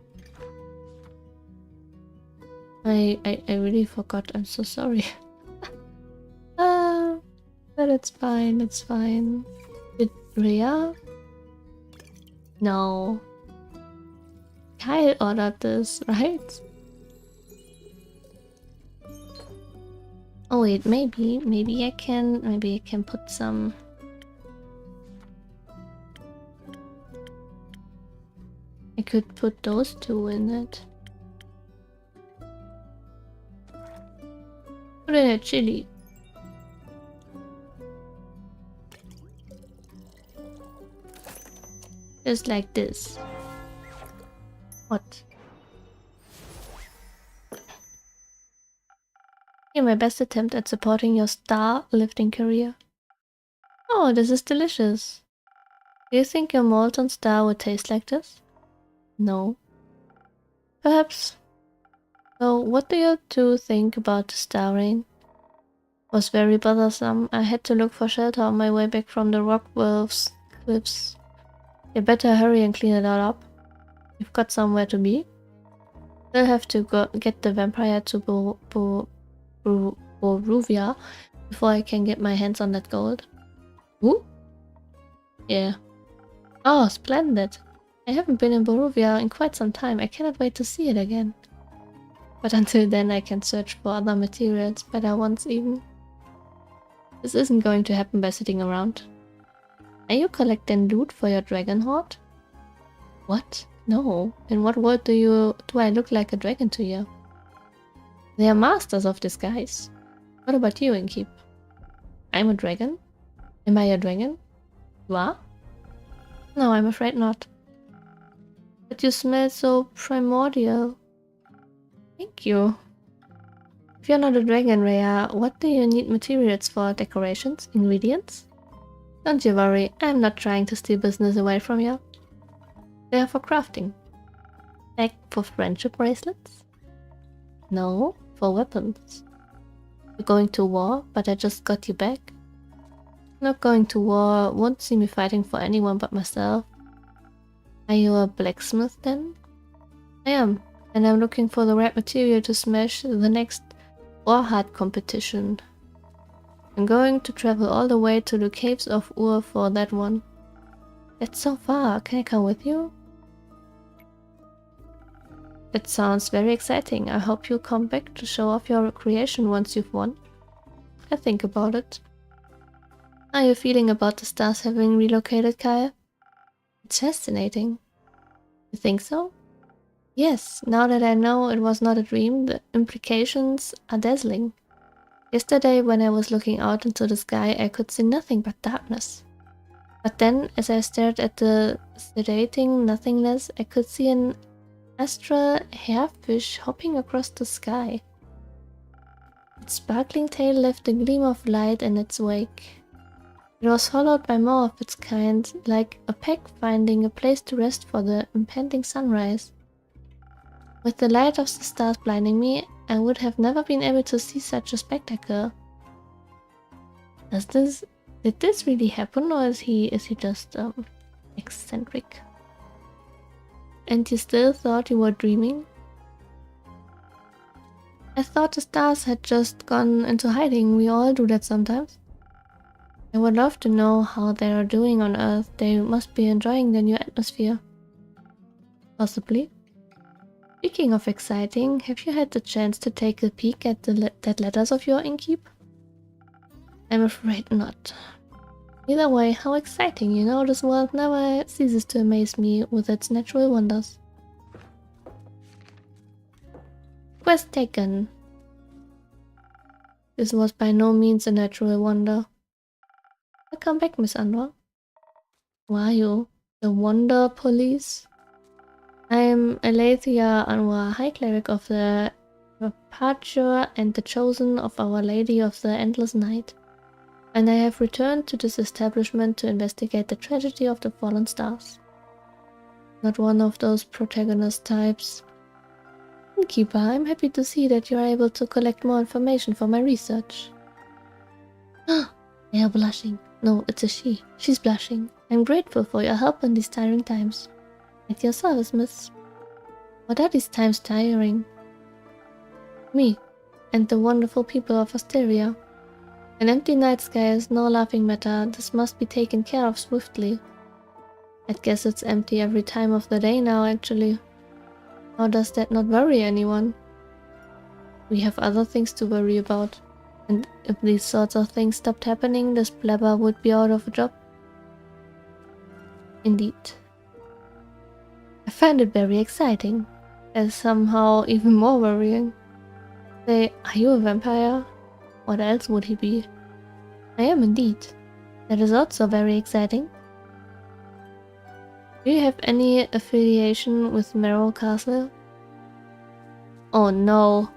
I really forgot. I'm so sorry. But it's fine, it's fine. Did Rhea? No. Kyle ordered this, right? Oh wait, maybe I can put some... I could put those two in it. Put in a chili. Just like this. What? Here, my best attempt at supporting your star lifting career. Oh, this is delicious. Do you think your molten star would taste like this? No. Perhaps. So, what do you two think about the star rain? It was very bothersome. I had to look for shelter on my way back from the rock wolves cliffs. You better hurry and clean it all up. You've got somewhere to be. Still have to go get the vampire to Boruvia before I can get my hands on that gold. Ooh? Yeah. Oh, splendid. I haven't been in Boruvia in quite some time. I cannot wait to see it again. But until then I can search for other materials, better ones even. This isn't going to happen by sitting around. Are you collecting loot for your dragon hoard? What? No. In what world do I look like a dragon to you? They are masters of disguise. What about you, Innkeep? I'm a dragon? Am I a dragon? You are? No, I'm afraid not. But you smell so primordial. Thank you. If you're not a dragon, Rhea, what do you need materials for? Decorations? Ingredients? Don't you worry, I'm not trying to steal business away from you. They are for crafting. Back for friendship bracelets? No, for weapons. You're going to war, but I just got you back. Not going to war, won't see me fighting for anyone but myself. Are you a blacksmith then? I am, and I'm looking for the right material to smash the next Warheart competition. I'm going to travel all the way to the caves of Ur for that one. That's so far, can I come with you? It sounds very exciting. I hope you'll come back to show off your creation once you've won. I think about it. How are you feeling about the stars having relocated, Kaya? It's fascinating. You think so? Yes, now that I know it was not a dream, the implications are dazzling. Yesterday, when I was looking out into the sky, I could see nothing but darkness. But then, as I stared at the sedating nothingness, I could see an astral hairfish hopping across the sky. Its sparkling tail left a gleam of light in its wake. It was followed by more of its kind, like a pack finding a place to rest for the impending sunrise. With the light of the stars blinding me, I would have never been able to see such a spectacle. Did this really happen, or is he just eccentric? And you still thought you were dreaming? I thought the stars had just gone into hiding. We all do that sometimes. I would love to know how they are doing on Earth. They must be enjoying the new atmosphere. Possibly. Speaking of exciting, have you had the chance to take a peek at the dead letters of your innkeep? I'm afraid not. Either way, how exciting, you know, this world never ceases to amaze me with its natural wonders. Quest taken. This was by no means a natural wonder. Welcome back, Miss Andra. Who are you? The Wonder Police? I am Aletheia Anwar, High Cleric of the Rapture and the Chosen of Our Lady of the Endless Night, and I have returned to this establishment to investigate the tragedy of the fallen stars. Not one of those protagonist types. Innkeeper, I'm happy to see that you are able to collect more information for my research. They are blushing. No, it's a she. She's blushing. I'm grateful for your help in these tiring times. At your service, miss. What are these times tiring? Me, and the wonderful people of Asteria. An empty night sky is no laughing matter. This must be taken care of swiftly. I'd guess it's empty every time of the day now, actually. How does that not worry anyone? We have other things to worry about. And if these sorts of things stopped happening, this blabber would be out of a job. Indeed. I find it very exciting, and somehow even more worrying. Say, are you a vampire? What else would he be? I am indeed. That is also very exciting. Do you have any affiliation with Merrill Castle? Oh no.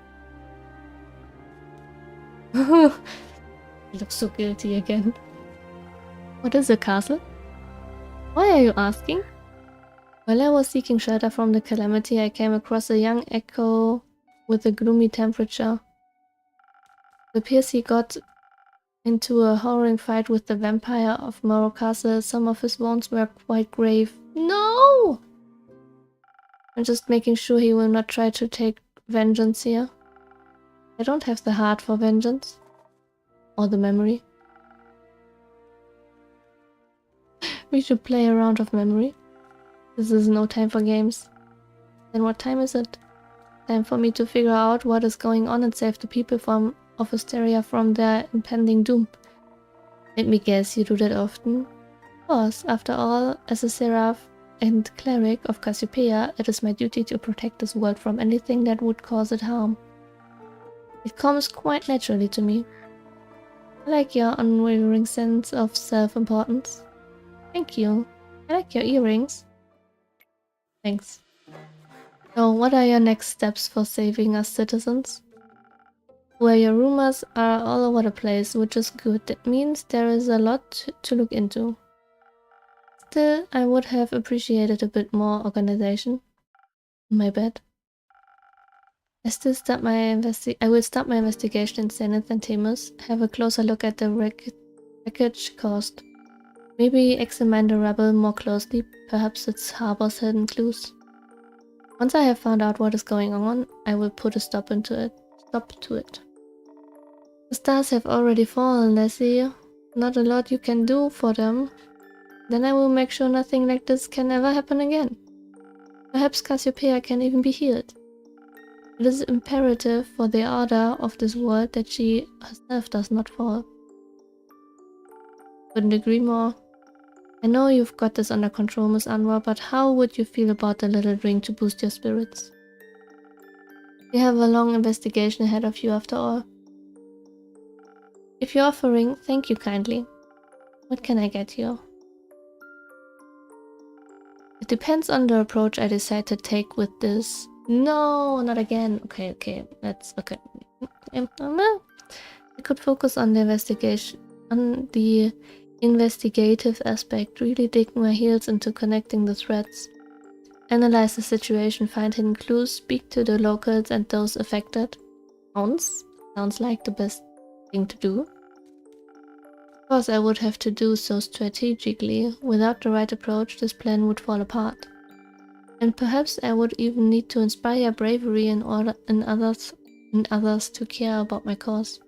He looks so guilty again. What is a castle? Why are you asking? While I was seeking shelter from the calamity, I came across a young echo with a gloomy temperature. It appears he got into a horrible fight with the vampire of Morrow Castle. Some of his wounds were quite grave. No! I'm just making sure he will not try to take vengeance here. I don't have the heart for vengeance. Or the memory. We should play a round of memory. This is no time for games. Then what time is it? Time for me to figure out what is going on and save the people of Asteria from their impending doom. Let me guess, you do that often? Of course, after all, as a seraph and cleric of Cassiopeia, it is my duty to protect this world from anything that would cause it harm. It comes quite naturally to me. I like your unwavering sense of self-importance. Thank you. I like your earrings. Thanks. So, what are your next steps for saving us citizens? Well, your rumors are all over the place, which is good. That means there is a lot to look into. Still, I would have appreciated a bit more organization. My bad. I will start my investigation in Zenith and Themis, have a closer look at the wreckage caused. Maybe examine the rubble more closely, perhaps it harbors hidden clues. Once I have found out what is going on, I will put a stop to it. The stars have already fallen, I see. Not a lot you can do for them. Then I will make sure nothing like this can ever happen again. Perhaps Cassiopeia can even be healed. It is imperative for the order of this world that she herself does not fall. Couldn't agree more. I know you've got this under control, Miss Anwar, but how would you feel about a little drink to boost your spirits? You have a long investigation ahead of you after all. If you're offering, thank you kindly. What can I get you? It depends on the approach I decide to take with this. No, not again. Okay, that's okay. I could focus on the investigative aspect, really dig my heels into connecting the threads. Analyze the situation, find hidden clues, speak to the locals and those affected. Sounds like the best thing to do. Of course, I would have to do so strategically. Without the right approach, this plan would fall apart. And perhaps I would even need to inspire bravery in others to care about my cause.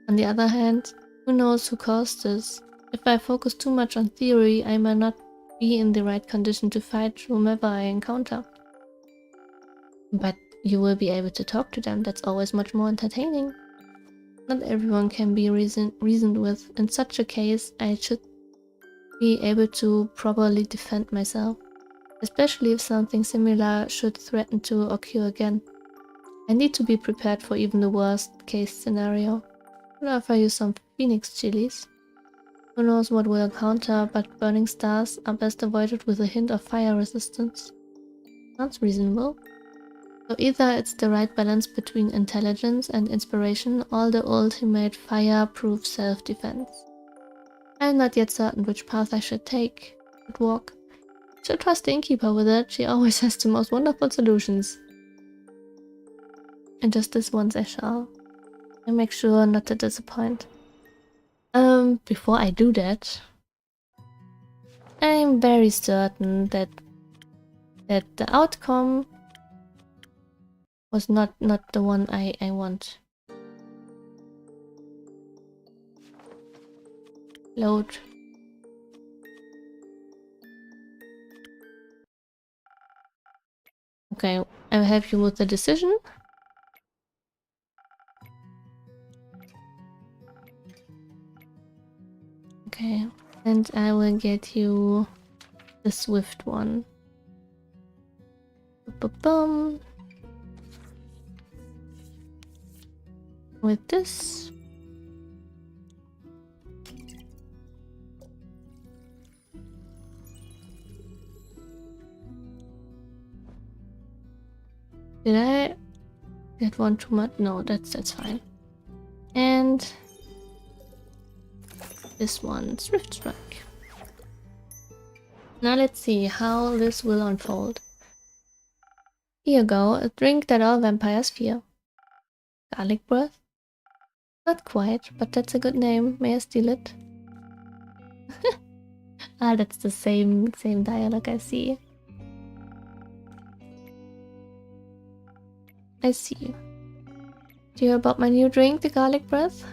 On the other hand, who knows who caused this? If I focus too much on theory, I might not be in the right condition to fight whomever I encounter. But you will be able to talk to them, that's always much more entertaining. Not everyone can be reasoned with. In such a case, I should be able to properly defend myself, especially if something similar should threaten to occur again. I need to be prepared for even the worst case scenario. I'll offer you some phoenix chilies. Who knows what we'll encounter, but burning stars are best avoided with a hint of fire resistance. Sounds reasonable. So either it's the right balance between intelligence and inspiration, or the ultimate fire-proof self-defense. I'm not yet certain which path I should take. Should walk. Should trust the innkeeper with it, she always has the most wonderful solutions. And just this once I shall. I make sure not to disappoint. Before I do that, I'm very certain that the outcome was not the one I want. Load. Okay, I'll help you with the decision. Okay, and I will get you the swift one. Ba-ba-bum. With this. Did I get one too much? No, that's fine. And this one, Swift Strike. Now let's see how this will unfold. Here you go, a drink that all vampires fear. Garlic breath? Not quite, but that's a good name. May I steal it? Ah, that's the same dialogue, I see. I see. Do you hear about my new drink, the garlic breath?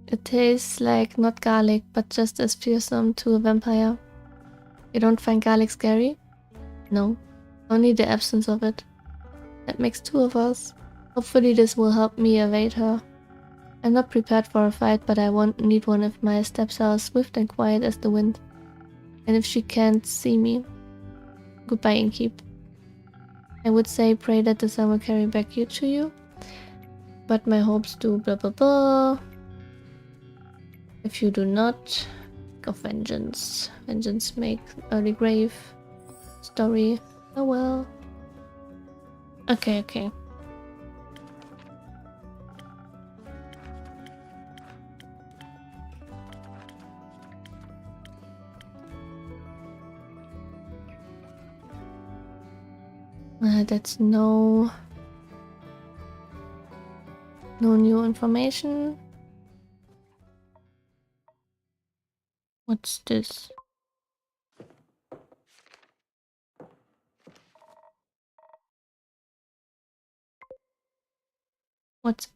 It tastes like not garlic, but just as fearsome to a vampire. You don't find garlic scary? No, only the absence of it. That makes two of us. Hopefully this will help me evade her. I'm not prepared for a fight, but I won't need one if my steps are as swift and quiet as the wind. And if she can't see me. Goodbye, Innkeep. I would say pray that the sun will carry back you to you. But my hopes do blah blah blah. If you do not, of vengeance. Vengeance make early grave. Story. Oh well. Okay. That's no new information. What's this? What's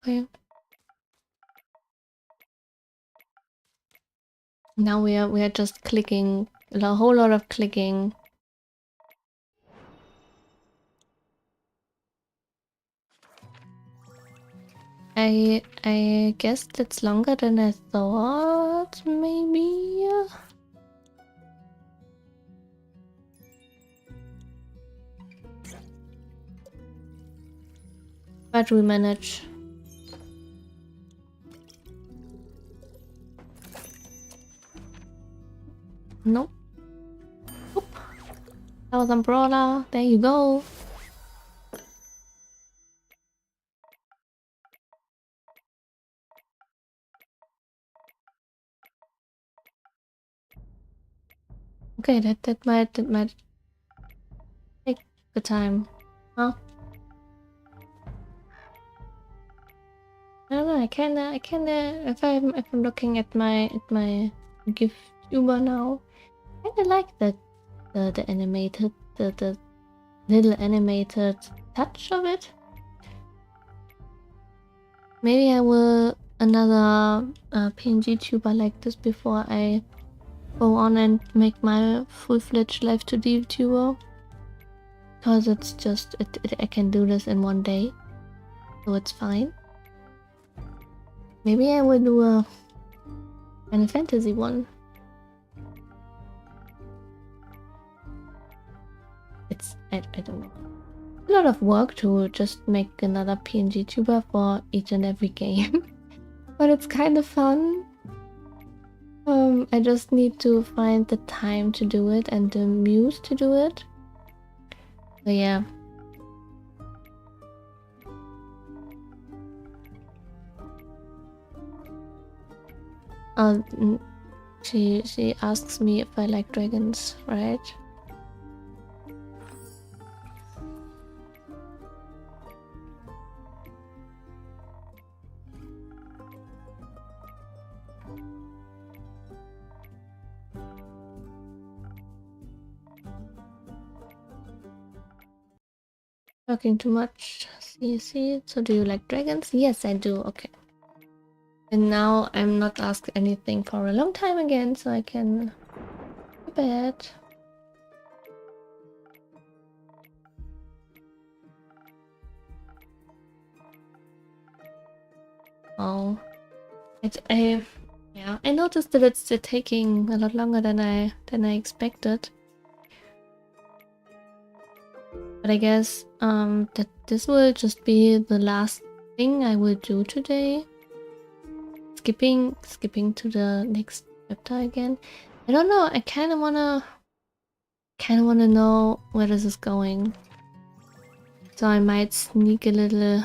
okay? Now we are just clicking, a whole lot of clicking. I guess that's longer than I thought, maybe. But we manage. Nope. Oop. That was umbrella. There you go. Okay, that might take the time, huh? I don't know. I kinda. If I'm looking at my gift tuber now, I kinda like the animated the little animated touch of it. Maybe I will another PNG tuber like this before I go on and make my full-fledged live 2D tuber. Because it's just I can do this in one day, so it's fine. Maybe I will do a Final Fantasy one. It's I don't know. A lot of work to just make another PNG tuber for each and every game. But it's kind of fun. I just need to find the time to do it and the muse to do it. So yeah. She asks me if I like dragons, right? Talking too much. See. So do you like dragons? Yes, I do. Okay. And now I'm not asked anything for a long time again, so I can go to bed. Oh, yeah. I noticed that it's taking a lot longer than I expected. But I guess that this will just be the last thing I will do today. Skipping to the next chapter again. I don't know. I kind of wanna know where this is going. So I might sneak a little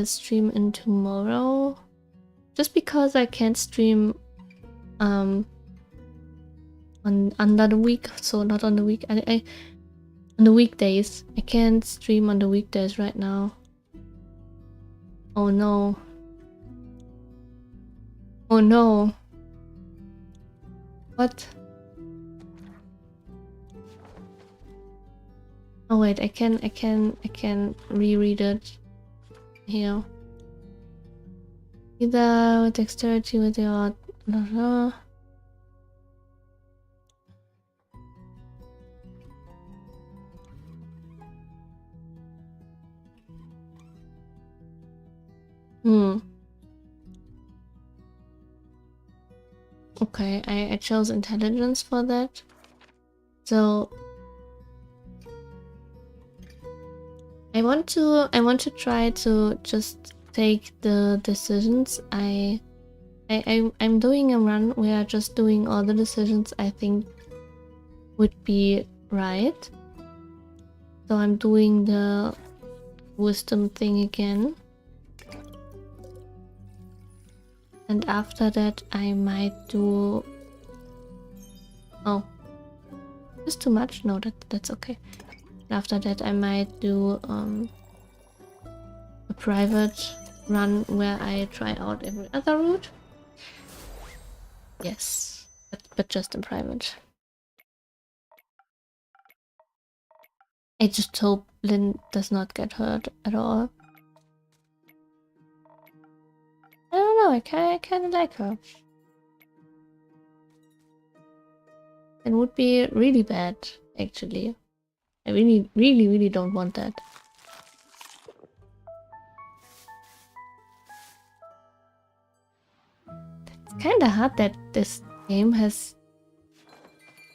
stream in tomorrow, just because I can't stream on under the week, so not on the week. I on the weekdays. I can't stream on the weekdays right now. Oh no. Oh no. What? Oh wait, I can reread it here. Either with dexterity with your Okay, I chose intelligence for that. So I want to try to just take the decisions I'm doing a run where just doing all the decisions I think would be right. So I'm doing the wisdom thing again. And after that I might do Oh. Is too much? No, that's okay. After that I might do a private run where I try out every other route. Yes. But just in private. I just hope Lynn does not get hurt at all. I don't know, I kinda like her. It would be really bad, actually. I really don't want that. It's kinda hard that this game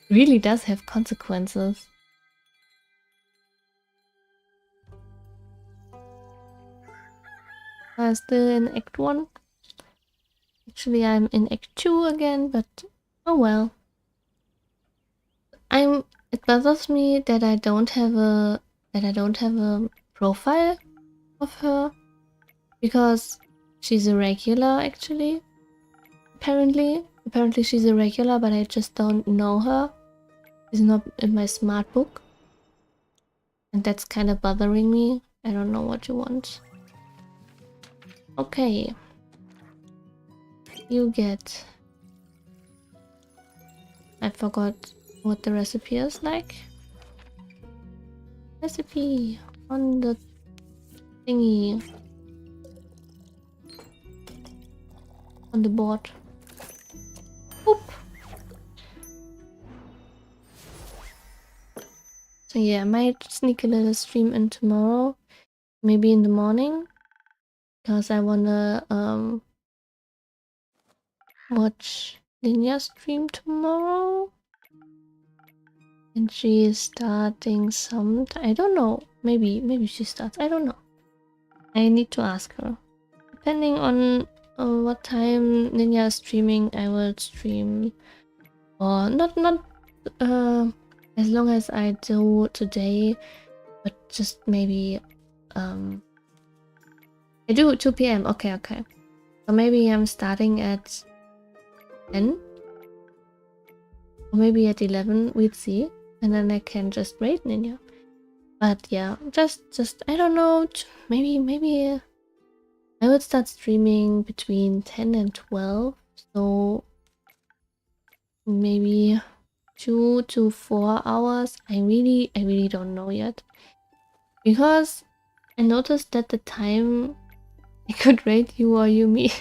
really does have consequences. I'm still in Act 1. Actually, I'm in Act 2 again, but oh well. It bothers me that I don't have a profile of her, because she's a regular actually. Apparently she's a regular, but I just don't know her. She's not in my smart book. And that's kind of bothering me. I don't know what you want. Okay. You get... I forgot what the recipe is like. Recipe on the thingy. On the board. Oop. So yeah, I might sneak a little stream in tomorrow. Maybe in the morning. Because I wanna watch Linya stream tomorrow. And she is starting sometime. I don't know. Maybe she starts. I don't know. I need to ask her. Depending on what time Ninja is streaming, I will stream. Or not as long as I do today, but just maybe I do 2 p.m. Okay. So maybe I'm starting at 10 or maybe at 11. We'd see, and then I can just raid Ninja. But yeah, just I don't know. Maybe I would start streaming between 10 and 12. So maybe 2 to 4 hours. I really don't know yet, because I noticed that the time I could rate you or you me.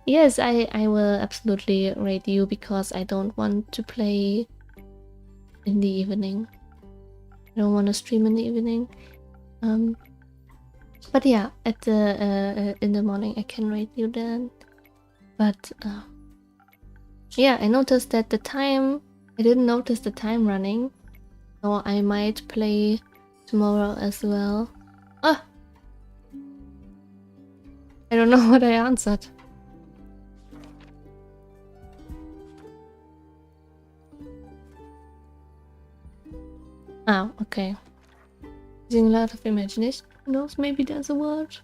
Yes, I will absolutely rate you, because I don't want to play in the evening. I don't want to stream in the evening. But yeah, at the in the morning I can rate you then. But yeah, I noticed that the time, I didn't notice the time running, so I might play tomorrow as well. Ah! I don't know what I answered. Ah, okay. Using a lot of imagination. Who knows, maybe there's a word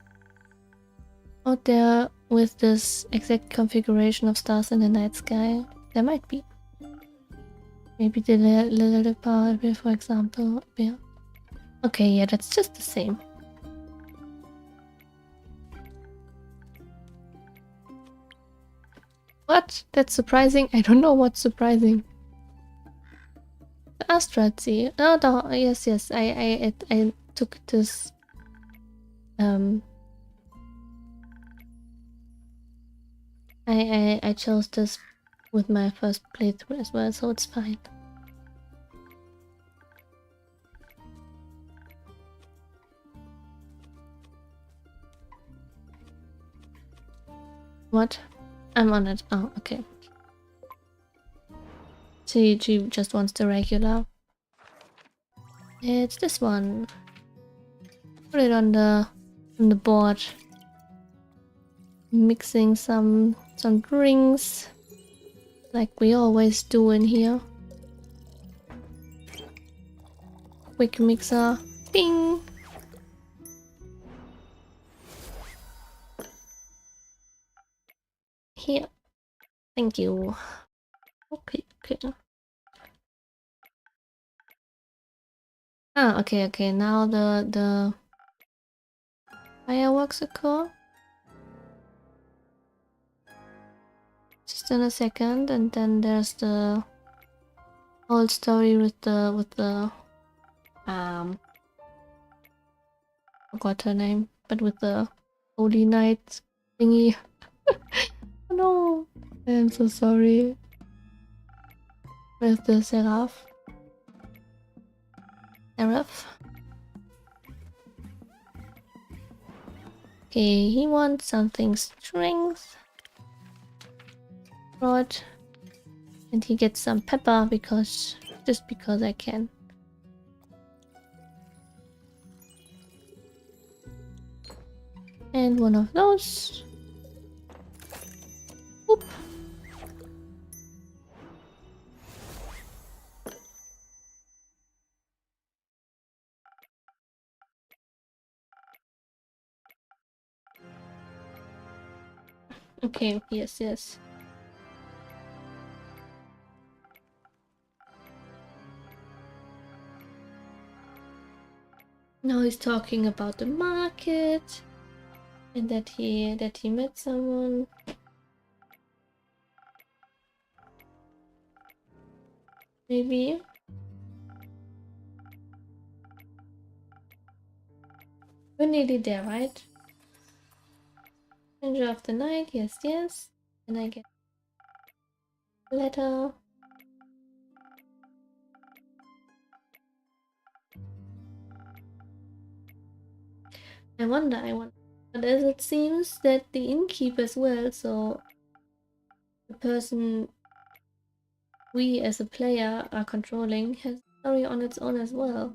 out there with this exact configuration of stars in the night sky. There might be. Maybe the lilypad, for example. Yeah. Okay, yeah, that's just the same. What? That's surprising? I don't know what's surprising. The Astrati. Oh, no, yes. I took this. I chose this with my first playthrough as well, so it's fine. What? I'm on it. Oh, okay. She just wants the regular. It's this one. Put it on the board. Mixing some drinks, like we always do in here. Quick mixer. Bing. Here. Thank you. Okay. Ah, okay, okay. Now the fireworks occur. Just in a second, and then there's the whole story with the forgot her name, but with the holy knight thingy. Oh no, I'm so sorry. With the seraph. Okay, he wants something strength. Rod. And he gets some pepper because just because I can. And one of those. Oop. Okay, yes. Now he's talking about the market and that he met someone. Maybe. We're nearly there, right? Messenger of the night, yes. And I get a letter. I wonder. But as it seems that the innkeep as well, so the person we as a player are controlling has a story on its own as well.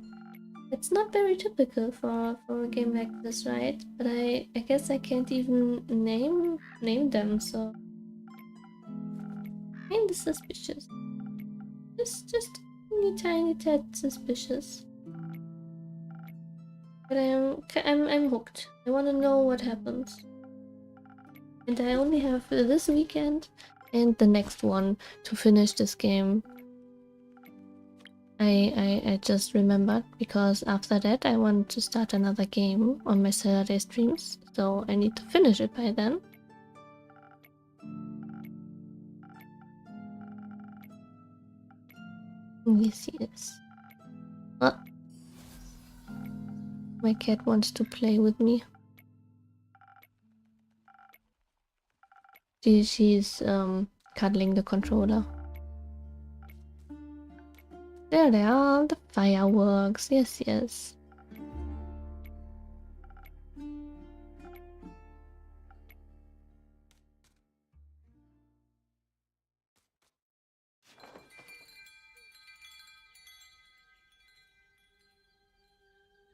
It's not very typical for a game like this, right? But I guess I can't even name them, so kinda suspicious. Just tiny tad suspicious. But I'm hooked. I wanna know what happens. And I only have this weekend and the next one to finish this game. I just remembered because after that I want to start another game on my Saturday streams, so I need to finish it by then. Yes. My cat wants to play with me. She's cuddling the controller. There they are, the fireworks. Yes.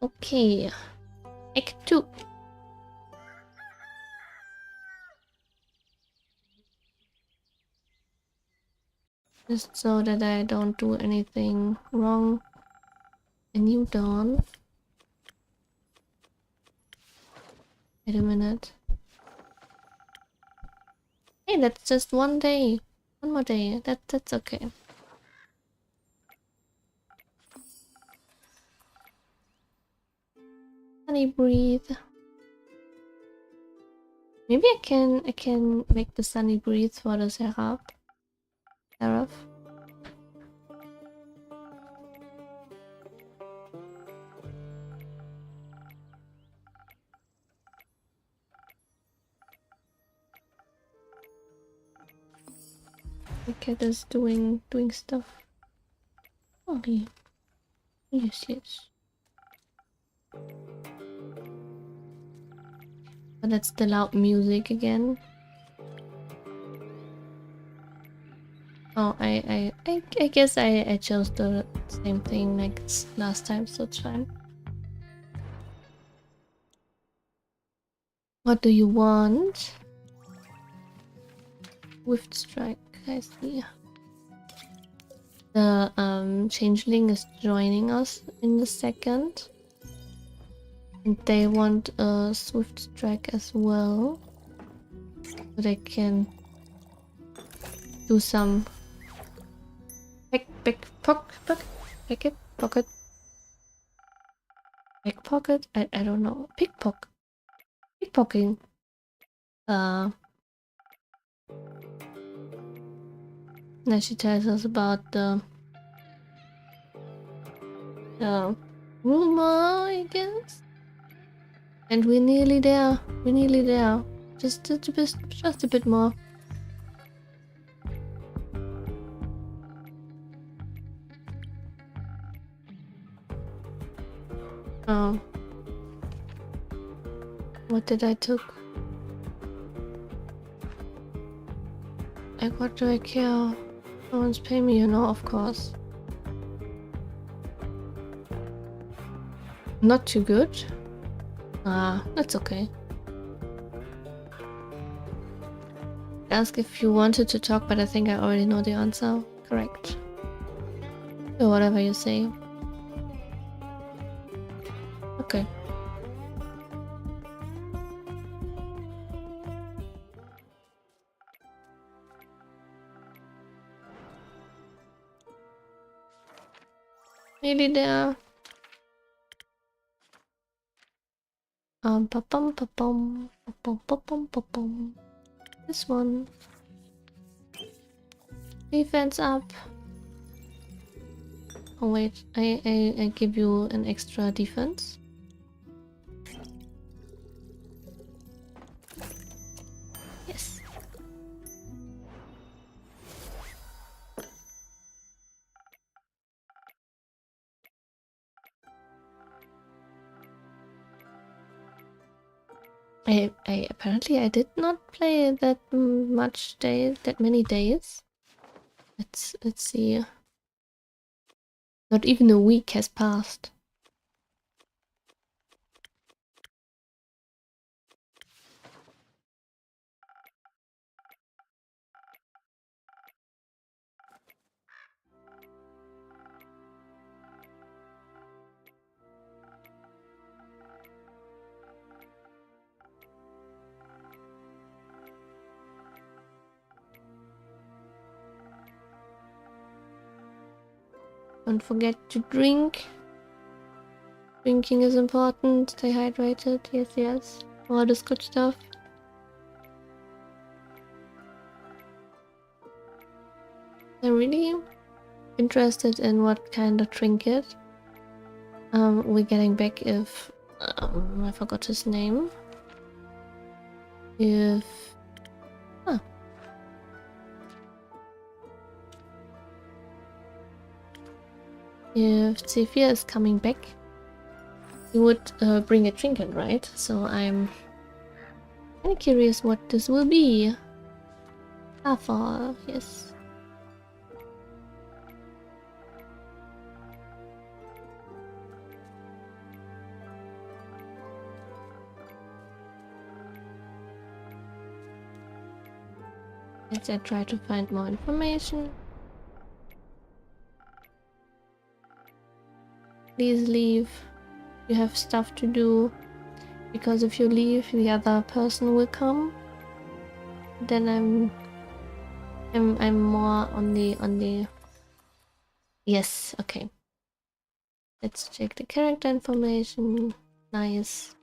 Okay. Act 2. Just so that I don't do anything wrong. A new dawn. Wait a minute. Hey, that's just one day. One more day. That's okay. Sunny breathe. Maybe I can make the sunny breathe for the seraph. The cat is doing stuff. Okay. Yes. But that's the loud music again. Oh, I guess I chose the same thing like last time, so it's fine. What do you want? Swift strike, I see. The changeling is joining us in a second. And they want a swift strike as well. So they can do some pocket. Pickpocket? I don't know. Pickpocketing. Now she tells us about the rumor, I guess. And we're nearly there. We're nearly there. Just a bit more. Oh. What did I took? Like, what do I care? No one's paying me, you know, of course. Not too good. Ah, that's okay. Ask if you wanted to talk, but I think I already know the answer. Correct. Or whatever you say. Okay. Nearly there. Pa-pum, pa-pum, pa-pum, pa-pum, pa-pum. This one. Defense up. Oh wait, I give you an extra defense. Yes. I apparently I did not play that many days. Let's see. Not even a week has passed. Don't forget to drink. Drinking is important. Stay hydrated. Yes, yes. All this good stuff. I'm really interested in what kind of trinket we're getting back if I forgot his name. If if Zephyr is coming back, he would bring a trinket, right? So I'm kind of curious what this will be. Starfall, yes. Let's try to find more information. Please leave. You have stuff to do. Because if you leave, the other person will come. Then I'm more on the. Yes, okay. Let's check the character information. Nice.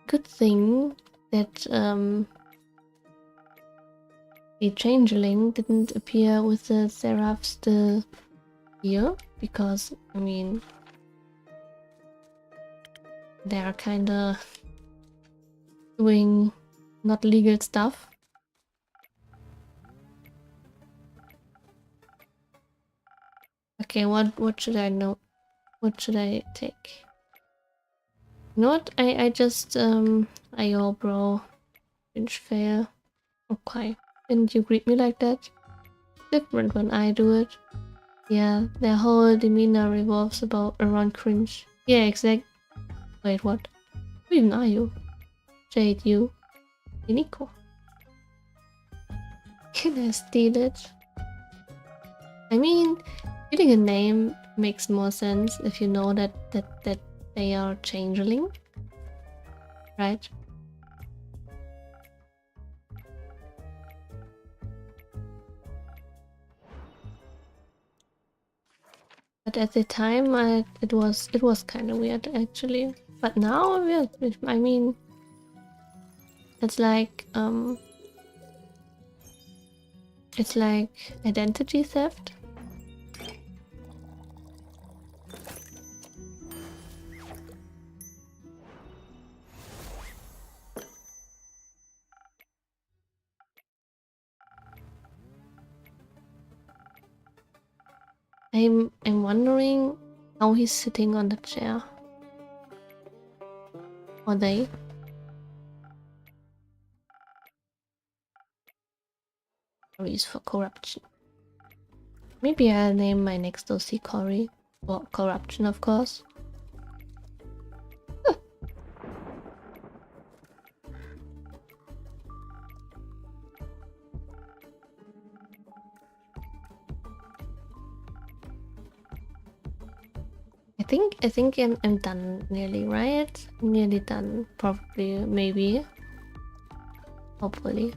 Good thing that the changeling didn't appear with the seraph still here, because I mean they are kinda doing not legal stuff. Okay, what should I know? What should I take? You know what? I just Ayo bro. Binge fail. Okay. Didn't you greet me like that? Different when I do it. Yeah, their whole demeanor revolves around cringe. Yeah, exact. Wait, what? Who even are you? Jade, you. Nico. Can I steal it? I mean, stealing a name makes more sense if you know that they are changeling, right? But at the time, it was kind of weird actually. But now, yeah, I mean, it's like identity theft. I'm wondering how he's sitting on the chair. Or they. Cory's for corruption. Maybe I'll name my next OC Cory. For corruption, of course. I think I'm done nearly, right? I'm nearly done. Probably, maybe. Hopefully.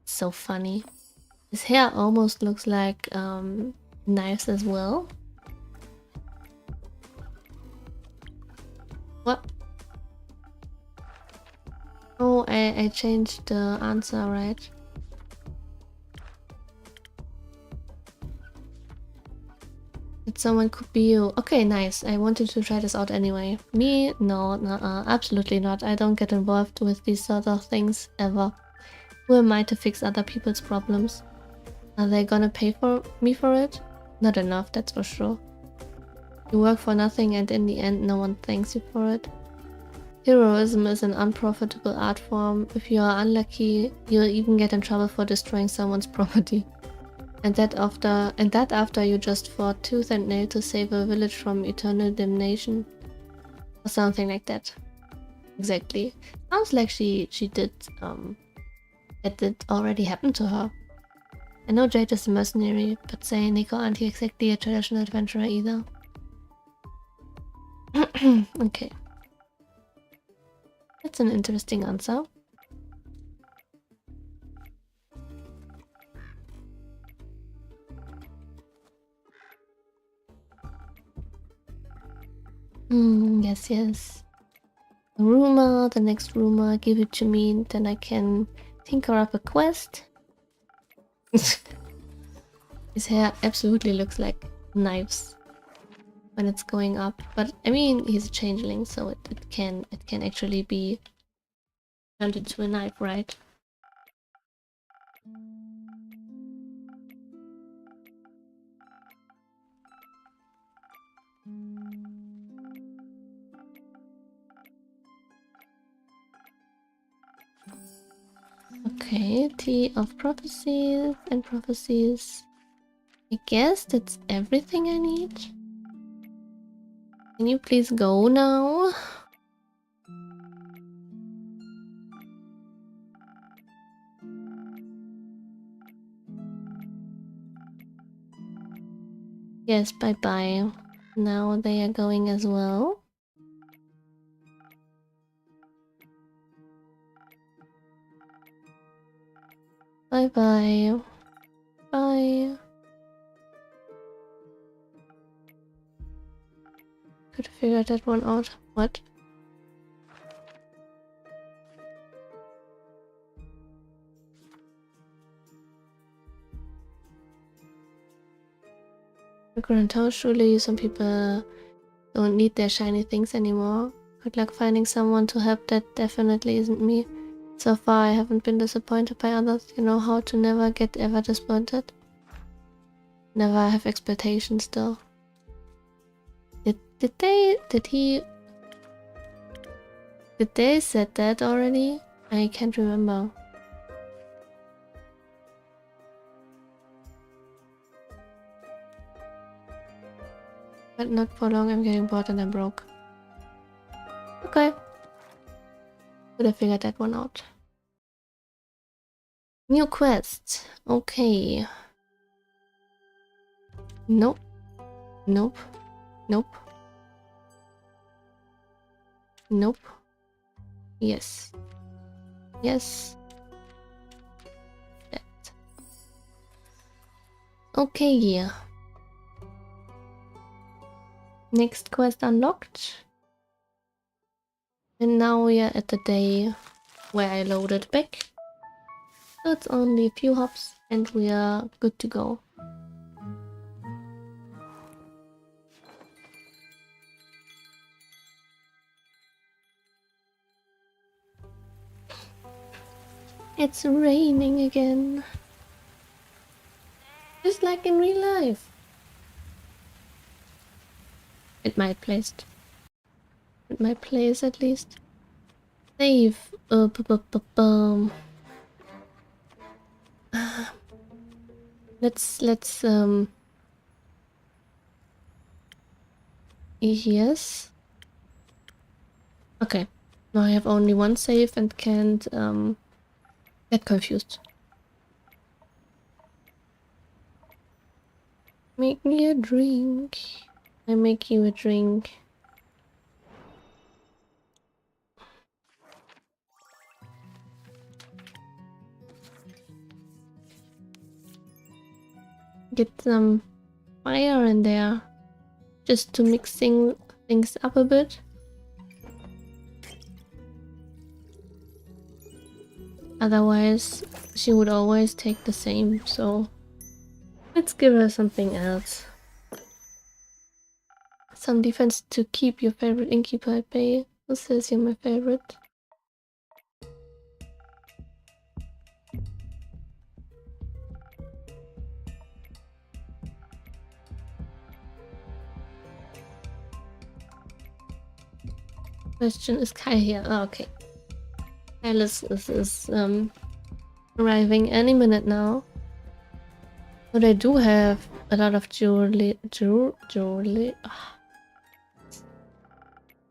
So funny. His hair almost looks like knives as well. What? Oh, I changed the answer, right? That someone could be you. Okay, nice. I wanted to try this out anyway. Me? No, absolutely not. I don't get involved with these sort of things ever. Who am I to fix other people's problems? Are they gonna pay for me for it? Not enough, that's for sure. You work for nothing and in the end no one thanks you for it. Heroism is an unprofitable art form. If you are unlucky, you'll even get in trouble for destroying someone's property. And that after you just fought tooth and nail to save a village from eternal damnation. Or something like that. Exactly. Sounds like she did that did already happen to her. I know Jade is a mercenary, but say Nico aren't exactly a traditional adventurer either. Okay. That's an interesting answer. Yes. Rumor, the next rumor, give it to me, then I can tinker up a quest. His hair absolutely looks like knives when it's going up, but I mean he's a changeling, so it can actually be turned into a knife, right? Okay, Tea of Prophecies and Prophecies. I guess that's everything I need. Can you please go now? Yes, bye-bye. Now they are going as well. Bye-bye. Bye. Could figure that one out. What? Current house, surely some people don't need their shiny things anymore. Good luck finding someone to help, that definitely isn't me. So far I haven't been disappointed by others. You know how to never get ever disappointed? Never have expectations still. Did they said that already? I can't remember. But not for long, I'm getting bored and I'm broke. Okay. Could have figured that one out. New quest. Okay. Nope. Nope. Nope. Nope. Yes. Yes. That. Okay, yeah. Next quest unlocked. And now we are at the day where I loaded back. So it's only a few hops and we are good to go. It's raining again. Just like in real life. At my place. At my place at least. Save. Let's yes. Okay. Now I have only one save and can't get confused. Make me a drink. I make you a drink. Get some fire in there. Just to mixing things up a bit. Otherwise, she would always take the same, so let's give her something else. Some defense to keep your favorite innkeeper at bay. Who says you're my favorite? Question, is Kai here? Oh, okay. Alice is arriving any minute now. But I do have a lot of jewelry. I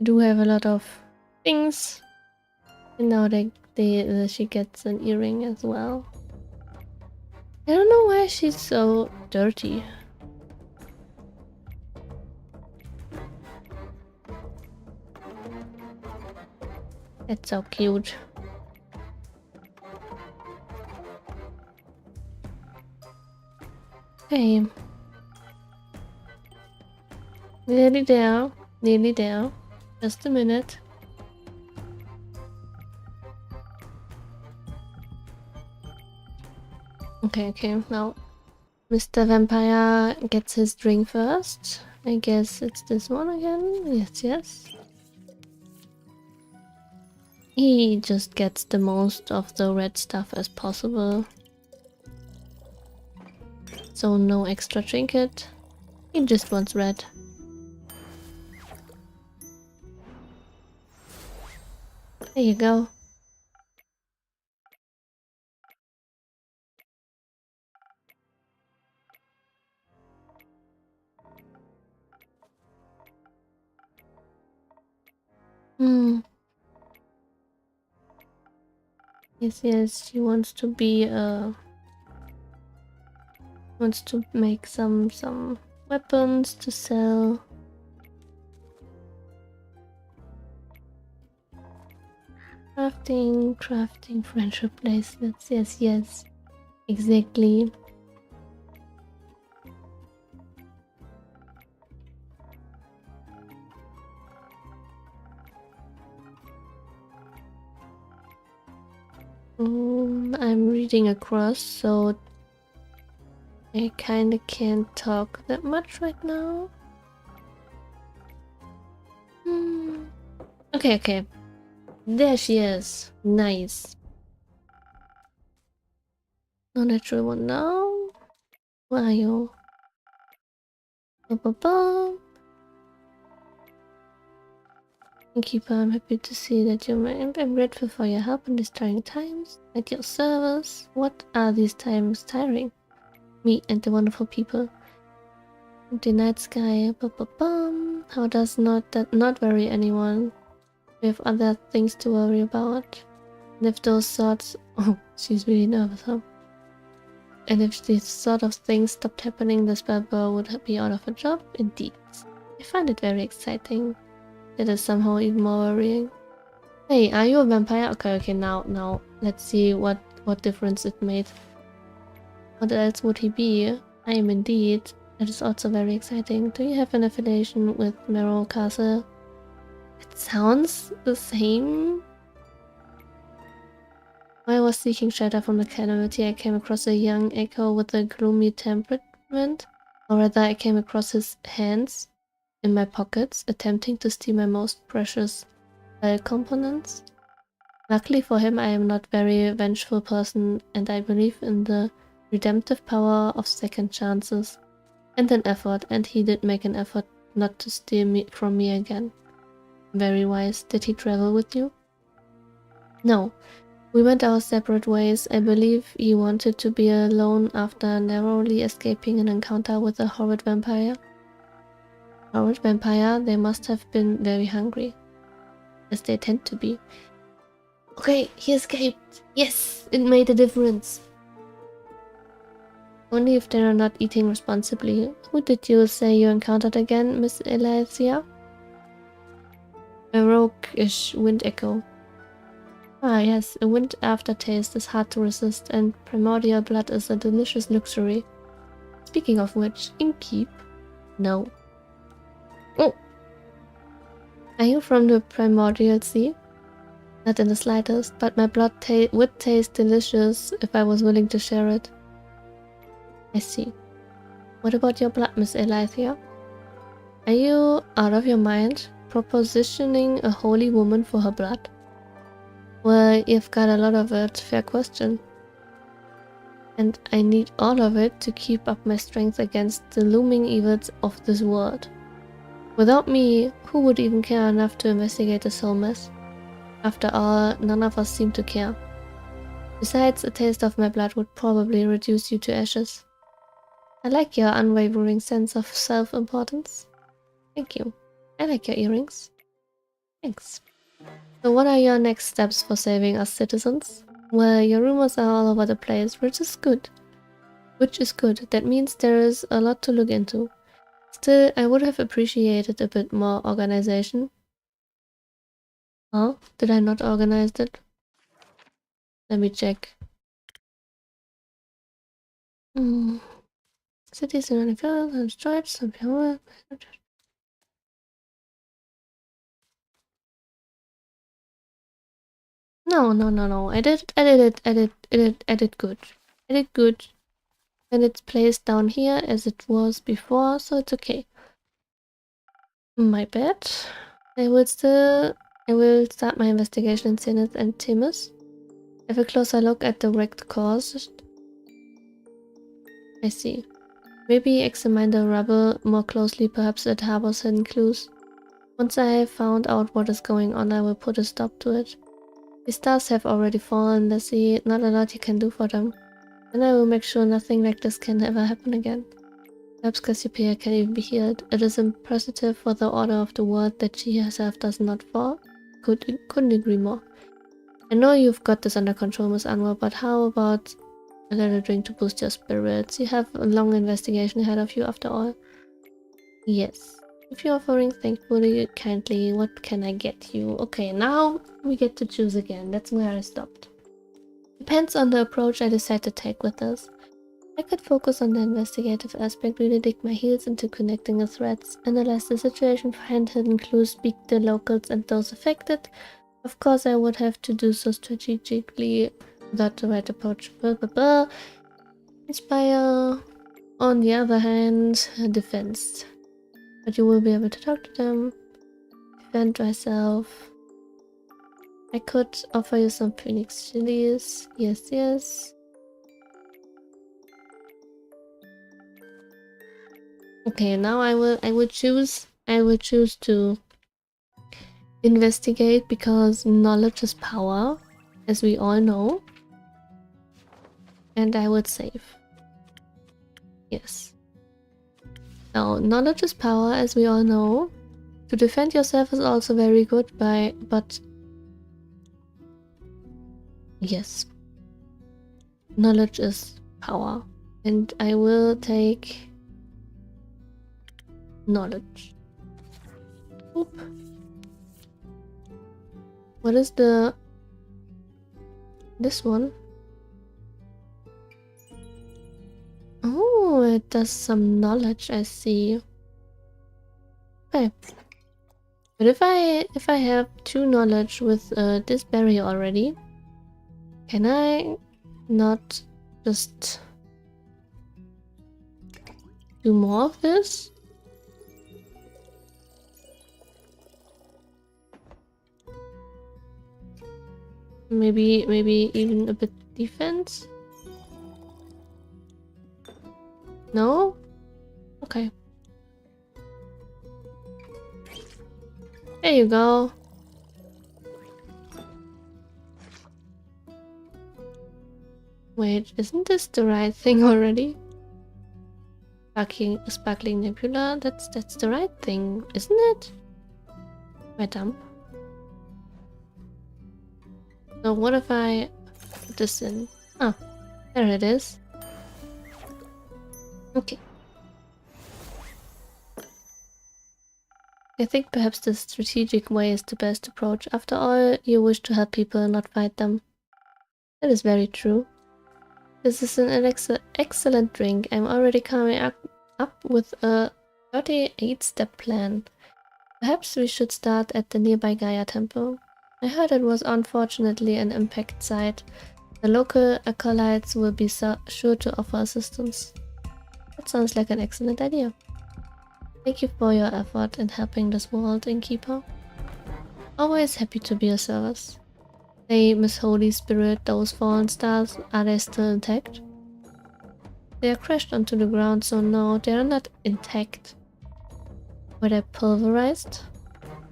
do have a lot of things. And now she gets an earring as well. I don't know why she's so dirty. That's so cute. Okay. Nearly there. Nearly there. Just a minute. Okay, now Mr. Vampire gets his drink first. I guess it's this one again. Yes. He just gets the most of the red stuff as possible. So no extra trinket. He just wants red. There you go. Yes, she wants to be wants to make some weapons to sell. Crafting friendship bracelets. Yes. Exactly. I'm reading across, so I kinda can't talk that much right now. Okay. There she is. Nice. No natural one now. Where are you? Keeper, I'm happy to see that you're I'm grateful for your help in these trying times. At your service. What are these times tiring? Me and the wonderful people. The night sky. How does not worry anyone? We have other things to worry about. And if those sorts... Oh, she's really nervous, huh? And if these sort of things stopped happening, the spellbow would be out of a job? Indeed. I find it very exciting. That is somehow even more worrying. Hey, are you a vampire? Okay, now let's see what difference it made. What else would he be? I am indeed That is also very exciting. Do you have an affiliation with Merrow Castle? It sounds the same. While I was seeking shelter from the calamity, I came across a young echo with a gloomy temperament. Or rather, I came across his hands in my pockets, attempting to steal my most precious components. Luckily for him, I am not a very vengeful person, and I believe in the redemptive power of second chances and an effort, and he did make an effort not to steal from me again. Very wise. Did he travel with you? No. We went our separate ways. I believe he wanted to be alone after narrowly escaping an encounter with a horrid vampire. Horrid vampire? They must have been very hungry. As they tend to be. Okay, he escaped. Yes, it made a difference. Only if they are not eating responsibly. Who did you say you encountered again, Miss Elysia? A roguish wind echo. Ah yes, a wind aftertaste is hard to resist, and primordial blood is a delicious luxury. Speaking of which, innkeep? No. Oh! Are you from the primordial sea? Not in the slightest, but my blood would taste delicious if I was willing to share it. I see. What about your blood, Miss Elysia? Are you out of your mind, propositioning a holy woman for her blood? Well, you've got a lot of it, fair question. And I need all of it to keep up my strength against the looming evils of this world. Without me, who would even care enough to investigate this whole mess? After all, none of us seem to care. Besides, a taste of my blood would probably reduce you to ashes. I like your unwavering sense of self-importance. Thank you. I like your earrings. Thanks. So what are your next steps for saving us citizens? Well, your rumors are all over the place, which is good. That means there is a lot to look into. Still, I would have appreciated a bit more organization. Oh, did I not organize it? Let me check. Cities in the destroyed, some people. No. I did good. I did good. And it's placed down here as it was before, so it's okay. My bad. I will start my investigation in Zenith and Timus. Have a closer look at the wrecked cause. I see. Maybe examine the rubble more closely, perhaps it harbors hidden clues. Once I have found out what is going on, I will put a stop to it. The stars have already fallen, let's see, not a lot you can do for them. And I will make sure nothing like this can ever happen again. Perhaps Cassiopeia can even be healed. It is impressive for the order of the world that she herself does not fall. Couldn't agree more. I know you've got this under control, Miss Anwar, but how about a little drink to boost your spirits? You have a long investigation ahead of you after all. Yes. If you're offering thankfully, kindly, what can I get you? Okay, now we get to choose again. That's where I stopped. Depends on the approach I decide to take with this. I could focus on the investigative aspect, really dig my heels into connecting the threads, analyze the situation, find hidden clues, speak to locals and those affected. Of course, I would have to do so strategically without the right approach. Inspire. On the other hand, defense. But you will be able to talk to them, defend myself. I could offer you some phoenix chilies. Yes. Okay, now I will choose to investigate because knowledge is power, as we all know. And I would save. Yes. Now, knowledge is power, as we all know. To defend yourself is also very good, but yes. Knowledge is power. And I will take knowledge. Oop. What is this one? Oh, it does some knowledge, I see. Okay. But if I have 2 knowledge with this berry already, can I not just do more of this? Maybe even a bit defense? No? Okay. There you go. Wait, isn't this the right thing already? Sparkling nebula, that's the right thing, isn't it? My dump. So what if I put this in? Ah, there it is. Okay. I think perhaps the strategic way is the best approach. After all, you wish to help people, not fight them. That is very true. This is an excellent drink. I'm already coming up with a 38-step plan. Perhaps we should start at the nearby Gaia temple. I heard it was unfortunately an impact site. The local acolytes will be sure to offer assistance. That sounds like an excellent idea. Thank you for your effort in helping this world, Innkeeper. Always happy to be of service. Hey, Miss Holy Spirit, those fallen stars, are they still intact? They are crashed onto the ground, so no, they are not intact. Were they pulverized?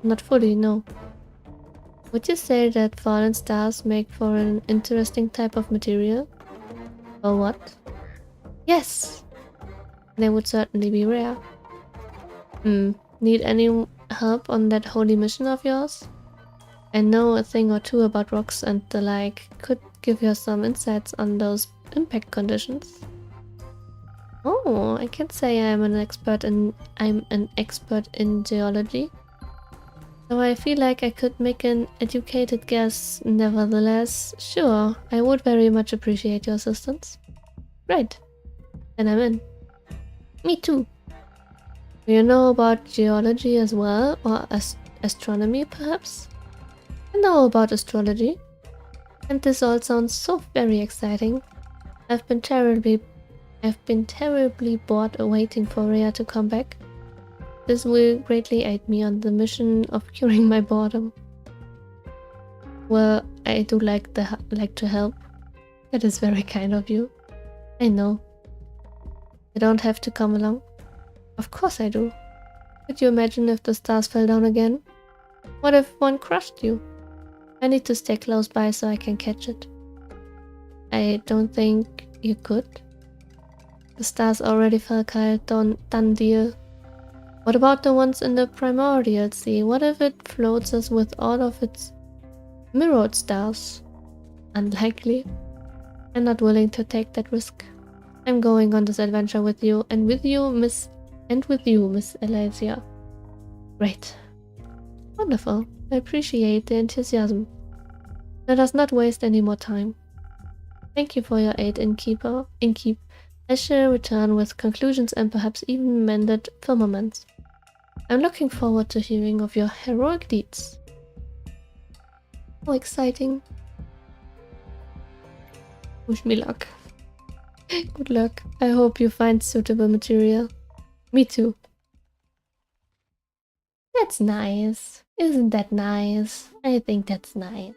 Not fully, no. Would you say that fallen stars make for an interesting type of material? Or what? Yes! They would certainly be rare. Need any help on that holy mission of yours? I know a thing or two about rocks and the like. Could give you some insights on those impact conditions. Oh, I can't say I'm an expert in geology. So I feel like I could make an educated guess. Nevertheless, sure, I would very much appreciate your assistance. Great. Then I'm in. Me too. Do you know about geology as well, or astronomy perhaps? I know about astrology, and this all sounds so very exciting. I've been terribly bored waiting for Rhea to come back. This will greatly aid me on the mission of curing my boredom. Well, I do like to help. That is very kind of you. I know. I don't have to come along. Of course I do. Could you imagine if the stars fell down again? What if one crushed you? I need to stay close by so I can catch it. I don't think you could. The stars already fell, Kyle. Done deal. What about the ones in the primordial sea? What if it floats us with all of its mirrored stars? Unlikely. I'm not willing to take that risk. I'm going on this adventure with you, and with you, Miss Elysia. Great. Wonderful. I appreciate the enthusiasm. Let us not waste any more time. Thank you for your aid, Innkeep. I shall return with conclusions and perhaps even mended firmaments. I'm looking forward to hearing of your heroic deeds. How exciting. Wish me luck. Good luck. I hope you find suitable material. Me too. That's nice. Isn't that nice? I think that's nice.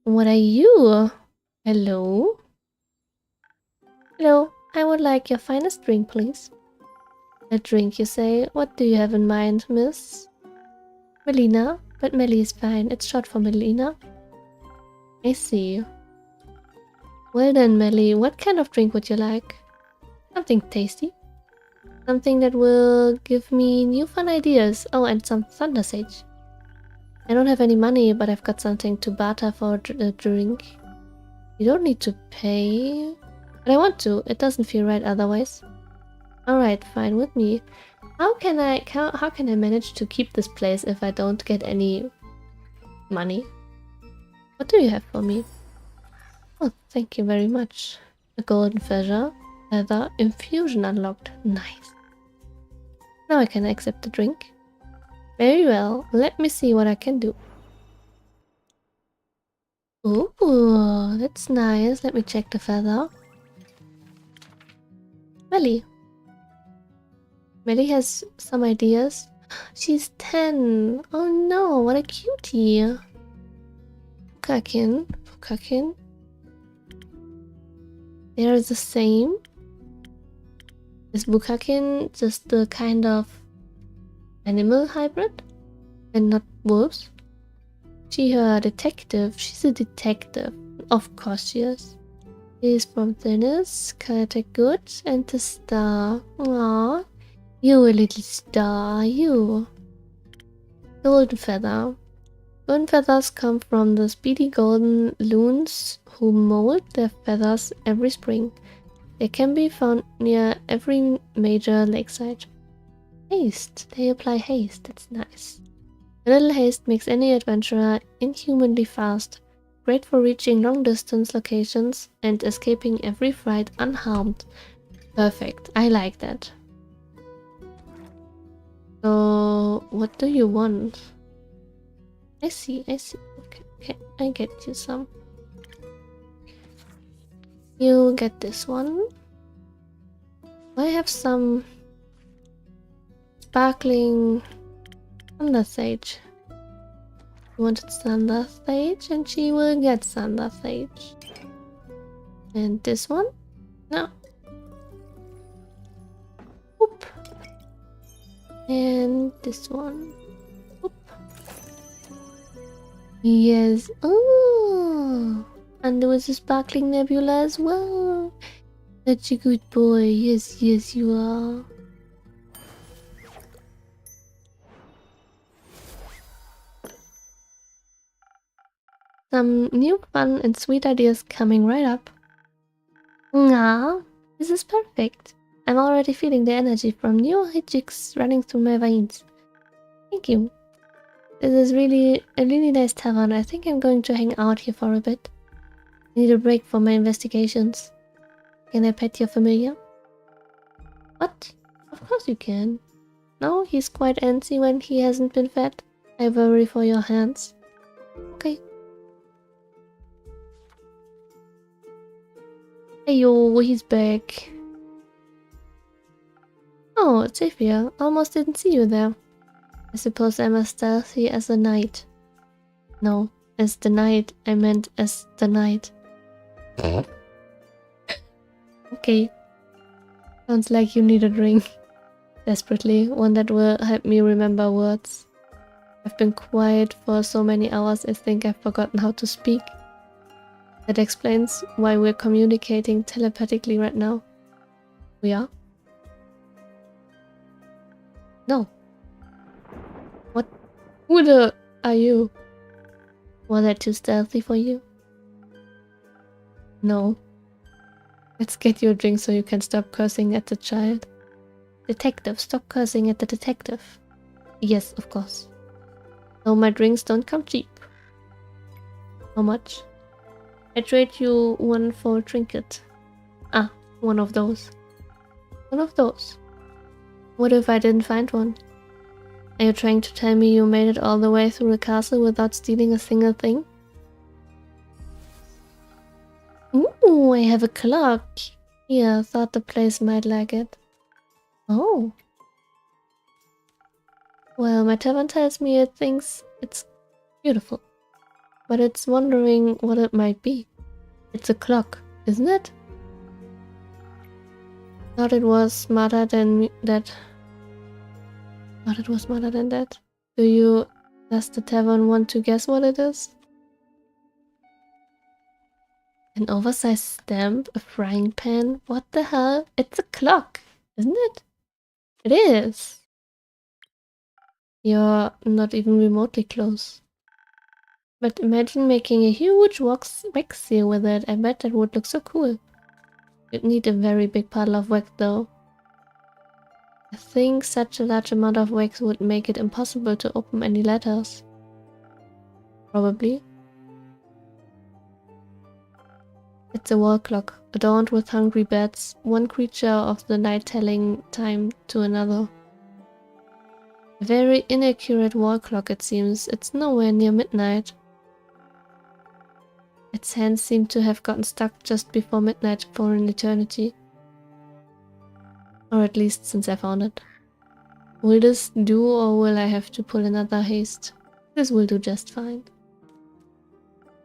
What are you? Hello? Hello, I would like your finest drink, please. A drink, you say? What do you have in mind, miss? Melina? But Melly is fine. It's short for Melina. I see. Well then, Melly, what kind of drink would you like? Something tasty. Something that will give me new fun ideas. Oh, and some Thunder Sage. I don't have any money, but I've got something to barter for a drink. You don't need to pay. But I want to. It doesn't feel right otherwise. Alright, fine with me. How can I manage to keep this place if I don't get any money? What do you have for me? Oh, thank you very much. A golden feather infusion unlocked. Nice. Now I can accept the drink. Very well. Let me see what I can do. Ooh, that's nice. Let me check the feather. Melly. Melly has some ideas. She's 10. Oh no, what a cutie. Fukakin. They're the same. Is Bukakin just the kind of animal hybrid? And not wolves? She's a detective. She's a detective. Of course she is. She's from Tennis, Chaotic Good, and the star. Aww. You a little star, you. Golden feather. Golden feathers come from the speedy golden loons who mold their feathers every spring. They can be found near every major lakeside. Haste. They apply haste. That's nice. A little haste makes any adventurer inhumanly fast, great for reaching long-distance locations and escaping every fright unharmed. Perfect. I like that. So, what do you want? I see. Okay, I get you some. You get this one. I have some sparkling Thunder Sage. You wanted Thunder Sage, and she will get Thunder Sage. And this one? No. Oop. And this one. Oop. Yes. Oh. And there was a sparkling nebula as well. Such a good boy. Yes, you are. Some new fun and sweet ideas coming right up. Ah, this is perfect. I'm already feeling the energy from new hijinks running through my veins. Thank you. This is really a really nice tavern. I think I'm going to hang out here for a bit. I need a break from my investigations. Can I pet your familiar? What? Of course you can. No, he's quite antsy when he hasn't been fed. I worry for your hands. Okay. Heyo, he's back. Oh, Zephyr, almost didn't see you there. I suppose I'm as stealthy as the night. No, as the night, I meant as the night. Okay. Sounds like you need a drink. Desperately, one that will help me remember words. I've been quiet for so many hours I think I've forgotten how to speak. That explains why we're communicating telepathically right now. We are? No. What? Who the are you? Was I too stealthy for you? No. Let's get you a drink so you can stop cursing at the child. Detective, stop cursing at the detective. Yes, of course. No, my drinks don't come cheap. How much? I trade you one for a trinket. Ah, one of those. One of those. What if I didn't find one? Are you trying to tell me you made it all the way through the castle without stealing a single thing? Ooh, I have a clock. Yeah, thought the place might like it. Oh. Well, my tavern tells me it thinks it's beautiful. But it's wondering what it might be. It's a clock, isn't it? Thought it was smarter than that. Thought it was smarter than that. Does the tavern want to guess what it is? An oversized stamp? A frying pan? What the hell? It's a clock, isn't it? It is. You're not even remotely close. But imagine making a huge wax seal with it. I bet that would look so cool. You'd need a very big pile of wax though. I think such a large amount of wax would make it impossible to open any letters. Probably. It's a wall clock, adorned with hungry bats, one creature of the night telling time to another. A very inaccurate wall clock, it seems. It's nowhere near midnight. Its hands seem to have gotten stuck just before midnight for an eternity. Or at least since I found it. Will this do, or will I have to pull another haste? This will do just fine.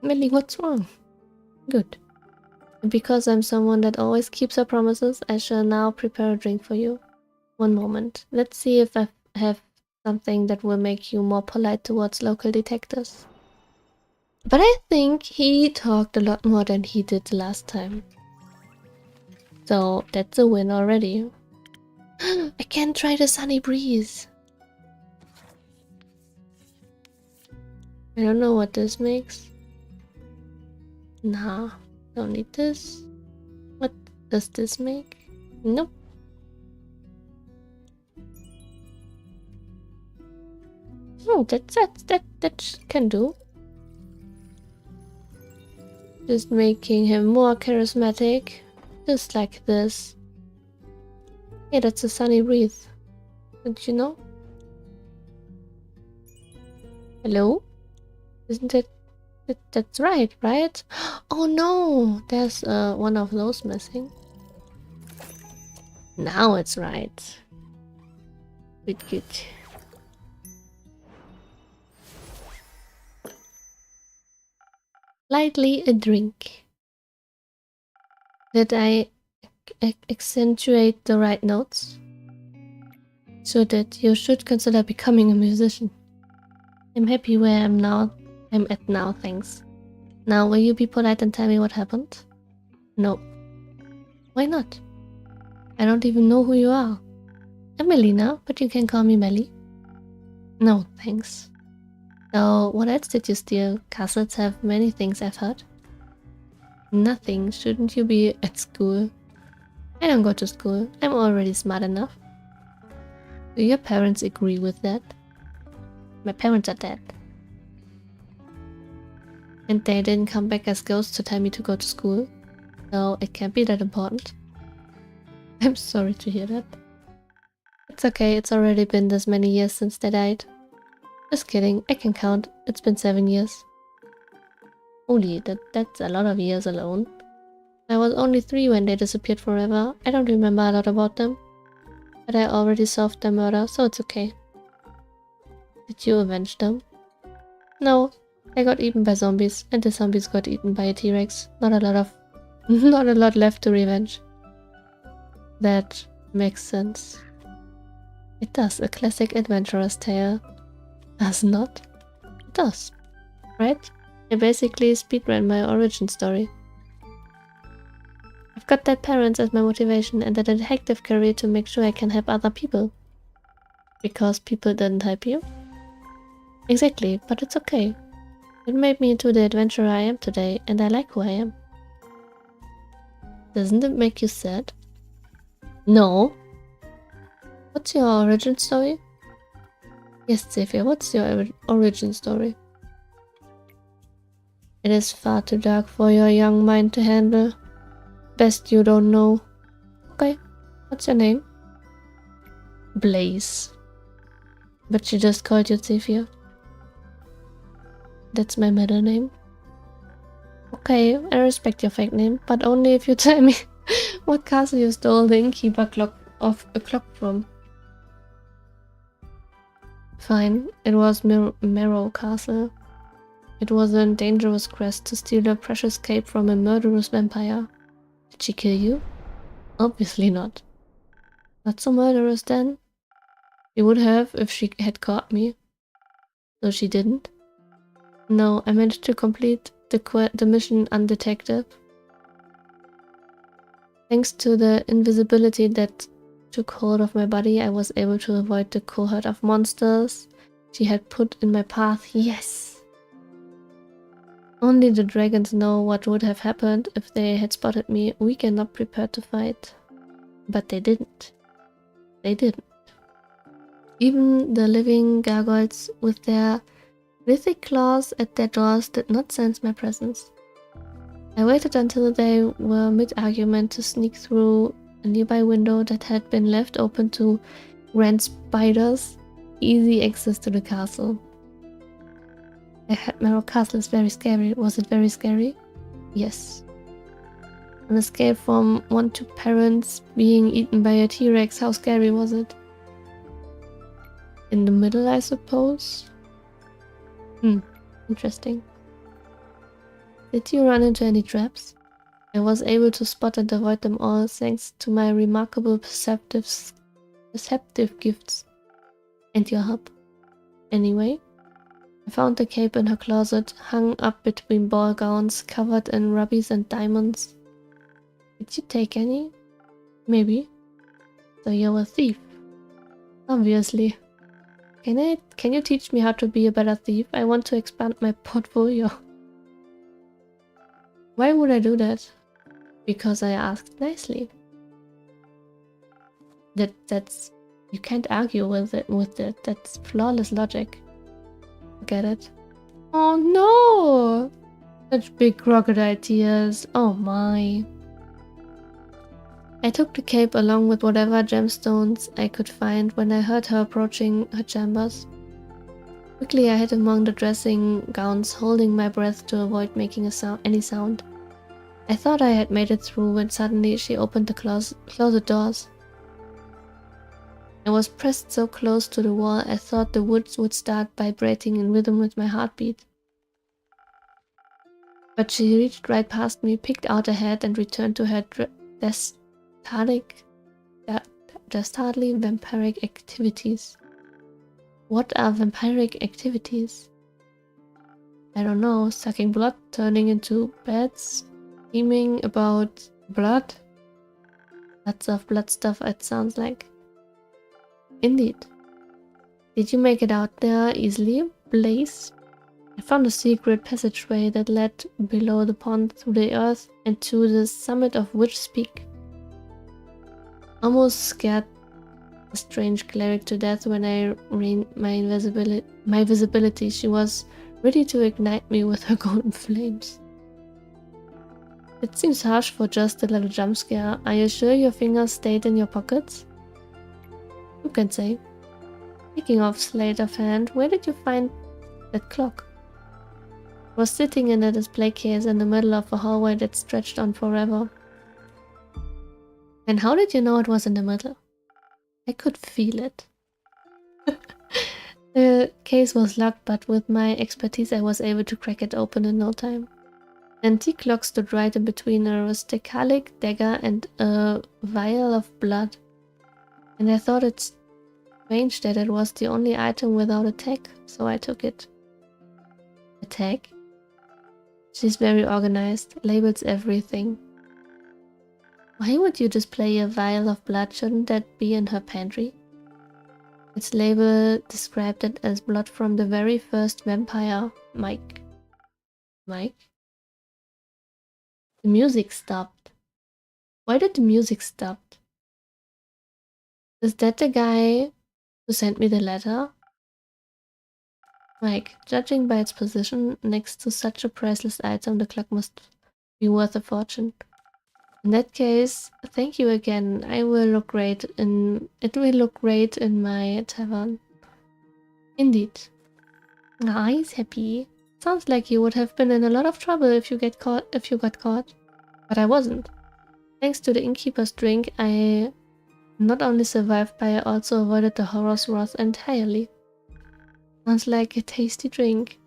Millie, what's wrong? Good. And because I'm someone that always keeps her promises, I shall now prepare a drink for you. One moment. Let's see if I have something that will make you more polite towards local detectives. But I think he talked a lot more than he did last time. So that's a win already. I can try the sunny breeze. I don't know what this makes. Nah, don't need this. What does this make? Nope. Oh, that can do. Just making him more charismatic. Just like this. Yeah, that's a sunny breeze. Did you know? Hello? Isn't it? That's right, right? Oh no! There's one of those missing. Now it's right. Good, good. Lightly a drink. Did I accentuate the right notes? So that you should consider becoming a musician. I'm happy where I'm at now, thanks. Now will you be polite and tell me what happened? No. Why not? I don't even know who you are. I'm Melina, but you can call me Melly. No, thanks. So, what else did you steal? Castles have many things, I've heard. Nothing. Shouldn't you be at school? I don't go to school. I'm already smart enough. Do your parents agree with that? My parents are dead. And they didn't come back as ghosts to tell me to go to school. So it can't be that important. I'm sorry to hear that. It's okay, it's already been this many years since they died. Just kidding, I can count. It's been 7 years. Holy, that's a lot of years alone. I was only 3 when they disappeared forever. I don't remember a lot about them. But I already solved their murder, so it's okay. Did you avenge them? No, they got eaten by zombies, and the zombies got eaten by a T-Rex. Not a lot left to revenge. That makes sense. It does, a classic adventurer's tale. Does not? It does. Right? I basically speedran my origin story. I've got dead parents as my motivation and a detective career to make sure I can help other people. Because people didn't help you? Exactly, but it's okay. It made me into the adventurer I am today, and I like who I am. Doesn't it make you sad? No. What's your origin story? Yes, Zephyr, what's your origin story? It is far too dark for your young mind to handle. Best you don't know. Okay, what's your name? Blaze. But she just called you Zephyr. That's my middle name. Okay, I respect your fake name, but only if you tell me what castle you stole the innkeeper of a clock from. Fine, it was Marrow Castle. It was a dangerous quest to steal a precious cape from a murderous vampire. Did she kill you? Obviously not. Not so murderous then. She would have if she had caught me. So she didn't. No, I managed to complete the mission undetected. Thanks to the invisibility that took hold of my body, I was able to avoid the cohort of monsters she had put in my path. Yes! Only the dragons know what would have happened if they had spotted me weak and not prepared to fight. But they didn't. They didn't. Even the living gargoyles with their lithic claws at their doors did not sense my presence. I waited until they were mid-argument to sneak through a nearby window that had been left open to grant spiders easy access to the castle. The Headmarrow Castle is very scary. Was it very scary? Yes. An escape from 1-2 parents being eaten by a T-Rex. How scary was it? In the middle, I suppose? Interesting. Did you run into any traps? I was able to spot and avoid them all thanks to my remarkable perceptive gifts and your help. Anyway, I found the cape in her closet, hung up between ball gowns, covered in rubies and diamonds. Did you take any? Maybe. So you're a thief. Obviously. Can you teach me how to be a better thief? I want to expand my portfolio. Why would I do that? Because I asked nicely. That's you can't argue with it. That's flawless logic. Get it? Oh no! Such big crocodile tears. Oh my. I took the cape along with whatever gemstones I could find when I heard her approaching her chambers. Quickly I hid among the dressing gowns, holding my breath to avoid making any sound. I thought I had made it through when suddenly she opened the closet doors. I was pressed so close to the wall I thought the wood would start vibrating in rhythm with my heartbeat. But she reached right past me, picked out a hat and returned to her dastardly vampiric activities. What are vampiric activities? I don't know, sucking blood, turning into bats, dreaming about blood? Lots of blood stuff, it sounds like. Indeed. Did you make it out there easily, Blaze? I found a secret passageway that led below the pond through the earth and to the summit of Witch's Peak. Almost scared the strange cleric to death when I rained my visibility. She was ready to ignite me with her golden flames. It seems harsh for just a little jump scare. Are you sure your fingers stayed in your pockets? Who can say? Speaking of sleight of hand, where did you find that clock? It was sitting in a display case in the middle of a hallway that stretched on forever. And how did you know it was in the middle? I could feel it. The case was locked, but with my expertise I was able to crack it open in no time. The antique clock stood right in between a rustic dagger and a vial of blood. And I thought it strange that it was the only item without a tag, so I took it. A tag? She's very organized, labels everything. Why would you display a vial of blood? Shouldn't that be in her pantry? Its label described it as blood from the very first vampire, Mike. Mike? The music stopped. Why did the music stop? Is that the guy who sent me the letter? Mike, judging by its position next to such a priceless item, the clock must be worth a fortune. In that case, thank you again. It will look great in my tavern. Indeed. Ah, he's happy. Sounds like you would have been in a lot of trouble if you got caught. But I wasn't. Thanks to the innkeeper's drink, I not only survived, but I also avoided the horror's wrath entirely. Sounds like a tasty drink.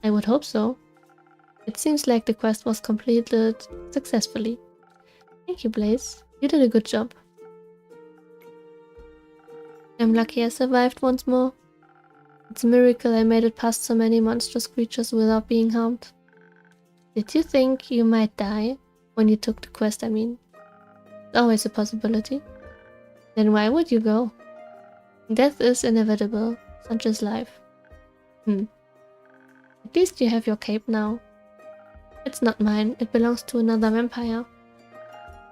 I would hope so. It seems like the quest was completed successfully. Thank you, Blaze. You did a good job. I'm lucky I survived once more. It's a miracle I made it past so many monstrous creatures without being harmed. Did you think you might die? When you took the quest, I mean. It's always a possibility. Then why would you go? Death is inevitable, such is life. At least you have your cape now. It's not mine, it belongs to another vampire.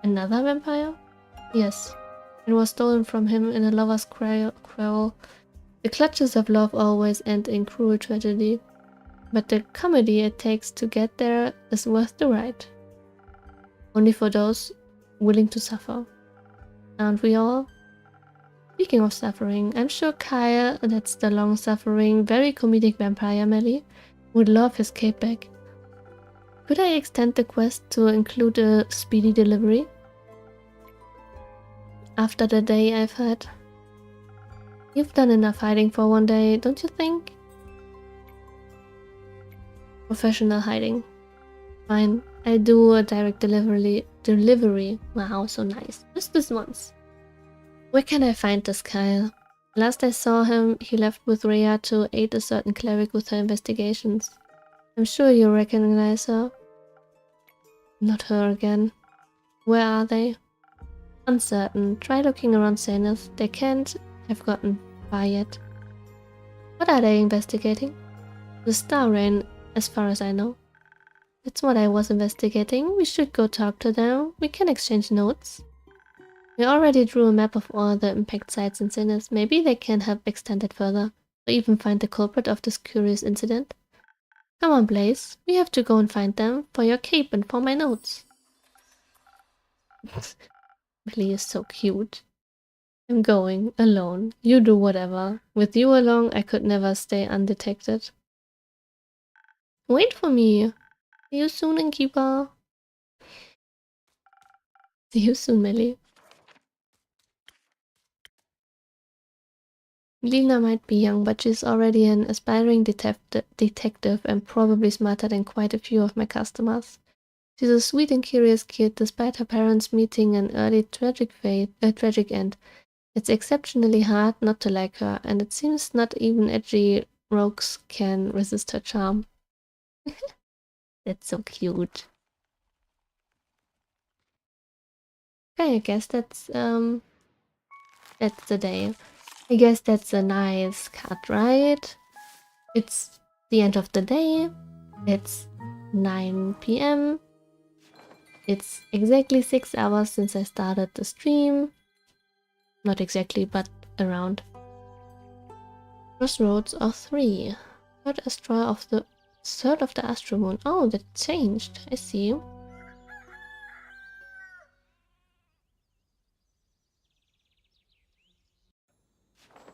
Another vampire? Yes. It was stolen from him in a lover's quarrel. The clutches of love always end in cruel tragedy. but the comedy it takes to get there is worth the ride. Only for those willing to suffer. Aren't we all? Speaking of suffering, I'm sure Kyle, that's the long-suffering, very comedic vampire Melly, would love his cape back. Could I extend the quest to include a speedy delivery? After the day I've had. You've done enough hiding for one day, don't you think? Professional hiding. Fine, I'll do a direct delivery. Wow, so nice. Just this once. Where can I find this Kyle? Last I saw him, he left with Rhea to aid a certain cleric with her investigations. I'm sure you recognize her. Not her again. Where are they? Uncertain. Try looking around Zenith. They can't have gotten far yet. What are they investigating? The Star Rain, as far as I know. That's what I was investigating. We should go talk to them. We can exchange notes. We already drew a map of all the impact sites in Zenith. Maybe they can help extend it further, or even find the culprit of this curious incident. Come on, Blaze. We have to go and find them, for your cape and for my notes. Billy is so cute. I'm going, alone. You do whatever. With you along, I could never stay undetected. Wait for me. See you soon, innkeeper. See you soon, Melly. Lena might be young, but she's already an aspiring detective and probably smarter than quite a few of my customers. She's a sweet and curious kid, despite her parents meeting an early tragic end. It's exceptionally hard not to like her, and it seems not even edgy rogues can resist her charm. That's so cute. Okay, I guess that's the day. I guess that's a nice cut, right? It's the end of the day. It's 9 PM. It's exactly 6 hours since I started the stream. Not exactly, but around. Crossroads of 3. Third of the Astro Moon. Oh, that changed. I see.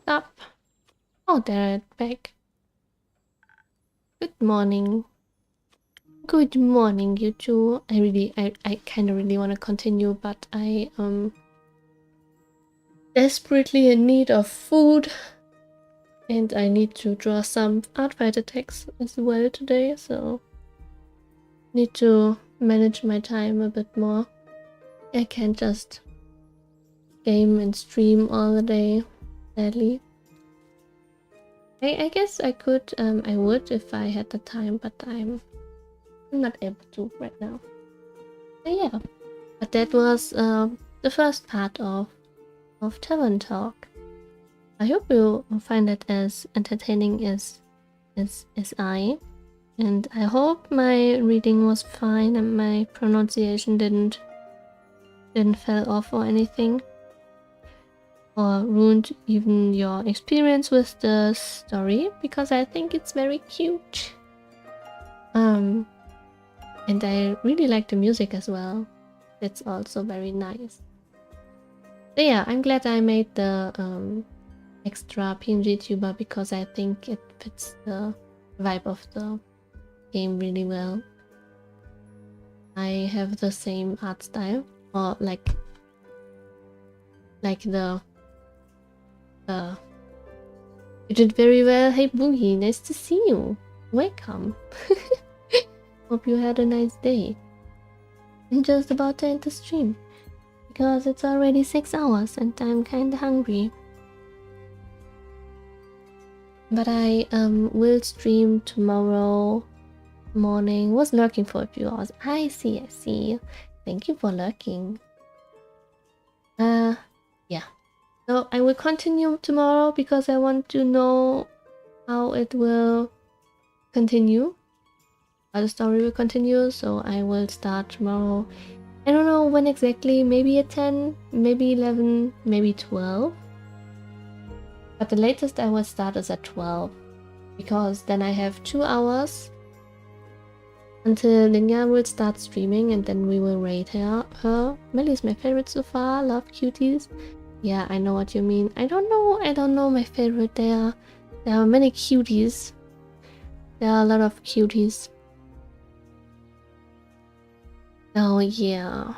Stop. Oh, they're back. Good morning. Good morning, you two. I kind of really want to continue, but I desperately in need of food, and I need to draw some art fighter text as well today, so need to manage my time a bit more. I can't just game and stream all the day, sadly. I guess I could, I would if I had the time, but I'm not able to right now. So yeah, but that was the first part of Tavern Talk. I hope you find it as entertaining as I, and I hope my reading was fine and my pronunciation didn't fall off or anything, or ruined even your experience with the story, because I think it's very cute. And I really like the music as well. It's also very nice. So yeah, I'm glad I made the extra png-tuber because I think it fits the vibe of the game really well. I have the same art style, or like the you did very well. Hey Boogie, nice to see you. Welcome. Hope you had a nice day. I'm just about to end the stream because it's already 6 hours and I'm kinda hungry. But I will stream tomorrow morning. Was lurking for a few hours. I see. Thank you for lurking. Yeah. So I will continue tomorrow because I want to know how it will continue. How the story will continue, so I will start tomorrow. I don't know when exactly, maybe at 10, maybe 11, maybe 12. But the latest I will start is at 12. because then I have 2 hours until Linya will start streaming, and then we will raid her. Melly is my favorite so far. Love cuties. Yeah, I know what you mean. I don't know my favorite. There are many cuties. There are a lot of cuties. Oh yeah.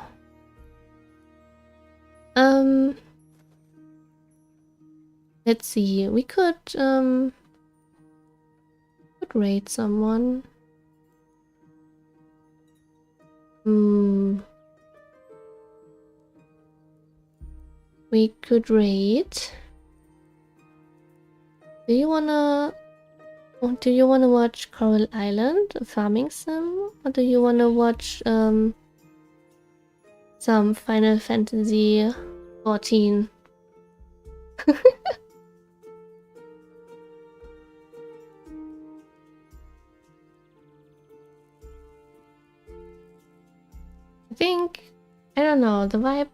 Let's see. We could raid someone. We could raid. Do you wanna watch Coral Island, a farming sim, or do you wanna watch some Final Fantasy 14? I think, I don't know, the vibe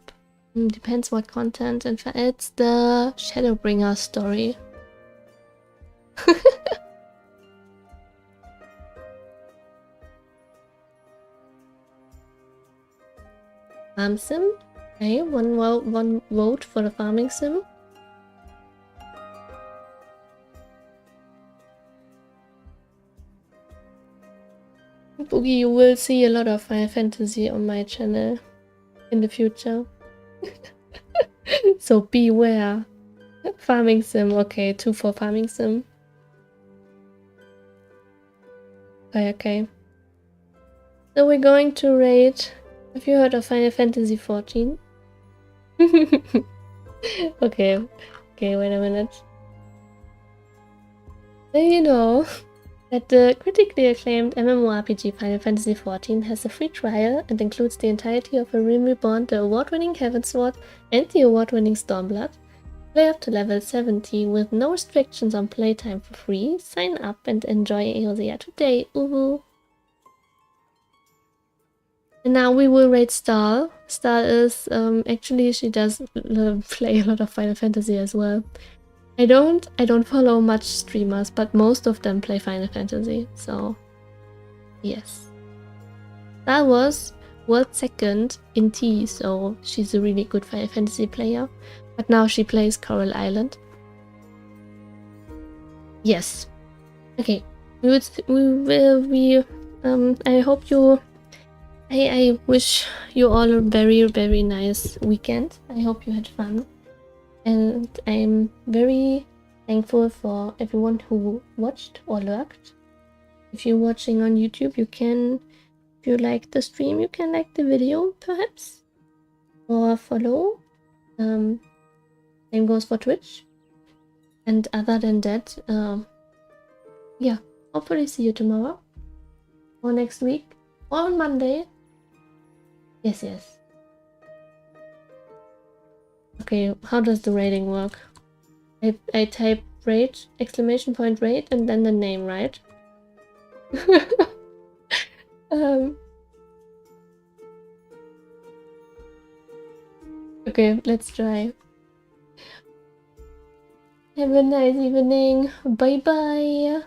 depends what content. In fact, it's the Shadowbringer story. Farm sim? Okay, one vote for the farming sim. Boogie, you will see a lot of Final Fantasy on my channel in the future. So beware. Farming sim, okay, 2 for farming sim. Okay. So we're going to raid. Have you heard of Final Fantasy 14? Okay, wait a minute. So you know that the critically acclaimed MMORPG Final Fantasy XIV has a free trial and includes the entirety of A Realm Reborn, the award-winning Heavensward, and the award-winning Stormblood. Play up to level 70 with no restrictions on playtime for free. Sign up and enjoy Eosia today, uhu! And now we will raid Star. Star is, actually she does play a lot of Final Fantasy as well. I don't follow much streamers, but most of them play Final Fantasy, so yes. Star was world second in T, so she's a really good Final Fantasy player. But now she plays Coral Island. Yes. Okay. I hope you... I wish you all a very, very nice weekend. I hope you had fun. And I'm very thankful for everyone who watched or lurked. If you're watching on YouTube, you can... If you like the stream, you can like the video, perhaps. Or follow. Same goes for Twitch. And other than that, yeah, hopefully see you tomorrow. Or next week. Or on Monday. Yes. Okay, how does the rating work? I type raid, exclamation point raid, and then the name, right? Okay, let's try. Have a nice evening. Bye bye.